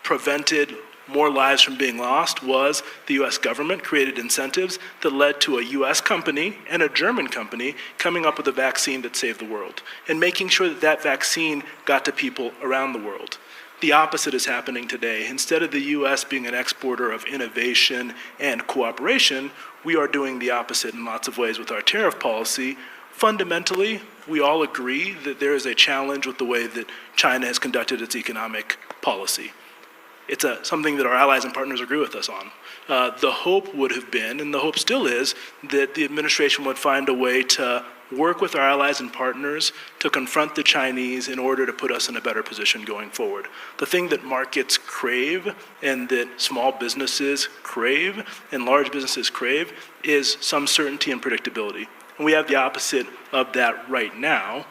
B: prevented more lives from being lost was the US government created incentives that led to a US company and a German company coming up with a vaccine that saved the world and making sure that that vaccine got to people around the world. The opposite is happening today. Instead of the US being an exporter of innovation and cooperation, we are doing the opposite in lots of ways with our tariff policy. Fundamentally, we all agree that there is a challenge with the way that China has conducted its economic policy. It's something that our allies and partners agree with us on. The hope would have been, and the hope still is, that the administration would find a way to work with our allies and partners to confront the Chinese in order to put us in a better position going forward. The thing that markets crave and that small businesses crave and large businesses crave is some certainty and predictability. And we have the opposite of that right now.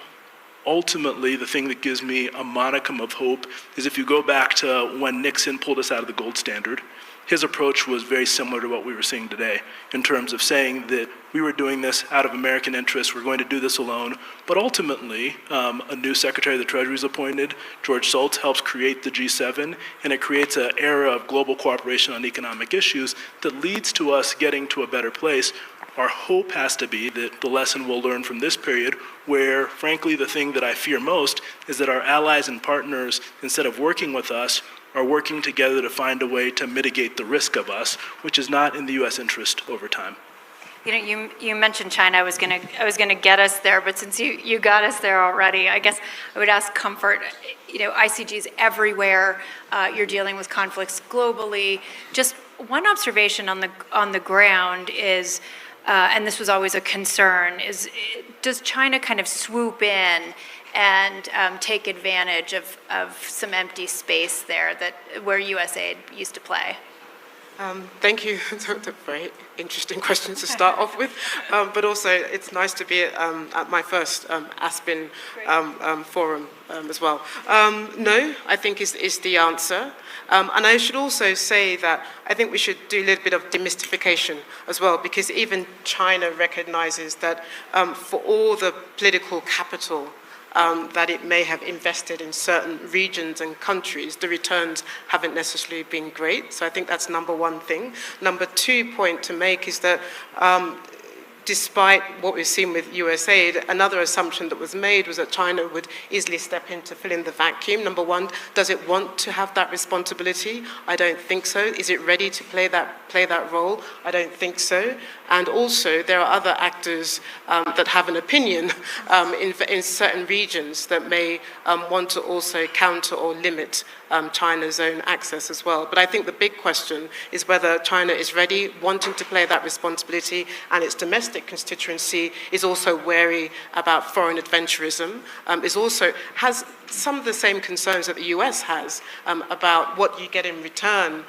B: Ultimately, the thing that gives me a modicum of hope is if you go back to when Nixon pulled us out of the gold standard, his approach was very similar to what we were seeing today in terms of saying that we were doing this out of American interests, we're going to do this alone. But ultimately, a new Secretary of the Treasury is appointed. George Shultz helps create the G7, and it creates an era of global cooperation on economic issues that leads to us getting to a better place. Our hope has to be that the lesson we'll learn from this period, where, frankly, the thing that I fear most is that our allies and partners, instead of working with us, are working together to find a way to mitigate the risk of us, which is not in the U.S. interest over time.
Q: You know, you mentioned China. I was gonna get us there, but since you got us there already, I guess I would ask comfort. You know, ICG's everywhere. You're dealing with conflicts globally. Just one observation on the ground is, and this was always a concern, is does China kind of swoop in and take advantage of some empty space there where U.S. aid used to play?
E: Thank you. Those are very interesting questions to start off with. But also, it's nice to be at my first Aspen forum as well. No, I think is the answer. And I should also say that I think we should do a little bit of demystification as well, because even China recognizes that for all the political capital that it may have invested in certain regions and countries, the returns haven't necessarily been great. So I think that's number one thing. Number two point to make is that despite what we've seen with US aid, another assumption that was made was that China would easily step in to fill in the vacuum. Number one, does it want to have that responsibility? I don't think so. Is it ready to play that role? I don't think so. And also, there are other actors that have an opinion in certain regions that may want to also counter or limit China's own access as well. But I think the big question is whether China is ready, wanting to play that responsibility, and its domestic constituency is also wary about foreign adventurism, has some of the same concerns that the US has about what you get in return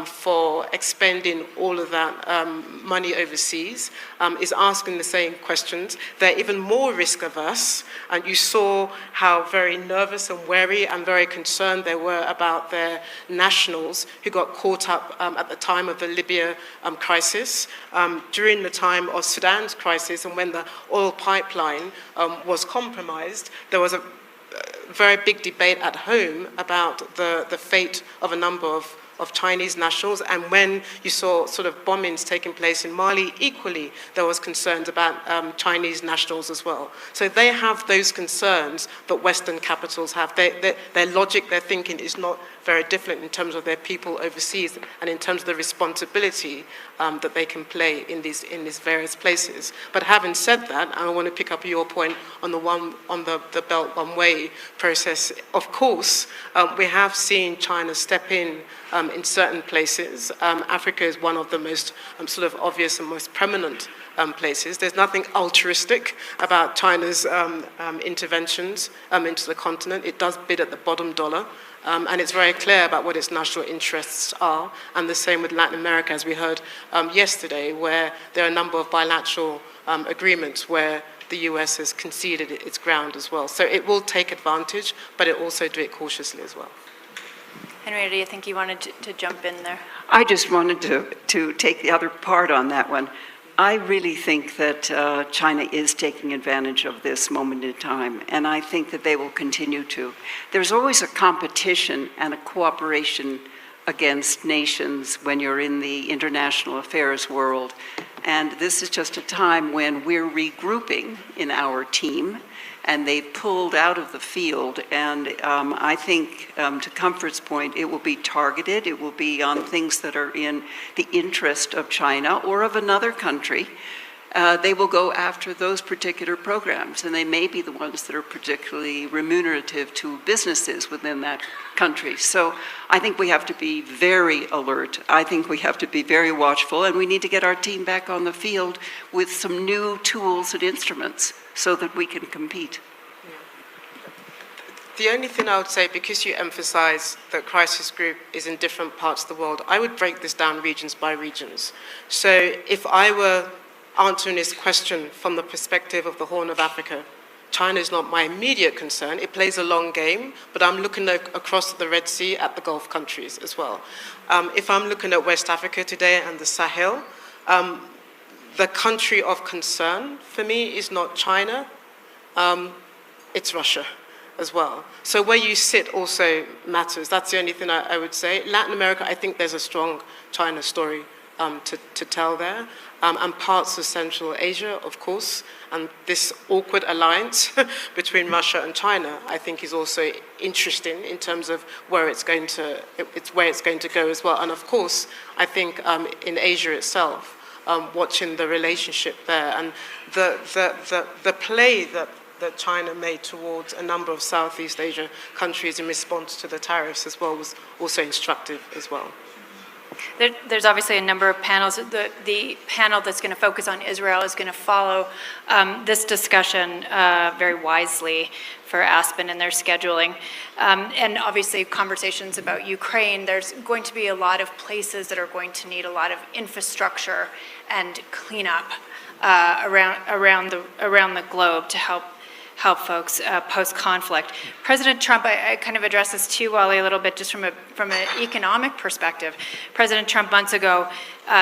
E: for expending all of that money overseas, is asking the same questions. They're even more risk averse, and you saw how very nervous and wary and very concerned they were about their nationals who got caught up at the time of the Libya crisis, during the time of Sudan's crisis, and when the oil pipeline was compromised. There was a very big debate at home about the fate of a number of Chinese nationals, and when you saw sort of bombings taking place in Mali, equally there was concerns about Chinese nationals as well. So they have those concerns that Western capitals have. Their logic, their thinking is not very different in terms of their people overseas and in terms of the responsibility that they can play in these various places. But having said that, I want to pick up your point on the Belt One Way process. Of course, we have seen China step in certain places. Africa is one of the most sort of obvious and most prominent places. There's nothing altruistic about China's interventions into the continent. It does bid at the bottom dollar. And it's very clear about what its national interests are, and the same with Latin America, as we heard yesterday, where there are a number of bilateral agreements where the US has conceded its ground as well. So it will take advantage, but it also do it cautiously as well.
Q: Henrietta, I think you wanted to jump in there.
T: I just wanted to take the other part on that one. I really think that China is taking advantage of this moment in time, and I think that they will continue to. There's always a competition and a cooperation against nations when you're in the international affairs world, and this is just a time when we're regrouping in our team, and they've pulled out of the field, and I think, to Comfort's point, it will be targeted, it will be on things that are in the interest of China or of another country. They will go after those particular programs, and they may be the ones that are particularly remunerative to businesses within that country. So I think we have to be very alert. I think we have to be very watchful, and we need to get our team back on the field with some new tools and instruments so that we can compete.
E: The only thing I would say, because you emphasize that crisis group is in different parts of the world, I would break this down regions by regions. So if I were answering this question from the perspective of the Horn of Africa, China is not my immediate concern. It plays a long game, but I'm looking across the Red Sea at the Gulf countries as well. If I'm looking at West Africa today and the Sahel, the country of concern for me is not China, it's Russia as well. So where you sit also matters. That's the only thing I would say. Latin America, I think there's a strong China story to tell there. And parts of Central Asia, of course, and this awkward alliance between Russia and China, I think, is also interesting in terms of where it's going to go as well. And of course, I think in Asia itself, watching the relationship there and the play that China made towards a number of Southeast Asia countries in response to the tariffs as well was also instructive as well.
Q: There's obviously a number of panels. The panel that's going to focus on Israel is going to follow this discussion very wisely for Aspen and their scheduling. And obviously conversations about Ukraine, there's going to be a lot of places that are going to need a lot of infrastructure and cleanup around the globe to help folks post-conflict. President Trump, I kind of addressed this to you, Wally, a little bit just from an economic perspective. President Trump months ago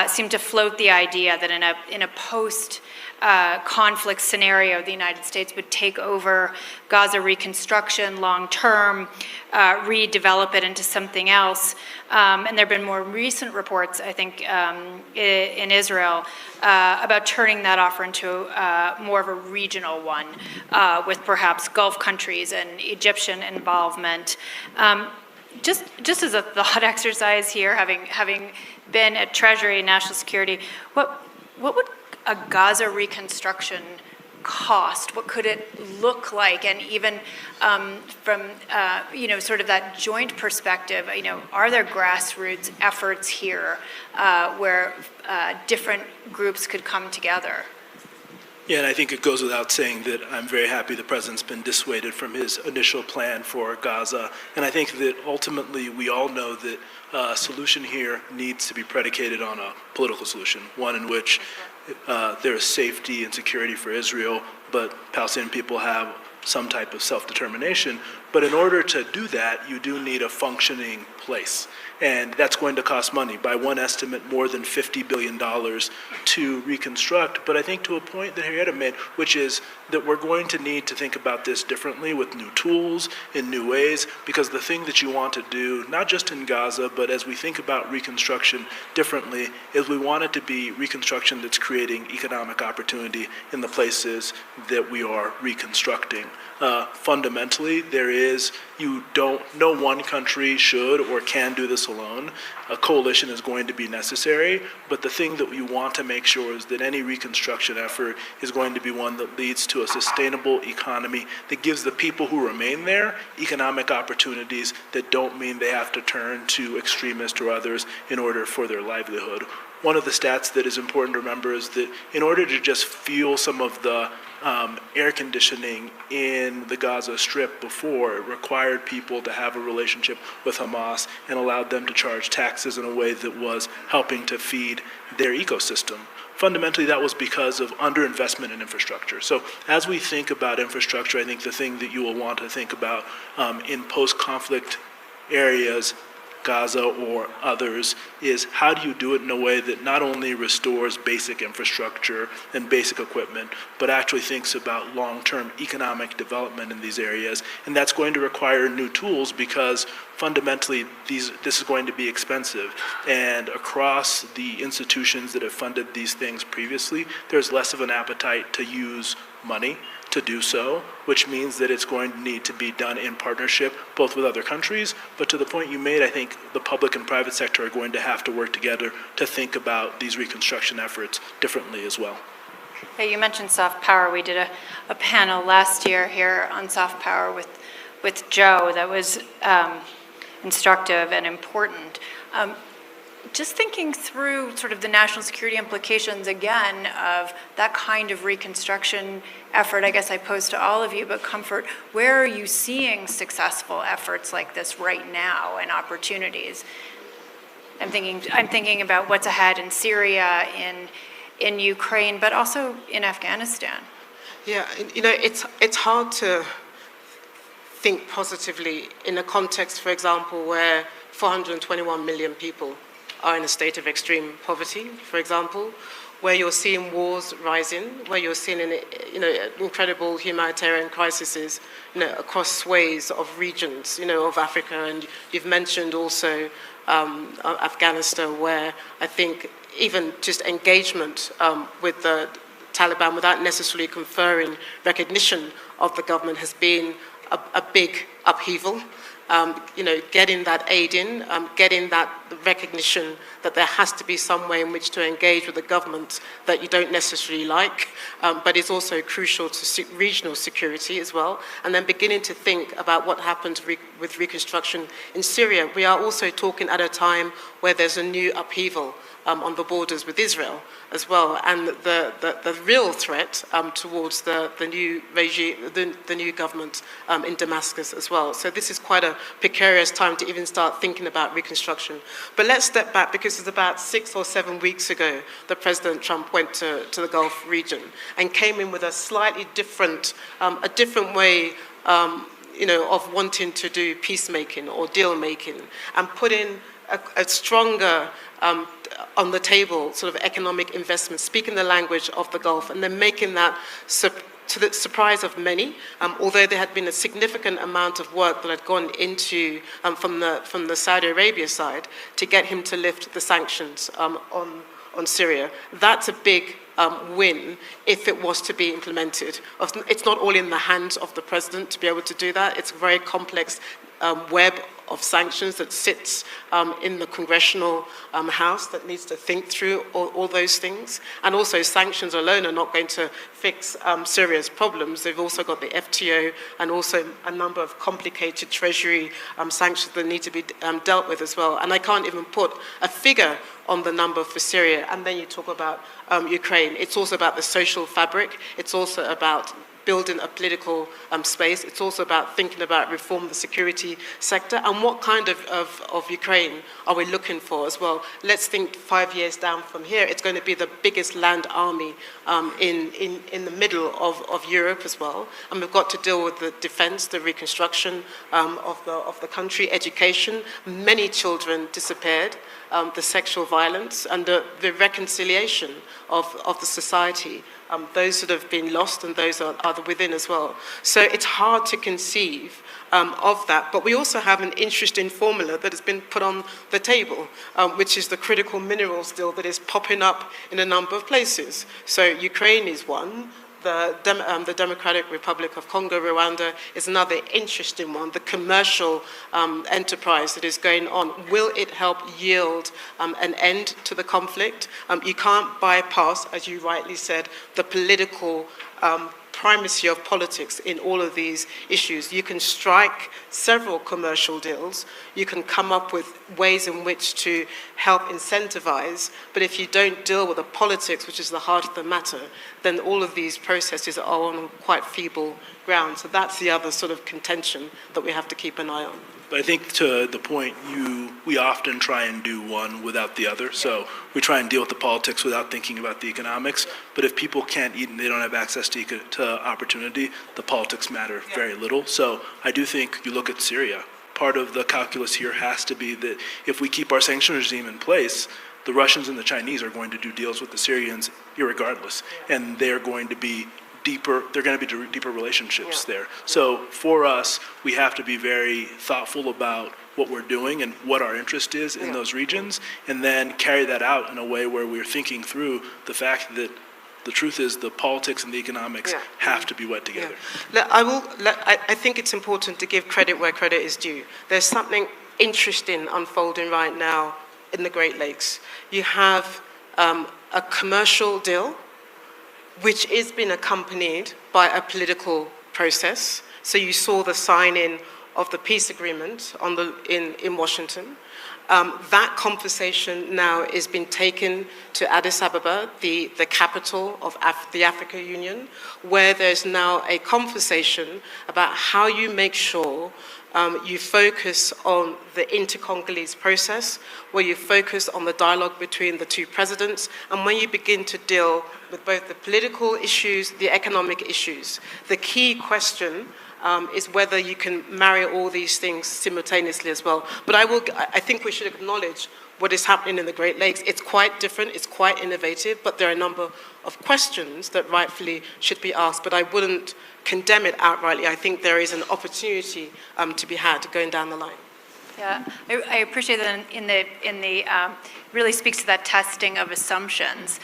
Q: seemed to float the idea that in a post-conflict scenario, the United States would take over Gaza reconstruction long-term, redevelop it into something else. And there have been more recent reports, I think, in Israel about turning that offer into more of a regional one with perhaps Gulf countries and Egyptian involvement. Just as a thought exercise here, having been at Treasury and National Security, what would a Gaza reconstruction cost? What could it look like? And even from sort of that joint perspective, are there grassroots efforts here where different groups could come together?
B: Yeah, and I think it goes without saying that I'm very happy the president's been dissuaded from his initial plan for Gaza. And I think that ultimately we all know that a solution here needs to be predicated on a political solution, one in which there is safety and security for Israel, but Palestinian people have some type of self-determination. But in order to do that, you do need a functioning place. And that's going to cost money. By one estimate, more than $50 billion to reconstruct. But I think to a point that Henrietta made, which is that we're going to need to think about this differently with new tools, in new ways, because the thing that you want to do, not just in Gaza, but as we think about reconstruction differently, is we want it to be reconstruction that's creating economic opportunity in the places that we are reconstructing. Fundamentally, no one country should or can do this alone. A coalition is going to be necessary, but the thing that you want to make sure is that any reconstruction effort is going to be one that leads to a sustainable economy that gives the people who remain there economic opportunities that don't mean they have to turn to extremists or others in order for their livelihood. one of the stats that is important to remember is that in order to just fuel some of the air conditioning in the Gaza Strip before, it required people to have a relationship with Hamas and allowed them to charge taxes in a way that was helping to feed their ecosystem. Fundamentally, that was because of underinvestment in infrastructure. So as we think about infrastructure, I think the thing that you will want to think about in post-conflict areas, Gaza or others, is how do you do it in a way that not only restores basic infrastructure and basic equipment, but actually thinks about long-term economic development in these areas. And that's going to require new tools because fundamentally this is going to be expensive. And across the institutions that have funded these things previously, there's less of an appetite to use money to do so, which means that it's going to need to be done in partnership, both with other countries, but to the point you made, I think the public and private sector are going to have to work together to think about these reconstruction efforts differently as well.
Q: Hey, you mentioned soft power. We did a panel last year here on soft power with Joe that was instructive and important. Just thinking through sort of the national security implications again of that kind of reconstruction effort, I guess I pose to all of you, but Comfort, where are you seeing successful efforts like this right now and opportunities? I'm thinking about what's ahead in Syria, in Ukraine, but also in Afghanistan.
E: Yeah, it's hard to think positively in a context, for example, where 421 million people are in a state of extreme poverty, for example, where you're seeing wars rising, where you're seeing incredible humanitarian crises across swathes of regions of Africa. And you've mentioned also Afghanistan, where I think even just engagement with the Taliban without necessarily conferring recognition of the government has been a big upheaval. Getting that aid in, getting that recognition that there has to be some way in which to engage with the government that you don't necessarily like, but it's also crucial to regional security as well. And then beginning to think about what happens with reconstruction in Syria. We are also talking at a time where there's a new upheaval on the borders with Israel as well, and the real threat towards the new regime, the new government in Damascus as well. So this is quite a precarious time to even start thinking about reconstruction. But let's step back, because it's about 6 or 7 weeks ago that President Trump went to the Gulf region and came in with a slightly different way of wanting to do peacemaking or deal making, and put in a stronger on the table sort of economic investment, speaking the language of the Gulf, and then making that, to the surprise of many, although there had been a significant amount of work that had gone into from the Saudi Arabia side to get him to lift the sanctions on Syria. That's a big win if it was to be implemented. It's not all in the hands of the president to be able to do that. It's a very complex web of sanctions that sits in the congressional house that needs to think through all those things. And also sanctions alone are not going to fix Syria's problems. They've also got the FTO and also a number of complicated treasury sanctions that need to be dealt with as well. And I can't even put a figure on the number for Syria. And then you talk about Ukraine. It's also about the social fabric. It's also about building a political space. It's also about thinking about reform the security sector, and what kind of Ukraine are we looking for as well. Let's think 5 years down from here, it's going to be the biggest land army in the middle of Europe as well, and we've got to deal with the defense, the reconstruction of the country, education. Many children disappeared, the sexual violence, and the reconciliation of the society. Those that have been lost and those are within as well. So it's hard to conceive of that. But we also have an interesting formula that has been put on the table, which is the critical minerals deal that is popping up in a number of places. So Ukraine is one. The Democratic Republic of Congo, Rwanda, is another interesting one. The commercial enterprise that is going on, will it help yield an end to the conflict? You can't bypass, as you rightly said, the political primacy of politics in all of these issues. You can strike several commercial deals, you can come up with ways in which to help incentivize, but if you don't deal with the politics, which is the heart of the matter, then all of these processes are on quite feeble ground. So that's the other sort of contention that we have to keep an eye on.
B: But I think to the point, we often try and do one without the other. So we try and deal with the politics without thinking about the economics. But if people can't eat and they don't have access to opportunity, the politics matter very little. So I do think you look at Syria. Part of the calculus here has to be that if we keep our sanction regime in place, the Russians and the Chinese are going to do deals with the Syrians irregardless. And they're going to be deeper relationships there. So for us, we have to be very thoughtful about what we're doing and what our interest is in those regions, and then carry that out in a way where we're thinking through the fact that the truth is the politics and the economics have to be wed together.
E: I think it's important to give credit where credit is due. There's something interesting unfolding right now in the Great Lakes. You have a commercial deal which has been accompanied by a political process. So you saw the signing of the peace agreement in Washington. That conversation now is being taken to Addis Ababa, the capital of the Africa Union, where there's now a conversation about how you make sure you focus on the inter-Congolese process, where you focus on the dialogue between the two presidents, and when you begin to deal with both the political issues, the economic issues. The key question is whether you can marry all these things simultaneously as well. But I think we should acknowledge what is happening in the Great Lakes. It's quite different, it's quite innovative, but there are a number of questions that rightfully should be asked, but I wouldn't condemn it outrightly. I think there is an opportunity to be had going down the line.
Q: Yeah, I appreciate that in the really speaks to that testing of assumptions,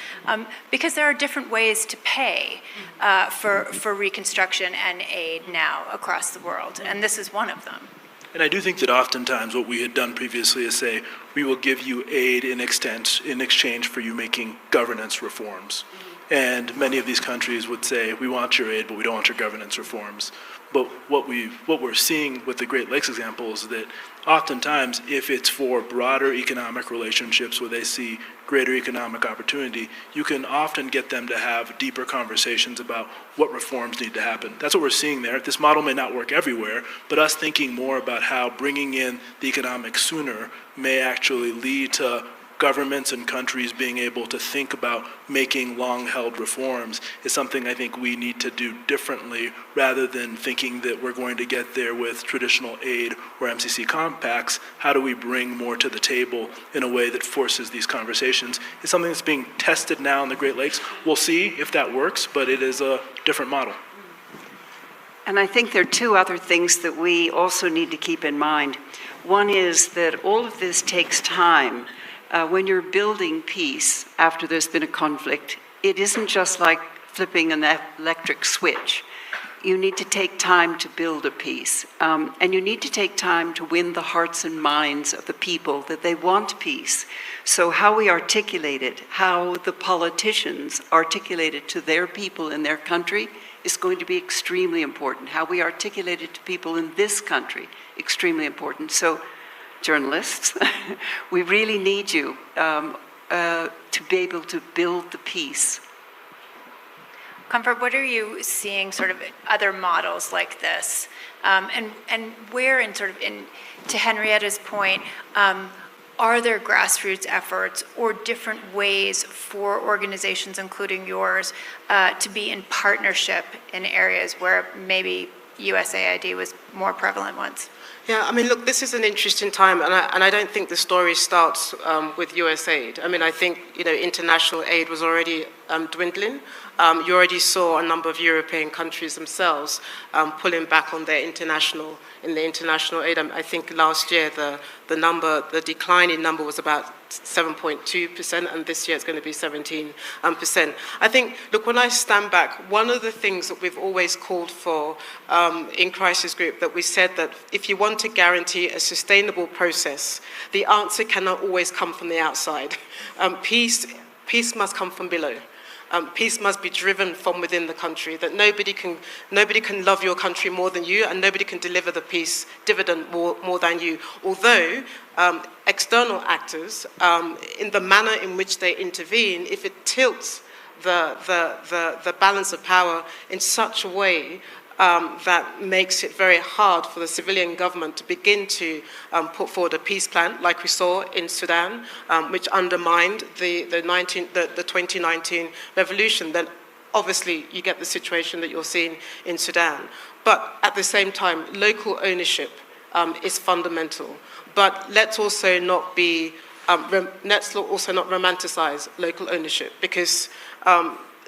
Q: because there are different ways to pay for reconstruction and aid now across the world, and this is one of them.
B: And I do think that oftentimes what we had done previously is say, we will give you aid in exchange for you making governance reforms. And many of these countries would say, we want your aid, but we don't want your governance reforms. But what we're seeing with the Great Lakes example is that oftentimes, if it's for broader economic relationships where they see greater economic opportunity, you can often get them to have deeper conversations about what reforms need to happen. That's what we're seeing there. This model may not work everywhere, but us thinking more about how bringing in the economics sooner may actually lead to governments and countries being able to think about making long-held reforms is something I think we need to do differently, rather than thinking that we're going to get there with traditional aid or MCC compacts. How do we bring more to the table in a way that forces these conversations? It's something that's being tested now in the Great Lakes. We'll see if that works, but it is a different model.
T: And I think there are two other things that we also need to keep in mind. One is that all of this takes time. When you're building peace after there's been a conflict, it isn't just like flipping an electric switch. You need to take time to build a peace. And you need to take time to win the hearts and minds of the people that they want peace. So how we articulate it, how the politicians articulate it to their people in their country is going to be extremely important. How we articulate it to people in this country, extremely important. So journalists, we really need you to be able to build the peace.
Q: Comfort, what are you seeing sort of other models like this? And where to Henrietta's point, are there grassroots efforts or different ways for organizations, including yours, to be in partnership in areas where maybe USAID was more prevalent once?
E: Yeah, I mean, look, this is an interesting time, and I don't think the story starts with USAID. I mean, I think, international aid was already dwindling. You already saw a number of European countries themselves pulling back on their international aid. I think last year the declining number was about 7.2%, and this year it's going to be 17%. I think, look, when I stand back, one of the things that we've always called for in Crisis Group, that we said that if you want to guarantee a sustainable process, the answer cannot always come from the outside. Peace peace must come from below. Peace must be driven from within the country, that nobody can love your country more than you, and nobody can deliver the peace dividend more than you. Although external actors, in the manner in which they intervene, if it tilts the balance of power in such a way that makes it very hard for the civilian government to begin to put forward a peace plan, like we saw in Sudan, which undermined the 2019 revolution, then obviously you get the situation that you're seeing in Sudan. But at the same time, local ownership is fundamental. But let's also not romanticize local ownership, because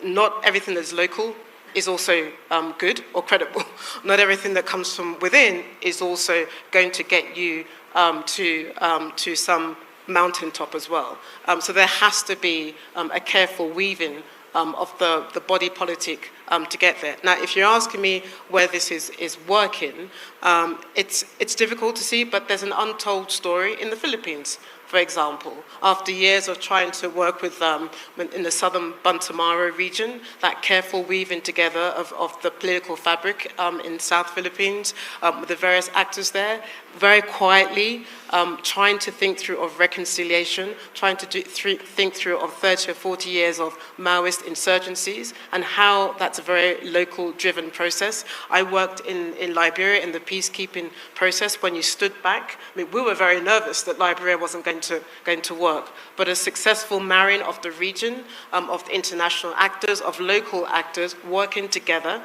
E: not everything that's local is also good or credible. Not everything that comes from within is also going to get you to some mountaintop as well. So there has to be a careful weaving of the body politic to get there. Now, if you're asking me where this is working, it's difficult to see, but there's an untold story in the Philippines, for example. After years of trying to work with in the southern Bantsamara region, that careful weaving together of the political fabric in South Philippines, with the various actors there, very quietly trying to think through of reconciliation, trying to think through of 30 or 40 years of Maoist insurgencies, and how that's a very local driven process. I worked in Liberia in the peacekeeping process. When you stood back, I mean, we were very nervous that Liberia wasn't going to work, but a successful marrying of the region, of the international actors, of local actors working together.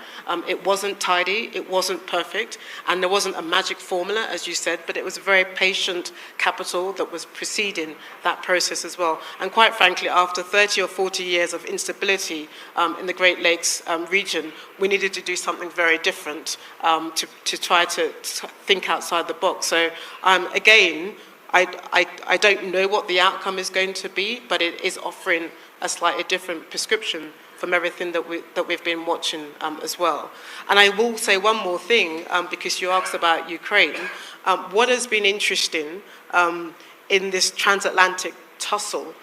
E: It wasn't tidy, it wasn't perfect, and there wasn't a magic formula, as you said, but it was a very patient capital that was preceding that process as well. And quite frankly, after 30 or 40 years of instability in the Great Lakes region, we needed to do something very different to try to think outside the box. So again, I don't know what the outcome is going to be, but it is offering a slightly different prescription from everything that we've been watching as well. And I will say one more thing, because you asked about Ukraine. What has been interesting in this transatlantic tussle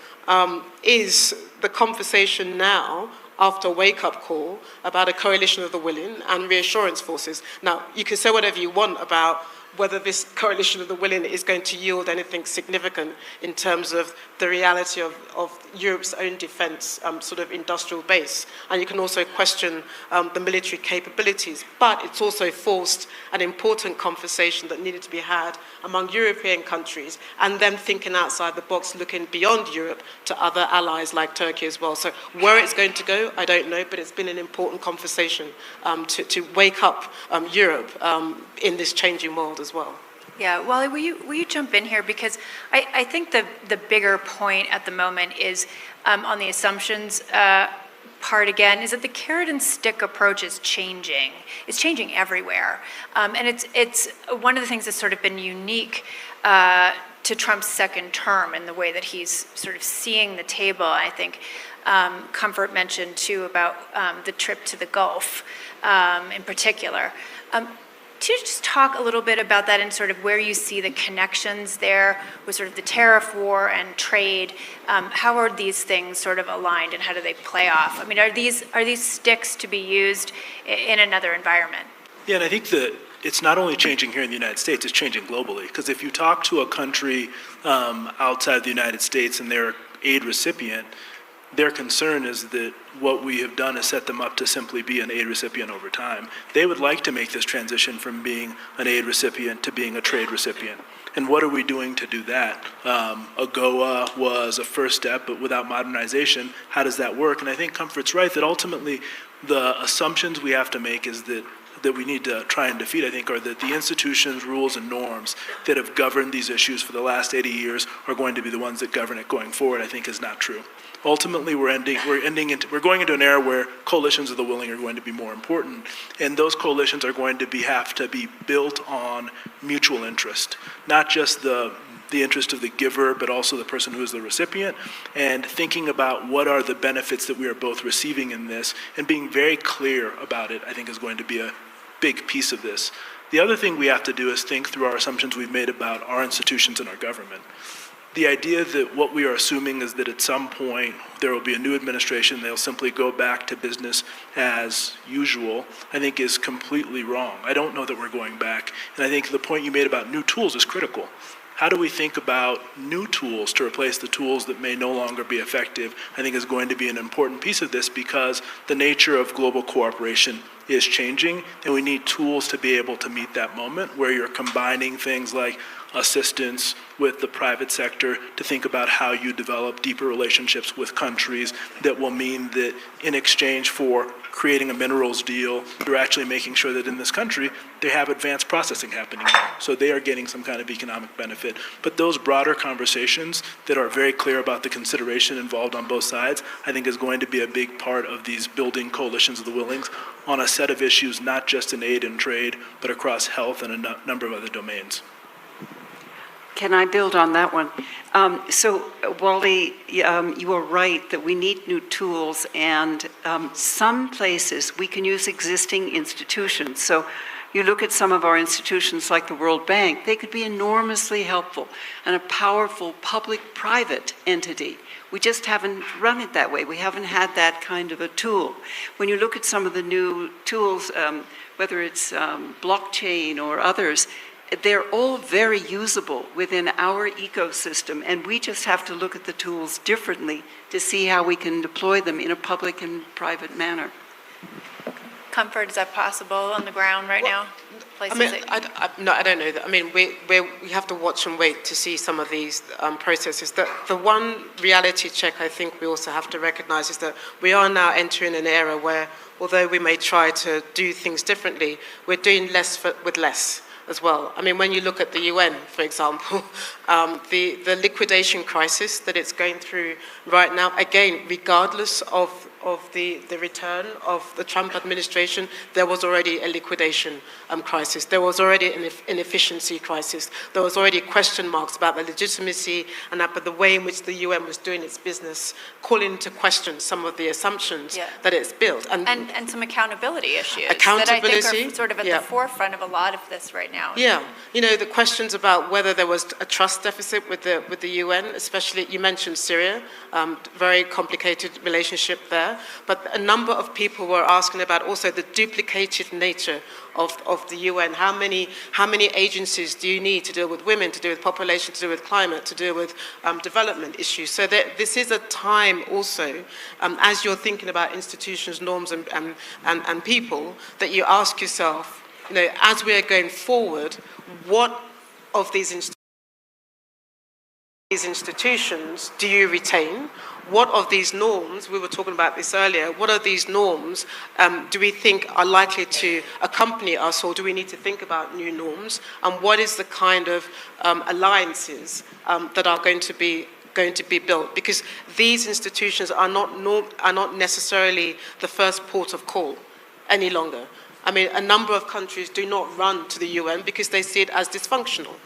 E: is the conversation now after a wake-up call about a coalition of the willing and reassurance forces. Now, you can say whatever you want about whether this coalition of the willing is going to yield anything significant in terms of the reality of Europe's own defense sort of industrial base. And you can also question the military capabilities, but it's also forced an important conversation that needed to be had among European countries, and then thinking outside the box, looking beyond Europe to other allies like Turkey as well. So where it's going to go, I don't know, but it's been an important conversation to wake up Europe in this changing world as well.
Q: Yeah, Wally, will you jump in here? Because I think the bigger point at the moment is on the assumptions part again, is that the carrot and stick approach is changing. It's changing everywhere. And it's one of the things that's sort of been unique to Trump's second term in the way that he's sort of seeing the table. I think Comfort mentioned too about the trip to the Gulf in particular. Could you just talk a little bit about that and sort of where you see the connections there with sort of the tariff war and trade? How are these things sort of aligned and how do they play off? I mean, are these sticks to be used in another environment?
B: Yeah, and I think that it's not only changing here in the United States, it's changing globally. Because if you talk to a country outside the United States and they're aid recipient, their concern is that what we have done is set them up to simply be an aid recipient over time. They would like to make this transition from being an aid recipient to being a trade recipient. And what are we doing to do that? AGOA was a first step, but without modernization, how does that work? And I think Comfort's right that ultimately the assumptions we have to make is that we need to try and defeat, I think, are that the institutions, rules, and norms that have governed these issues for the last 80 years are going to be the ones that govern it going forward, I think is not true. Ultimately, we're going into an era where coalitions of the willing are going to be more important, and those coalitions are going to have to be built on mutual interest, not just the interest of the giver, but also the person who is the recipient, and thinking about what are the benefits that we are both receiving in this, and being very clear about it, I think is going to be a big piece of this. The other thing we have to do is think through our assumptions we've made about our institutions and our government. the idea that what we are assuming is that at some point there will be a new administration, they'll simply go back to business as usual, I think is completely wrong. I don't know that we're going back. And I think the point you made about new tools is critical. How do we think about new tools to replace the tools that may no longer be effective, I think is going to be an important piece of this, because the nature of global cooperation is changing, and we need tools to be able to meet that moment where you're combining things like assistance with the private sector to think about how you develop deeper relationships with countries that will mean that in exchange for creating a minerals deal, you're actually making sure that in this country they have advanced processing happening there. So they are getting some kind of economic benefit. But those broader conversations that are very clear about the consideration involved on both sides, I think is going to be a big part of these building coalitions of the willings on a set of issues, not just in aid and trade, but across health and a number of other domains.
T: Can I build on that one? So, Wally, you are right that we need new tools, and some places we can use existing institutions. So you look at some of our institutions like the World Bank, they could be enormously helpful and a powerful public-private entity. We just haven't run it that way. We haven't had that kind of a tool. When you look at some of the new tools, whether it's blockchain or others, they're all very usable within our ecosystem, and we just have to look at the tools differently to see how we can deploy them in a public and private manner.
Q: Comfort, is that possible on the ground right now?
E: I mean, I don't know that. I mean, we have to watch and wait to see some of these processes. The one reality check I think we also have to recognize is that we are now entering an era where, although we may try to do things differently, we're doing less with less as well. I mean, when you look at the UN, for example, the liquidation crisis that it's going through right now, again, regardless of the return of the Trump administration, there was already a liquidation crisis. There was already an inefficiency crisis. There was already question marks about the legitimacy and about the way in which the UN was doing its business, calling into question some of the assumptions that it's built. And
Q: some accountability issues
E: accountability,
Q: that I think are sort of at the forefront of a lot of this right now.
E: Yeah, you know, the questions about whether there was a trust deficit with the UN, especially, you mentioned Syria, very complicated relationship there. But a number of people were asking about also the duplicated nature of the UN. How many agencies do you need to deal with women, to deal with population, to deal with climate, to deal with development issues? So this is a time also, as you're thinking about institutions, norms, and people, that you ask yourself, you know, as we are going forward, what of these institutions do you retain? What of these norms, we were talking about this earlier, what of these norms do we think are likely to accompany us, or do we need to think about new norms? And what is the kind of alliances that are going to be built? Because these institutions are not necessarily the first port of call any longer. I mean, a number of countries do not run to the UN because they see it as dysfunctional.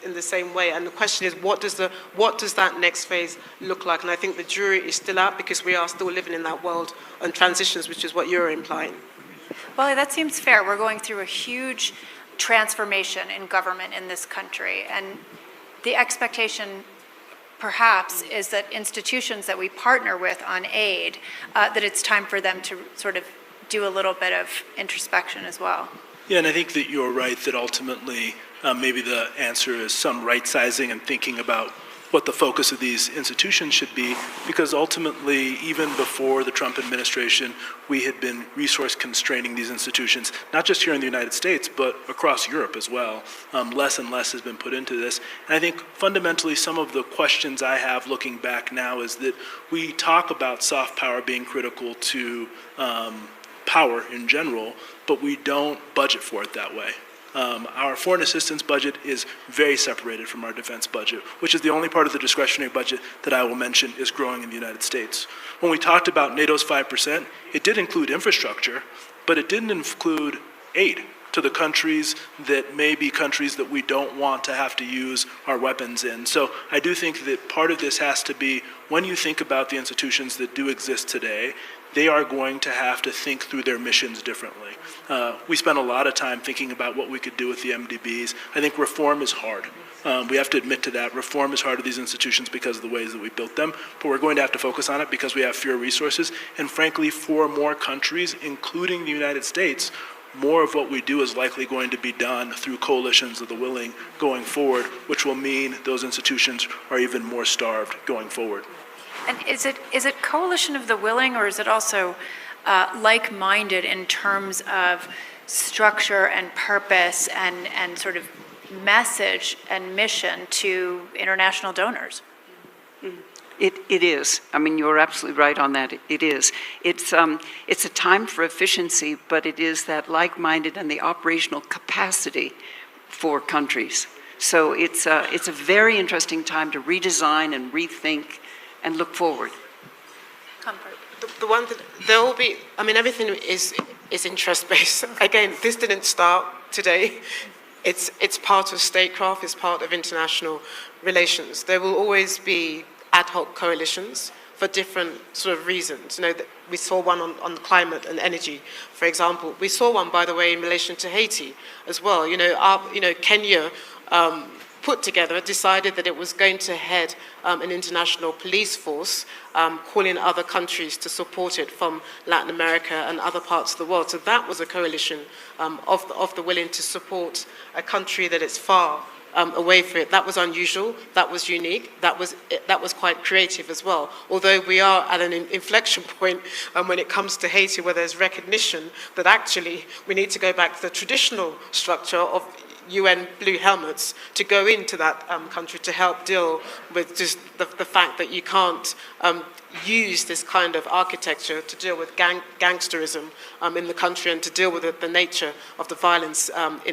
E: In the same way, and the question is, what does that next phase look like? And I think the jury is still out, because we are still living in that world on transitions, which is what you're implying.
Q: Well, that seems fair. We're going through a huge transformation in government in this country, and the expectation perhaps is that institutions that we partner with on aid, that it's time for them to sort of do a little bit of introspection as well.
B: Yeah, and I think that you're right that ultimately maybe the answer is some right-sizing and thinking about what the focus of these institutions should be, because ultimately, even before the Trump administration, we had been resource constraining these institutions, not just here in the United States, but across Europe as well. Less and less has been put into this. And I think fundamentally some of the questions I have looking back now is that we talk about soft power being critical to power in general, but we don't budget for it that way. Our foreign assistance budget is very separated from our defense budget, which is the only part of the discretionary budget that I will mention is growing in the United States. When we talked about NATO's 5%, it did include infrastructure, but it didn't include aid to the countries that may be countries that we don't want to have to use our weapons in. So I do think that part of this has to be, when you think about the institutions that do exist today, they are going to have to think through their missions differently. We spent a lot of time thinking about what we could do with the MDBs. I think reform is hard. We have to admit to that. Reform is hard to these institutions because of the ways that we built them, but we're going to have to focus on it because we have fewer resources. And frankly, for more countries, including the United States, more of what we do is likely going to be done through coalitions of the willing going forward, which will mean those institutions are even more starved going forward.
Q: And is it coalition of the willing, or is it also like-minded in terms of structure and purpose and sort of message and mission to international donors?
T: It is. I mean, you're absolutely right on that. It is. It's a time for efficiency, but it is that like-minded and the operational capacity for countries. So it's a very interesting time to redesign and rethink and look forward.
Q: Comfort.
E: The one that there will be, I mean, everything is interest-based. Again, this didn't start today. It's part of statecraft, it's part of international relations. There will always be ad hoc coalitions for different sort of reasons. You know, we saw one on climate and energy, for example. We saw one, by the way, in relation to Haiti as well. Kenya put together, decided that it was going to head an international police force, calling other countries to support it from Latin America and other parts of the world. So that was a coalition of the willing to support a country that is far away from it. That was unusual, that was unique, that was quite creative as well. Although we are at an inflection point when it comes to Haiti, where there's recognition that actually we need to go back to the traditional structure of UN blue helmets to go into that country to help deal with just the fact that you can't use this kind of architecture to deal with gangsterism in the country and to deal with the nature of the violence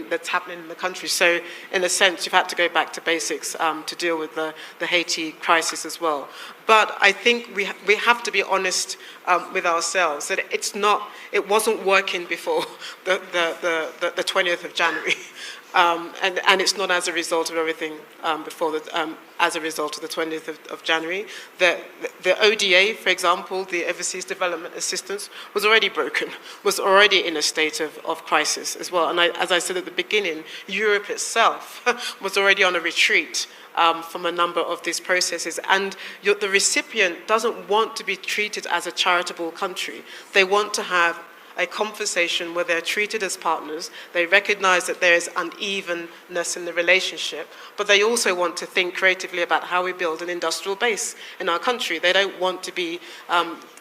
E: that's happening in the country. So in a sense, you've had to go back to basics to deal with the Haiti crisis as well. But I think we have to be honest with ourselves that it wasn't working before the 20th of January. And it's not as a result of everything as a result of the 20th of January. The ODA, for example, the Overseas Development Assistance, was already broken, was already in a state of crisis as well. And as I said at the beginning, Europe itself was already on a retreat from a number of these processes. And the recipient doesn't want to be treated as a charitable country. They want to have a conversation where they're treated as partners. They recognize that there is unevenness in the relationship, but they also want to think creatively about how we build an industrial base in our country. They don't want to be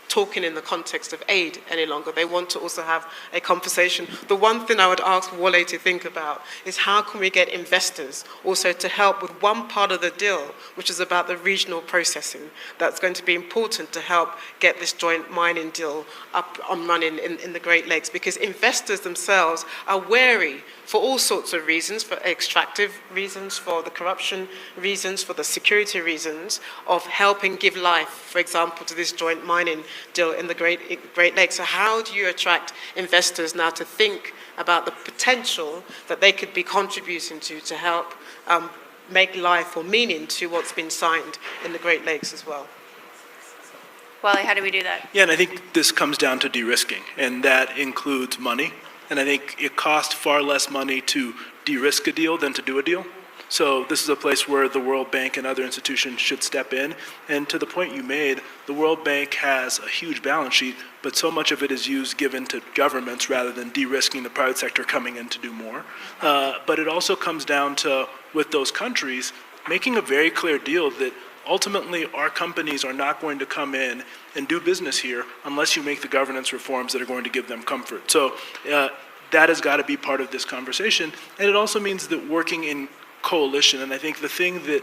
E: talking in the context of aid any longer. They want to also have a conversation. The one thing I would ask Wale to think about is how can we get investors also to help with one part of the deal, which is about the regional processing. That's going to be important to help get this joint mining deal up and running in the Great Lakes, because investors themselves are wary for all sorts of reasons, for extractive reasons, for the corruption reasons, for the security reasons of helping give life, for example, to this joint mining deal in the Great Lakes. So how do you attract investors now to think about the potential that they could be contributing to help make life or meaning to what's been signed in the Great Lakes as well?
Q: Wally, how do we do that?
B: Yeah, and I think this comes down to de-risking, and that includes money. And I think it costs far less money to de-risk a deal than to do a deal. So this is a place where the World Bank and other institutions should step in. And to the point you made, the World Bank has a huge balance sheet, but so much of it is given to governments rather than de-risking the private sector coming in to do more. But it also comes down to, with those countries, making a very clear deal that ultimately our companies are not going to come in and do business here unless you make the governance reforms that are going to give them comfort. So that has got to be part of this conversation. And it also means that working in coalition. And I think the thing that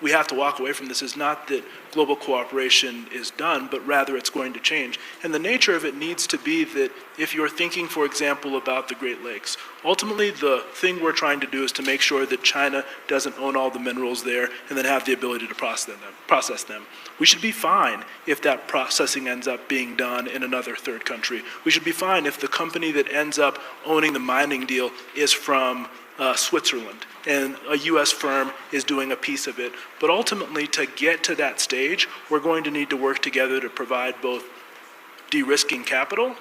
B: we have to walk away from this is not that global cooperation is done, but rather it's going to change. And the nature of it needs to be that if you're thinking, for example, about the Great Lakes, ultimately the thing we're trying to do is to make sure that China doesn't own all the minerals there and then have the ability to process them. We should be fine if that processing ends up being done in another third country. We should be fine if the company that ends up owning the mining deal is from Switzerland and a U.S. firm is doing a piece of it. But ultimately, to get to that stage, we're going to need to work together to provide both de-risking capital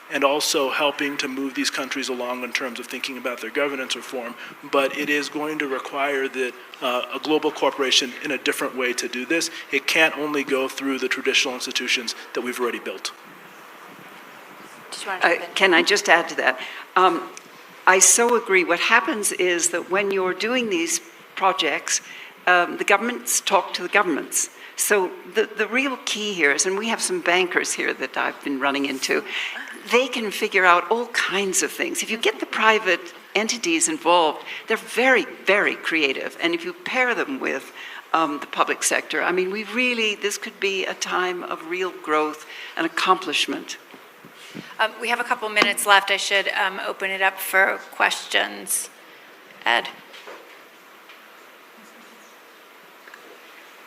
B: and also helping to move these countries along in terms of thinking about their governance reform. But it is going to require that a global corporation in a different way to do this. It can't only go through the traditional institutions that we've already built.
T: Can I just add to that? I so agree. What happens is that when you're doing these projects, the governments talk to the governments. So the real key here is, and we have some bankers here that I've been running into, they can figure out all kinds of things. If you get the private entities involved, they're very, very creative. And if you pair them with the public sector, I mean, this could be a time of real growth and accomplishment.
Q: We have a couple minutes left. I should open it up for questions. Ed.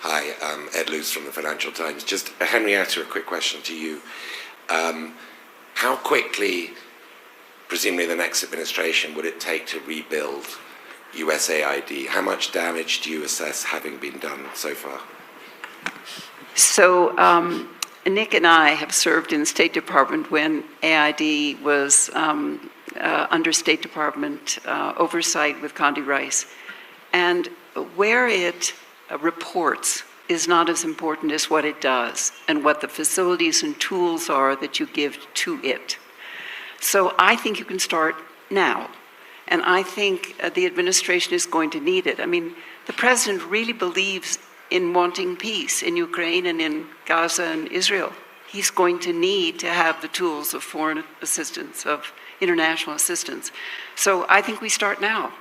H: Hi, I'm Ed Luce from the Financial Times. Just, Henrietta, a quick question to you. How quickly, presumably the next administration, would it take to rebuild USAID? How much damage do you assess having been done so far?
T: So Nick and I have served in the State Department when AID was under State Department oversight with Condi Rice. And where it reports is not as important as what it does and what the facilities and tools are that you give to it. So I think you can start now. And I think the administration is going to need it. I mean, the president really believes in wanting peace in Ukraine and in Gaza and Israel. He's going to need to have the tools of foreign assistance, of international assistance. So I think we start now.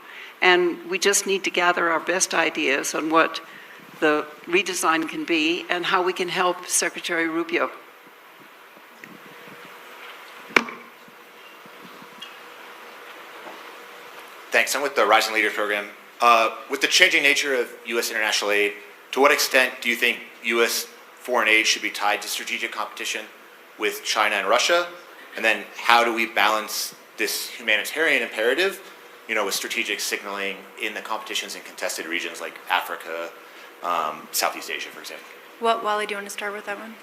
T: And we just need to gather our best ideas on what the redesign can be and how we can help Secretary Rubio.
V: Thanks. I'm with the Rising Leaders Program. With the changing nature of U.S. international aid, to what extent do you think U.S. foreign aid should be tied to strategic competition with China and Russia? And then how do we balance this humanitarian imperative, with strategic signaling in the competitions in contested regions like Africa, Southeast Asia, for example?
Q: Well, Wally, do you want to start with that one?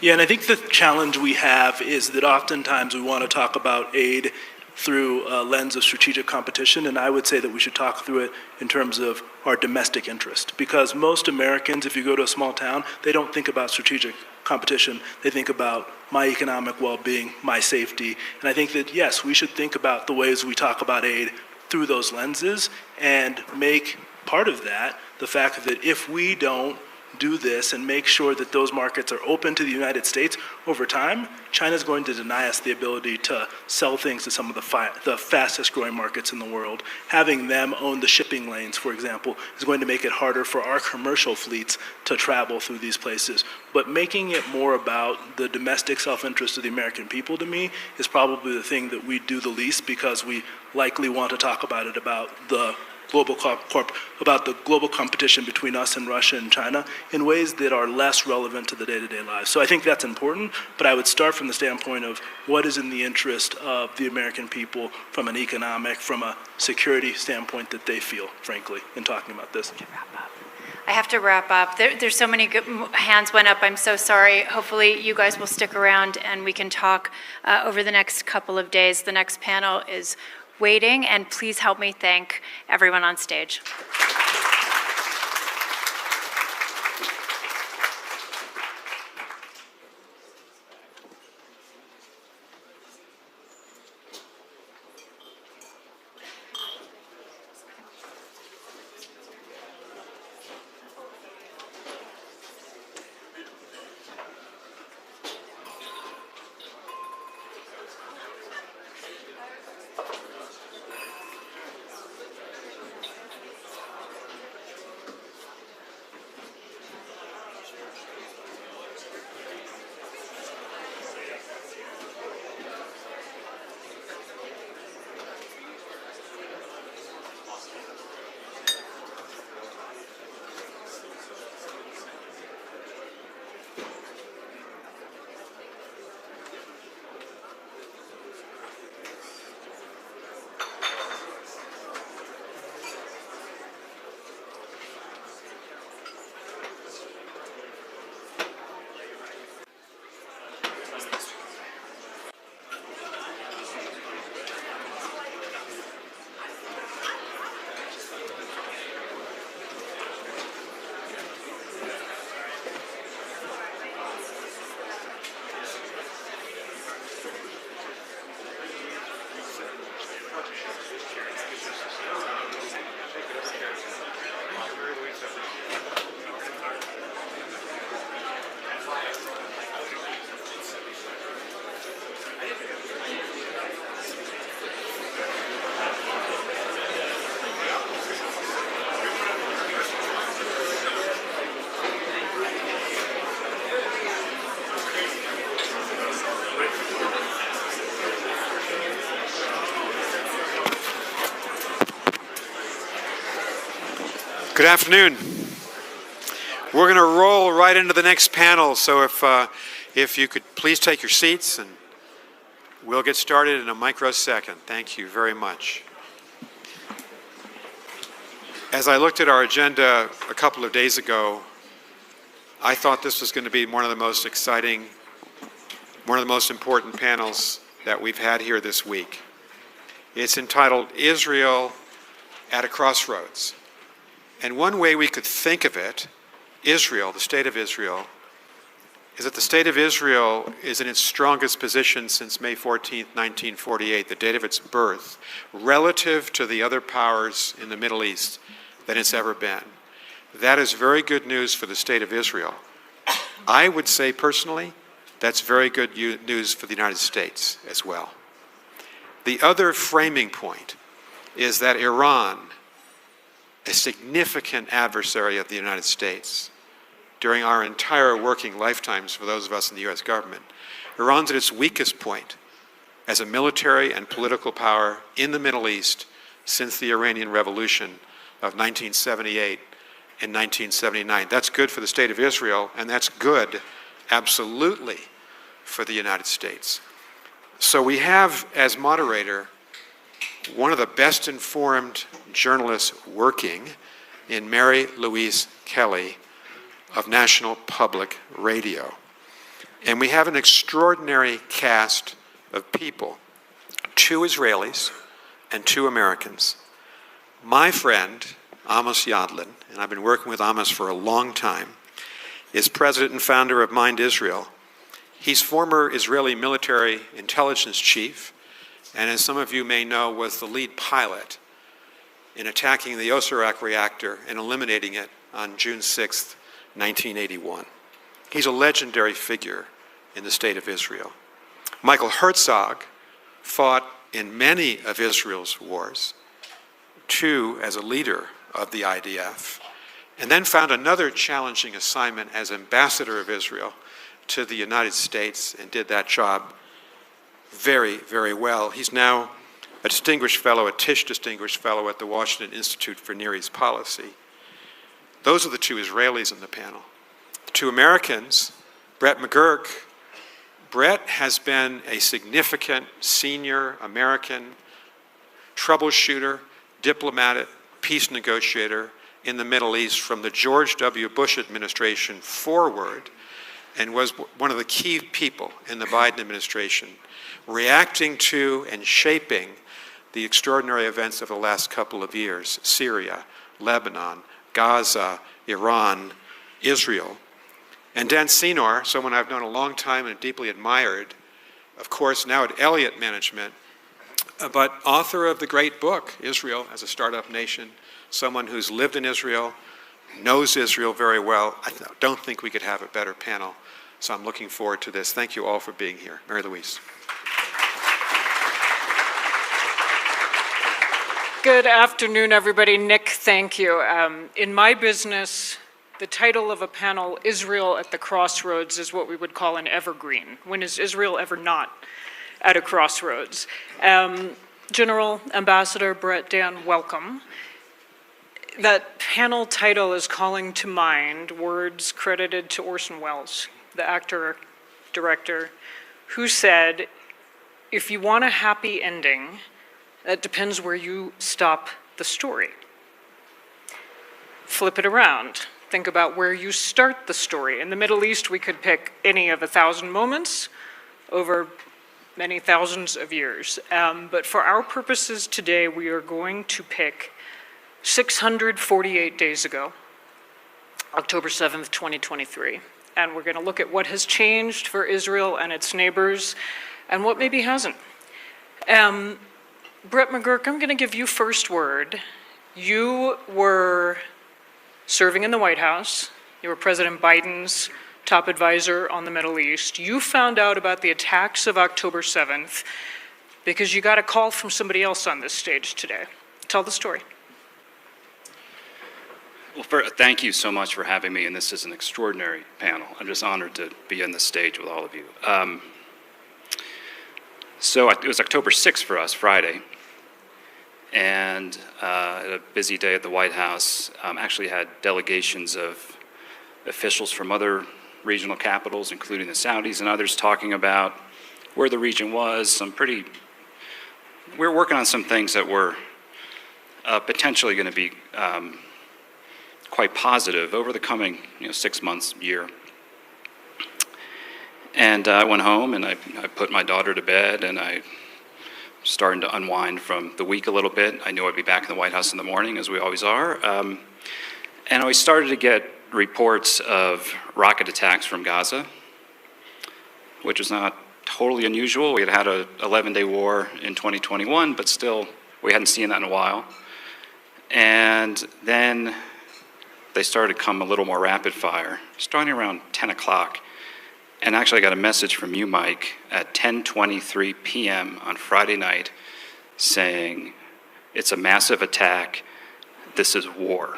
B: Yeah, and I think the challenge we have is that oftentimes we want to talk about aid through a lens of strategic competition, and I would say that we should talk through it in terms of our domestic interest. Because most Americans, if you go to a small town, they don't think about strategic competition. They think about my economic well-being, my safety. And I think that, yes, we should think about the ways we talk about aid through those lenses and make part of that the fact that if we don't do this and make sure that those markets are open to the United States over time, China's going to deny us the ability to sell things to some of the fastest growing markets in the world. Having them own the shipping lanes, for example, is going to make it harder for our commercial fleets to travel through these places. But making it more about the domestic self-interest of the American people, to me, is probably the thing that we do the least, because we likely want to talk about it about the global competition between us and Russia and China in ways that are less relevant to the day-to-day lives. So I think that's important, but I would start from the standpoint of what is in the interest of the American people from an economic, from a security standpoint that they feel, frankly, in talking about this.
Q: I have to wrap up. There's so many good hands went up. I'm so sorry. Hopefully you guys will stick around and we can talk over the next couple of days. The next panel is waiting, and please help me thank everyone on stage.
A: Good afternoon. We're going to roll right into the next panel, so if you could please take your seats, and we'll get started in a microsecond. Thank you very much. As I looked at our agenda a couple of days ago, I thought this was going to be one of the most exciting, one of the most important panels that we've had here this week. It's entitled Israel at a Crossroads. And one way we could think of it, Israel, the state of Israel, is that the state of Israel is in its strongest position since May 14th, 1948, the date of its birth, relative to the other powers in the Middle East than it's ever been. That is very good news for the state of Israel. I would say personally, that's very good news for the United States as well. The other framing point is that Iran, a significant adversary of the United States during our entire working lifetimes for those of us in the US government, Iran's at its weakest point as a military and political power in the Middle East since the Iranian Revolution of 1978 and 1979. That's good for the state of Israel, and that's good, absolutely, for the United States. So we have, as moderator, one of the best informed journalists working in Mary Louise Kelly of National Public Radio. And we have an extraordinary cast of people, 2 Israelis and 2 Americans. My friend, Amos Yadlin, and I've been working with Amos for a long time, is president and founder of Mind Israel. He's former Israeli military intelligence chief, and as some of you may know, was the lead pilot in attacking the Osirak reactor and eliminating it on June 6th, 1981. He's a legendary figure in the state of Israel. Michael Herzog fought in many of Israel's wars, 2 as a leader of the IDF, and then found another challenging assignment as ambassador of Israel to the United States and did that job very, very well. He's now a distinguished fellow, a Tisch Distinguished Fellow at the Washington Institute for Near East Policy. Those are the 2 Israelis in the panel. The 2 Americans, Brett McGurk. Brett has been a significant senior American troubleshooter, diplomat, peace negotiator in the Middle East from the George W. Bush administration forward, and was one of the key people in the Biden administration reacting to and shaping the extraordinary events of the last couple of years: Syria, Lebanon, Gaza, Iran, Israel. And Dan Senor, someone I've known a long time and deeply admired, of course now at Elliott Management, but author of the great book, Israel as a Startup Nation, someone who's lived in Israel, knows Israel very well. I don't think we could have a better panel, so I'm looking forward to this. Thank you all for being here. Mary Louise.
K: Good afternoon, everybody. Nick, thank you. In my business, the title of a panel, Israel at the Crossroads, is what we would call an evergreen. When is Israel ever not at a crossroads? General Ambassador Brett, Dan, welcome. That panel title is calling to mind words credited to Orson Welles, the actor, director, who said, if you want a happy ending, that depends where you stop the story. Flip it around. Think about where you start the story. In the Middle East, we could pick any of 1,000 moments over many thousands of years. But for our purposes today, we are going to pick 648 days ago, October 7th, 2023. And we're going to look at what has changed for Israel and its neighbors and what maybe hasn't. Brett McGurk, I'm going to give you first word. You were serving in the White House. You were President Biden's top advisor on the Middle East. You found out about the attacks of October 7th because you got a call from somebody else on this stage today. Tell the story.
W: Well, thank you so much for having me, and this is an extraordinary panel. I'm just honored to be on this stage with all of you. So it was October 6th for us, Friday, and a busy day at the White House. Actually had delegations of officials from other regional capitals, including the Saudis and others, talking about where the region was. We were working on some things that were potentially going to be quite positive over the coming 6 months, year. And I went home and I put my daughter to bed, and I starting to unwind from the week a little bit. I knew I'd be back in the White House in the morning, as we always are. And I started to get reports of rocket attacks from Gaza, which was not totally unusual. We had had an 11-day war in 2021, but still, we hadn't seen that in a while. And then they started to come a little more rapid fire, starting around 10 o'clock. And actually, I got a message from you, Mike, at 10:23 p.m. on Friday night saying, it's a massive attack, this is war.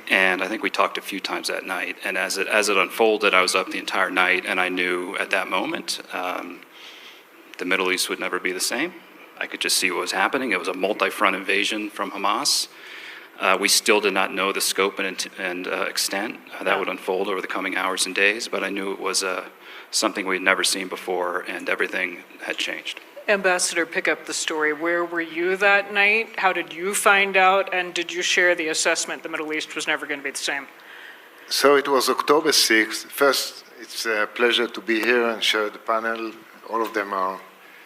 W: And I think we talked a few times that night. And as it unfolded, I was up the entire night, and I knew at that moment the Middle East would never be the same. I could just see what was happening. It was a multi-front invasion from Hamas. We still did not know the scope and extent that would unfold over the coming hours and days, but I knew it was something we'd never seen before, and everything had changed.
K: Ambassador, pick up the story. Where were you that night? How did you find out? And did you share the assessment the Middle East was never going to be the same?
L: So it was October 6th. First, it's a pleasure to be here and share the panel. All of them are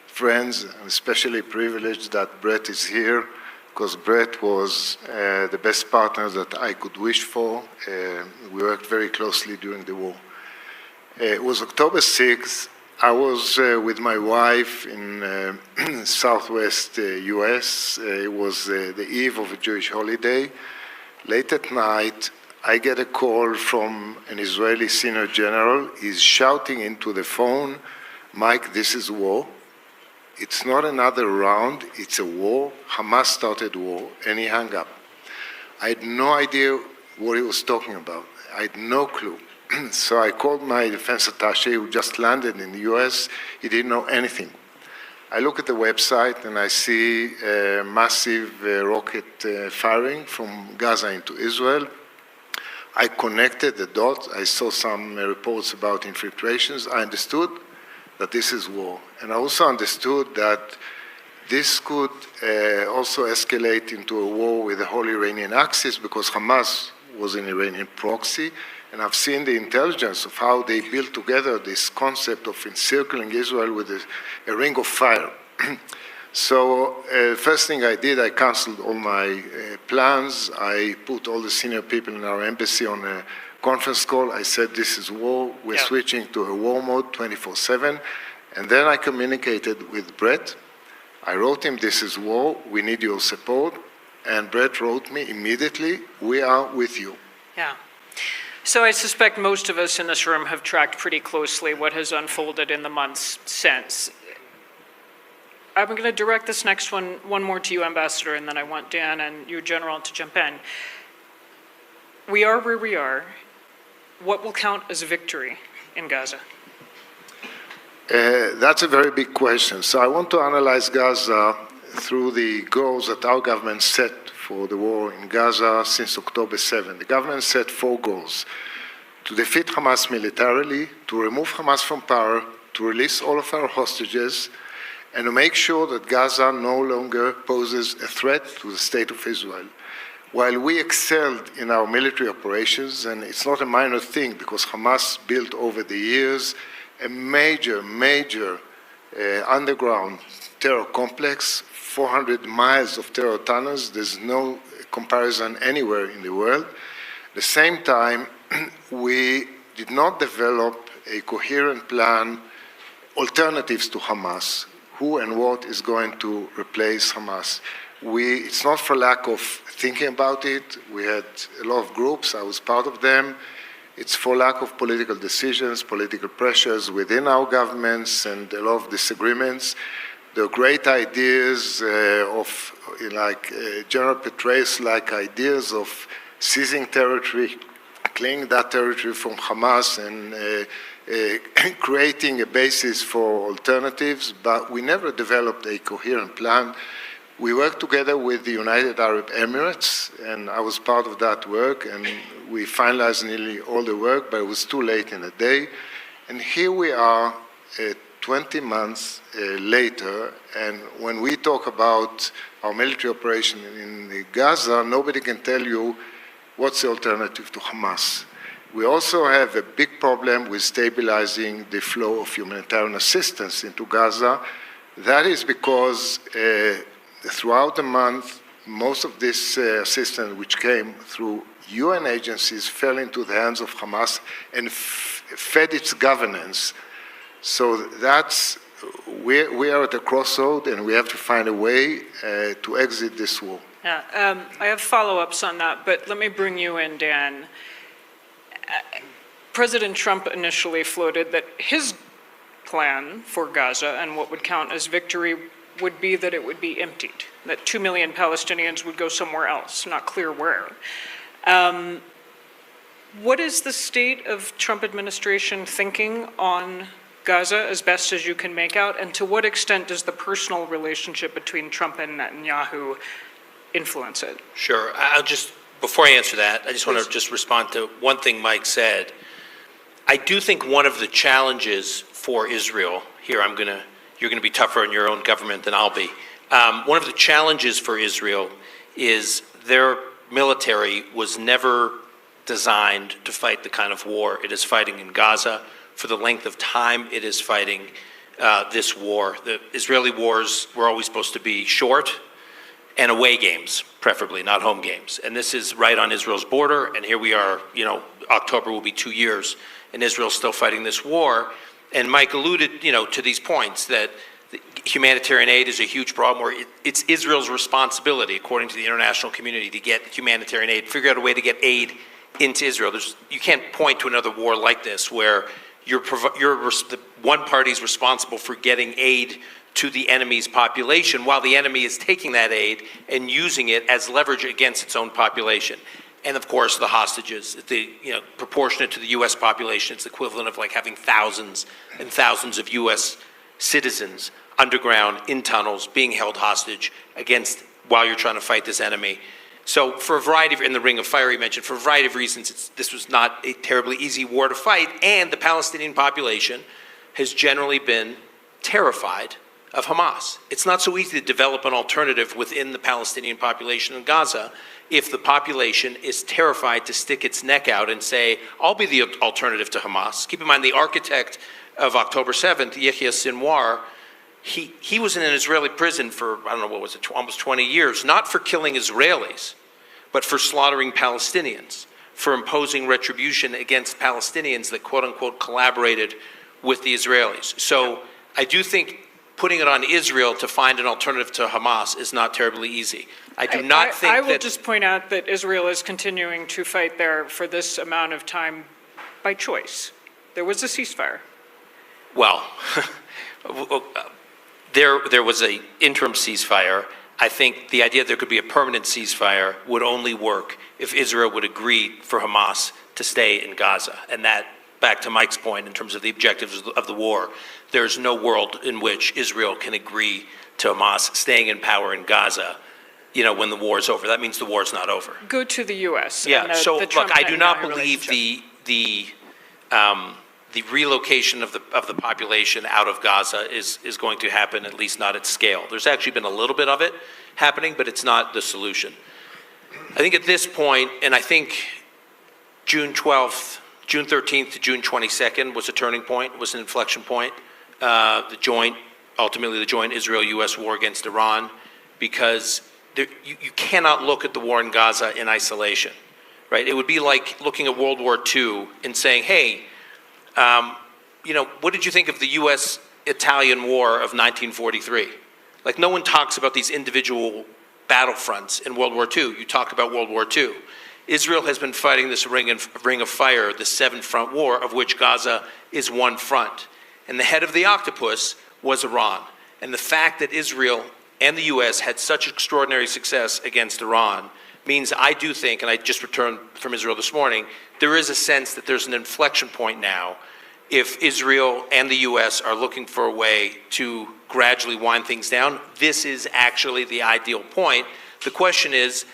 L: friends, and especially privileged that Brett is here, because Brett was the best partner that I could wish for. We worked very closely during the war. It was October 6th. I was with my wife in southwest US. It was the eve of a Jewish holiday. Late at night, I get a call from an Israeli senior general. He's shouting into the phone, Mike, this is war. It's not another round, it's a war. Hamas started war, and he hung up. I had no idea what he was talking about. I had no clue. So I called my defense attaché, who just landed in the US. He didn't know anything. I look at the website, and I see massive rocket firing from Gaza into Israel. I connected the dots. I saw some reports about infiltrations. I understood that this is war. And I also understood that this could also escalate into a war with the whole Iranian axis, because Hamas was an Iranian proxy. And I've seen the intelligence of how they built together this concept of encircling Israel with a ring of fire. So first thing I did, I canceled all my plans. I put all the senior people in our embassy on a conference call. I said, this is war. We're switching to a war mode 24/7. And then I communicated with Brett. I wrote him, this is war. We need your support. And Brett wrote me immediately, we are with you.
K: Yeah. So I suspect most of us in this room have tracked pretty closely what has unfolded in the months since. I'm going to direct this next one more to you, Ambassador, and then I want Dan and you, General, to jump in. We are where we are. What will count as a victory in Gaza?
L: That's a very big question. So I want to analyze Gaza through the goals that our government set for the war in Gaza since October 7. The government set 4 goals: to defeat Hamas militarily, to remove Hamas from power, to release all of our hostages, and to make sure that Gaza no longer poses a threat to the state of Israel. While we excelled in our military operations, and it's not a minor thing because Hamas built over the years a major underground terror complex, 400 miles of terror tunnels. There's no comparison anywhere in the world. At the same time, we did not develop a coherent plan, alternatives to Hamas, who and what is going to replace Hamas. It's not for lack of thinking about it. We had a lot of groups. I was part of them. It's for lack of political decisions, political pressures within our governments, and a lot of disagreements. There are great ideas General Petraeus-like ideas of seizing territory, claiming that territory from Hamas, and creating a basis for alternatives, but we never developed a coherent plan. We worked together with the United Arab Emirates, and I was part of that work, and we finalized nearly all the work, but it was too late in the day. And here we are 20 months later, and when we talk about our military operation in Gaza, nobody can tell you what's the alternative to Hamas. We also have a big problem with stabilizing the flow of humanitarian assistance into Gaza. That is because throughout the month, most of this assistance which came through UN agencies fell into the hands of Hamas and fed its governance. So that's, we are at a crossroad, and we have to find a way to exit this war.
K: Yeah, I have follow-ups on that, but let me bring you in, Dan. President Trump initially floated that his plan for Gaza and what would count as victory would be that it would be emptied, that 2 million Palestinians would go somewhere else, not clear where. What is the state of Trump administration thinking on Gaza as best as you can make out, and to what extent does the personal relationship between Trump and Netanyahu influence it?
D: Sure. I'll just, before I answer that, I just want to just respond to one thing Mike said. I do think one of the challenges for Israel, here you're going to be tougher in your own government than I'll be. One of the challenges for Israel is their military was never designed to fight the kind of war it is fighting in Gaza for the length of time it is fighting this war. The Israeli wars were always supposed to be short and away games, preferably, not home games. And this is right on Israel's border, and here we are, October will be 2 years, and Israel's still fighting this war. And Mike alluded, to these points that humanitarian aid is a huge problem, where it's Israel's responsibility, according to the international community, to get humanitarian aid, figure out a way to get aid into Israel. You can't point to another war like this where the one party's responsible for getting aid to the enemy's population while the enemy is taking that aid and using it as leverage against its own population. And of course, the hostages, proportionate to the U.S. population, it's equivalent of like having thousands and thousands of U.S. citizens underground in tunnels being held hostage while you're trying to fight this enemy. So for a variety of, in the Ring of Fire you mentioned, for a variety of reasons, this was not a terribly easy war to fight, and the Palestinian population has generally been terrified of Hamas. It's not so easy to develop an alternative within the Palestinian population in Gaza if the population is terrified to stick its neck out and say, I'll be the alternative to Hamas. Keep in mind, the architect of October 7th, Yahya Sinwar, he was in an Israeli prison for, I don't know, what was it, almost 20 years, not for killing Israelis, but for slaughtering Palestinians, for imposing retribution against Palestinians that, quote unquote, collaborated with the Israelis. So I do think putting it on Israel to find an alternative to Hamas is not terribly easy. I do not think that...
K: I will just point out that Israel is continuing to fight there for this amount of time by choice. There was a ceasefire.
D: Well, there was an interim ceasefire. I think the idea that there could be a permanent ceasefire would only work if Israel would agree for Hamas to stay in Gaza. And that, back to Mike's point, in terms of the objectives of the war, there's no world in which Israel can agree to Hamas staying in power in Gaza, when the war is over. That means the war is not over.
K: Go to the U.S.
D: Yeah,
K: and
D: look, I do not believe the relocation of the population out of Gaza is going to happen, at least not at scale. There's actually been a little bit of it happening, but it's not the solution. I think at this point, and I think June 13th to June 22nd was a turning point, was an inflection point. Ultimately the joint Israel-U.S. war against Iran, because you cannot look at the war in Gaza in isolation, right? It would be like looking at World War II and saying, hey, what did you think of the U.S.-Italian War of 1943? Like, no one talks about these individual battlefronts in World War II. You talk about World War II. Israel has been fighting this ring of fire, the 7-front war, of which Gaza is one front. And the head of the octopus was Iran. And the fact that Israel and the U.S. had such extraordinary success against Iran means I do think, and I just returned from Israel this morning, there is a sense that there's an inflection point now if Israel and the U.S. are looking for a way to gradually wind things down, this is actually the ideal point. The question is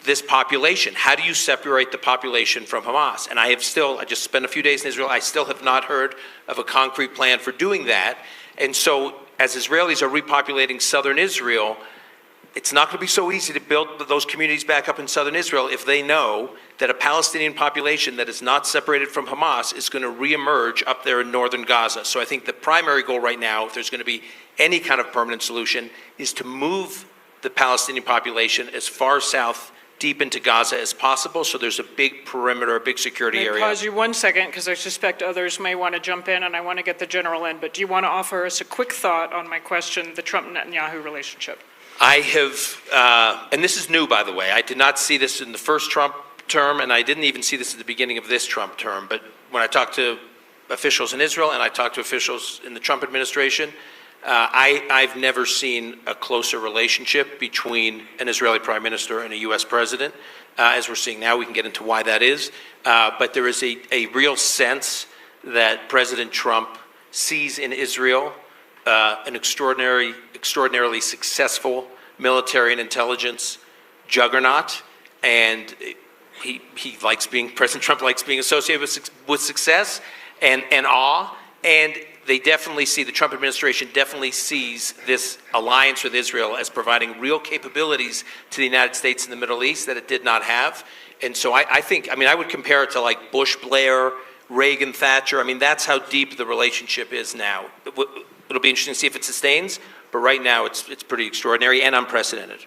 D: this population. How do you separate the population from Hamas? And I just spent a few days in Israel, I still have not heard of a concrete plan for doing that. And so as Israelis are repopulating southern Israel, it's not going to be so easy to build those communities back up in southern Israel if they know that a Palestinian population that is not separated from Hamas is going to reemerge up there in northern Gaza. So I think the primary goal right now, if there's going to be any kind of permanent solution, is to move the Palestinian population as far south deep into Gaza as possible, so there's a big perimeter, a big security
K: May I
D: area.
K: pause you 1 second, because I suspect others may want to jump in, and I want to get the general in, but do you want to offer us a quick thought on my question, the Trump-Netanyahu relationship?
D: I have, and this is new, by the way, I did not see this in the first Trump term, and I didn't even see this at the beginning of this Trump term, but when I talked to officials in Israel and I talked to officials in the Trump administration, I've never seen a closer relationship between an Israeli prime minister and a U.S. president, as we're seeing now. We can get into why that is, but there is a real sense that President Trump sees in Israel an extraordinarily successful military and intelligence juggernaut, and President Trump likes being associated with success and awe, and they definitely see, the Trump administration definitely sees this alliance with Israel as providing real capabilities to the United States in the Middle East that it did not have. And so I would compare it to like Bush, Blair, Reagan, Thatcher. I mean, that's how deep the relationship is now. It'll be interesting to see if it sustains, but right now it's pretty extraordinary and unprecedented.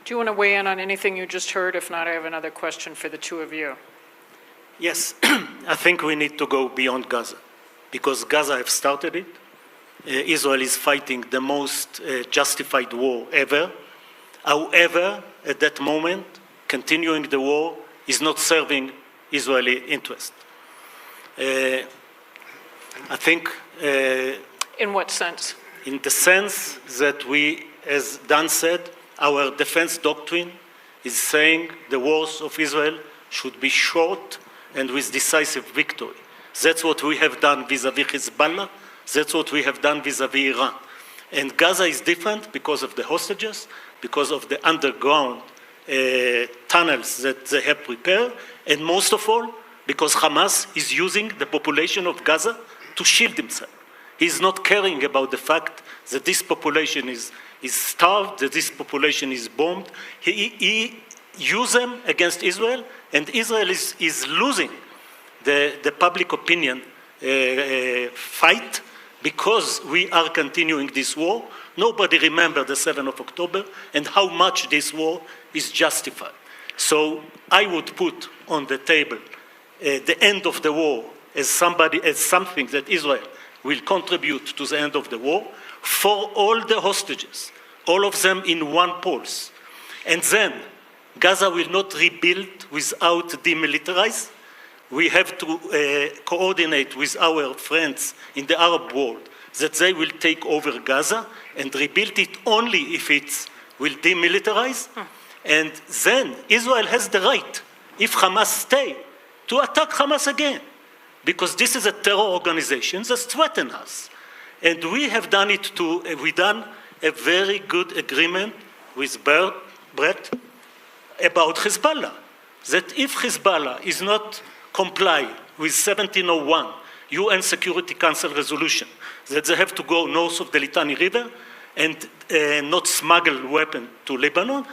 K: Do you want to weigh in on anything you just heard? If not, I have another question for the two of you.
O: Yes, I think we need to go beyond Gaza, because Gaza have started it. Israel is fighting the most justified war ever. However, at that moment, continuing the war is not serving Israeli interest. I think...
K: in what sense?
O: In the sense that we, as Dan said, our defense doctrine is saying the wars of Israel should be short and with decisive victory. That's what we have done vis-à-vis Hezbollah. That's what we have done vis-à-vis Iran. And Gaza is different because of the hostages, because of the underground tunnels that they have prepared, and most of all, because Hamas is using the population of Gaza to shield himself. He's not caring about the fact that this population is starved, that this population is bombed. He uses them against Israel, and Israel is losing the public opinion fight because we are continuing this war. Nobody remembers the 7th of October and how much this war is justified. So I would put on the table the end of the war as something that Israel will contribute to the end of the war for all the hostages, all of them in one pulse. And then Gaza will not rebuild without demilitarizing. We have to coordinate with our friends in the Arab world that they will take over Gaza and rebuild it only if it will demilitarize. And then Israel has the right, if Hamas stay, to attack Hamas again, because this is a terror organization that threatens us. And we have done it we done a very good agreement with Brett about Hezbollah, that if Hezbollah is not comply with 1701 UN Security Council resolution, that they have to go north of the Litani River and not smuggle weapons to Lebanon,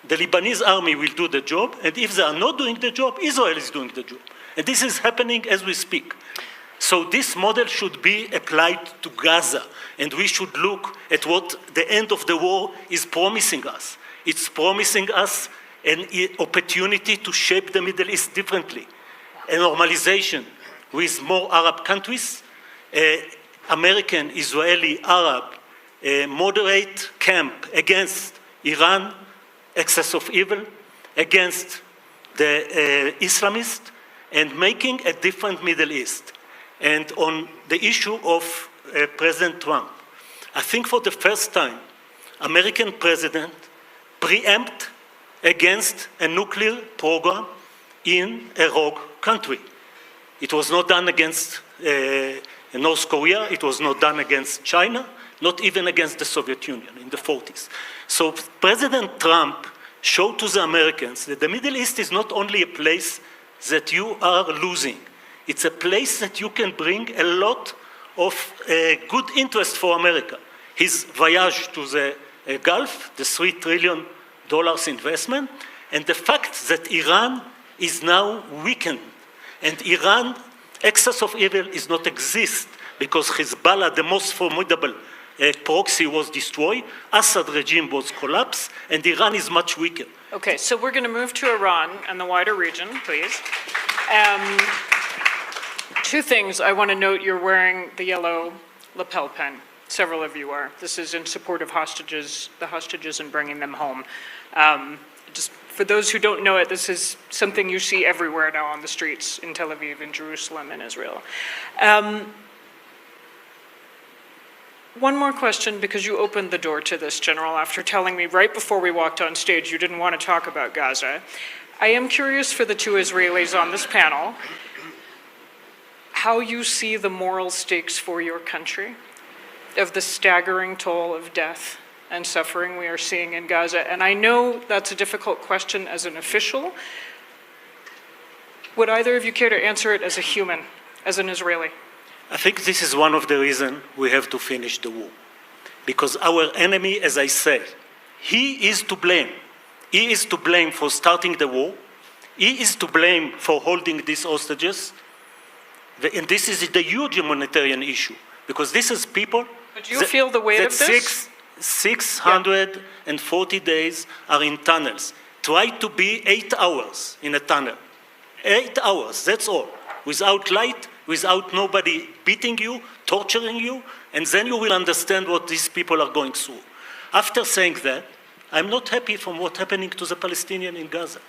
O: the Lebanese army will do the job, and if they are not doing the job, Israel is doing the job. And this is happening as we speak. So this model should be applied to Gaza, and we should look at what the end of the war is promising us. It's promising us an opportunity to shape the Middle East differently, a normalization with more Arab countries, American, Israeli, Arab, moderate camp against Iran, excess of evil, against the Islamists, and making a different Middle East. And on the issue of President Trump, I think for the first time, American president preempt against a nuclear program in a rogue country. It was not done against in North Korea. It was not done against China, not even against the Soviet Union in the 40s. So President Trump showed to the Americans that the Middle East is not only a place that you are losing, it's a place that you can bring a lot of good interest for America. His voyage to the Gulf, the $3 trillion investment, and the fact that Iran is now weakened, and Iran, excess of evil is not exist because Hezbollah, the most formidable proxy, was destroyed, Assad regime was collapsed, and Iran is much weaker.
K: Okay, so we're going to move to Iran and the wider region, please. Two things. I want to note you're wearing the yellow lapel pin. Several of you are. This is in support of hostages, the hostages, and bringing them home. Just for those who don't know it, this is something you see everywhere now on the streets in Tel Aviv, in Jerusalem, and Israel. One more question, because you opened the door to this, General, after telling me right before we walked on stage you didn't want to talk about Gaza. I am curious for the two Israelis on this panel, how you see the moral stakes for your country of the staggering toll of death and suffering we are seeing in Gaza. And I know that's a difficult question as an official. Would either of you care to answer it as a human, as an Israeli?
O: I think this is one of the reasons we have to finish the war. Because our enemy, as I said, he is to blame. He is to blame for starting the war. He is to blame for holding these hostages. And this is the huge humanitarian issue. Because this is people.
K: But do you feel the weight of this?
O: 640 days are in tunnels. Try to be 8 hours in a tunnel. 8 hours, that's all. Without light, without nobody beating you, torturing you, and then you will understand what these people are going through. After saying that, I'm not happy from what's happening to the Palestinians in Gaza.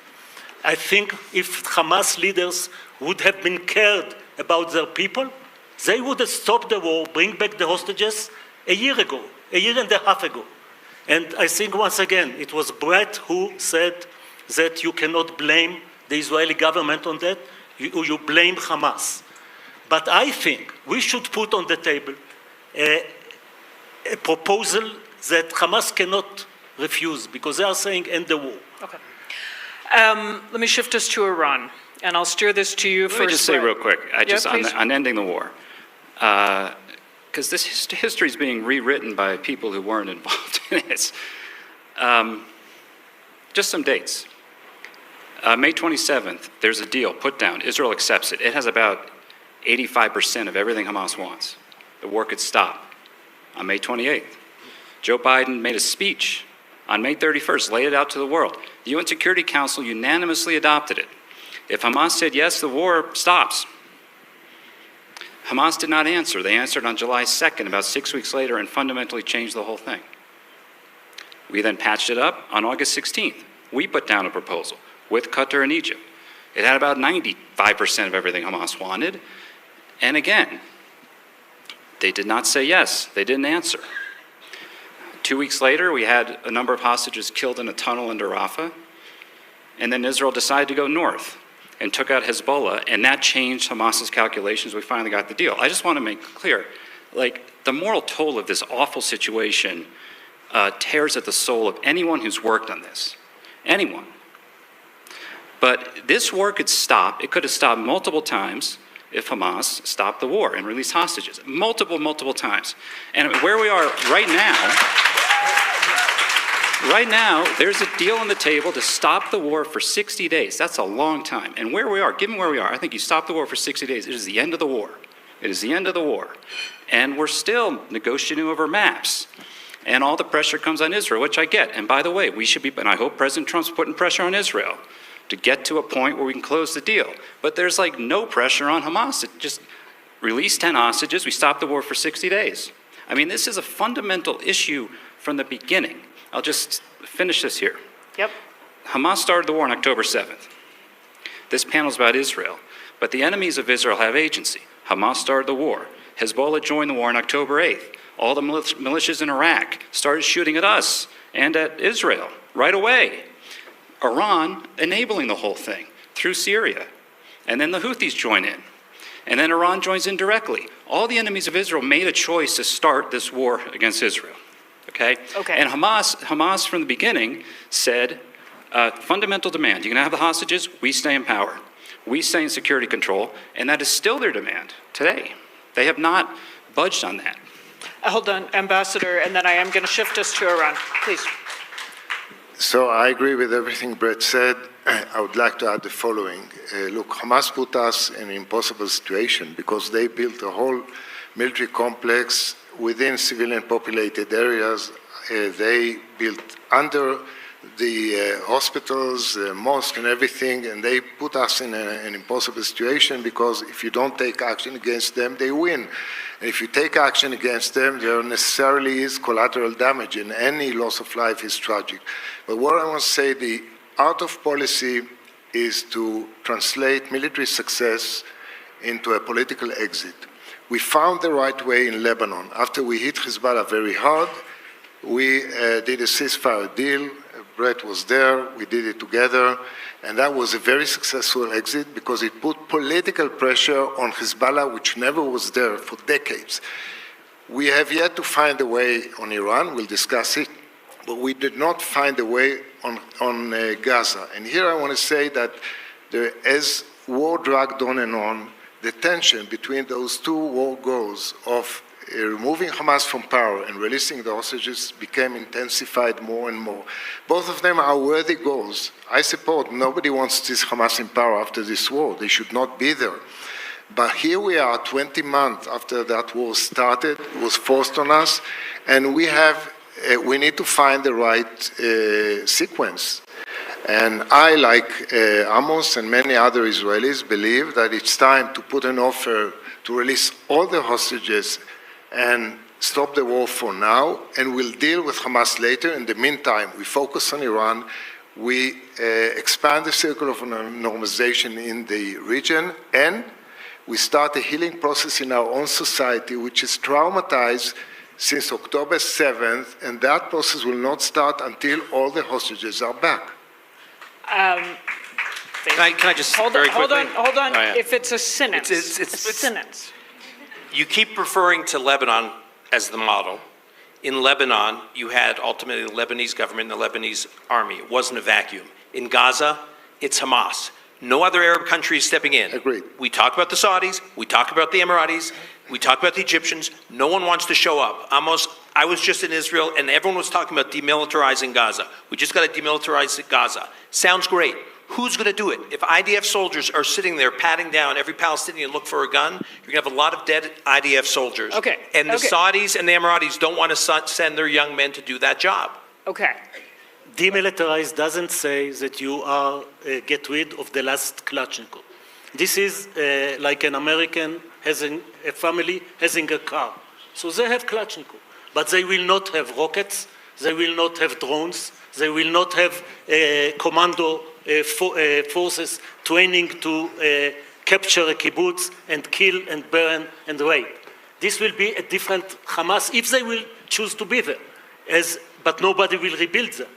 O: I think if Hamas leaders would have been cared about their people, they would have stopped the war, bring back the hostages a year ago, a year and a half ago. And I think once again, it was Brett who said that you cannot blame the Israeli government on that, you blame Hamas. But I think we should put on the table a proposal that Hamas cannot refuse, because they are saying end the war.
K: Okay. Let me shift us to Iran, and I'll steer this to you first.
W: Let me just say real quick,
K: please.
W: on ending the war, because this history is being rewritten by people who weren't involved in it. Just some dates. May 27th, there's a deal put down. Israel accepts it. It has about 85% of everything Hamas wants. The war could stop. On May 28th, Joe Biden made a speech. On May 31st, laid it out to the world. The UN Security Council unanimously adopted it. If Hamas said yes, the war stops. Hamas did not answer. They answered on July 2nd, about 6 weeks later, and fundamentally changed the whole thing. We then patched it up on August 16th. We put down a proposal with Qatar and Egypt. It had about 95% of everything Hamas wanted. And again, they did not say yes. They didn't answer. 2 weeks later, we had a number of hostages killed in a tunnel under Rafah. And then Israel decided to go north and took out Hezbollah, and that changed Hamas's calculations. We finally got the deal. I just want to make clear, the moral toll of this awful situation tears at the soul of anyone who's worked on this. Anyone. But this war could stop. It could have stopped multiple times if Hamas stopped the war and released hostages. Multiple times. And where we are right now, there's a deal on the table to stop the war for 60 days. That's a long time. And where we are, given where we are, I think you stop the war for 60 days. It is the end of the war. It is the end of the war. And we're still negotiating over maps. And all the pressure comes on Israel, which I get. And by the way, we should be, and I hope President Trump's putting pressure on Israel to get to a point where we can close the deal. But there's no pressure on Hamas to just release 10 hostages. We stop the war for 60 days. I mean, this is a fundamental issue from the beginning. I'll just finish this here.
K: Yep.
W: Hamas started the war on October 7th. This panel's about Israel, but the enemies of Israel have agency. Hamas started the war. Hezbollah joined the war on October 8th. All the militias in Iraq started shooting at us and at Israel right away. Iran enabling the whole thing through Syria. And then the Houthis join in. And then Iran joins in directly. All the enemies of Israel made a choice to start this war against Israel. Okay? And Hamas from the beginning said, fundamental demand, you can have the hostages, we stay in power. We stay in security control, and that is still their demand today. They have not budged on that.
K: Hold on, Ambassador, and then I am going to shift us to Iran. Please.
L: So I agree with everything Brett said. I would like to add the following. Look, Hamas put us in an impossible situation because they built a whole military complex within civilian populated areas. They built under the hospitals, the mosque and everything, and they put us in an impossible situation because if you don't take action against them, they win. And if you take action against them, there necessarily is collateral damage, and any loss of life is tragic. But what I want to say, the art of policy is to translate military success into a political exit. We found the right way in Lebanon. After we hit Hezbollah very hard, we did a ceasefire deal. Brett was there, we did it together, and that was a very successful exit because it put political pressure on Hezbollah, which never was there for decades. We have yet to find a way on Iran, we'll discuss it, but we did not find a way on Gaza. And here I want to say that as war dragged on and on, the tension between those two war goals of removing Hamas from power and releasing the hostages became intensified more and more. Both of them are worthy goals. I support nobody wants this Hamas in power after this war. They should not be there. But here we are 20 months after that war started, it was forced on us, and we need to find the right sequence. And I, like Amos and many other Israelis, believe that it's time to put an offer to release all the hostages and stop the war for now, and we'll deal with Hamas later. In the meantime, we focus on Iran, we expand the circle of normalization in the region, and we start a healing process in our own society, which is traumatized since October 7th, and that process will not start until all the hostages are back.
D: Can I just
K: hold
D: very quickly?
K: Hold on.
D: Oh, yeah.
K: If it's a sentence,
D: It's
K: a sentence.
D: You keep referring to Lebanon as the model. In Lebanon, you had ultimately the Lebanese government and the Lebanese army. It wasn't a vacuum. In Gaza, it's Hamas. No other Arab country is stepping in.
L: Agreed.
D: We talk about the Saudis, we talk about the Emiratis, we talk about the Egyptians. No one wants to show up. I was just in Israel, and everyone was talking about demilitarizing Gaza. We just got to demilitarize Gaza. Sounds great. Who's going to do it? If IDF soldiers are sitting there patting down every Palestinian look for a gun, you're going to have a lot of dead IDF soldiers.
K: Okay.
D: And the Saudis and the Emiratis don't want to send their young men to do that job.
K: Okay.
M: Demilitarize doesn't say that you are get rid of the last Kalashnikov. This is like an American having a family having a car. So they have Kalashnikov, but they will not have rockets, they will not have drones, they will not have commando forces training to capture a kibbutz and kill and burn and rape. This will be a different Hamas if they will choose to be there, but nobody will rebuild them.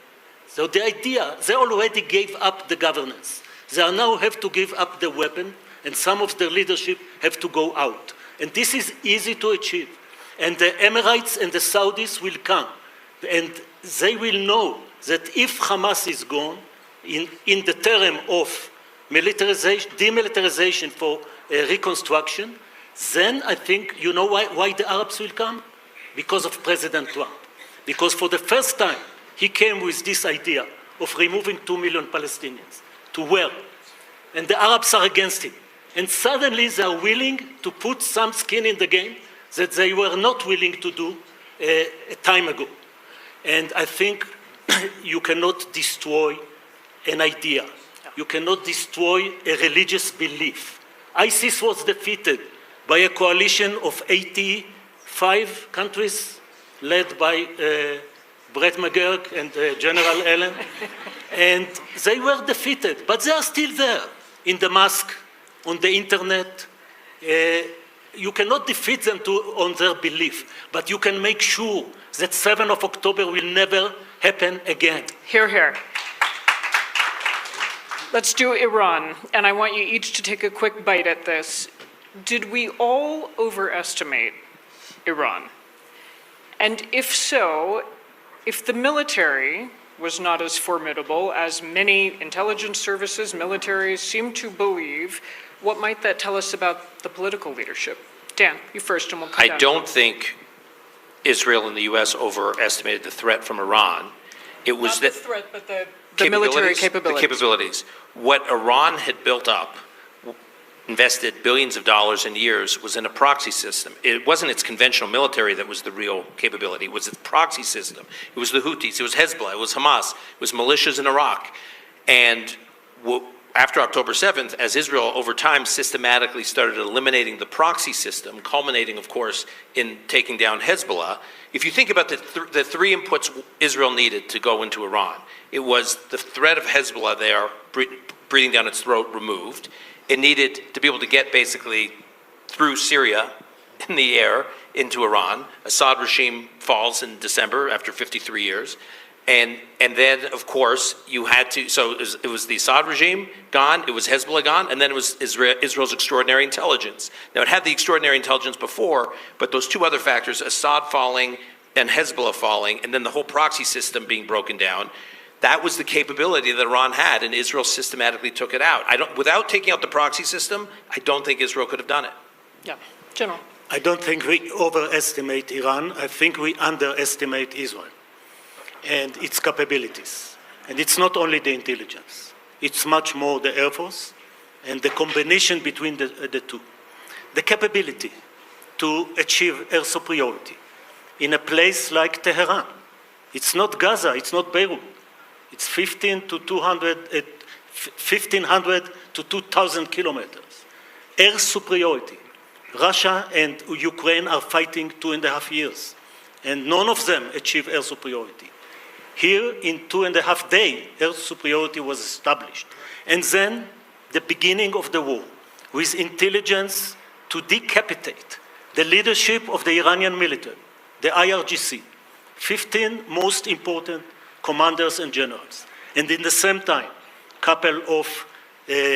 M: So the idea, they already gave up the governance. They now have to give up the weapon, and some of their leadership have to go out. And this is easy to achieve. And the Emirates and the Saudis will come. And they will know that if Hamas is gone, in the term of demilitarization for reconstruction, then I think, you know why the Arabs will come? Because of President Trump. Because for the first time, he came with this idea of removing 2 million Palestinians. To where? And the Arabs are against him. And suddenly they are willing to put some skin in the game that they were not willing to do a time ago. And I think you cannot destroy an idea. You cannot destroy a religious belief. ISIS was defeated by a coalition of 85 countries led by Brett McGurk and General Allen. And they were defeated, but they are still there in the mosque, on the internet. You cannot defeat them on their belief, but you can make sure that 7th of October will never happen again.
K: Hear, hear. Let's do Iran, and I want you each to take a quick bite at this. Did we all overestimate Iran? And if so, if the military was not as formidable as many intelligence services, militaries seem to believe, what might that tell us about the political leadership? Dan, you first, and we'll come
D: I
K: down.
D: don't think Israel and the U.S. overestimated the threat from Iran. It was
K: Not the threat, but the military capabilities.
D: The capabilities. What Iran had built up, invested billions of dollars in years, was in a proxy system. It wasn't its conventional military that was the real capability. It was its proxy system. It was the Houthis. It was Hezbollah. It was Hamas. It was militias in Iraq. And after October 7th, as Israel over time systematically started eliminating the proxy system, culminating, of course, in taking down Hezbollah, if you think about the three inputs Israel needed to go into Iran, it was the threat of Hezbollah there, breathing down its throat, removed. It needed to be able to get basically through Syria in the air into Iran. Assad regime falls in December after 53 years. And then, of course, you had to, so it was the Assad regime gone, it was Hezbollah gone, and then it was Israel's extraordinary intelligence. Now, it had the extraordinary intelligence before, but those two other factors, Assad falling and Hezbollah falling, and then the whole proxy system being broken down, that was the capability that Iran had, and Israel systematically took it out. Without taking out the proxy system, I don't think Israel could have done it.
K: Yeah, General.
M: I don't think we overestimate Iran. I think we underestimate Israel and its capabilities. And it's not only the intelligence. It's much more the Air Force and the combination between the two. The capability to achieve air superiority in a place like Tehran. It's not Gaza, it's not Beirut. It's 1,500 to 2,000 kilometers. Air superiority. Russia and Ukraine are fighting 2.5 years, and none of them achieve air superiority. Here, in 2.5 days, air superiority was established. And then the beginning of the war, with intelligence to decapitate the leadership of the Iranian military, the IRGC, 15 most important commanders and generals. And in the same time, a couple of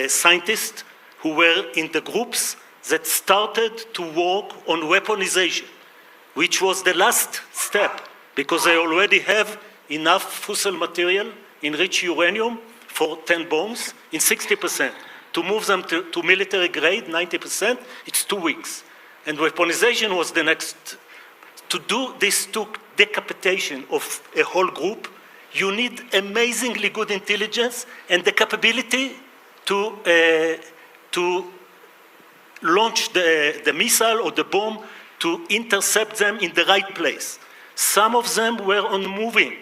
M: scientists who were in the groups that started to work on weaponization, which was the last step, because they already have enough fissile material, enriched uranium for 10 bombs in 60%. To move them to military grade, 90%, it's 2 weeks. And weaponization was the next. To do this decapitation of a whole group, you need amazingly good intelligence and the capability to launch the missile or the bomb to intercept them in the right place. Some of them were on moving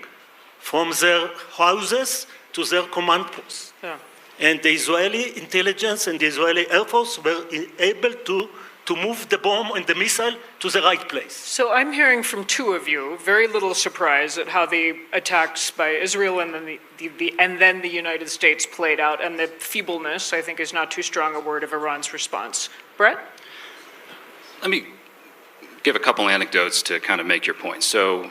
M: from their houses to their command posts.
K: Yeah.
M: And the Israeli intelligence and the Israeli Air Force were able to move the bomb and the missile to the right place.
K: So I'm hearing from two of you very little surprise at how the attacks by Israel and then the United States played out, and the feebleness, I think, is not too strong a word, of Iran's response. Brett?
W: Let me give a couple anecdotes to kind of make your point. So,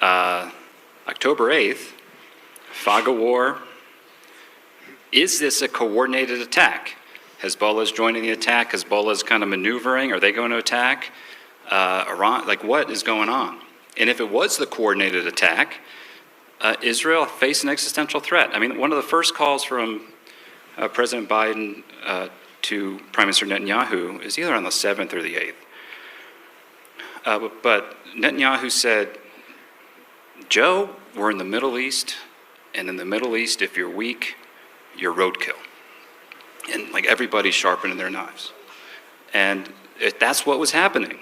W: October 8th, fog of war. Is this a coordinated attack? Hezbollah is joining the attack. Hezbollah is kind of maneuvering. Are they going to attack? Iran, like what is going on? And if it was the coordinated attack, Israel faced an existential threat. I mean, one of the first calls from President Biden to Prime Minister Netanyahu is either on the 7th or the 8th. But Netanyahu said, Joe, we're in the Middle East, and in the Middle East, if you're weak, you're roadkill. And like everybody's sharpening their knives. And that's what was happening.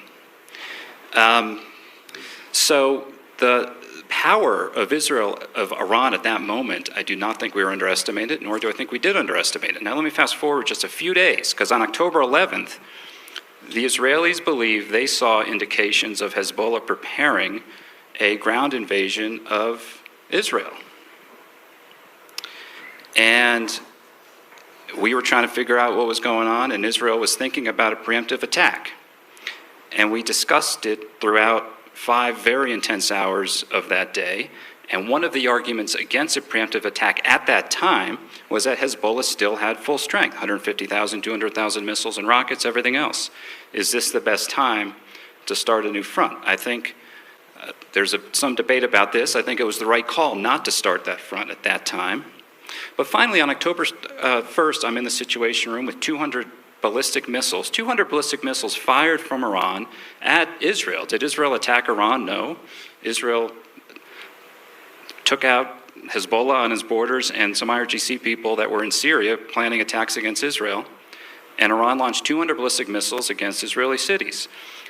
W: So the power of Israel, of Iran at that moment, I do not think we were underestimated, nor do I think we did underestimate it. Now let me fast forward just a few days, because on October 11th, the Israelis believe they saw indications of Hezbollah preparing a ground invasion of Israel. And we were trying to figure out what was going on, and Israel was thinking about a preemptive attack. And we discussed it throughout 5 very intense hours of that day, And one of the arguments against a preemptive attack at that time was that Hezbollah still had full strength, 150,000, 200,000 missiles and rockets, everything else. Is this the best time to start a new front? I think there's some debate about this. I think it was the right call not to start that front at that time. But finally, on October 1st, I'm in the Situation Room with 200 ballistic missiles fired from Iran at Israel. Did Israel attack Iran? No. Israel took out Hezbollah on its borders and some IRGC people that were in Syria planning attacks against Israel. And Iran launched 200 ballistic missiles against Israeli cities.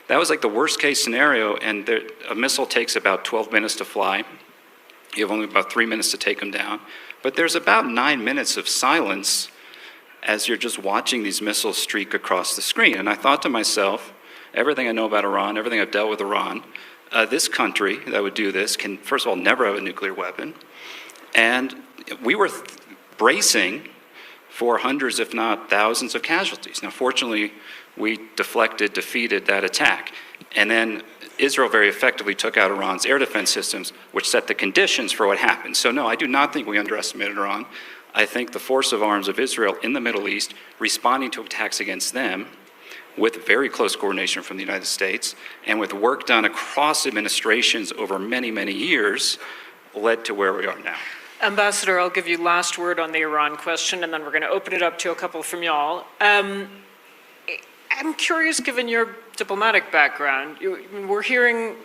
W: That was like the worst case scenario, and a missile takes about 12 minutes to fly. You have only about 3 minutes to take them down. But there's about 9 minutes of silence as you're just watching these missiles streak across the screen. And I thought to myself, everything I know about Iran, everything I've dealt with Iran, this country that would do this can, first of all, never have a nuclear weapon. And we were bracing for hundreds, if not thousands, of casualties. Now, fortunately, we defeated that attack. And then Israel very effectively took out Iran's air defense systems, which set the conditions for what happened. So no, I do not think we underestimated Iran. I think the force of arms of Israel in the Middle East, responding to attacks against them, with very close coordination from the United States, and with work done across administrations over many, many years, led to where we are now.
K: Ambassador, I'll give you last word on the Iran question, and then we're going to open it up to a couple from y'all. I'm curious, given your diplomatic background, we're hearing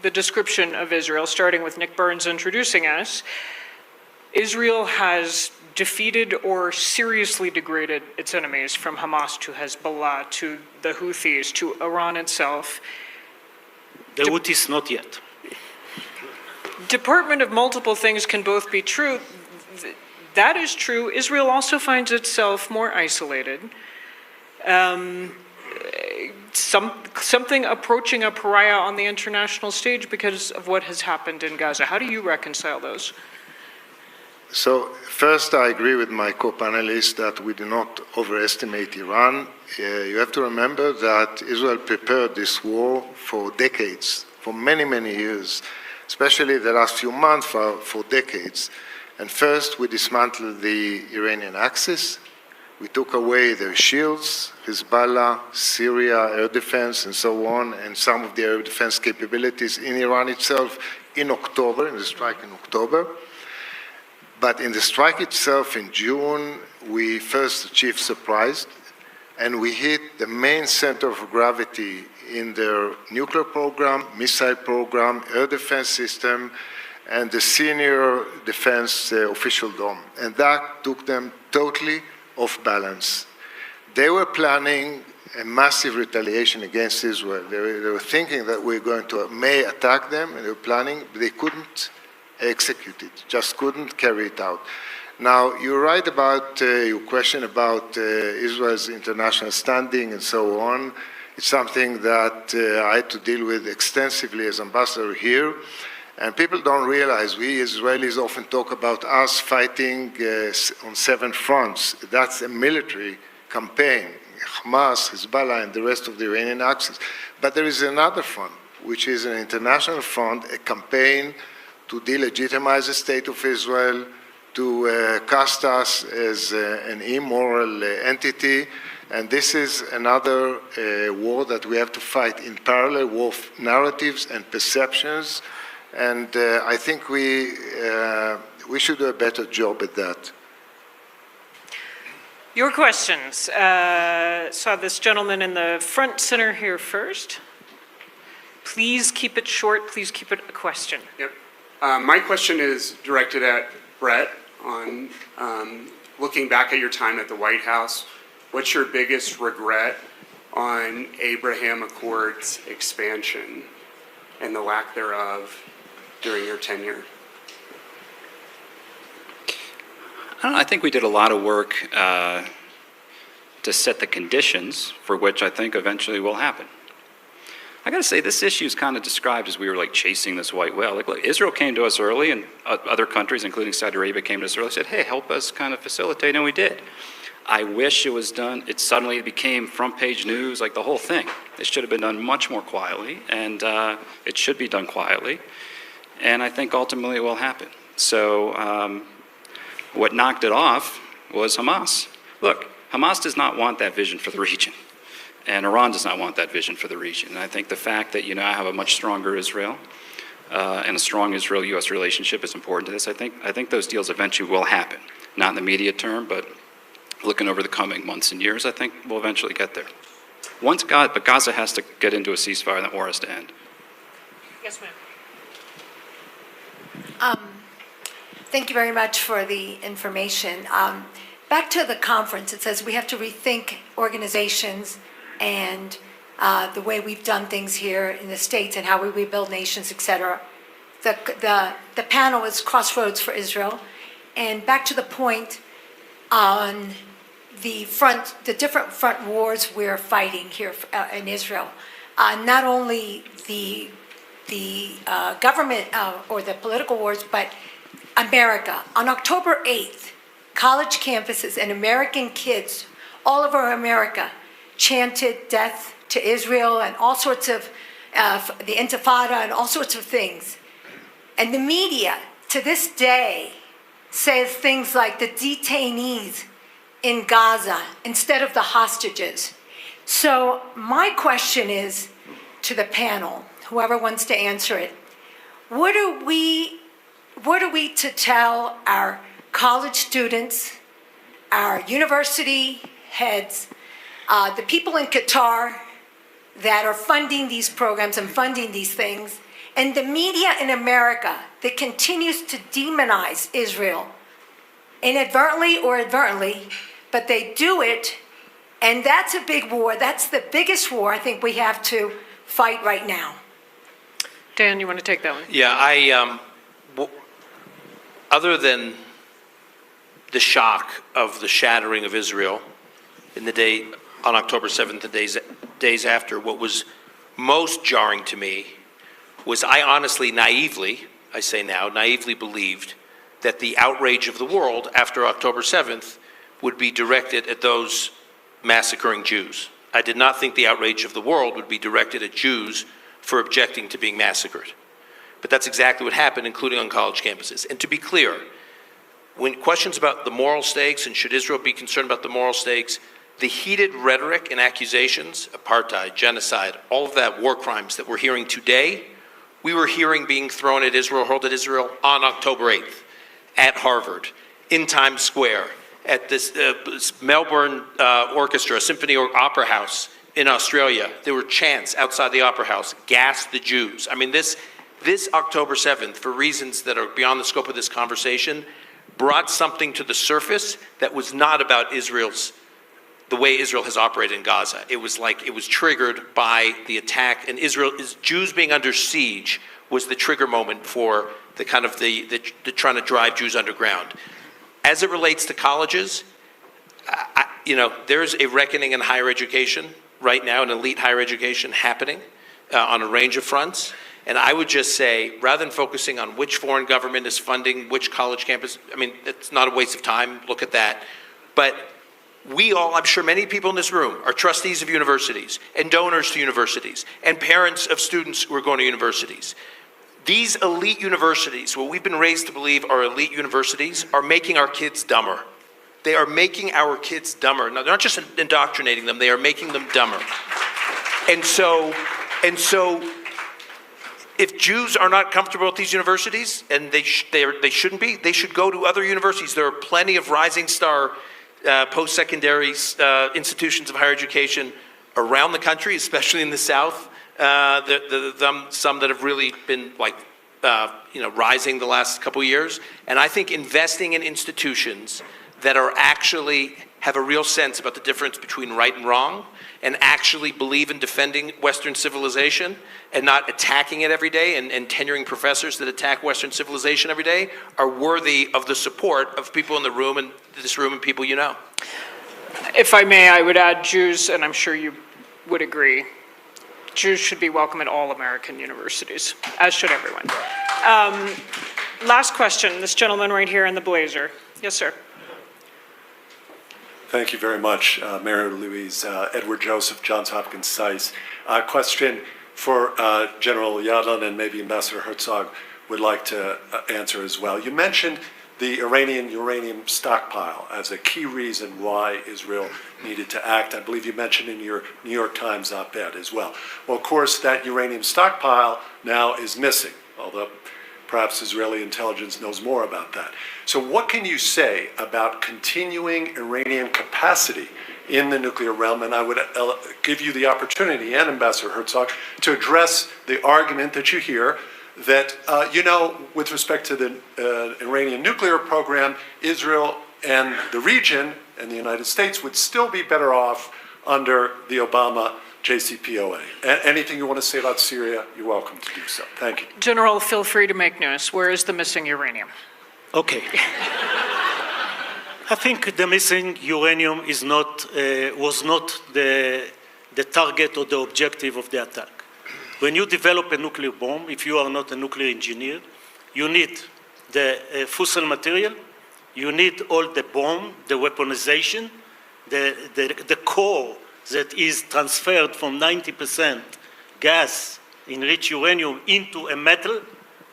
K: the description of Israel, starting with Nick Burns introducing us. Israel has defeated or seriously degraded its enemies, from Hamas to Hezbollah to the Houthis to Iran itself.
M: The Houthis not yet.
K: Department of multiple things can both be true. That is true. Israel also finds itself more isolated. Something approaching a pariah on the international stage because of what has happened in Gaza. How do you reconcile those?
L: So first, I agree with my co-panelists that we do not overestimate Iran. You have to remember that Israel prepared this war for decades, for many, many years, especially the last few months, for decades. And first, we dismantled the Iranian axis. We took away their shields, Hezbollah, Syria, air defense, and so on, and some of the air defense capabilities in Iran itself in October, in the strike in October. But in the strike itself in June, we first achieved surprise, and we hit the main center of gravity in their nuclear program, missile program, air defense system, and the senior defense official dome. And that took them totally off balance. They were planning a massive retaliation against Israel. They were thinking that we're going to may attack them, and they were planning, but they couldn't execute it, just couldn't carry it out. Now, you're right about your question about Israel's international standing and so on. It's something that I had to deal with extensively as ambassador here. And people don't realize, we Israelis often talk about us fighting on 7 fronts. That's a military campaign, Hamas, Hezbollah, and the rest of the Iranian axis. But there is another front, which is an international front, a campaign to delegitimize the state of Israel, to cast us as an immoral entity. And this is another war that we have to fight in parallel, war of narratives and perceptions. And I think we should do a better job at that.
K: Your questions. Saw this gentleman in the front center here first. Please keep it short. Please keep it a question.
G: Yep. My question is directed at Brett on looking back at your time at the White House. What's your biggest regret on Abraham Accords expansion and the lack thereof during your tenure?
W: I don't know, I think we did a lot of work to set the conditions for which I think eventually will happen. I got to say, this issue is kind of described as we were like chasing this white whale. Like, look, Israel came to us early, and other countries, including Saudi Arabia, came to us early and said, hey, help us kind of facilitate, and we did. I wish it was done, it suddenly became front page news, like the whole thing. It should have been done much more quietly, and it should be done quietly. and I think ultimately it will happen. So what knocked it off was Hamas. Look, Hamas does not want that vision for the region, and Iran does not want that vision for the region. And I think the fact that you now have a much stronger Israel and a strong Israel-U.S. relationship is important to this. I think those deals eventually will happen, not in the immediate term, but looking over the coming months and years, I think we'll eventually get there. But Gaza has to get into a ceasefire and the war has to end.
K: Yes, ma'am.
C: Thank you very much for the information. Back to the conference, it says we have to rethink organizations and the way we've done things here in the States and how we rebuild nations, et cetera. The panel is Crossroads for Israel. And back to the point on the different front wars we're fighting here in Israel. Not only the government or the political wars, but America. On October 8th, college campuses and American kids all over America chanted death to Israel and all sorts of, the Intifada and all sorts of things. And the media, to this day, says things like the detainees in Gaza instead of the hostages. So my question is to the panel, whoever wants to answer it, what are we to tell our college students, our university heads, the people in Qatar that are funding these programs and funding these things, and the media in America that continues to demonize Israel, inadvertently or advertently, but they do it, and that's a big war. That's the biggest war I think we have to fight right now.
K: Dan, you want to take that one?
D: Yeah, other than the shock of the shattering of Israel in the day on October 7th, the days after, what was most jarring to me was I honestly, naively believed that the outrage of the world after October 7th would be directed at those massacring Jews. I did not think the outrage of the world would be directed at Jews for objecting to being massacred. But that's exactly what happened, including on college campuses. And to be clear, when questions about the moral stakes and should Israel be concerned about the moral stakes, the heated rhetoric and accusations, apartheid, genocide, all of that war crimes that we're hearing today, we were hearing being thrown at Israel, hurled at Israel on October 8th, at Harvard, in Times Square, at this Melbourne Orchestra, Symphony or Opera House in Australia. There were chants outside the Opera House, gas the Jews. I mean, this October 7th, for reasons that are beyond the scope of this conversation, brought something to the surface that was not about the way Israel has operated in Gaza. It was triggered by the attack, and Jews being under siege was the trigger moment for the trying to drive Jews underground. As it relates to colleges, there's a reckoning in higher education right now, in elite higher education happening on a range of fronts. And I would just say, rather than focusing on which foreign government is funding which college campus, I mean, it's not a waste of time, look at that. But we all, I'm sure many people in this room, are trustees of universities and donors to universities and parents of students who are going to universities. These elite universities, what we've been raised to believe are elite universities, are making our kids dumber. They are making our kids dumber. Now, they're not just indoctrinating them, they are making them dumber. And so, if Jews are not comfortable at these universities, and they shouldn't be, they should go to other universities. There are plenty of rising star post-secondary institutions of higher education around the country, especially in the South. Some that have really been rising the last couple of years. And I think investing in institutions that are actually have a real sense about the difference between right and wrong, and actually believe in defending Western civilization and not attacking it every day and tenuring professors that attack Western civilization every day are worthy of the support of people in the room and this room and people you know.
K: If I may, I would add Jews, and I'm sure you would agree, Jews should be welcome at all American universities, as should everyone. Last question, this gentleman right here in the blazer. Yes, sir.
N: Thank you very much, Mayor Louise. Edward Joseph, Johns Hopkins SAIS. Question for General Yadlin and maybe Ambassador Herzog. would like to answer as well. You mentioned the Iranian uranium stockpile as a key reason why Israel needed to act. I believe you mentioned in your New York Times op-ed as well. Well, of course, that uranium stockpile now is missing, although perhaps Israeli intelligence knows more about that. So what can you say about continuing Iranian capacity in the nuclear realm? And I would give you the opportunity, and Ambassador Herzog, to address the argument that you hear that, with respect to the Iranian nuclear program, Israel and the region and the United States would still be better off under the Obama JCPOA. Anything you want to say about Syria, you're welcome to do so. Thank you.
K: General, feel free to make news. Where is the missing uranium?
M: Okay. I think the missing uranium was not the target or the objective of the attack. When you develop a nuclear bomb, if you are not a nuclear engineer, you need the fissile material, you need all the bomb, the weaponization, the core that is transferred from 90% gas enriched uranium into a metal,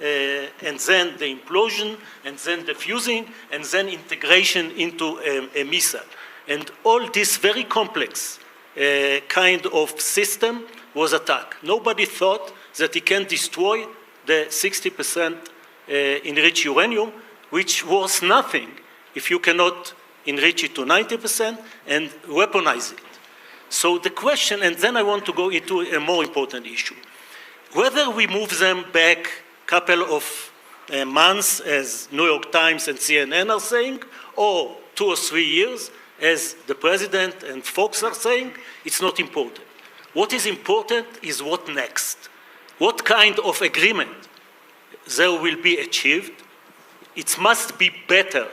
M: and then the implosion, and then the fusing, and then integration into a missile. And all this very complex kind of system was attacked. Nobody thought that it can destroy the 60% enriched uranium, which was nothing if you cannot enrich it to 90% and weaponize it. So the question, and then I want to go into a more important issue. Whether we move them back a couple of months, as New York Times and CNN are saying, or 2 or 3 years, as the President and Fox are saying, it's not important. What is important is what next. What kind of agreement there will be achieved. It must be better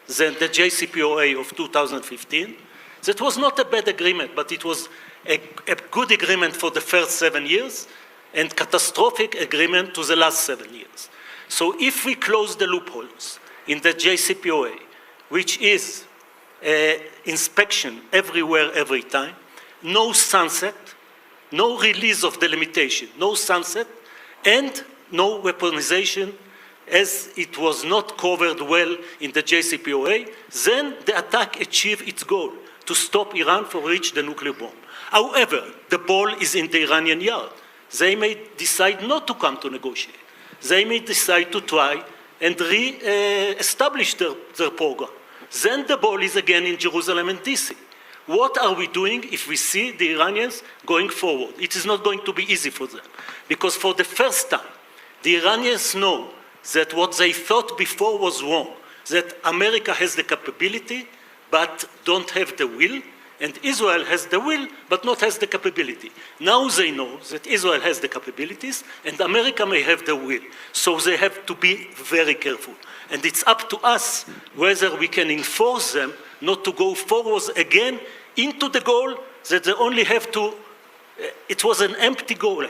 M: than the JCPOA of 2015. That was not a bad agreement, but it was a good agreement for the first 7 years and catastrophic agreement to the last 7 years. So if we close the loopholes in the JCPOA, which is inspection everywhere, every time, no sunset, no release of the limitation, no sunset, and no weaponization as it was not covered well in the JCPOA, then the attack achieved its goal, to stop Iran from reaching the nuclear bomb. However, the ball is in the Iranian yard. They may decide not to come to negotiate. They may decide to try and re-establish their program. Then the ball is again in Jerusalem and DC. What are we doing if we see the Iranians going forward? It is not going to be easy for them. Because for the first time, the Iranians know that what they thought before was wrong, that America has the capability, but don't have the will, and Israel has the will, but not has the capability. Now they know that Israel has the capabilities, and America may have the will. So they have to be very careful. And it's up to us whether we can enforce them not to go forward again into the goal that they only have to, it was an empty goal,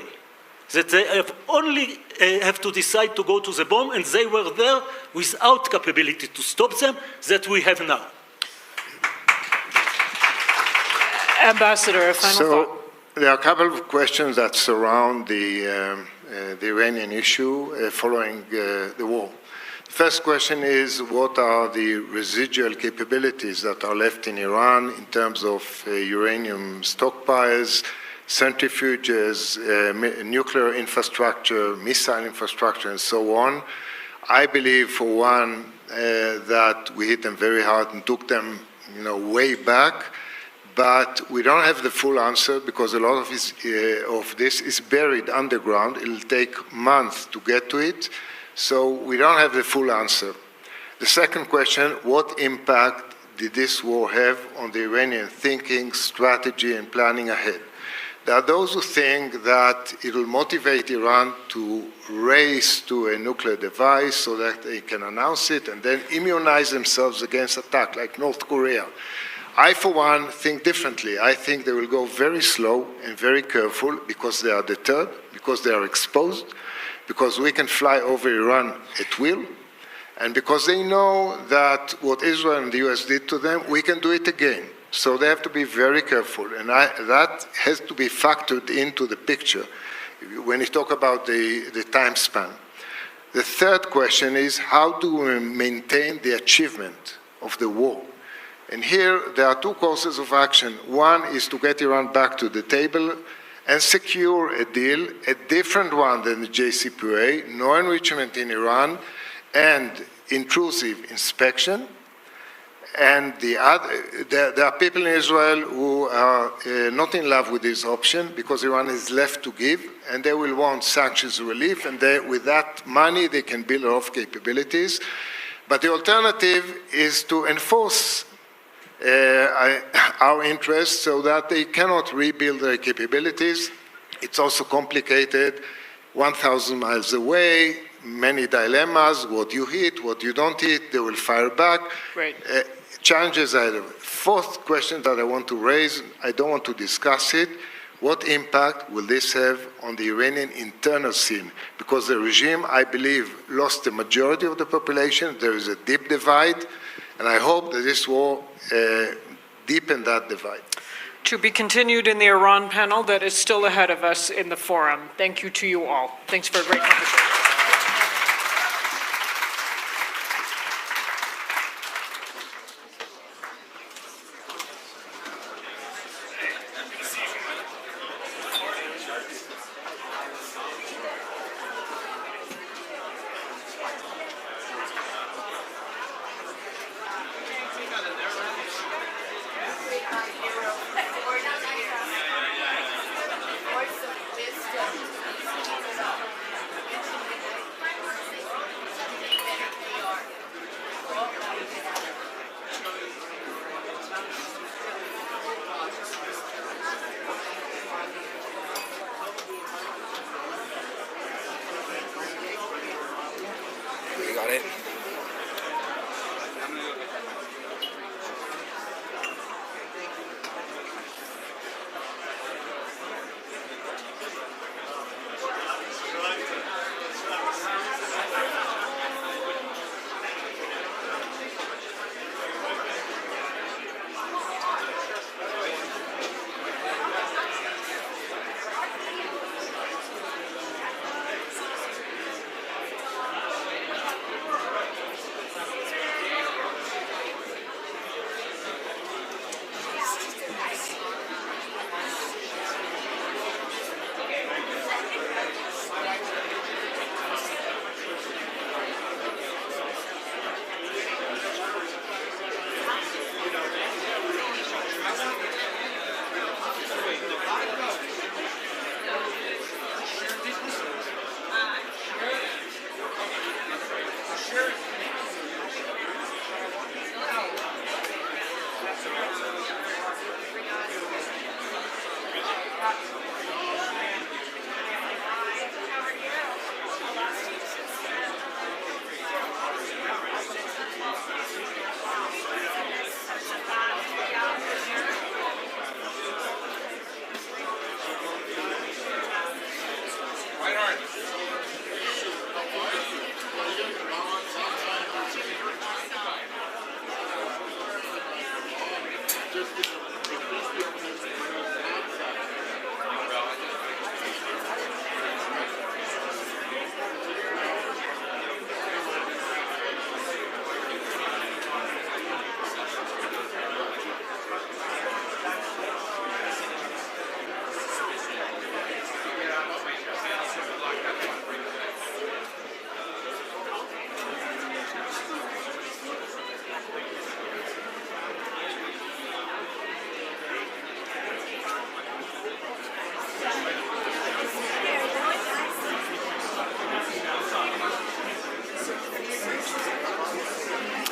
M: that they have only have to decide to go to the bomb, and they were there without capability to stop them, that we have now.
K: Ambassador, a final thought.
L: There are a couple of questions that surround the Iranian issue following the war. The first question is, what are the residual capabilities that are left in Iran in terms of uranium stockpiles, centrifuges, nuclear infrastructure, missile infrastructure, and so on? I believe, for one, that we hit them very hard and took them, way back. But we don't have the full answer because a lot of this is buried underground. It'll take months to get to it. So we don't have the full answer. The second question, what impact did this war have on the Iranian thinking, strategy, and planning ahead? There are those who think that it will motivate Iran to race to a nuclear device so that they can announce it and then immunize themselves against attack, like North Korea. I, for one, think differently. I think they will go very slow and very careful because they are deterred, because they are exposed, because we can fly over Iran at will, and because they know that what Israel and the US did to them, we can do it again. So they have to be very careful, and that has to be factored into the picture when you talk about the time span. The third question is, how do we maintain the achievement of the war? And here, there are two courses of action. One is to get Iran back to the table and secure a deal, a different one than the JCPOA, no enrichment in Iran, and intrusive inspection. And there are people in Israel who are not in love with this option because Iran is left to give, and they will want sanctions relief, and with that money they can build off capabilities. But the alternative is to enforce our interests so that they cannot rebuild their capabilities. It's also complicated, 1,000 miles away, many dilemmas, what you hit, what you don't hit, they will fire back.
K: Right.
L: Challenges ahead. Fourth question that I want to raise, I don't want to discuss it. What impact will this have on the Iranian internal scene? Because the regime, I believe, lost the majority of the population. There is a deep divide, and I hope that this war deepen that divide.
K: To be continued in the Iran panel that is still ahead of us in the forum. Thank you to you all. Thanks for a great conversation.
H: You got it?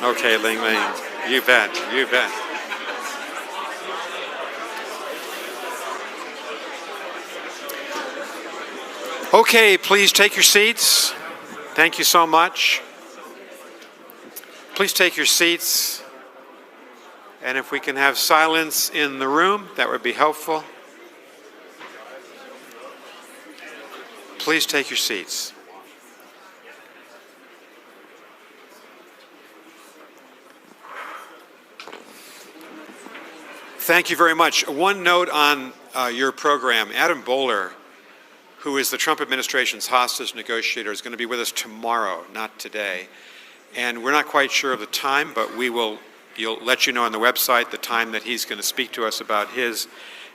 A: Okay, Ling Ling, you bet, you bet. Okay, please take your seats. Thank you so much. Please take your seats. And if we can have silence in the room, that would be helpful. Please take your seats. Thank you very much. One note on your program. Adam Bowler who is the Trump administration's hostage negotiator, is going to be with us tomorrow, not today. And we're not quite sure of the time, but you'll let you know on the website the time that he's going to speak to us about his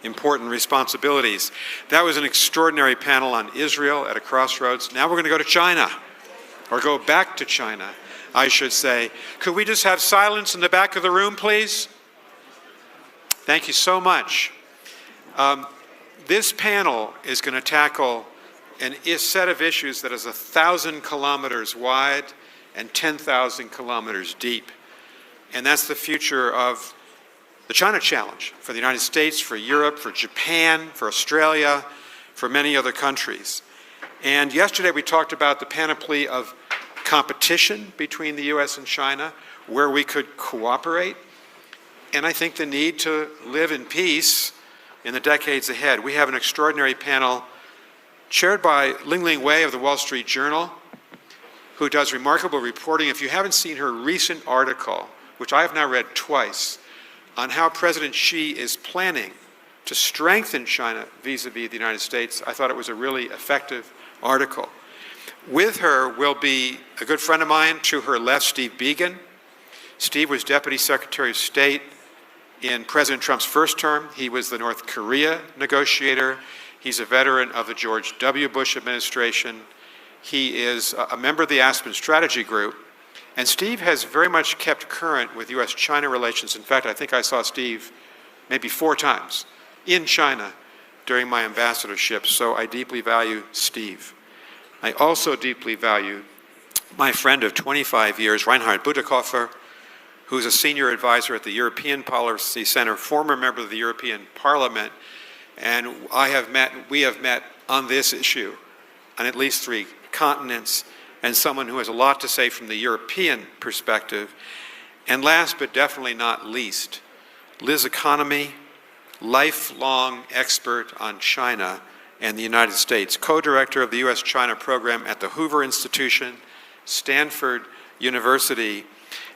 A: important responsibilities. That was an extraordinary panel on Israel at a crossroads. Now we're going to go to China, or go back to China, I should say. Could we just have silence in the back of the room, please? Thank you so much. This panel is going to tackle a set of issues that is 1,000 kilometers wide and 10,000 kilometers deep. And that's the future of the China challenge for the United States, for Europe, for Japan, for Australia, for many other countries. And yesterday we talked about the panoply of competition between the US and China, where we could cooperate, and I think the need to live in peace in the decades ahead. We have an extraordinary panel chaired by Lingling Wei of the Wall Street Journal, who does remarkable reporting. If you haven't seen her recent article, which I have now read twice, on how President Xi is planning to strengthen China vis-a-vis the United States, I thought it was a really effective article. With her will be a good friend of mine, to her left, Steve Biegun. Steve was Deputy Secretary of State in President Trump's first term. He was the North Korea negotiator. He's a veteran of the George W. Bush administration. He is a member of the Aspen Strategy Group. And Steve has very much kept current with US-China relations. In fact, I think I saw Steve maybe 4 times in China during my ambassadorship, so I deeply value Steve. I also deeply value my friend of 25 years, Reinhard Bütikofer, who's a senior advisor at the European Policy Center, former member of the European Parliament, and we have met on this issue on at least 3 continents, and someone who has a lot to say from the European perspective. And last but definitely not least, Liz Economy, lifelong expert on China and the United States, co-director of the US-China program at the Hoover Institution, Stanford University.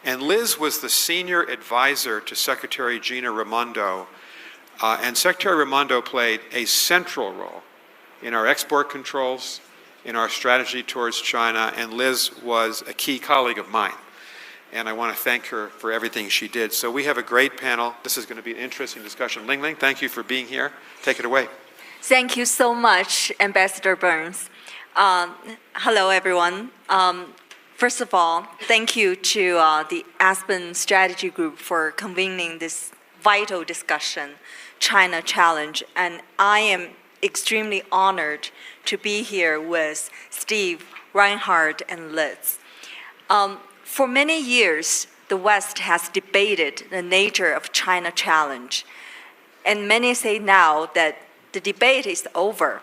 A: And Liz was the senior advisor to Secretary Gina Raimondo. And Secretary Raimondo played a central role in our export controls, in our strategy towards China, and Liz was a key colleague of mine. And I want to thank her for everything she did. So we have a great panel. This is going to be an interesting discussion. Ling Ling, thank you for being here. Take it away.
I: Thank you so much, Ambassador Burns. Hello, everyone. First of all, thank you to the Aspen Strategy Group for convening this vital discussion, China Challenge. And I am extremely honored to be here with Steve, Reinhard, and Liz. For many years, the West has debated the nature of China Challenge. And many say now that the debate is over.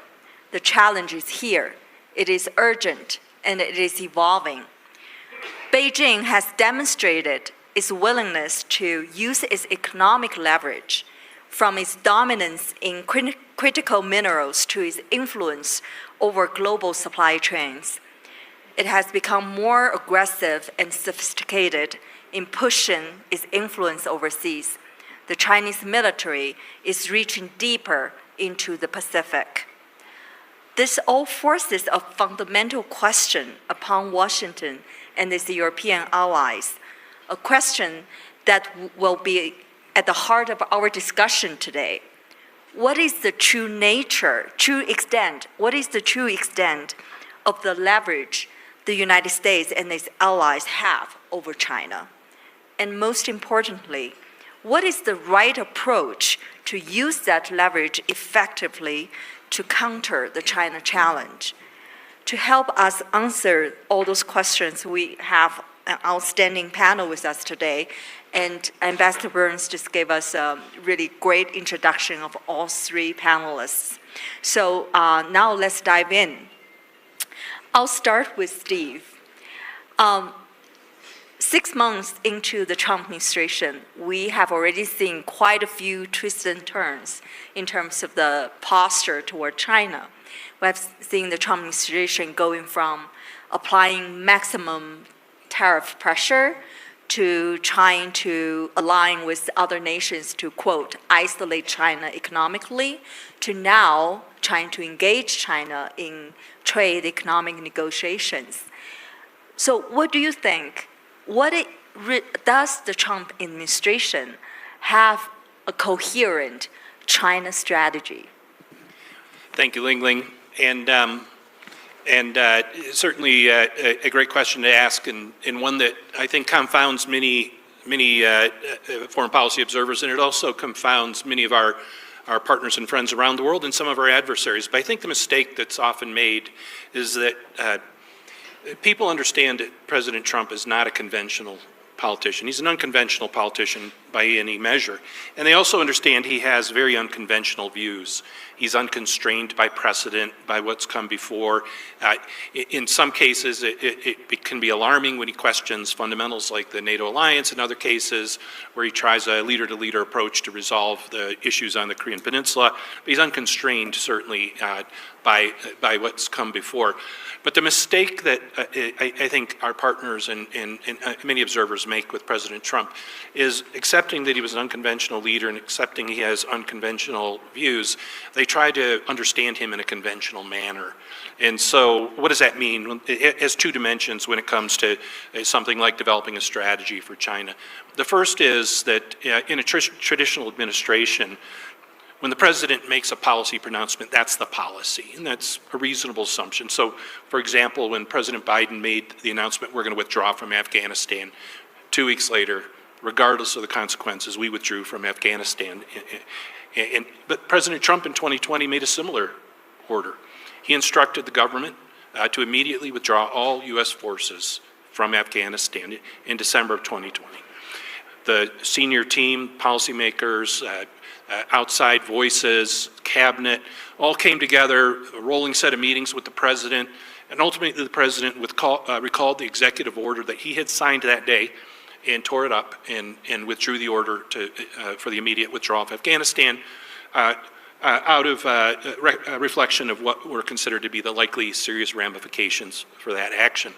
I: The challenge is here. It is urgent, and it is evolving. Beijing has demonstrated its willingness to use its economic leverage, from its dominance in critical minerals to its influence over global supply chains. It has become more aggressive and sophisticated in pushing its influence overseas. The Chinese military is reaching deeper into the Pacific. This all forces a fundamental question upon Washington and its European allies, a question that will be at the heart of our discussion today. What is the true nature, what is the true extent of the leverage the United States and its allies have over China? And most importantly, what is the right approach to use that leverage effectively to counter the China challenge? To help us answer all those questions, we have an outstanding panel with us today, and Ambassador Burns just gave us a really great introduction of all 3 panelists. So now let's dive in. I'll start with Steve. 6 months into the Trump administration, we have already seen quite a few twists and turns in terms of the posture toward China. We have seen the Trump administration going from applying maximum tariff pressure to trying to align with other nations to, quote, isolate China economically, to now trying to engage China in trade economic negotiations. So what do you think? Does the Trump administration have a coherent China strategy?
P: Thank you, Ling Ling. And certainly a great question to ask, and one that I think confounds many foreign policy observers, and it also confounds many of our partners and friends around the world and some of our adversaries. But I think the mistake that's often made is that people understand that President Trump is not a conventional politician. He's an unconventional politician by any measure. And they also understand he has very unconventional views. He's unconstrained by precedent, by what's come before. In some cases, it can be alarming when he questions fundamentals like the NATO alliance. In other cases, where he tries a leader-to-leader approach to resolve the issues on the Korean Peninsula. But he's unconstrained, certainly, by what's come before. But the mistake that I think our partners and many observers make with President Trump is accepting that he was an unconventional leader and accepting he has unconventional views. They try to understand him in a conventional manner. And so what does that mean? It has two dimensions when it comes to something like developing a strategy for China. The first is that in a traditional administration, when the president makes a policy pronouncement, that's the policy, and that's a reasonable assumption. So, for example, when President Biden made the announcement, we're going to withdraw from Afghanistan, 2 weeks later, regardless of the consequences, we withdrew from Afghanistan. But President Trump in 2020 made a similar order. He instructed the government to immediately withdraw all U.S. forces from Afghanistan in December of 2020. The senior team, policymakers, outside voices, cabinet, all came together, a rolling set of meetings with the president, and ultimately the president recalled the executive order that he had signed that day and tore it up and withdrew the order for the immediate withdrawal of Afghanistan out of a reflection of what were considered to be the likely serious ramifications for that action.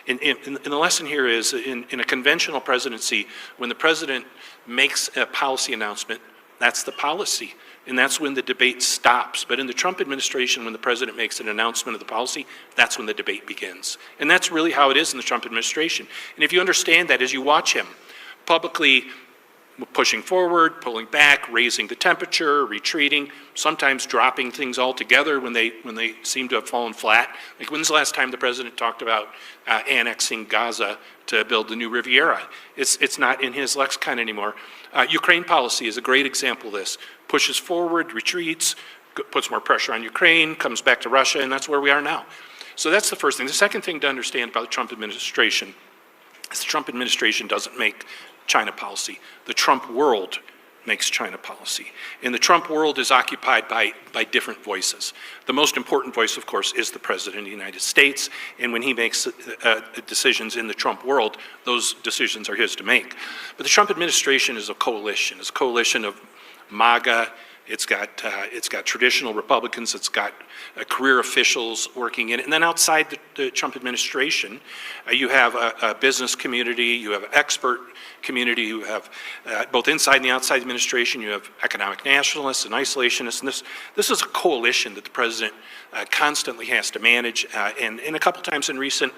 P: And the lesson here is in a conventional presidency, when the president makes a policy announcement, that's the policy, and that's when the debate stops. But in the Trump administration, when the president makes an announcement of the policy, that's when the debate begins. And that's really how it is in the Trump administration. And if you understand that as you watch him publicly pushing forward, pulling back, raising the temperature, retreating, sometimes dropping things altogether when they seem to have fallen flat. Like, when's the last time the president talked about annexing Gaza to build the new Riviera? It's not in his lexicon anymore. Ukraine policy is a great example of this. Pushes forward, retreats, puts more pressure on Ukraine, comes back to Russia, and that's where we are now. So that's the first thing. The second thing to understand about the Trump administration is the Trump administration doesn't make China policy. The Trump world makes China policy. And the Trump world is occupied by different voices. The most important voice, of course, is the President of the United States. And when he makes decisions in the Trump world, those decisions are his to make. But the Trump administration is a coalition. It's a coalition of MAGA. It's got traditional Republicans. It's got career officials working in it. And then outside the Trump administration, you have a business community, you have an expert community, you have both inside and the outside administration, you have economic nationalists and isolationists. And this is a coalition that the president constantly has to manage. And a couple times in recent,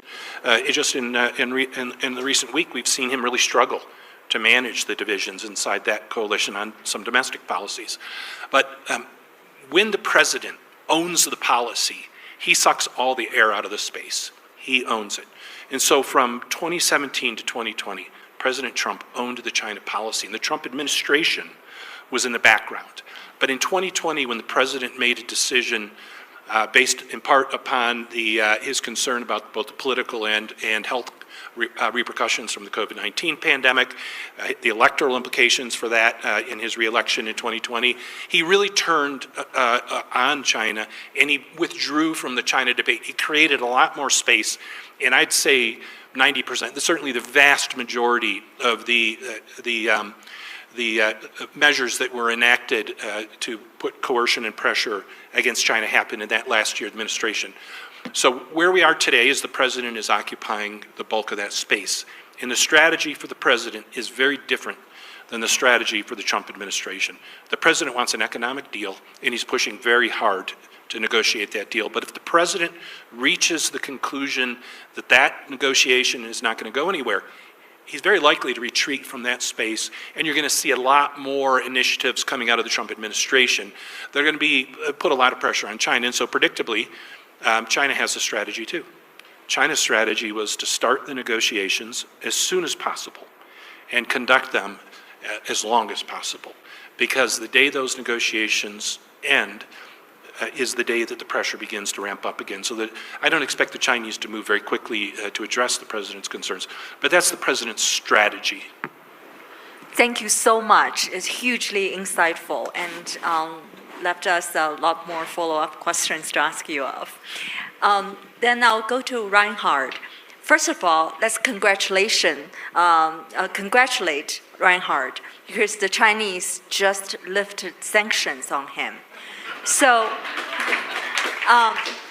P: just in the recent week, we've seen him really struggle to manage the divisions inside that coalition on some domestic policies. But when the president owns the policy, he sucks all the air out of the space. He owns it. And so from 2017 to 2020, President Trump owned the China policy, and the Trump administration was in the background. But in 2020, when the president made a decision based in part upon his concern about both the political and health repercussions from the COVID-19 pandemic, the electoral implications for that in his reelection in 2020, he really turned on China, and he withdrew from the China debate. He created a lot more space, and I'd say 90%, certainly the vast majority of the measures that were enacted to put coercion and pressure against China happened in that last year administration. So where we are today is the president is occupying the bulk of that space. And the strategy for the president is very different than the strategy for the Trump administration. The president wants an economic deal, and he's pushing very hard to negotiate that deal. But if the president reaches the conclusion that that negotiation is not going to go anywhere, he's very likely to retreat from that space, and you're going to see a lot more initiatives coming out of the Trump administration. They're going to put a lot of pressure on China, and so predictably, China has a strategy too. China's strategy was to start the negotiations as soon as possible and conduct them as long as possible, because the day those negotiations end is the day that the pressure begins to ramp up again. So that I don't expect the Chinese to move very quickly to address the president's concerns, but that's the president's strategy.
I: Thank you so much. It's hugely insightful and left us a lot more follow-up questions to ask you of. Then I'll go to Reinhard. First of all, let's congratulate Reinhard, because the Chinese just lifted sanctions on him. So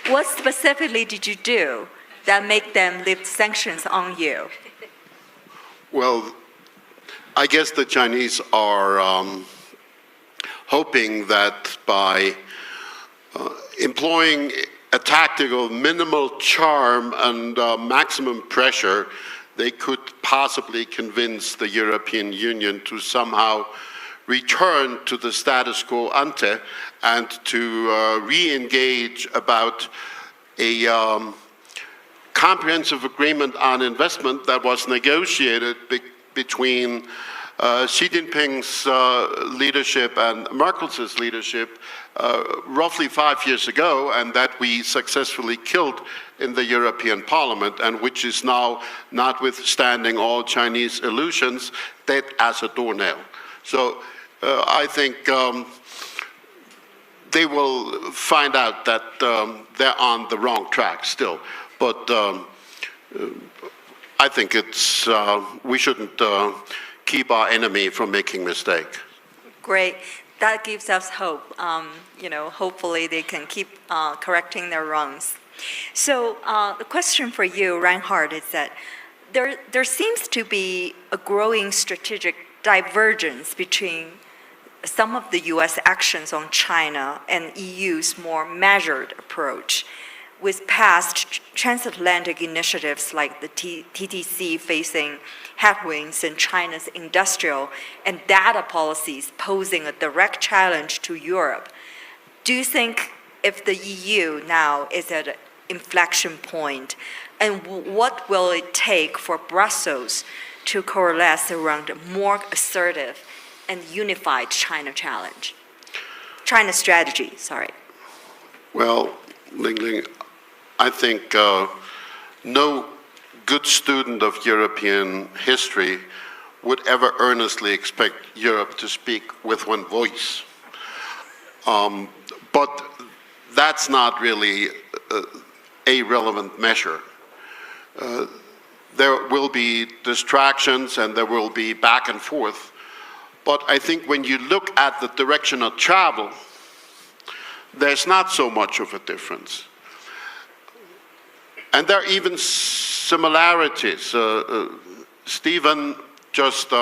I: what specifically did you do that make them lift sanctions on you?
R: Well, I guess the Chinese are hoping that by employing a tactic of minimal charm and maximum pressure, they could possibly convince the European Union to somehow return to the status quo ante and to re-engage about a comprehensive agreement on investment that was negotiated between Xi Jinping's leadership and Merkel's leadership roughly 5 years ago, and that we successfully killed in the European Parliament, and which is now, notwithstanding all Chinese illusions, dead as a doornail. So I think they will find out that they're on the wrong track still. But I think it's we shouldn't keep our enemy from making mistake.
I: Great. That gives us hope. Hopefully they can keep correcting their wrongs. So the question for you, Reinhard, is that there seems to be a growing strategic divergence between some of the U.S. actions on China and EU's more measured approach, with past transatlantic initiatives like the TTC facing headwinds in China's industrial and data policies posing a direct challenge to Europe. Do you think if the EU now is at an inflection point, and what will it take for Brussels to coalesce around a more assertive and unified China strategy, sorry?
R: Well, Ling Ling, I think no good student of European history would ever earnestly expect Europe to speak with one voice. But that's not really a relevant measure. There will be distractions and there will be back and forth. But I think when you look at the direction of travel, there's not so much of a difference. And there are even similarities. Stephen just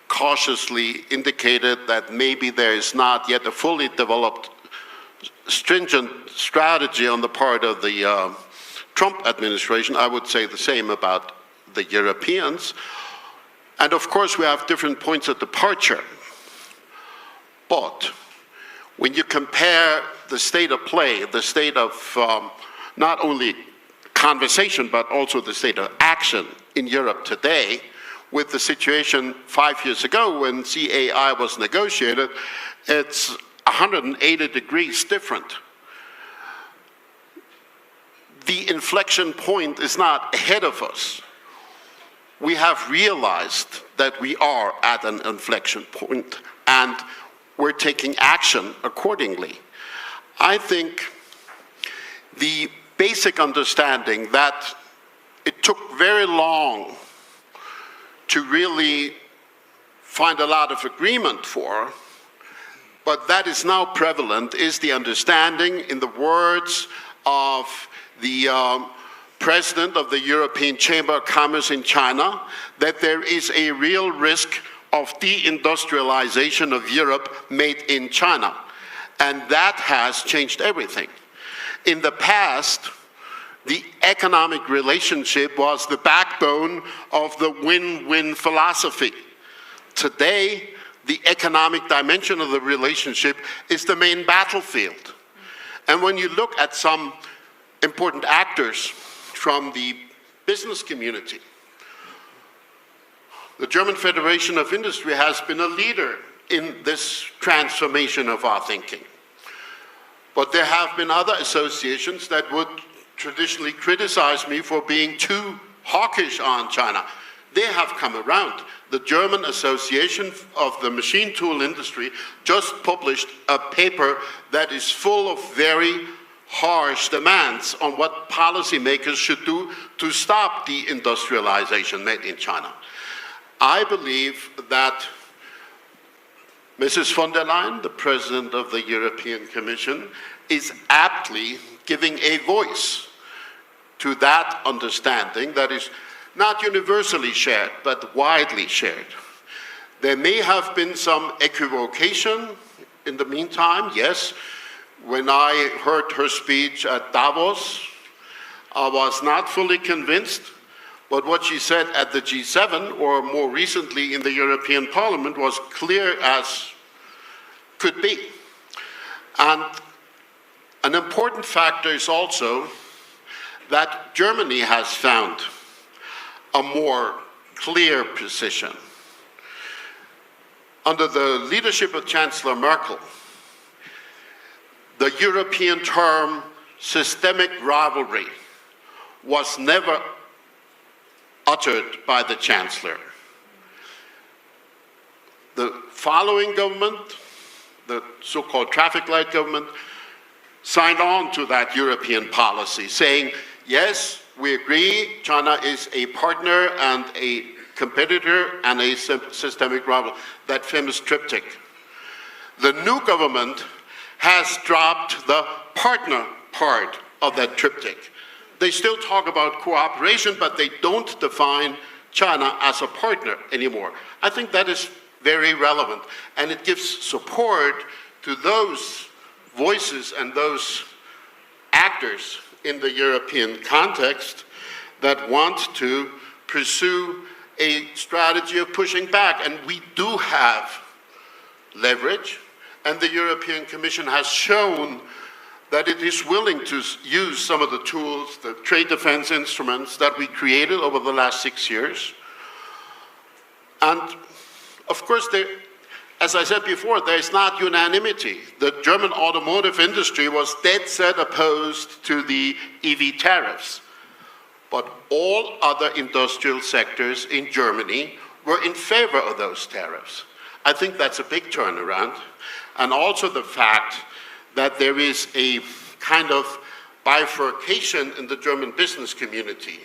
R: cautiously indicated that maybe there is not yet a fully developed stringent strategy on the part of the Trump administration. I would say the same about the Europeans. And of course, we have different points of departure. But when you compare the state of play, the state of not only conversation, but also the state of action in Europe today, with the situation 5 years ago when CAI was negotiated, it's 180 degrees different. The inflection point is not ahead of us. We have realized that we are at an inflection point, and we're taking action accordingly. I think the basic understanding that it took very long to really find a lot of agreement for, but that is now prevalent, is the understanding, in the words of the president of the European Chamber of Commerce in China, that there is a real risk of deindustrialization of Europe made in China. And that has changed everything. In the past, the economic relationship was the backbone of the win-win philosophy. Today, the economic dimension of the relationship is the main battlefield. And when you look at some important actors from the business community, the German Federation of Industry has been a leader in this transformation of our thinking. But there have been other associations that would traditionally criticize me for being too hawkish on China. They have come around. The German Association of the Machine Tool Industry just published a paper that is full of very harsh demands on what policymakers should do to stop deindustrialization made in China. I believe that Mrs. von der Leyen, the President of the European Commission, is aptly giving a voice to that understanding that is not universally shared, but widely shared. There may have been some equivocation in the meantime, yes. When I heard her speech at Davos, I was not fully convinced, but what she said at the G7, or more recently in the European Parliament, was clear as could be. And an important factor is also that Germany has found a more clear position. Under the leadership of Chancellor Merkel, the European term systemic rivalry was never uttered by the Chancellor. The following government, the so-called traffic light government, signed on to that European policy, saying, yes, we agree, China is a partner and a competitor and a systemic rival, that famous triptych. The new government has dropped the partner part of that triptych. They still talk about cooperation, but they don't define China as a partner anymore. I think that is very relevant, and it gives support to those voices and those actors in the European context that want to pursue a strategy of pushing back. And we do have leverage, and the European Commission has shown that it is willing to use some of the tools, the trade defense instruments that we created over the last 6 years. And of course, as I said before, there is not unanimity. The German automotive industry was dead set opposed to the EV tariffs. But all other industrial sectors in Germany were in favor of those tariffs. I think that's a big turnaround. And also the fact that there is a kind of bifurcation in the German business community,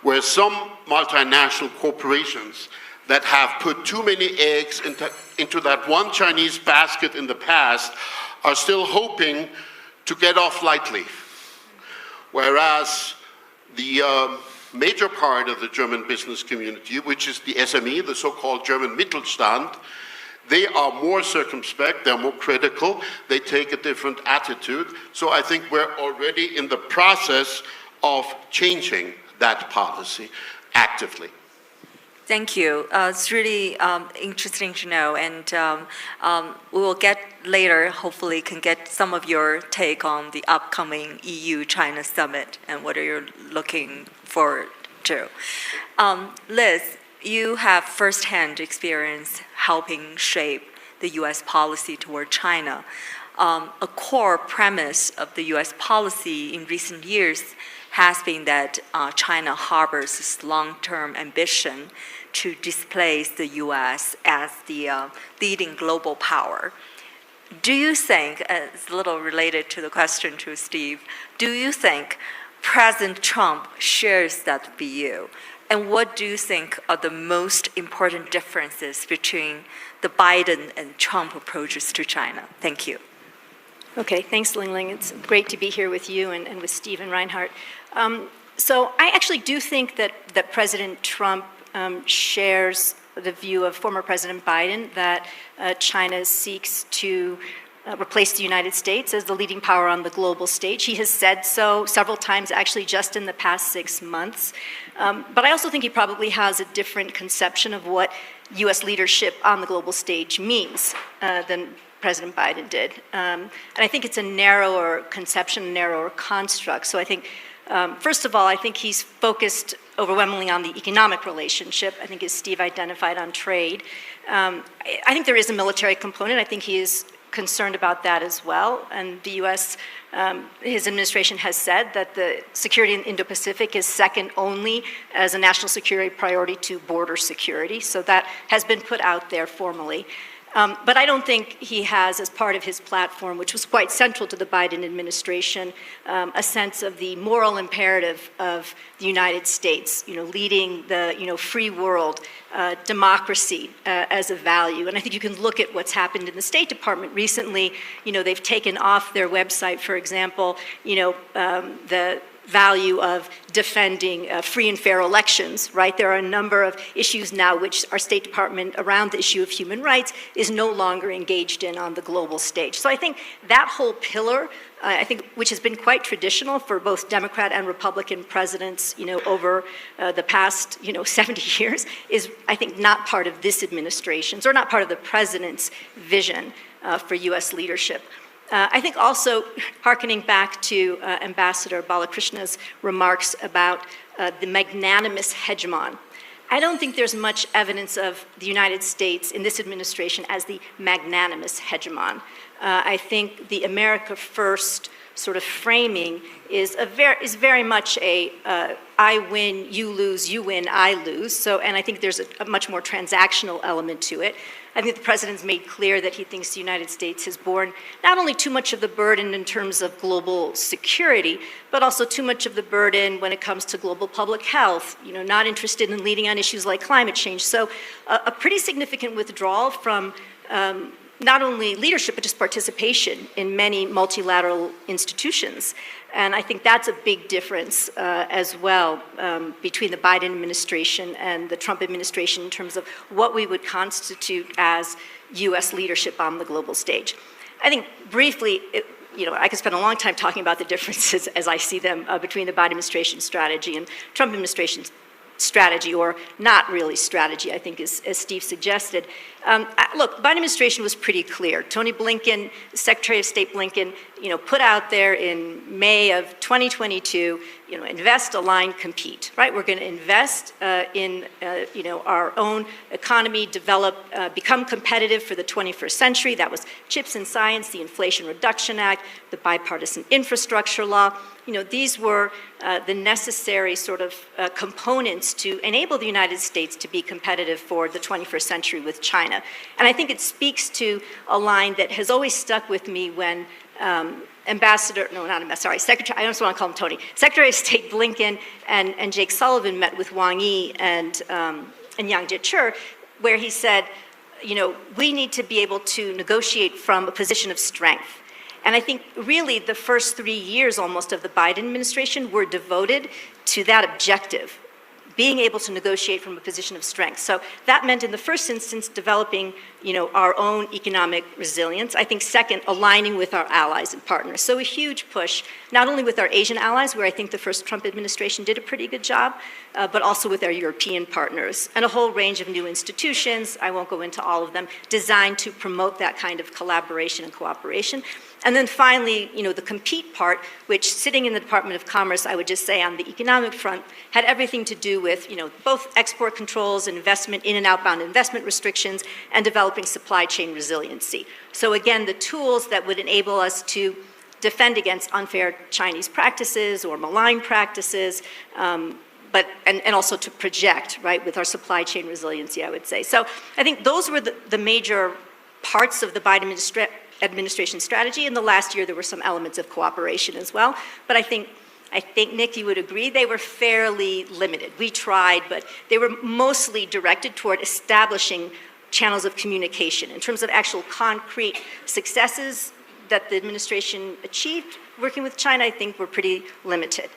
R: where some multinational corporations that have put too many eggs into that one Chinese basket in the past are still hoping to get off lightly. Whereas the major part of the German business community, which is the SME, the so-called German Mittelstand, they are more circumspect, they're more critical, they take a different attitude. So I think we're already in the process of changing that policy actively.
I: Thank you. It's really interesting to know, and we will get later, hopefully, can get some of your take on the upcoming EU-China summit and what are you looking forward to. Liz, you have firsthand experience helping shape the U.S. policy toward China. A core premise of the U.S. policy in recent years has been that China harbors this long-term ambition to displace the U.S. as the leading global power. Do you think, it's a little related to the question to Steve, do you think President Trump shares that view? And what do you think are the most important differences between the Biden and Trump approaches to China? Thank you.
J: Okay, thanks, Ling Ling. It's great to be here with you and with Steve and Reinhardt. So I actually do think that President Trump shares the view of former President Biden that China seeks to replace the United States as the leading power on the global stage. He has said so several times, actually just in the past 6 months. But I also think he probably has a different conception of what U.S. leadership on the global stage means than President Biden did. And I think it's a narrower conception, a narrower construct. So I think, first of all, I think he's focused overwhelmingly on the economic relationship. I think, as Steve identified, on trade. I think there is a military component. I think he is concerned about that as well. And the U.S., his administration has said that the security in Indo-Pacific is second only as a national security priority to border security. So that has been put out there formally. But I don't think he has, as part of his platform, which was quite central to the Biden administration, a sense of the moral imperative of the United States, leading the, free world, democracy as a value. And I think you can look at what's happened in the State Department recently. They've taken off their website, for example, the value of defending free and fair elections, right? There are a number of issues now which our State Department around the issue of human rights is no longer engaged in on the global stage. So I think that whole pillar, which has been quite traditional for both Democrat and Republican presidents, over the past, 70 years, is, I think, not part of this administration's or not part of the president's vision for U.S. leadership. I think also, hearkening back to Ambassador Balakrishna's remarks about the magnanimous hegemon, I don't think there's much evidence of the United States in this administration as the magnanimous hegemon. I think the America First sort of framing is very much a I win, you lose, you win, I lose. So, and I think there's a much more transactional element to it. I think the president's made clear that he thinks the United States has borne not only too much of the burden in terms of global security, but also too much of the burden when it comes to global public health, not interested in leading on issues like climate change. So a pretty significant withdrawal from not only leadership, but just participation in many multilateral institutions. And I think that's a big difference as well between the Biden administration and the Trump administration in terms of what we would constitute as U.S. leadership on the global stage. I think briefly, I could spend a long time talking about the differences as I see them between the Biden administration strategy and Trump administration's strategy, or not really strategy, I think, as Steve suggested. Look, the Biden administration was pretty clear. Tony Blinken, Secretary of State Blinken, put out there in May of 2022, invest, align, compete, right? We're going to invest in, our own economy, develop, become competitive for the 21st century. That was CHIPS and Science, the Inflation Reduction Act, the Bipartisan Infrastructure Law. These were the necessary sort of components to enable the United States to be competitive for the 21st century with China. And I think it speaks to a line that has always stuck with me when Secretary, I don't want to call him Tony, Secretary of State Blinken and Jake Sullivan met with Wang Yi and Yang Jiechi, where he said, we need to be able to negotiate from a position of strength. And I think really the first 3 years almost of the Biden administration were devoted to that objective, being able to negotiate from a position of strength. So that meant in the first instance developing, our own economic resilience. I think second, aligning with our allies and partners. So a huge push, not only with our Asian allies, where I think the first Trump administration did a pretty good job, but also with our European partners, and a whole range of new institutions, I won't go into all of them, designed to promote that kind of collaboration and cooperation. And then finally, the compete part, which sitting in the Department of Commerce, I would just say on the economic front, had everything to do with, both export controls, investment in and outbound investment restrictions, and developing supply chain resiliency. So again, the tools that would enable us to defend against unfair Chinese practices or malign practices, but also to project, right, with our supply chain resiliency, I would say. So I think those were the major parts of the Biden administration strategy. In the last year, there were some elements of cooperation as well. But I think, Nick, you would agree, they were fairly limited. We tried, but they were mostly directed toward establishing channels of communication. In terms of actual concrete successes that the administration achieved working with China, I think were pretty limited.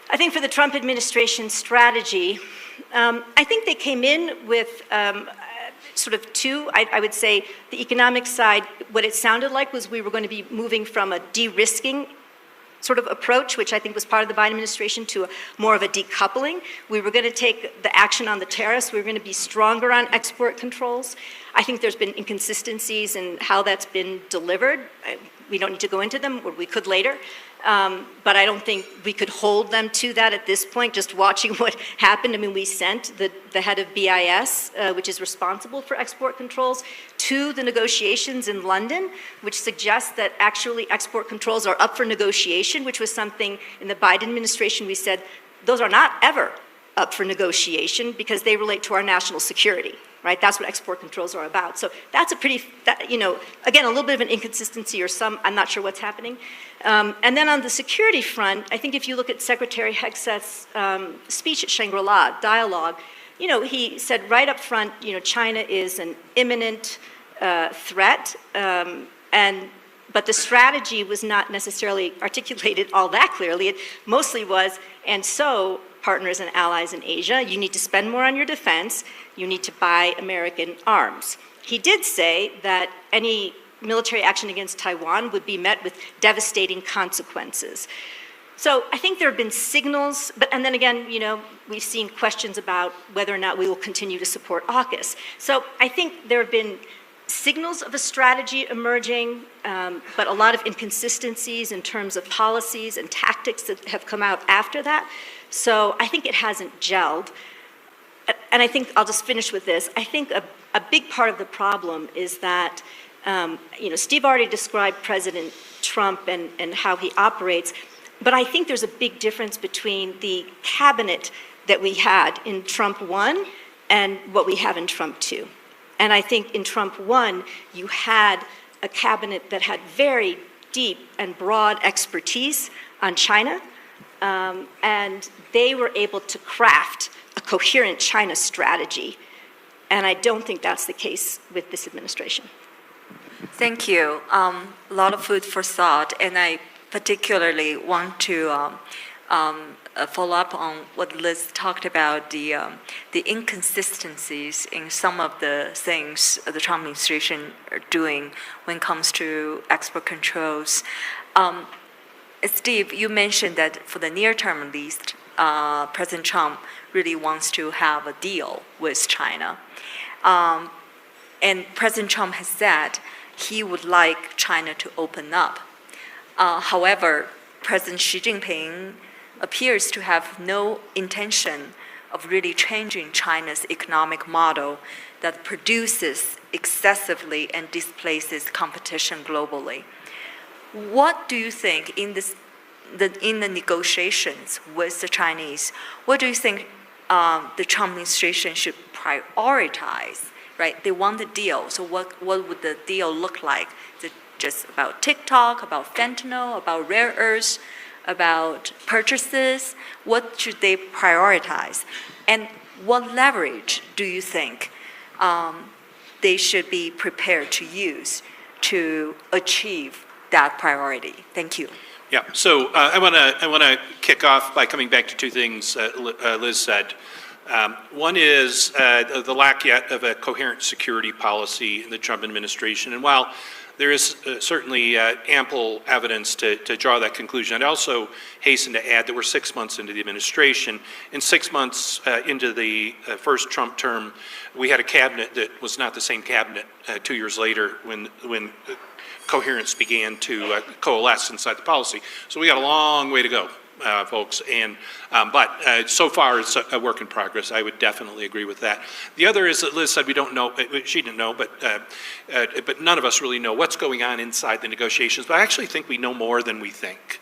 J: I think for the Trump administration strategy, I think they came in with sort of two. I would say the economic side, what it sounded like was we were going to be moving from a de-risking sort of approach, which I think was part of the Biden administration, to more of a decoupling. We were going to take the action on the tariffs. We were going to be stronger on export controls. I think there's been inconsistencies in how that's been delivered. We don't need to go into them, or we could later. But I don't think we could hold them to that at this point, just watching what happened. I mean, we sent the head of BIS, which is responsible for export controls, to the negotiations in London, which suggests that actually export controls are up for negotiation, which was something in the Biden administration we said, those are not ever up for negotiation because they relate to our national security. Right? That's what export controls are about. So that's a pretty, again, a little bit of an inconsistency or I'm not sure what's happening. And then on the security front, I think if you look at Secretary Hegseth's speech at Shangri-La, dialogue, he said right up front, China is an imminent threat, but the strategy was not necessarily articulated all that clearly. It mostly was, and so partners and allies in Asia, you need to spend more on your defense, you need to buy American arms. He did say that any military action against Taiwan would be met with devastating consequences. So I think there have been signals, and then again, we've seen questions about whether or not we will continue to support AUKUS. So I think there have been signals of a strategy emerging, but a lot of inconsistencies in terms of policies and tactics that have come out after that. So I think it hasn't gelled. And I think, I'll just finish with this, I think a big part of the problem is that, Steve already described President Trump and how he operates, but I think there's a big difference between the cabinet that we had in Trump 1 and what we have in Trump 2. And I think in Trump 1, you had a cabinet that had very deep and broad expertise on China, and they were able to craft a coherent China strategy. And I don't think that's the case with this administration.
I: Thank you. A lot of food for thought, and I particularly want to follow up on what Liz talked about, the inconsistencies in some of the things the Trump administration are doing when it comes to export controls. Steve, you mentioned that for the near term at least, President Trump really wants to have a deal with China. And President Trump has said he would like China to open up. However, President Xi Jinping appears to have no intention of really changing China's economic model that produces excessively and displaces competition globally. What do you think in the negotiations with the Chinese, what do you think the Trump administration should prioritize, right? They want a deal, so what would the deal look like? Is it just about TikTok, about fentanyl, about rare earths, about purchases? What should they prioritize? And what leverage do you think they should be prepared to use to achieve that priority? Thank you.
P: Yeah, so I want to kick off by coming back to two things Liz said. One is the lack yet of a coherent security policy in the Trump administration. And while there is certainly ample evidence to draw that conclusion, I'd also hasten to add that we're 6 months into the administration. And 6 months into the first Trump term, we had a cabinet that was not the same cabinet 2 years later when coherence began to coalesce inside the policy. So we got a long way to go, folks. And but so far it's a work in progress. I would definitely agree with that. The other is that Liz said we don't know. She didn't know, but none of us really know what's going on inside the negotiations. But I actually think we know more than we think.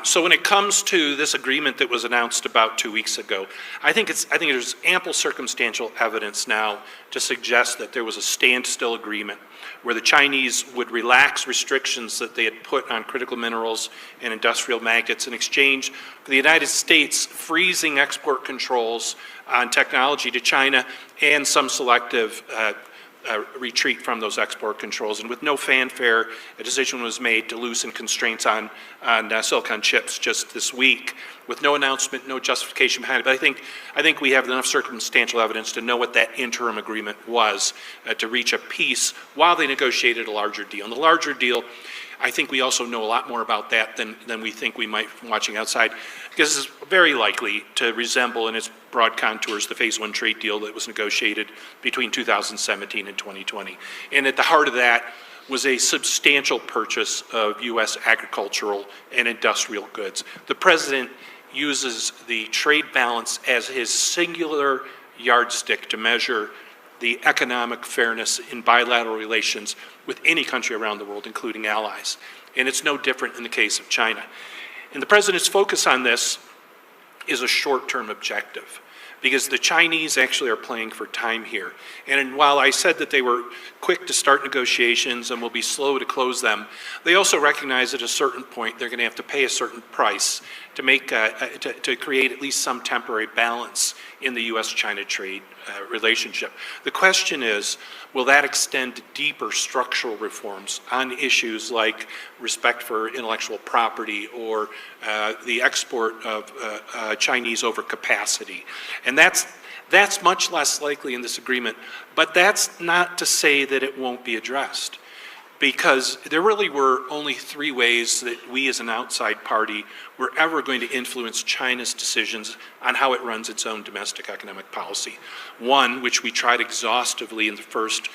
P: So when it comes to this agreement that was announced about 2 weeks ago, I think there's ample circumstantial evidence now to suggest that there was a standstill agreement where the Chinese would relax restrictions that they had put on critical minerals and industrial maggots in exchange for the United States freezing export controls on technology to China and some selective retreat from those export controls. And with no fanfare, a decision was made to loosen constraints on silicon chips just this week, with no announcement, no justification behind it. But I think we have enough circumstantial evidence to know what that interim agreement was to reach a peace while they negotiated a larger deal. And the larger deal, I think we also know a lot more about that than we think we might from watching outside, because it's very likely to resemble in its broad contours the Phase 1 trade deal that was negotiated between 2017 and 2020. And at the heart of that was a substantial purchase of U.S. agricultural and industrial goods. The president uses the trade balance as his singular yardstick to measure the economic fairness in bilateral relations with any country around the world, including allies. And it's no different in the case of China. And the president's focus on this is a short-term objective, because the Chinese actually are playing for time here. And while I said that they were quick to start negotiations and will be slow to close them, they also recognize at a certain point they're going to have to pay a certain price to make to create at least some temporary balance in the U.S.-China trade relationship. The question is, will that extend to deeper structural reforms on issues like respect for intellectual property or the export of Chinese overcapacity? And that's much less likely in this agreement, but that's not to say that it won't be addressed, because there really were only three ways that we as an outside party were ever going to influence China's decisions on how it runs its own domestic economic policy. One, which we tried exhaustively in the first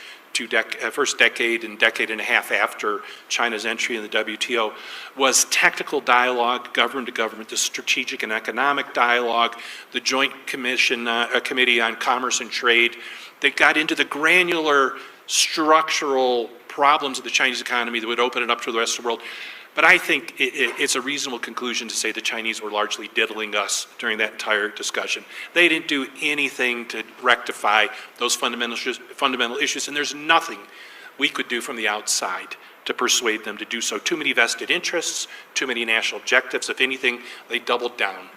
P: decade and decade and a half after China's entry in the WTO, was technical dialogue, government to government, the strategic and economic dialogue, the Joint Committee on Commerce and Trade that got into the granular structural problems of the Chinese economy that would open it up to the rest of the world. But I think it's a reasonable conclusion to say the Chinese were largely diddling us during that entire discussion. They didn't do anything to rectify those fundamental issues, and there's nothing we could do from the outside to persuade them to do so. Too many vested interests, too many national objectives. If anything, they doubled down.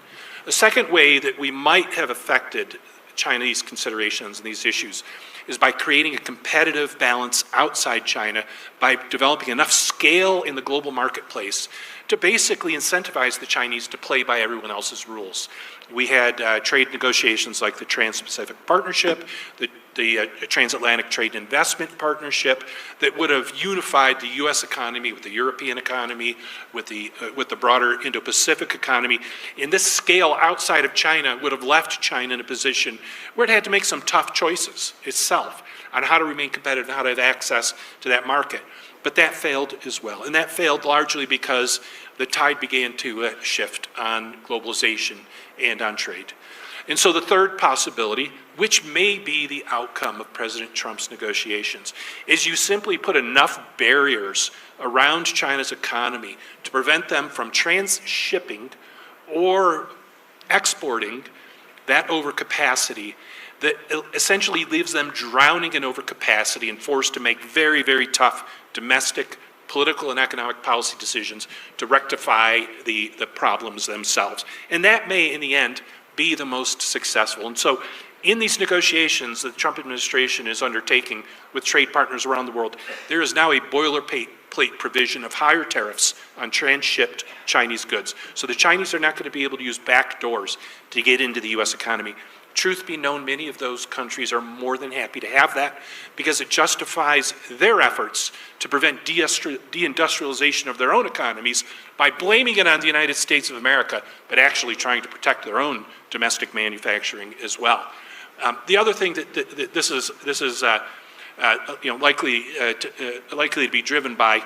P: The second way that we might have affected Chinese considerations in these issues is by creating a competitive balance outside China, by developing enough scale in the global marketplace to basically incentivize the Chinese to play by everyone else's rules. We had trade negotiations like the Trans-Pacific Partnership, the Transatlantic Trade and Investment Partnership that would have unified the U.S. economy with the European economy, with the broader Indo-Pacific economy. And this scale outside of China would have left China in a position where it had to make some tough choices itself on how to remain competitive and how to have access to that market. But that failed as well. And that failed largely because the tide began to shift on globalization and on trade. And so the third possibility, which may be the outcome of President Trump's negotiations, is you simply put enough barriers around China's economy to prevent them from transshipping or exporting that overcapacity that essentially leaves them drowning in overcapacity and forced to make very, very tough domestic political and economic policy decisions to rectify the problems themselves. And that may, in the end, be the most successful. And so in these negotiations that the Trump administration is undertaking with trade partners around the world, there is now a boilerplate provision of higher tariffs on transshipped Chinese goods. So the Chinese are not going to be able to use back doors to get into the U.S. economy. Truth be known, many of those countries are more than happy to have that because it justifies their efforts to prevent deindustrialization of their own economies by blaming it on the United States of America, but actually trying to protect their own domestic manufacturing as well. The other thing that this is likely to be driven by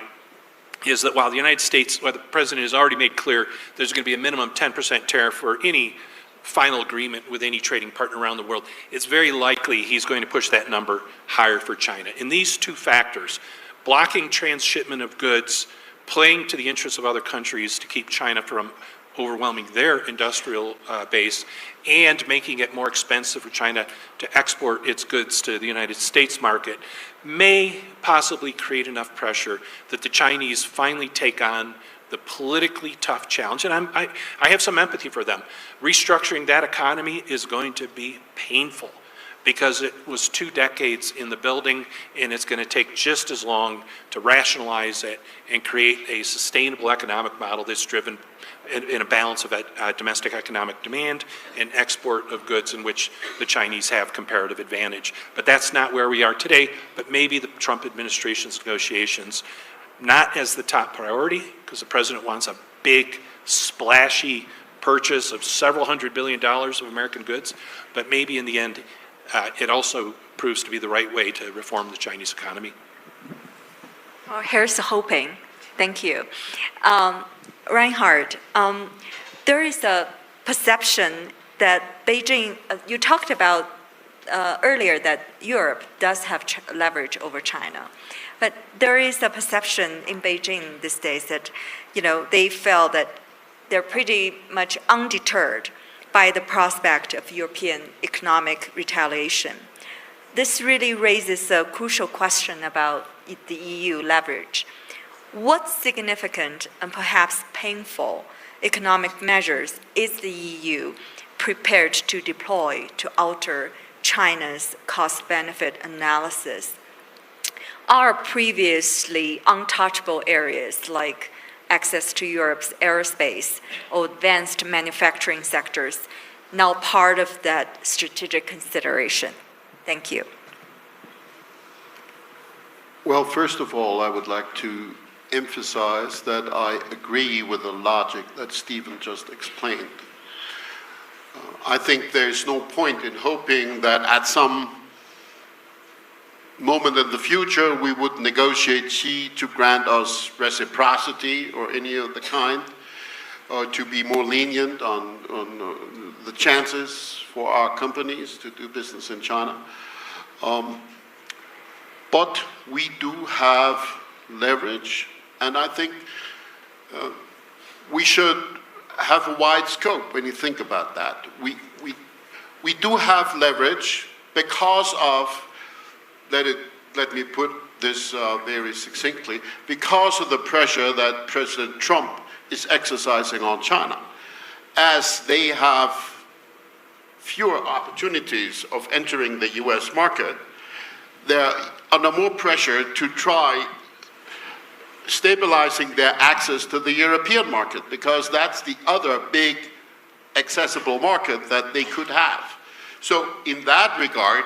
P: is that while the United States, the president has already made clear there's going to be a minimum 10% tariff for any final agreement with any trading partner around the world, it's very likely he's going to push that number higher for China. And these two factors, blocking transshipment of goods, playing to the interests of other countries to keep China from overwhelming their industrial base, and making it more expensive for China to export its goods to the United States market, may possibly create enough pressure that the Chinese finally take on the politically tough challenge. And I have some empathy for them. Restructuring that economy is going to be painful. because it was 2 decades in the building, and it's going to take just as long to rationalize it and create a sustainable economic model that's driven in a balance of domestic economic demand and export of goods in which the Chinese have comparative advantage. But that's not where we are today, but maybe the Trump administration's negotiations, not as the top priority, because the president wants a big, splashy purchase of several $100 billion of American goods, but maybe in the end, it also proves to be the right way to reform the Chinese economy.
I: Well, here's hoping. Thank you. Reinhard, there is a perception that Beijing, you talked about earlier that Europe does have leverage over China, but there is a perception in Beijing these days that, they feel that they're pretty much undeterred by the prospect of European economic retaliation. This really raises a crucial question about the EU leverage. What significant and perhaps painful economic measures is the EU prepared to deploy to alter China's cost-benefit analysis? Are previously untouchable areas like access to Europe's aerospace or advanced manufacturing sectors now part of that strategic consideration? Thank you.
R: Well, first of all, I would like to emphasize that I agree with the logic that Stephen just explained. I think there's no point in hoping that at some moment in the future we would negotiate Xi to grant us reciprocity or any of the kind, or to be more lenient on the chances for our companies to do business in China. But we do have leverage, and I think we should have a wide scope when you think about that. We do have leverage because of, let me put this very succinctly, because of the pressure that President Trump is exercising on China. As they have fewer opportunities of entering the US market, they're under more pressure to try stabilizing their access to the European market, because that's the other big accessible market that they could have. So in that regard,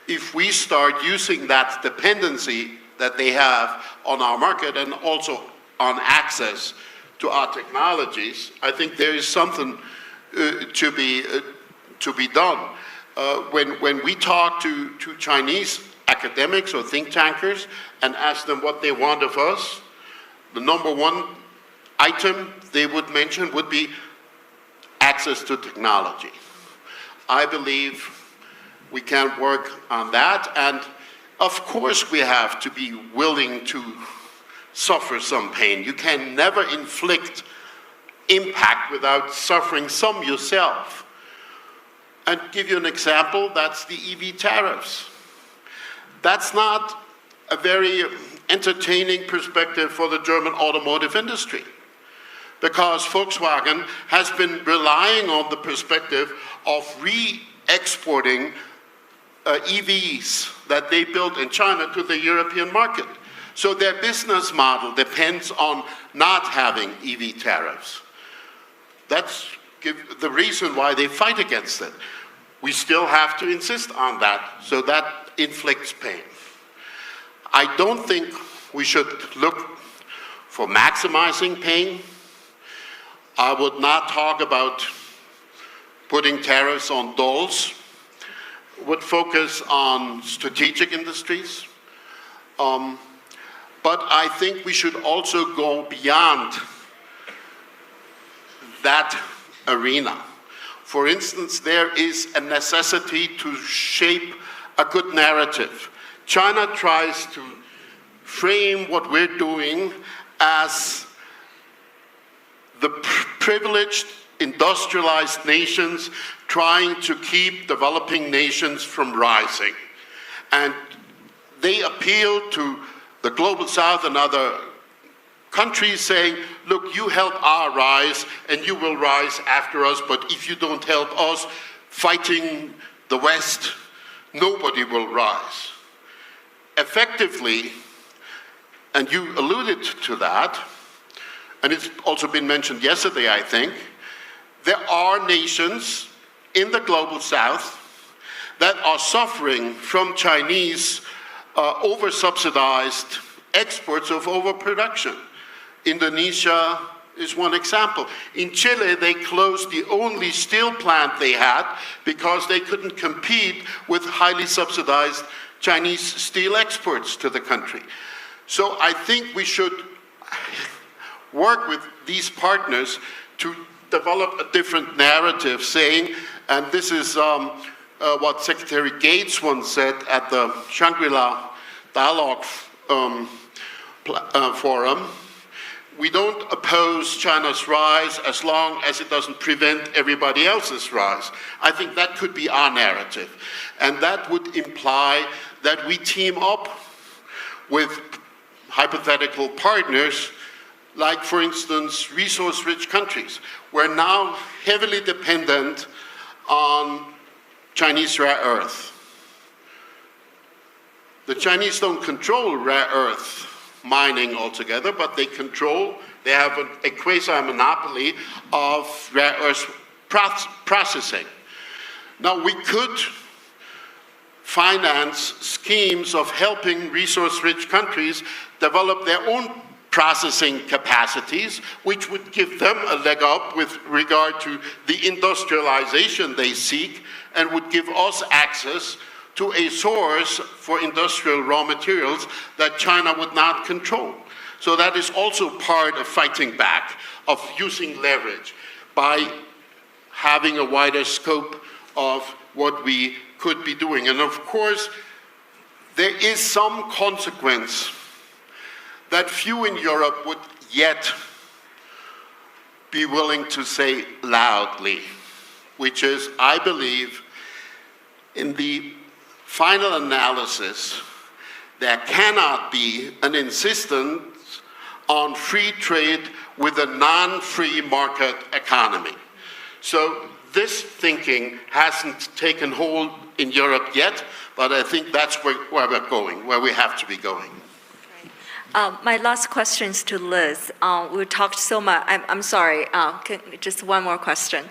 R: if we start using that dependency that they have on our market and also on access to our technologies, I think there is something to be done. When we talk to Chinese academics or think tankers and ask them what they want of us, the number one item they would mention would be access to technology. I believe we can work on that, and of course we have to be willing to suffer some pain. You can never inflict impact without suffering some yourself. And give you an example, that's the EV tariffs. That's not a very entertaining perspective for the German automotive industry, because Volkswagen has been relying on the perspective of re-exporting EVs that they built in China to the European market. So their business model depends on not having EV tariffs. That's the reason why they fight against it. We still have to insist on that, so that inflicts pain. I don't think we should look for maximizing pain. I would not talk about putting tariffs on dolls. Would focus on strategic industries. But I think we should also go beyond that arena. For instance, there is a necessity to shape a good narrative. China tries to frame what we're doing as the privileged industrialized nations trying to keep developing nations from rising. And they appeal to the global south and other countries saying, look, you help our rise and you will rise after us, but if you don't help us fighting the West, nobody will rise. Effectively, and you alluded to that, and it's also been mentioned yesterday, I think, there are nations in the global south that are suffering from Chinese over-subsidized exports of overproduction. Indonesia is one example. In Chile, they closed the only steel plant they had because they couldn't compete with highly subsidized Chinese steel exports to the country. So I think we should work with these partners to develop a different narrative, saying, and this is what Secretary Gates once said at the Shangri-La Dialogue Forum, we don't oppose China's rise as long as it doesn't prevent everybody else's rise. I think that could be our narrative. And that would imply that we team up with hypothetical partners, like, for instance, resource-rich countries. We're now heavily dependent on Chinese rare earth. The Chinese don't control rare earth mining altogether, but they have a quasi-monopoly of rare earth processing. Now, we could finance schemes of helping resource-rich countries develop their own processing capacities, which would give them a leg up with regard to the industrialization they seek, and would give us access to a source for industrial raw materials that China would not control. So that is also part of fighting back, of using leverage, by having a wider scope of what we could be doing. And of course, there is some consequence that few in Europe would yet be willing to say loudly, which is, I believe, in the final analysis, there cannot be an insistence on free trade with a non-free market economy. So this thinking hasn't taken hold in Europe yet, but I think that's where we're going, where we have to be going.
I: My last question is to Liz. We talked so much. I'm sorry. Just one more question.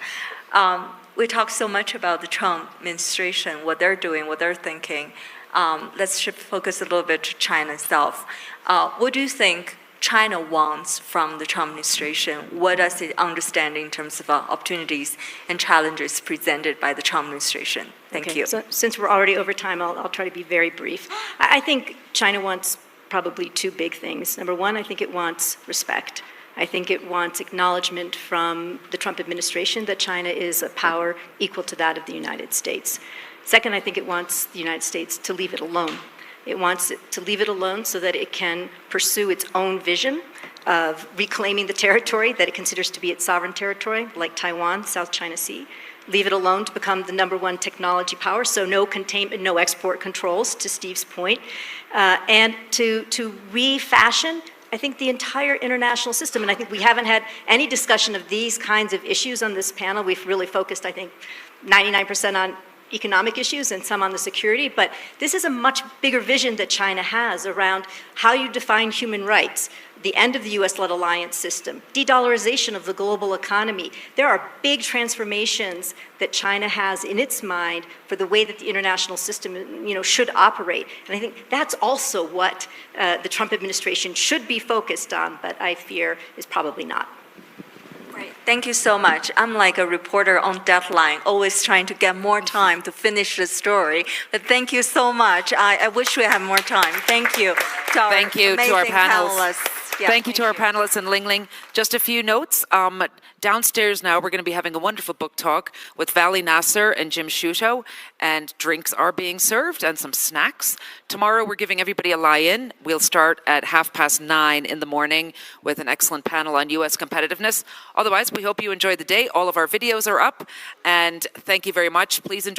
I: We talked so much about the Trump administration, what they're doing, what they're thinking. Let's shift focus a little bit to China itself. What do you think China wants from the Trump administration? What does it understand in terms of opportunities and challenges presented by the Trump administration? Thank you.
J: So since we're already over time, I'll try to be very brief. I think China wants probably two big things. Number one, I think it wants respect. I think it wants acknowledgement from the Trump administration that China is a power equal to that of the United States. Second, I think it wants the United States to leave it alone. It wants it to leave it alone so that it can pursue its own vision of reclaiming the territory that it considers to be its sovereign territory, like Taiwan, South China Sea. Leave it alone to become the #1 technology power, so no containment, no export controls, to Steve's point, and to refashion, I think, the entire international system. And I think we haven't had any discussion of these kinds of issues on this panel. We've really focused, I think, 99% on economic issues and some on the security, but this is a much bigger vision that China has around how you define human rights, the end of the US-led alliance system, de-dollarization of the global economy. There are big transformations that China has in its mind for the way that the international system, should operate. And I think that's also what the Trump administration should be focused on, but I fear is probably not.
I: Great. Thank you so much. I'm like a reporter on deadline, always trying to get more time to finish the story. But thank you so much. I wish we had more time. Thank you to our
F: Thank you to our
I: amazing
F: panelists.
I: Yeah,
F: thank you to our panelists in Lingling. Just a few notes. Downstairs now, we're going to be having a wonderful book talk with Vali Nasser and Jim Shuto, and drinks are being served and some snacks. Tomorrow, we're giving everybody a lie-in. We'll start at 9:30 in the morning with an excellent panel on U.S. competitiveness. Otherwise, we hope you enjoy the day. All of our videos are up, and thank you very much. Please enjoy.